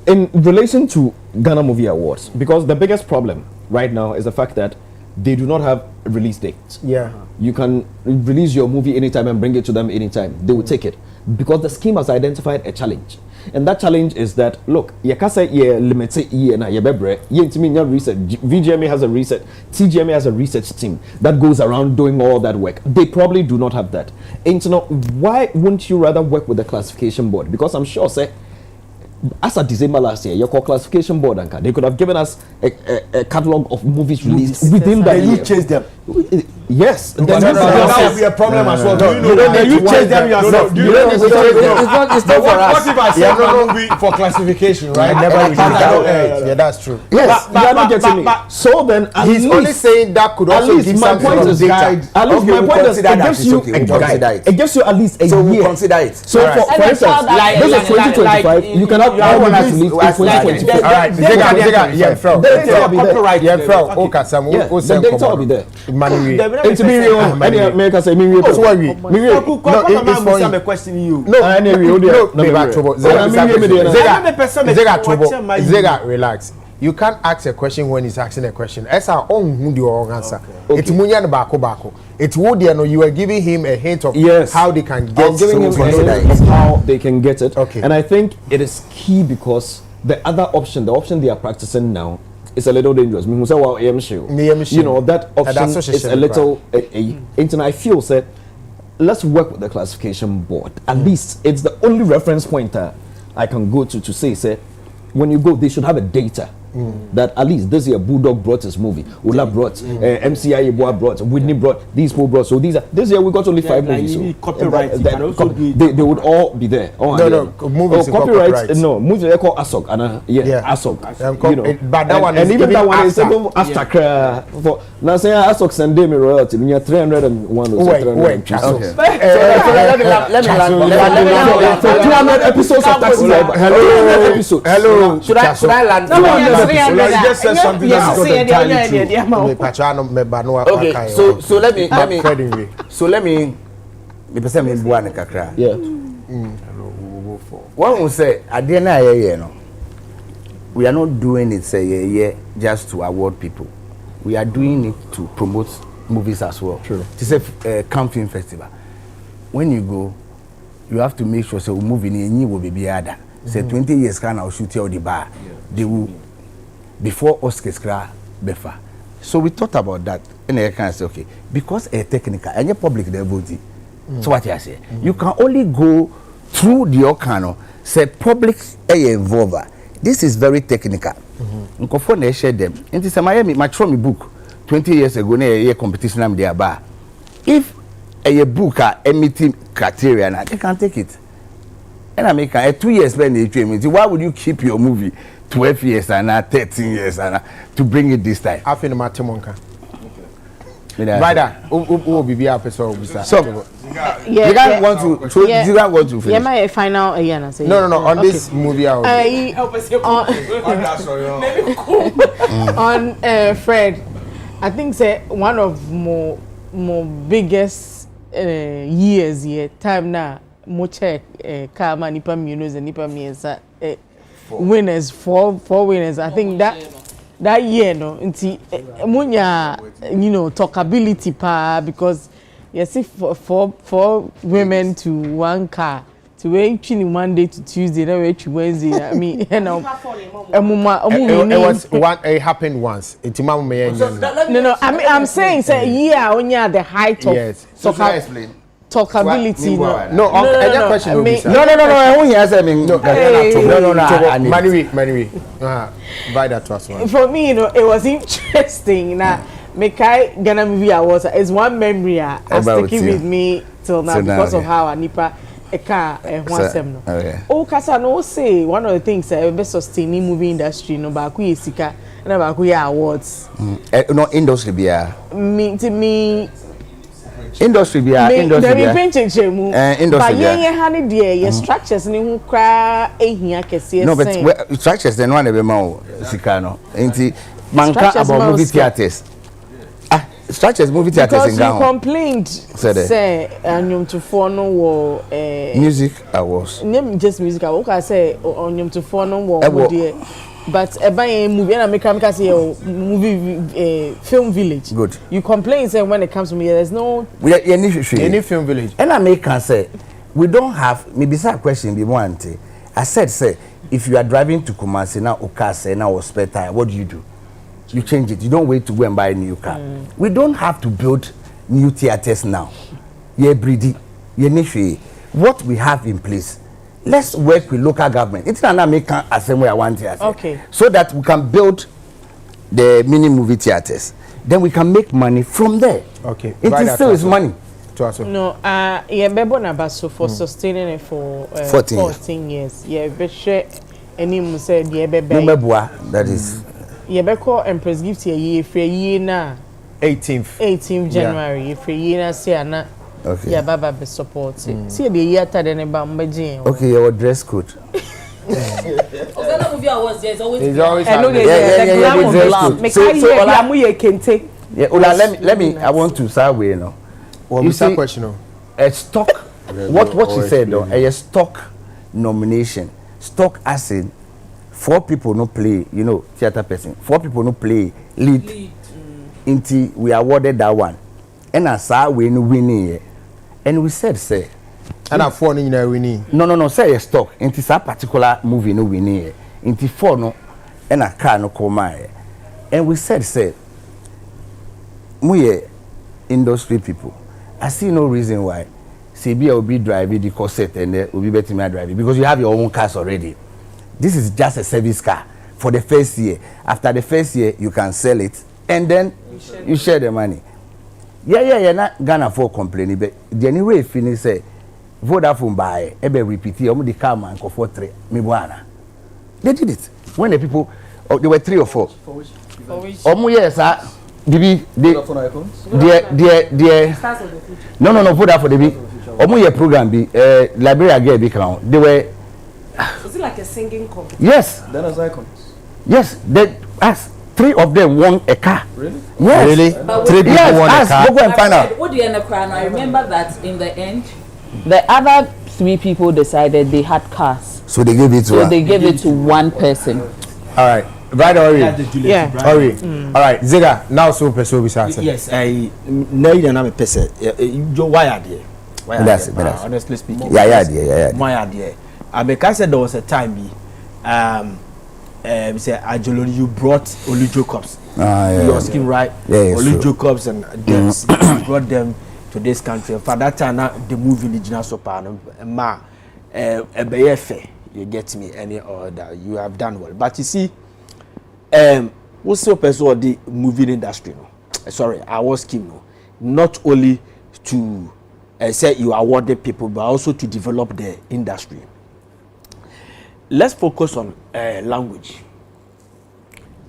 in relation to Ghana Movie Awards, because the biggest problem right now is the fact that they do not have release dates. Yeah. You can release your movie anytime and bring it to them anytime. They will take it. Because the scheme has identified a challenge. And that challenge is that, look, yakasa ye limited ye na ye bebre, ye intiminya research. VGMA has a research, TGMA has a research team that goes around doing all that work. They probably do not have that. And you know, why wouldn't you rather work with the classification board? Because I'm sure, say, as at December last year, your classification board, Anka, they could have given us a catalog of movies released within that year. You chase them. Yes. That would be a problem as well. You chase them yourself. It's not for us. What if I say a movie for classification, right? Yeah, that's true. Yes, you are not getting me. So then, he's only saying that could also give some sort of data. At least my point is, it gives you a guide. It gives you at least a year. So we consider it. So for instance, this is 2025. You cannot all movies released in 2024. All right, Zega, yeah, from. The data will be there. Yeah, from. Okay, Sam. The data will be there. Money. It's me real. Any America say me real. That's why we. No, it's for you. I'm questioning you. No, Zega, relax. You can't ask a question when he's asking a question. As our own who do your answer. It's Munyan Bako. It's would you know you are giving him a hint of how they can get. Giving him a hint of how they can get it. Okay. And I think it is key because the other option, the option they are practicing now, is a little dangerous. You know, that option is a little. And I feel that let's work with the classification board. At least it's the only reference point I can go to say when you go, they should have a data. That at least this year Bulldog brought his movie, Ula brought, MCI Boa brought, Whitney brought, these people brought. So these are this year we got only 5 movies. So copyright, they would all be there. Movies copyright. No, movies they call ASOC and ASOC. You know, but that one and even that one is after for now say ASOC send me royalty. We have 301 or 300. Okay. Let me 200 episodes of Taxi Driver. Hello. Should I land? No, just said something that's not entirely true. Okay, so let me kakra. Yeah. One will say at the end we are not doing it just to award people. We are doing it to promote movies as well. True. It's a camping festival. When you go, you have to make sure so moving in you will be other. Say 20 years can I'll shoot you the bar. They will before Oscars cry befa. So we thought about that and I can say okay, because a technical and your public devotee. So what you say? You can only go through the Okano, say public involved. This is very technical. Nkofo na share them. Into say my throw me book 20 years ago na a competition am there ba. If a book meeting criteria na they can take it. And I make 2 years when they train me. Why would you keep your movie 12 years and 13 years and to bring it this time? I feel my Timonka. Brother, who be episode? So, you guys want to? You guys want to finish? Yeah, my final. No. On this movie, on Fred, I think say one of more biggest years time now. Mo check Kama nipa miunos and nipa miensa winners four winners. I think that year no nti munya talkability pa because you see four women to one car to wait Monday to Tuesday now wait Wednesday. I mean it was it happened once. No. I'm saying say yeah the height of yes. So explain. Talkability no. Question no. Manuel. Buy that to us one. For me, it was interesting. Now, Mekai Ghana Movie Awards is one memory I'm sticking with me till now because of how Anipa Eka one sem no. Oh, kasa no say one of the things that best sustaining movie industry no ba ku yesika na ba ku ya awards. No industry bia. Me. Industry bia. Industry but bia. Hani dear structures ni hu kra ehia kese. No, but structures then one be ma sika no. Enti manka about movie theaters. Structures movie theaters in Ghana. Because you complained say anyum to no wo music awards. Name just music awards. I say anyum to no wo dear. But a movie and I make say movie film village. Good. You complain say when it comes to me there's no any film village. And I make say we don't have maybe that question be one thing. I said say if you are driving to Kumasi now Okase now or spare tire, what do? You change it. You don't wait to go and buy a new car. We don't have to build new theaters now. Yeah, breedy. Yeah, what we have in place. Let's work with local government. It's not make assembly I want theater. Okay. So that we can build the mini movie theaters. Then we can make money from there. Okay. It still is money. No, yeah, bebo na baso for sustaining it for 14 years. Yeah, be share any mu say yeah bebe. That is. Yeah, be call Empress gift here for year na 18th January. For year na say na. Okay. Yeah, Baba be support. See the year than about Mbajin. Okay, your dress code. Ghana Movie Awards, there's always I know there's yeah, let me I want to start with you see question a stock what she said though a stock nomination stock as in 4 people no play theater person 4 people no play lead. Until we awarded that one and I saw winning and we said say and I 4 no winning no say a stock into that particular movie no winning into 4 no and a car no come and we said say we industry people I see no reason why CB will be driving the corset and will be better me driving because you have your own cars already. This is just a service car for the first year. After the first year you can sell it and then you share the money. Yeah, not Ghana for complaining, but the anyway finish say Vodafone buy ebe repeat the car man for 3 mibuana. They did it when the people there were 3 or 4. Yes, Bibi no Vodafone the big program be library again be count. They were is it like a singing competition? Yes. Then as icons. Yes, they asked 3 of them won a car. Really? Yes. Really? 3 people won a car. Go and find out. What do you end up crying? I remember that in the end, the other 3 people decided they had cars. So they gave it to they gave it to one person. All right. Right, Ori. Yeah. Ori. All right. Ziga, now so person bisa. Yes, I know you na me person. You why are there? That's honestly speaking. Yeah. Why are there? Because there was a time say Ajolori, you brought Olu Jacobs. Your skin right? Yeah, Olu Jacobs and Debs, you brought them to this country. For that time, the movie original sopa ma a beyefe, you get me, any order, you have done well. But you see, what's your person the movie industry? No? Sorry, I was keen, no? Not only to say you award the people, but also to develop the industry. Let's focus on language.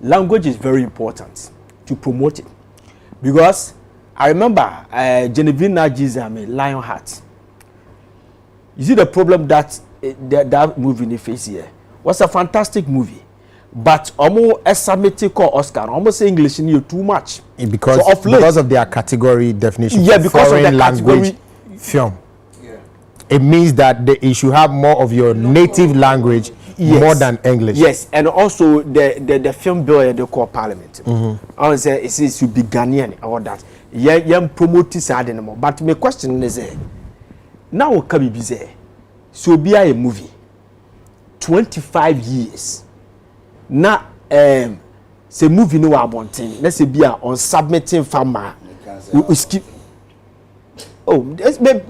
Language is very important to promote it, because I remember Genevieve Naji's Lionheart. You see the problem that that movie in the face here was a fantastic movie, but almost estimated called Oscar, almost English in you too much because of their category definition. Yeah, because of the language film. Yeah. It means that it should have more of your native language more than English. Yes, and also the film bill they call Parliament. I would say it should be Ghanaian or that. Yeah, promote this anymore. But my question is, now can be busy. So be a movie. 25 years. Now, say movie no abonting. Let's say be on submitting farmer. We skip. Oh,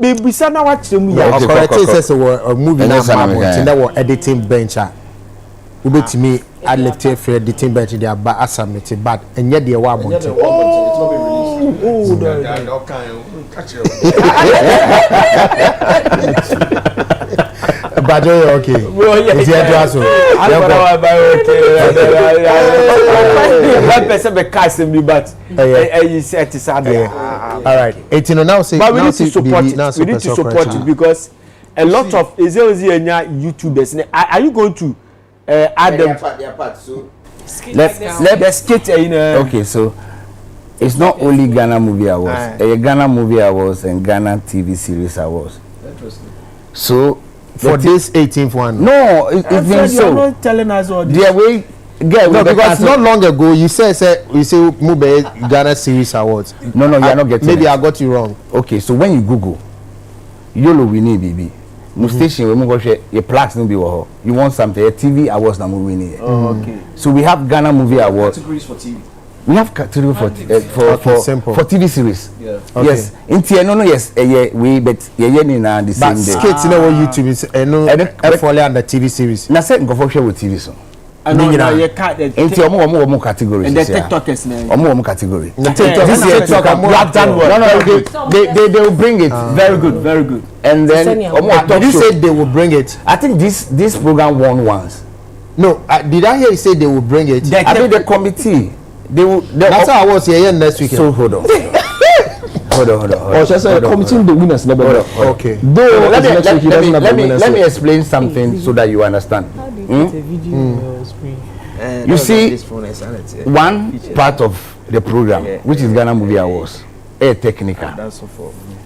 maybe some now watch the movie. Correct. Says a movie now abonting. That was editing bench. We bet me I left here for editing bench. They are bad submitted, but and yet they were abonting. Oh, but okay. Well, yeah, it's here to us. One person be casting me, but you said it's sad. All right. 18 now say. But we need to support it. We need to support it because a lot of YouTubers. Are you going to add them? Let's skate. Okay, so. It's not only Ghana Movie Awards. Ghana Movie Awards and Ghana TV Series Awards. Interesting. So for this 18th one, no, it's been so. You're not telling us all this. Yeah, no, because not long ago you said Mube Ghana Series Awards. No, you're not getting. Maybe I got you wrong. Okay, so when you Google, Yolo Winnie baby, station we go share your plaques no be wo. You want something? TV Awards na movie ni. Oh, okay. So we have Ghana Movie Awards. Categories for TV. We have category for TV series. Yeah. Okay. Yes. In no yes we but the same day. Skits no YouTube is no follow under TV series. Na say go for share with TV so. I know you can't. Omo categories. And the TikTokers now. Omo category. This year Black Dan. No, they will bring it. Very good, very good. And then did you say they will bring it? I think this program won once. No, did I hear you say they will bring it? I think the committee. That's how I was here next week. So hold on. hold on. Oh, just committing the winners never. Okay. Though let me explain something so that you understand. You see, one part of the program, which is Ghana Movie Awards, technical.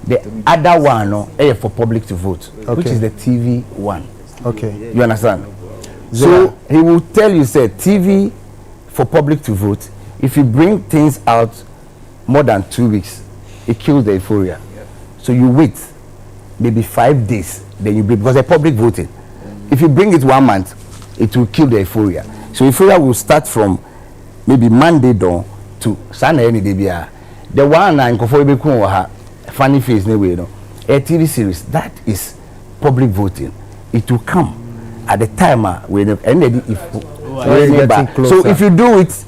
The other one, for public to vote, which is the TV one. Okay. You understand? So he will tell you, say TV for public to vote. If you bring things out more than 2 weeks, it kills the euphoria. So you wait maybe 5 days, then you bring, because the public voted. If you bring it 1 month, it will kill the euphoria. So euphoria will start from maybe Monday dawn to Sunday any day. The one and funny face anyway, a TV series that is public voting. It will come at the time when so if you do it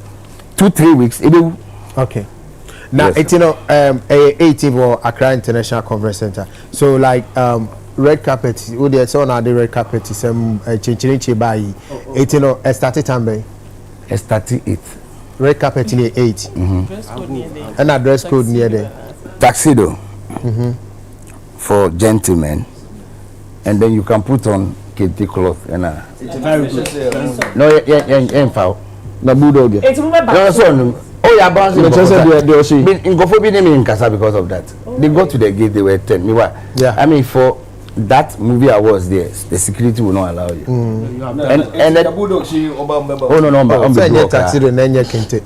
2-3 weeks, it will. Okay. Now, yes. 18th for Accra International Conference Center. So, like, red carpet, who they saw now the red carpet is Chinchin by 18 started time. Started 8. Red carpet near 8. And a dress code near there. Tuxedo for gentlemen, and then you can put on kente cloth and it's very good. No, foul. Na bulldog. It's oh yeah, bounce. Because of that. They go to the gate. They were 10. Yeah. I mean, for that movie awards there, the security will not allow you. And the bulldog. Oh no. Taxi the nenya kente.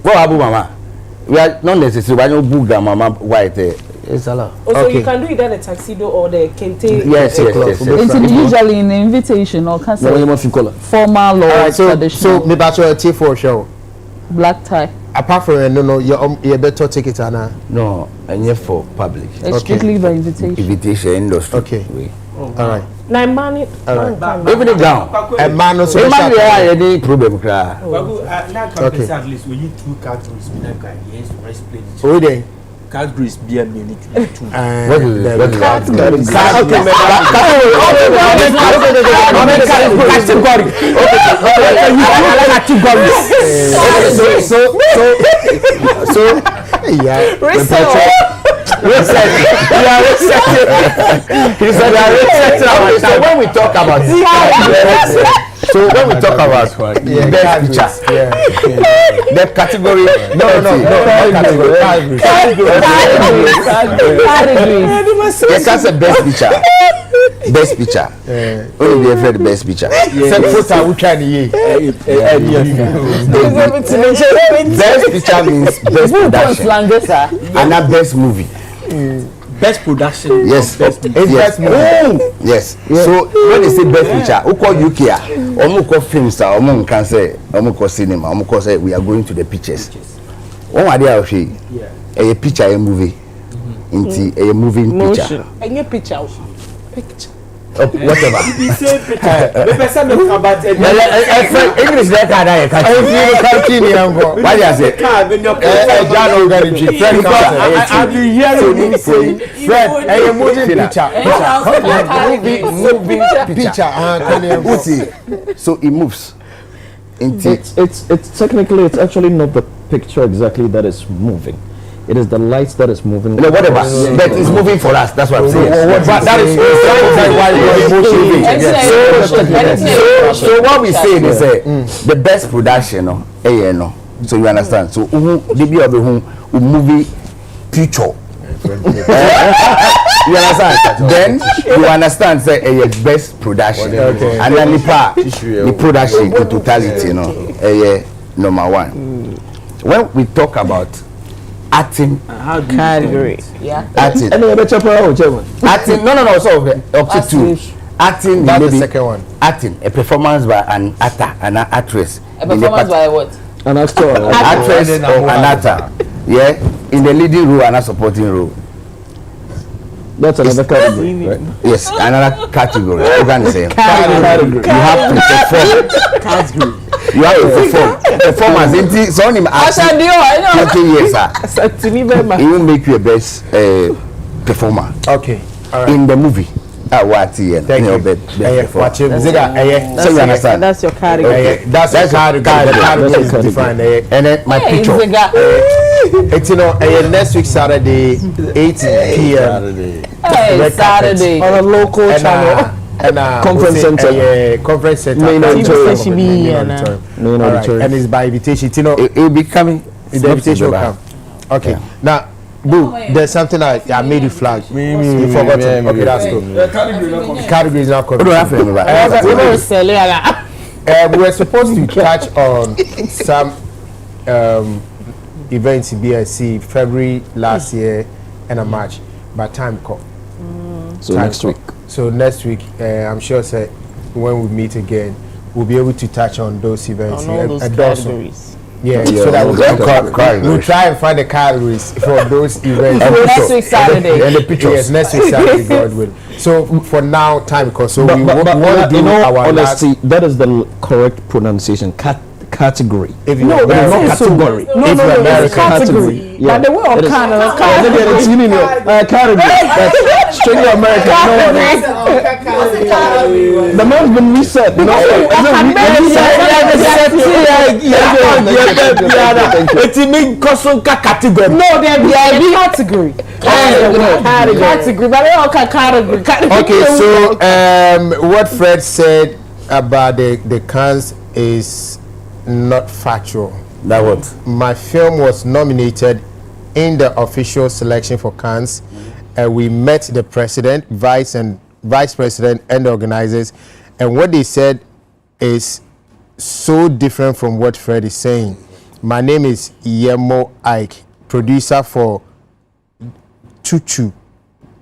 What about mama? We are not necessarily. Why no buga mama white? It's allowed. Also, you can do it at the tuxedo or the kente. Yes. It's usually in the invitation or formal or traditional. So, me back to a T4 show. Black tie. apart from no, you better take it, Anna. No, and yet for public. It's strictly by invitation. Invitation industry. Okay. All right. Now, money. Even the ground. A man also. A man, yeah, any problem. Okay. At least we need 2 categories. Yes, explain it. Oh, then. Categories be a minute. What is that? Category. So yeah. Reset. So when we talk about best picture, the category, no, that's a best picture. Best picture. Only be afraid the best picture. Photo we try to Best picture means best production and not best movie. Best production. Yes. Best movie. Yes. So when they say best picture, who call UK? Who call films? Who can say? Who call cinema? Who call say we are going to the pictures? One idea of it. A picture, a movie. Into a moving picture. Any picture. Whatever. The person about English like that. Why do you say? I've been hearing you saying Fred, a moving picture. So it moves. It's technically it's actually not the picture exactly that is moving. It is the lights that is moving. No, whatever. But it's moving for us. That's what I'm saying. But that is why so what we say is the best production, no. So you understand. So the be of the movie picture. You understand? Then you understand say best production. And then the production in totality, number 1. When we talk about acting category. Acting. Acting. No. So up to 2. Acting. That's the second one. Acting. A performance by an actor and an actress. A performance by what? An actor. Actress or an actor. Yeah. In the leading role and a supporting role. That's another category, right? Yes, another category. You can say. Category. You have to perform. Category. You have to perform. Performance. It's only 20 years, sir. It will make you a best performer. Okay. All right. In the movie. Thank you. Watch it. So you understand? That's your category. That's your category. The category is defined. And then my picture. It's next week Saturday, 8 p.m. Saturday on a local channel. And conference center. Conference center. Main auditorium. And it's by invitation. It will be coming. The invitation will come. Okay. Yeah. Now, Boo, there's something I made you flag. You forgot it. Okay, that's good. Category is not coming. We were supposed to touch on some events in BSC February last year and a March, but time call. So next week. So next week, I'm sure when we meet again, we'll be able to touch on those events. On all those categories. Yeah, so that we'll try and find the categories for those events. Next week Saturday. And the pictures. Yes, next week Saturday, God will. So for now, time call. So we want to do our honesty, that is the correct pronunciation. Category. If you not category. No, it's category. Yeah. But the way of Canada, category. That's strictly American. The man's been reset. It's category. No, they're category. Category. But they all category. Okay, so what Fred said about the cans is not factual. That what? My film was nominated in the official selection for Cannes. We met the president, vice president, and the organizers, and what they said is so different from what Fred is saying. My name is Yemo Ike, producer for Chuchu.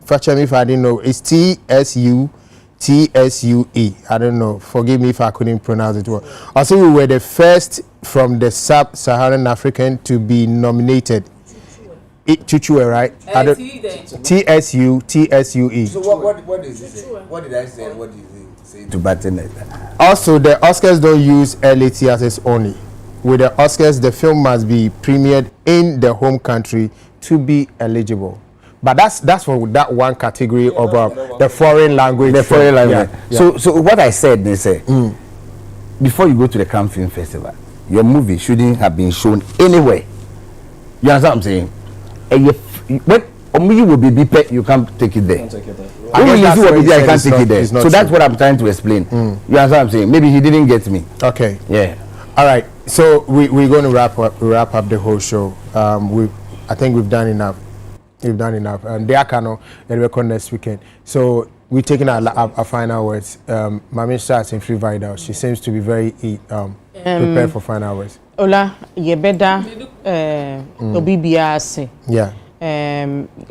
Fetch me if I didn't know. It's TSUTCHU. TSUE. I don't know. Forgive me if I couldn't pronounce it well. Also, we were the first from the sub-Saharan African to be nominated. Chuchue, right? TSUE. So what is it? What did I say? What did you say to Batten? Also, the Oscars don't use early theaters only. With the Oscars, the film must be premiered in the home country to be eligible. But that's for that one category of the foreign language. The foreign language. Yeah. So what I said, they say, before you go to the Cannes Film Festival, your movie shouldn't have been shown anywhere. You understand what I'm saying? And when you will be beeped, you can't take it there. I can't take it there. So that's what I'm trying to explain. You understand what I'm saying? Maybe he didn't get me. Okay. Yeah. All right. So we're going to wrap up the whole show. I think we've done enough. And they are kind of record next weekend. So we're taking our final words. Mami starts in Free Vidal. She seems to be very prepared for final words. Ola, ye better OBBRC. Yeah.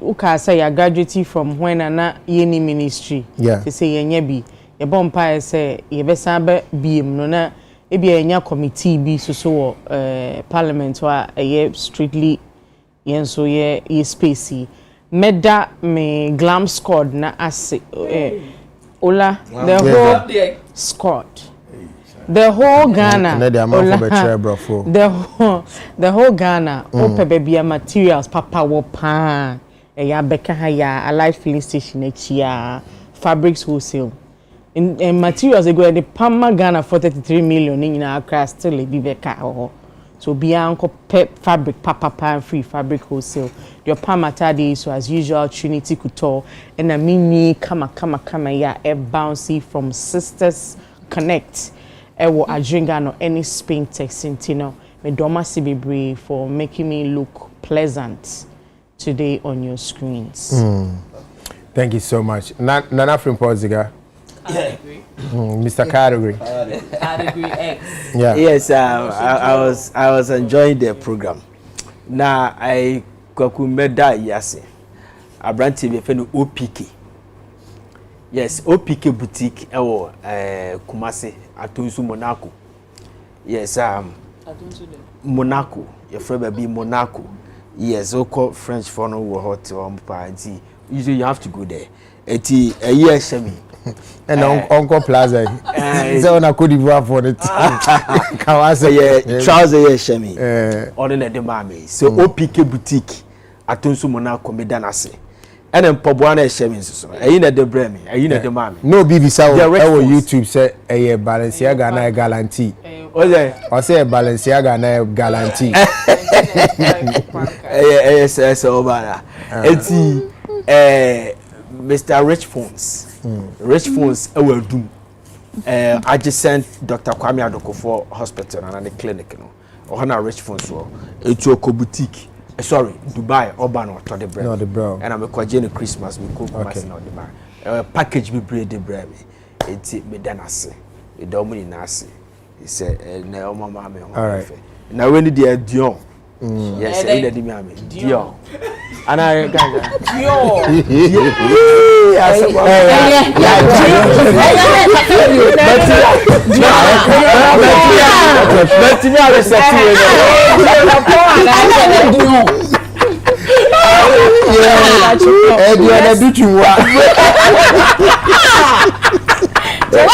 Uka say you graduated from when na yeni ministry. Yeah. They say yenye bi. Ye bompa say ye be sabe bi no na ebi enya committee bi so parliament wa ye strictly yen so ye space. Meda me glam squad na ase Ola the whole squad. The whole Ghana, the whole Ghana, open baby materials, papa wopan, ya beka haya, a life filling station here, fabrics wholesale. In materials they go at the Pama Ghana for 33 million in our class still a bibeka. So Bianco pep fabric, papa free fabric wholesale. Your Pama Tadi, so as usual, Trinity Couture, and a mini kama ya a bouncy from Sisters Connect. Ewo adringa no any Spain textino me doma sibibre for making me look pleasant today on your screens. Thank you so much. Nana from Portugal. Mr. Category. Category X. Yeah. Yes, I was enjoying the program. Now I kwakumeda yase. Abranti be fe no OPK. Yes, OPK boutique ewo Kumasi Atunsu Monaco. Yes, Monaco. Your friend be Monaco. Yes, oko French for no hot party. Usually you have to go there. Eti a year shemi. And Uncle Plaza. So na Cote d'Ivoire for it. Kawase trouser ye shemi. Ordinary de mami. So OPK boutique Atunsu Monaco me danase. And then Pobuana Shemin so. Ayina de bremi, ayina de mami. No BBC or YouTube say a Balenciaga na guarantee. O say Balenciaga na guarantee. Yes, Obana. Eti Mr. Rich Phones. Rich Phones will do. I just sent Dr. Kwame Adokofo Hospital and the clinic no. Ohana Rich Phones so. Etu ko boutique. Sorry, Dubai, Urban or to the bread. No, the bro. And I'm a Christmas, we cook okay. No, the package be bread, the bread. It's me danasi. The domini nasi. He said, no, mama. All right. Now, when did you Dion? Yes, I did me. Dion. And I got Dion. Just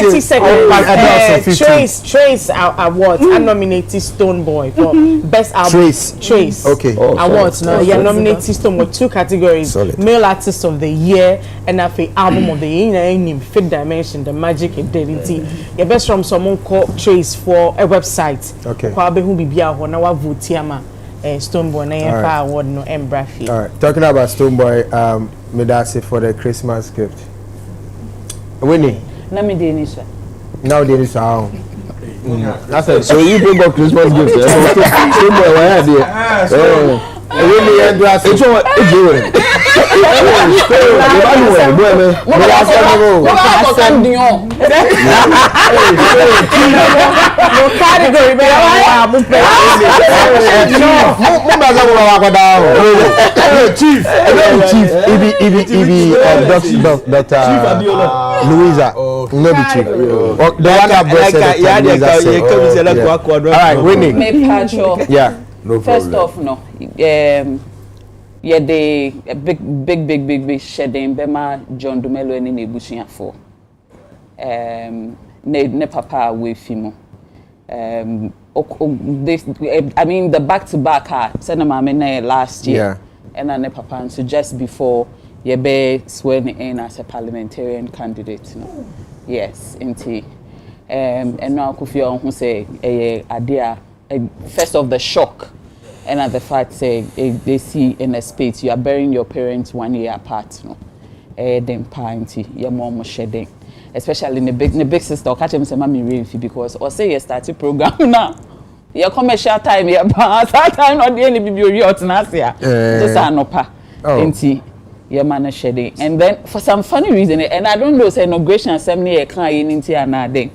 30 seconds. Trace awards. I nominated Stone Boy for best album. Trace. Okay. Awards. No, you nominated Stone with 2 categories: solid. Male Artist of the Year and Album of the Year. In Fifth Dimension, the Magic Identity. Your best from someone called Trace for a website. Okay. Kwabe who be bia ho na wa vote ama Stone Boy na yen fa award no embrafi. All right. Talking about Stone Boy, Medasi for the Christmas gift. Winnie. Let me do this. Now there is how. That's it. So you bring up Christmas gifts. Stone Boy, why are there? Winnie and Glass. It's what it's doing. Chief. Dr. Louisa. No be chief. The one that breasted the all right, winning. Yeah. No First off, no. Yeah, the big shedding. Bema John Dumelo and Nebuchadnezzar for. Ne papa away fimo. I mean the back-to-back send my last year, and ne papa, and so just before you be sworn in as a parliamentarian candidate, no. Yes, indeed. And now Kofi who say idea first of the shock, and at the fact say they see in a space you are burying your parents 1 year apart, no. Then party your mom shedding. Especially in the big sister, catch him say mommy rain because or say you started program now. Your commercial time here, but that time not the only baby out na here. Just anopa. Enti your man shedding. And then for some funny reason, and I don't know say inauguration assembly e kan yin into another.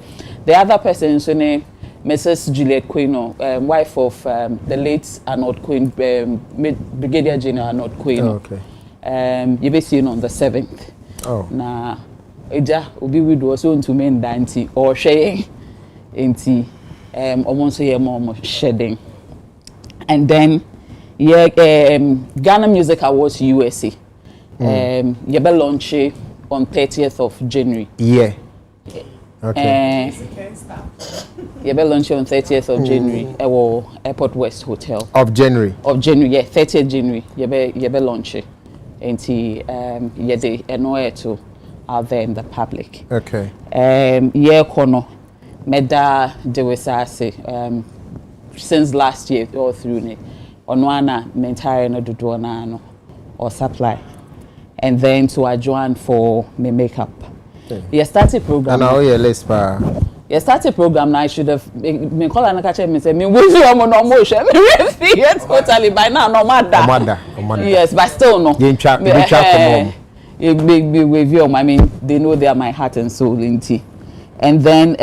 The other person so name Mrs. Juliet Quino, wife of the late Arnold Queen, Brigadier General Arnold Quino. Okay. You be seen on the 7th. Oh. Na Eja obi we do so into men danti or share enti almost a more shedding. And then Ghana Music Awards USA. You be launch on 30th of January. Yeah. Okay. You be launch on 30th of January at Airport West Hotel. Of January. Of January, yeah, 30th January. You be launch enti you dey annoy to out there in the public. Okay. Yeah, kono meda de wesase since last year all through ne onwana mentire no dodo na no or supply, and then to adjourn for me makeup. You started program. And now you list pa. You started program now. I should have me call and catch me say me we you no more share me yes totally by now no matter. Yes, but still no. You chat from a big review. I mean, they know they are my heart and soul in tea. And then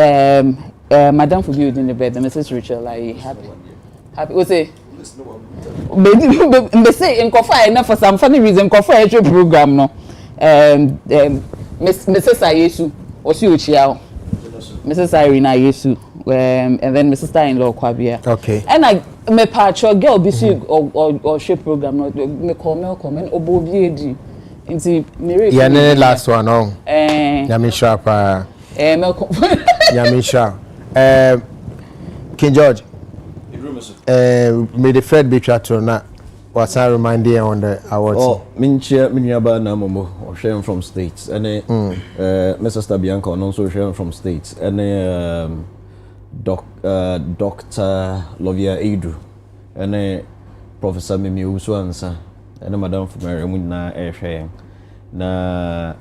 Madam for building the bed, Mrs. Rachel, like happy. What's it? They say in Kofa enough for some funny reason. Kofa actual program no. Mrs. Ayesu, Osi Uchiao, Mrs. Irene Ayesu, and then Mrs. In-law Kwabia. Okay. And I me patcho girl busy or shape program no me comment obobiedi. Yeah, last one on. Yamisha pa. Yamisha. King George. May the Fred be chatting na. What's I remind you on the awards? Oh, Minyaba na momo or sharing from states. And Mr. Stabianca also sharing from states. And Dr. Lovia Edu. And Professor Mimi Uswansa. And Madam for Mary Muna sharing. Na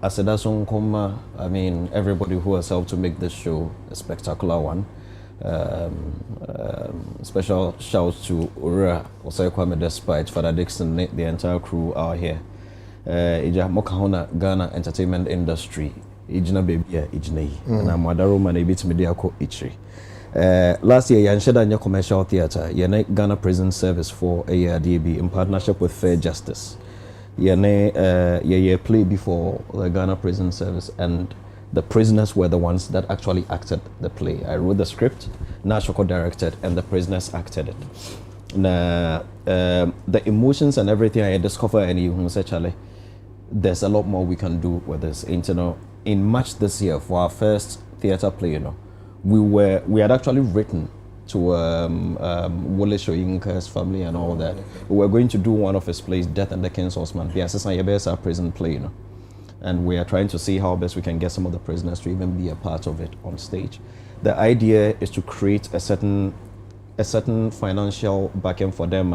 Asedason Koma, I mean everybody who has helped to make this show a spectacular one. Special shouts to Ura Osaikwame despite Father Dixon, the entire crew are here. Ija Mokahona Ghana entertainment industry. Ijna baby ijnei. Na Madaro man ebit media ko ichri. Last year Yansheda Nya Commercial Theatre, Yene Ghana Prison Service for ARDB in partnership with Fair Justice. Yene play before the Ghana Prison Service, and the prisoners were the ones that actually acted the play. I wrote the script, Nashoko directed, and the prisoners acted it. The emotions and everything I discovered, and you say, Charlie, there's a lot more we can do with this. In March this year, for our first theatre play, we had actually written to Wole Soyinka's family and all that. We were going to do one of his plays, Death and the King's Horseman. The assistant Yabesa prison play, and we are trying to see how best we can get some of the prisoners to even be a part of it on stage. The idea is to create a certain financial backing for them.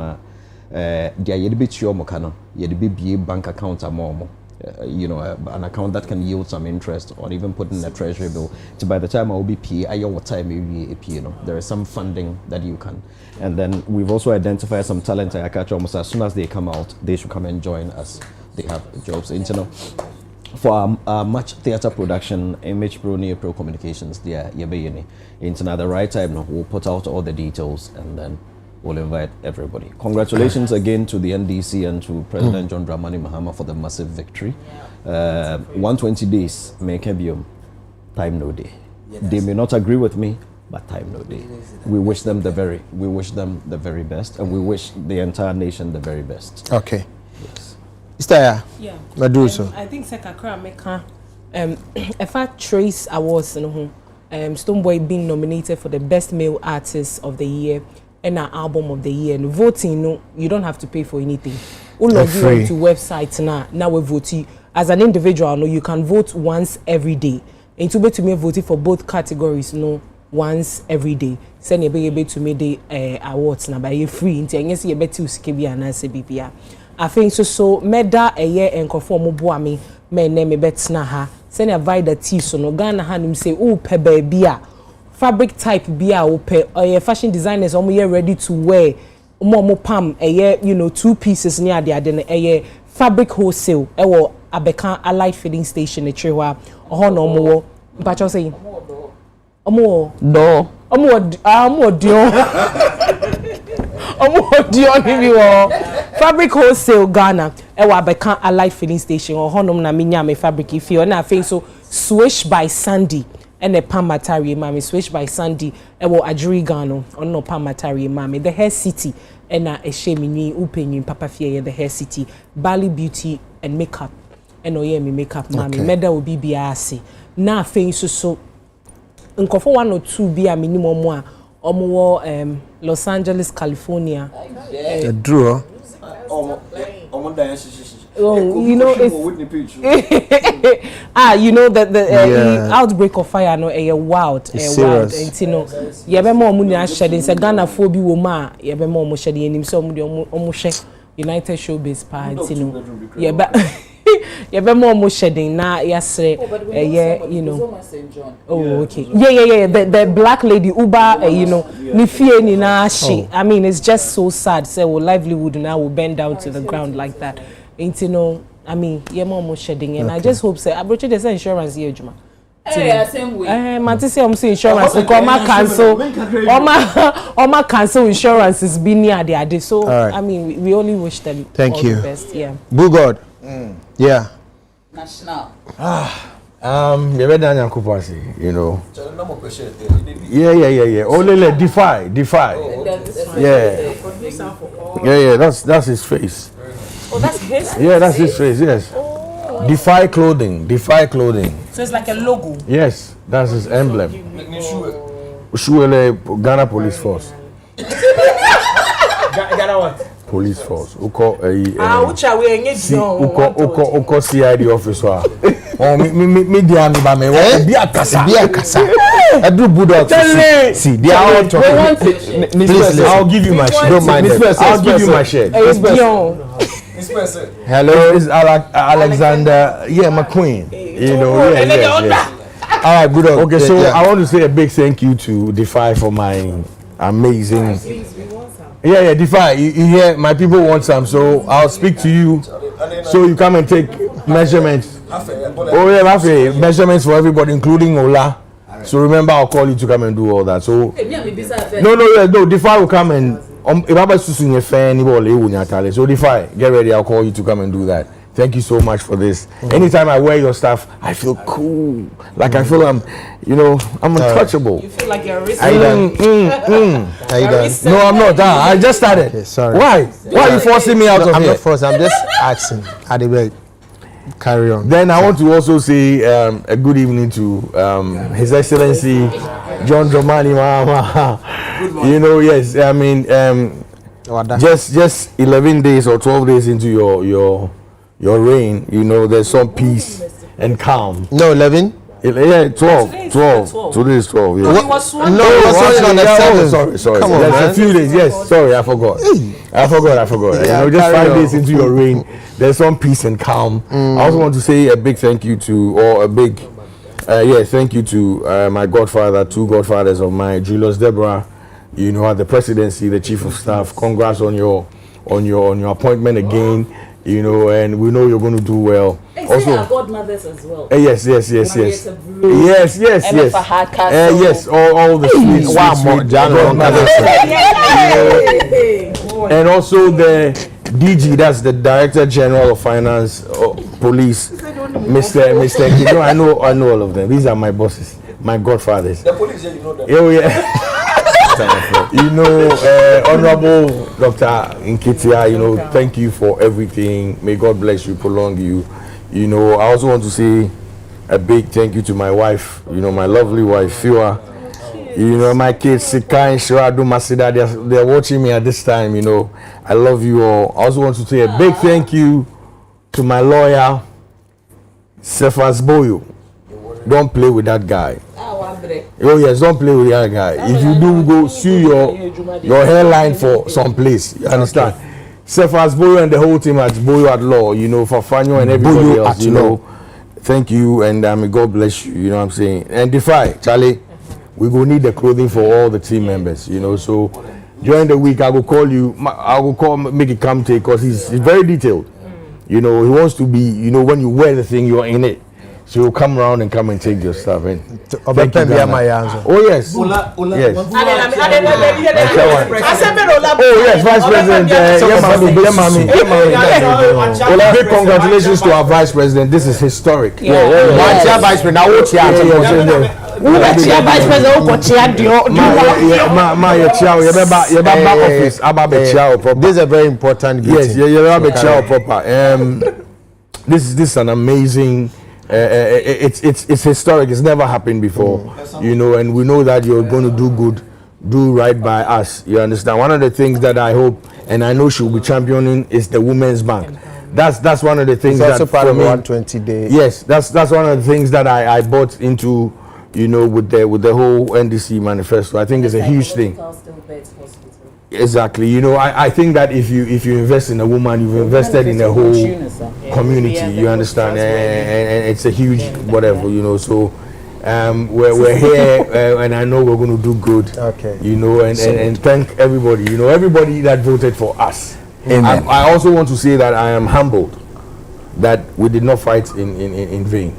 Bank account an account that can yield some interest, or even put in a treasury bill. So by the time I will be there is some funding that you can. And then we've also identified some talent. I catch almost as soon as they come out, they should come and join us. They have jobs. For our March theatre production, MH Pro Pro Communications, at the right time, we'll put out all the details, and then we'll invite everybody. Congratulations again to the NDC and to President John Dramani Mahama for the massive victory. 120 days, time no day. They may not agree with me, but time no day. We wish them the very best, and we wish the entire nation the very best. Okay. Yes. Istaya. Yeah. Maduso. I think Sekakra Meka if I trace awards Stonebwoy being nominated for the best male artist of the year and our album of the year, and voting, no, you don't have to pay for anything. All of you onto websites now we vote. As an individual, no, you can vote once every day. And to me voting for both categories, no, once every day. Send you be able to make the awards now by free. Into yes, you bet you skibia and CBPA. I think so meda a year and conform boami me name bet na ha. Send you buy the tea so no Ghana hanim say oh pe baby fabric type bia o pe fashion designers omo ready to wear omo pam you know 2 pieces near the ade fabric wholesale ewo abeka allied filling station etrewa oho no omo mpacho say omo do omo dio ni wo fabric wholesale Ghana ewo abeka allied filling station oho no na minya me fabric ifi na afin so Swish by Sandy and a Parliamentary mami Swish by Sandy ewo Ajuri Gano on no Parliamentary mami the hair city and a shame upenyu papa fie the hair city Bali beauty and makeup and oye me makeup mami meda will be biasi na afin so nkofo 1 or 2 be a minimum one omo Los Angeles California draw you know it's you know that the outbreak of fire no wild wild and you know yebe mo mu na shedding say Ghana fo bi wo ma yebe mo mo shedding enim so mo hwe United Showbiz party no yebe mo shedding na yasre you know oh okay yeah the black lady Uber you know ni fie ni na she I mean it's just so sad say our livelihood now will bend down to the ground like that. You know, I mean, you're more shedding, and I just hope say I brought you the insurance here, Juma. Same way. Matisse, I'm saying insurance. Oma cancel insurance is being near the day. So I mean, we only wish them all the best. Yeah. Bugod. Yeah. National. You better than Yankupasi, you know. Yeah. Only defy. Yeah. That's his face. Oh, that's his face? Yeah, that's his face, yes. Oh. Defy clothing. So it's like a logo? Yes, that's his emblem. Shuele Ghana Police Force. Ghana what? Police Force. Uko which are we engaged on? Uko CID officer. Oh, me dia mi ba me wo bia kasa. Edu Budo. See, they are all talking. Please, I'll give you my shirt. Don't mind it. I'll give you my shirt. Hello, this is Alexander. Yeah, my queen. You know, yeah. All right, good. Okay, so I want to say a big thank you to Defy for my amazing. Yeah, Defy. You hear, my people want some, so I'll speak to you. So you come and take measurements. Oh yeah, measurements for everybody, including Ola. So remember, I'll call you to come and do all that. So no, Defy will come and. So Defy, get ready, I'll call you to come and do that. Thank you so much for this. Anytime I wear your stuff, I feel cool. Like I feel I'm untouchable. You feel like you're a risk. Are you done? No, I'm not done. I just started. Okay, sorry. Why are you forcing me out of here? I'm not forcing, I'm just asking. Carry on. Then I want to also say a good evening to His Excellency John Dramani Mahama. You know, yes, I mean, just 11 days or 12 days into your reign, you know, there's some peace and calm. No, 11. Yeah, 12. Today is 12. Yeah. No, it was on the 7th. Sorry. Come on, there's man. a few days. Yes, sorry, I forgot. I forgot. Yeah, you know, just 5 days into your reign, there's some peace and calm. I also want to say a big thank you thank you to my godfather, 2 godfathers of mine, Julius Deborah. You know, at the presidency, the chief of staff. Congrats on your appointment again. You know, and we know you're going to do well. also our godmothers as well. Yes. Yes. All the sweet godmothers. And also the DG, that's the Director General of Finance, Police, Mr. Gido. I know all of them. These are my bosses, my godfathers. The police, you know them. Oh yeah. Honorable Dr. Nkitia, thank you for everything. May God bless you, prolong you. I also want to say a big thank you to my wife, my lovely wife, Fiwa. My kids, Sika and Shiradu Masida, they're watching me at this time, I love you all. I also want to say a big thank you to my lawyer, Cephas Boyo. Don't play with that guy. Oh yes, don't play with that guy. If you do, go sue your hairline for some place. You understand? Cephas Boyo and the whole team at Boyo at Law, for Fanyo and everybody Boyo else, thank you, and may God bless you, you know what I'm saying? And Defy, Charlie, we will need the clothing for all the team members, so during the week I will call you, make it come take, because he's very detailed. He wants to be, when you wear the thing, you're in it. So you'll come around and come and take your stuff. And thank you, Ghana. Oh yes. Yes. Oh yes, Vice President. Big congratulations to our Vice President. This is historic. Vice President. This is a very important. Yes, this is an amazing. It's historic. It's never happened before, and we know that you're going to do right by us. You understand? One of the things that I hope and I know she'll be championing is the Women's Bank. That's one of the things it's also part of 120 days. Yes, that's one of the things that I bought into, with the whole NDC manifesto. I think it's a huge thing. Exactly. I think that if you invest in a woman, you've invested in the whole community. You understand? And it's a huge whatever. So we're here, and I know we're going to do good. Okay. And thank everybody. Everybody that voted for us. Amen. I also want to say that I am humbled that we did not fight in vain.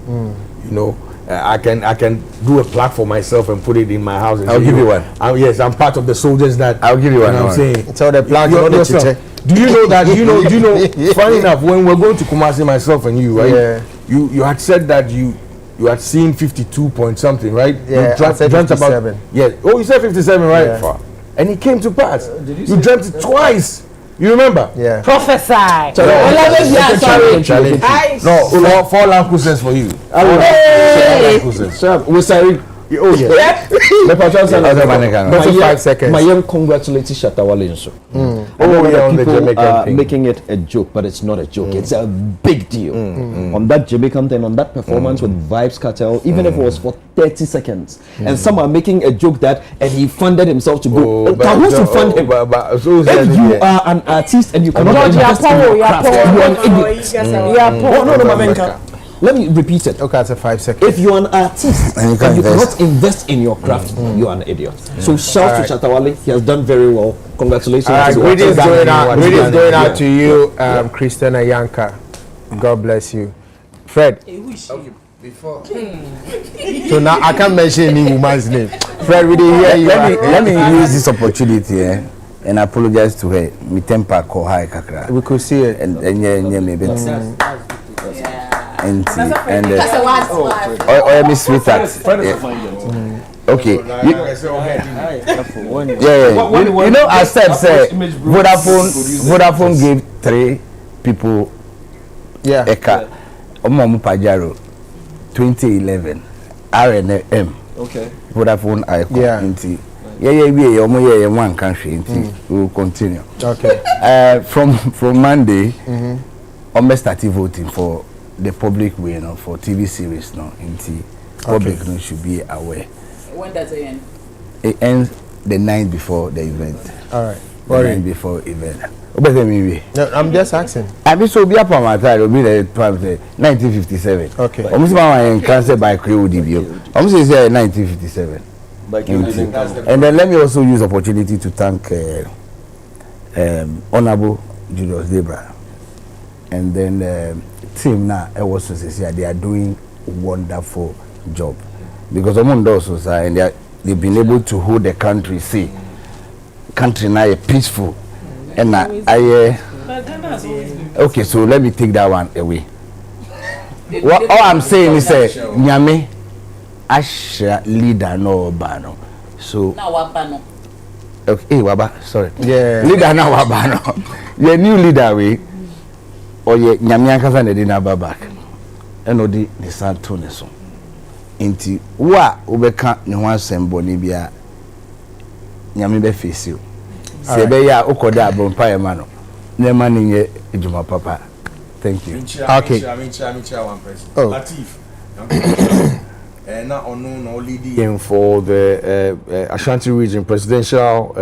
I can do a plaque for myself and put it in my house. And I'll give you one. Yes, I'm part of the soldiers that. I'll give you one. I'm saying. So the plaque. Do you know that? Do you know? Funny enough, when we're going to Kumasi, myself and you, right? Yeah. You had said that you had seen 52 point something, right? Yeah. You dreamt 57. Yeah. Oh, you said 57, right? Yeah. And it came to pass. You dreamt it twice. You remember? Yeah. Prophesy. Challenge. No, 4 lamp cruisers for you. Oh yeah. 5 seconds. My young congratulations, Shatawale. People are making it a joke, but it's not a joke. It's a big deal. On that Jamaican thing, on that performance with Vibes Cartel, even if it was for 30 seconds, and some are making a joke that and he funded himself to go. Who's to fund him? If you are an artist and you cannot invest in your craft, you are an idiot. Let me repeat it. Okay, it's a 5 seconds. If you're an artist and you cannot invest in your craft, you are an idiot. So shout to Shatawale. He has done very well. Congratulations. Greetings going out to you, Christian Ayanka. God bless you. Fred. Before. So now I can't mention any woman's name. Fred, we didn't hear you. Let me use this opportunity and apologize to her. My temper call high kakra. We could see it. And maybe. And Miss Sweetheart. Okay. I said Vodafone gave 3 people a car. Omamu Pajaro 2011 RNM. Okay. Vodafone icon. One country. We will continue. Okay. From Monday, almost started voting for the public way for TV series public should be aware. When does it end? It ends the night before the event. All right. The night before event. No, I'm just asking. I be so be up on my time. It'll be the 1957. Okay. Almost my cancelled by Crew DBO. Almost is 1957. And then let me also use opportunity to thank Honorable Julius Debra. and then team now was they are doing wonderful job because among those and they've been able to hold the country country now peaceful and okay, so let me take that one away. What all I'm saying is nyame asha leader no bano so now wabano okay waba sorry yeah leader now wabano yeah new leader we or ye nyame ankasa na dey na back eno di ne santo ne so enti wa obeka ne ho asembo ne bia nyame be face you se be ya ukoda abompa e ma no ne ma ne ye ejuma papa. Thank you. Okay. Oh. Latif. For the Ashanti region, presidential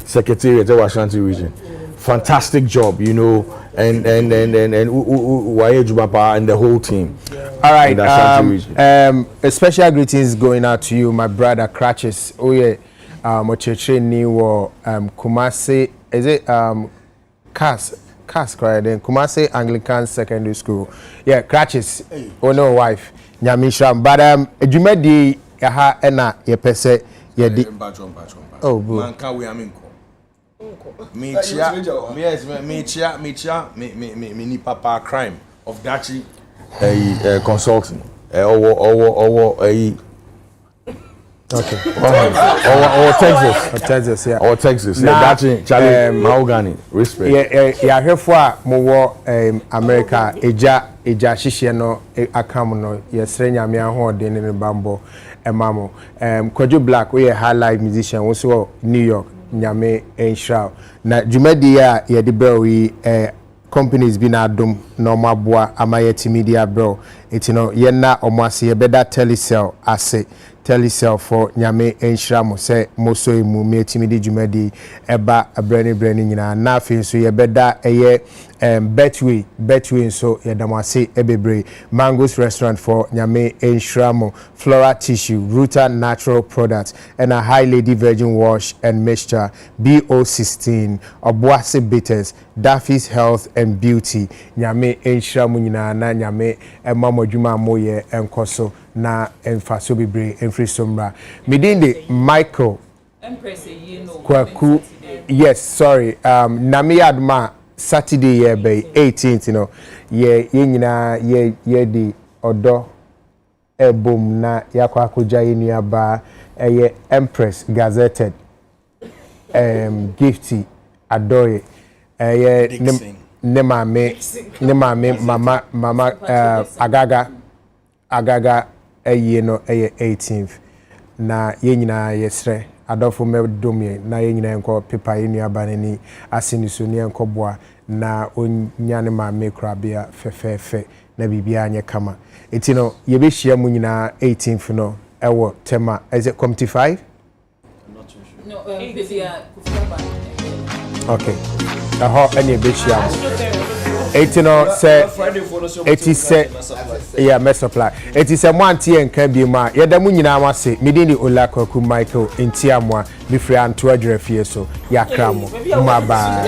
secretariat of Ashanti region. Fantastic job, you know, and Waye Jubapa and the whole team. All right. A special greetings going out to you, my brother Crutches. Oh yeah. Mocheche ni wo Kumasi. Is it Cass cried in Kumasi Anglican Secondary School. Yeah, Crutches. Oh no, wife. Nyamisha. But Jumedi yaha ena ye pese ye di. Oh, boo. Manka we aminko. Me ni papa crime of Dachi consulting. Okay. Or Texas, yeah. Or Texas, yeah. That's Charlie Mahogany. Respect. Yeah, here for more America, Eja Shishia no Akamuno, Yesrenya Miaho, Deni Bambo, and Mamo. Kojo Black, we a high live musician, also New York, Nyame, and Shroud. Na Jumedia, yeah, the bell, we companies been adum normal boa amayeti media bro. It's yena omwasi ye better telecell ase. Telecell for nyame enhira mo se moso emu metimidi jumadi eba abrani nyina na afi so ye beda eye betway so ye damase ebebre Mango's restaurant for nyame enhira mo Flora tissue Ruta natural products and a high lady virgin wash and mixture BO16 Obuasi bitters Daffy's health and beauty nyame enhira mo nyina na nyame emamo dwuma moye enkoso na emfaso bebre emfri somra midinde Michael Kwaku yes sorry nami adma Saturday ye be 18th ye nyina ye di odo ebom na yakwa akoja yenu ba eye Empress gazetted gifty adoye eye ne mama agaga eye no eye 18th na ye nyina yesre adofo medome na ye nyina enko pepa yenu abanani asiniso ne enko boa na onyane ma mekrabia fefefe na bibia anye kama etino ye be hia mu nyina 18th no ewo tema is it committee 5 I'm not too sure no okay any be hia 18 say 80 say yeah mess supply 80 say monty enka bi ma yeda mu nyina wase medini Olakwaku Michael entiamwa bifre anto adwerafie so yakramo maba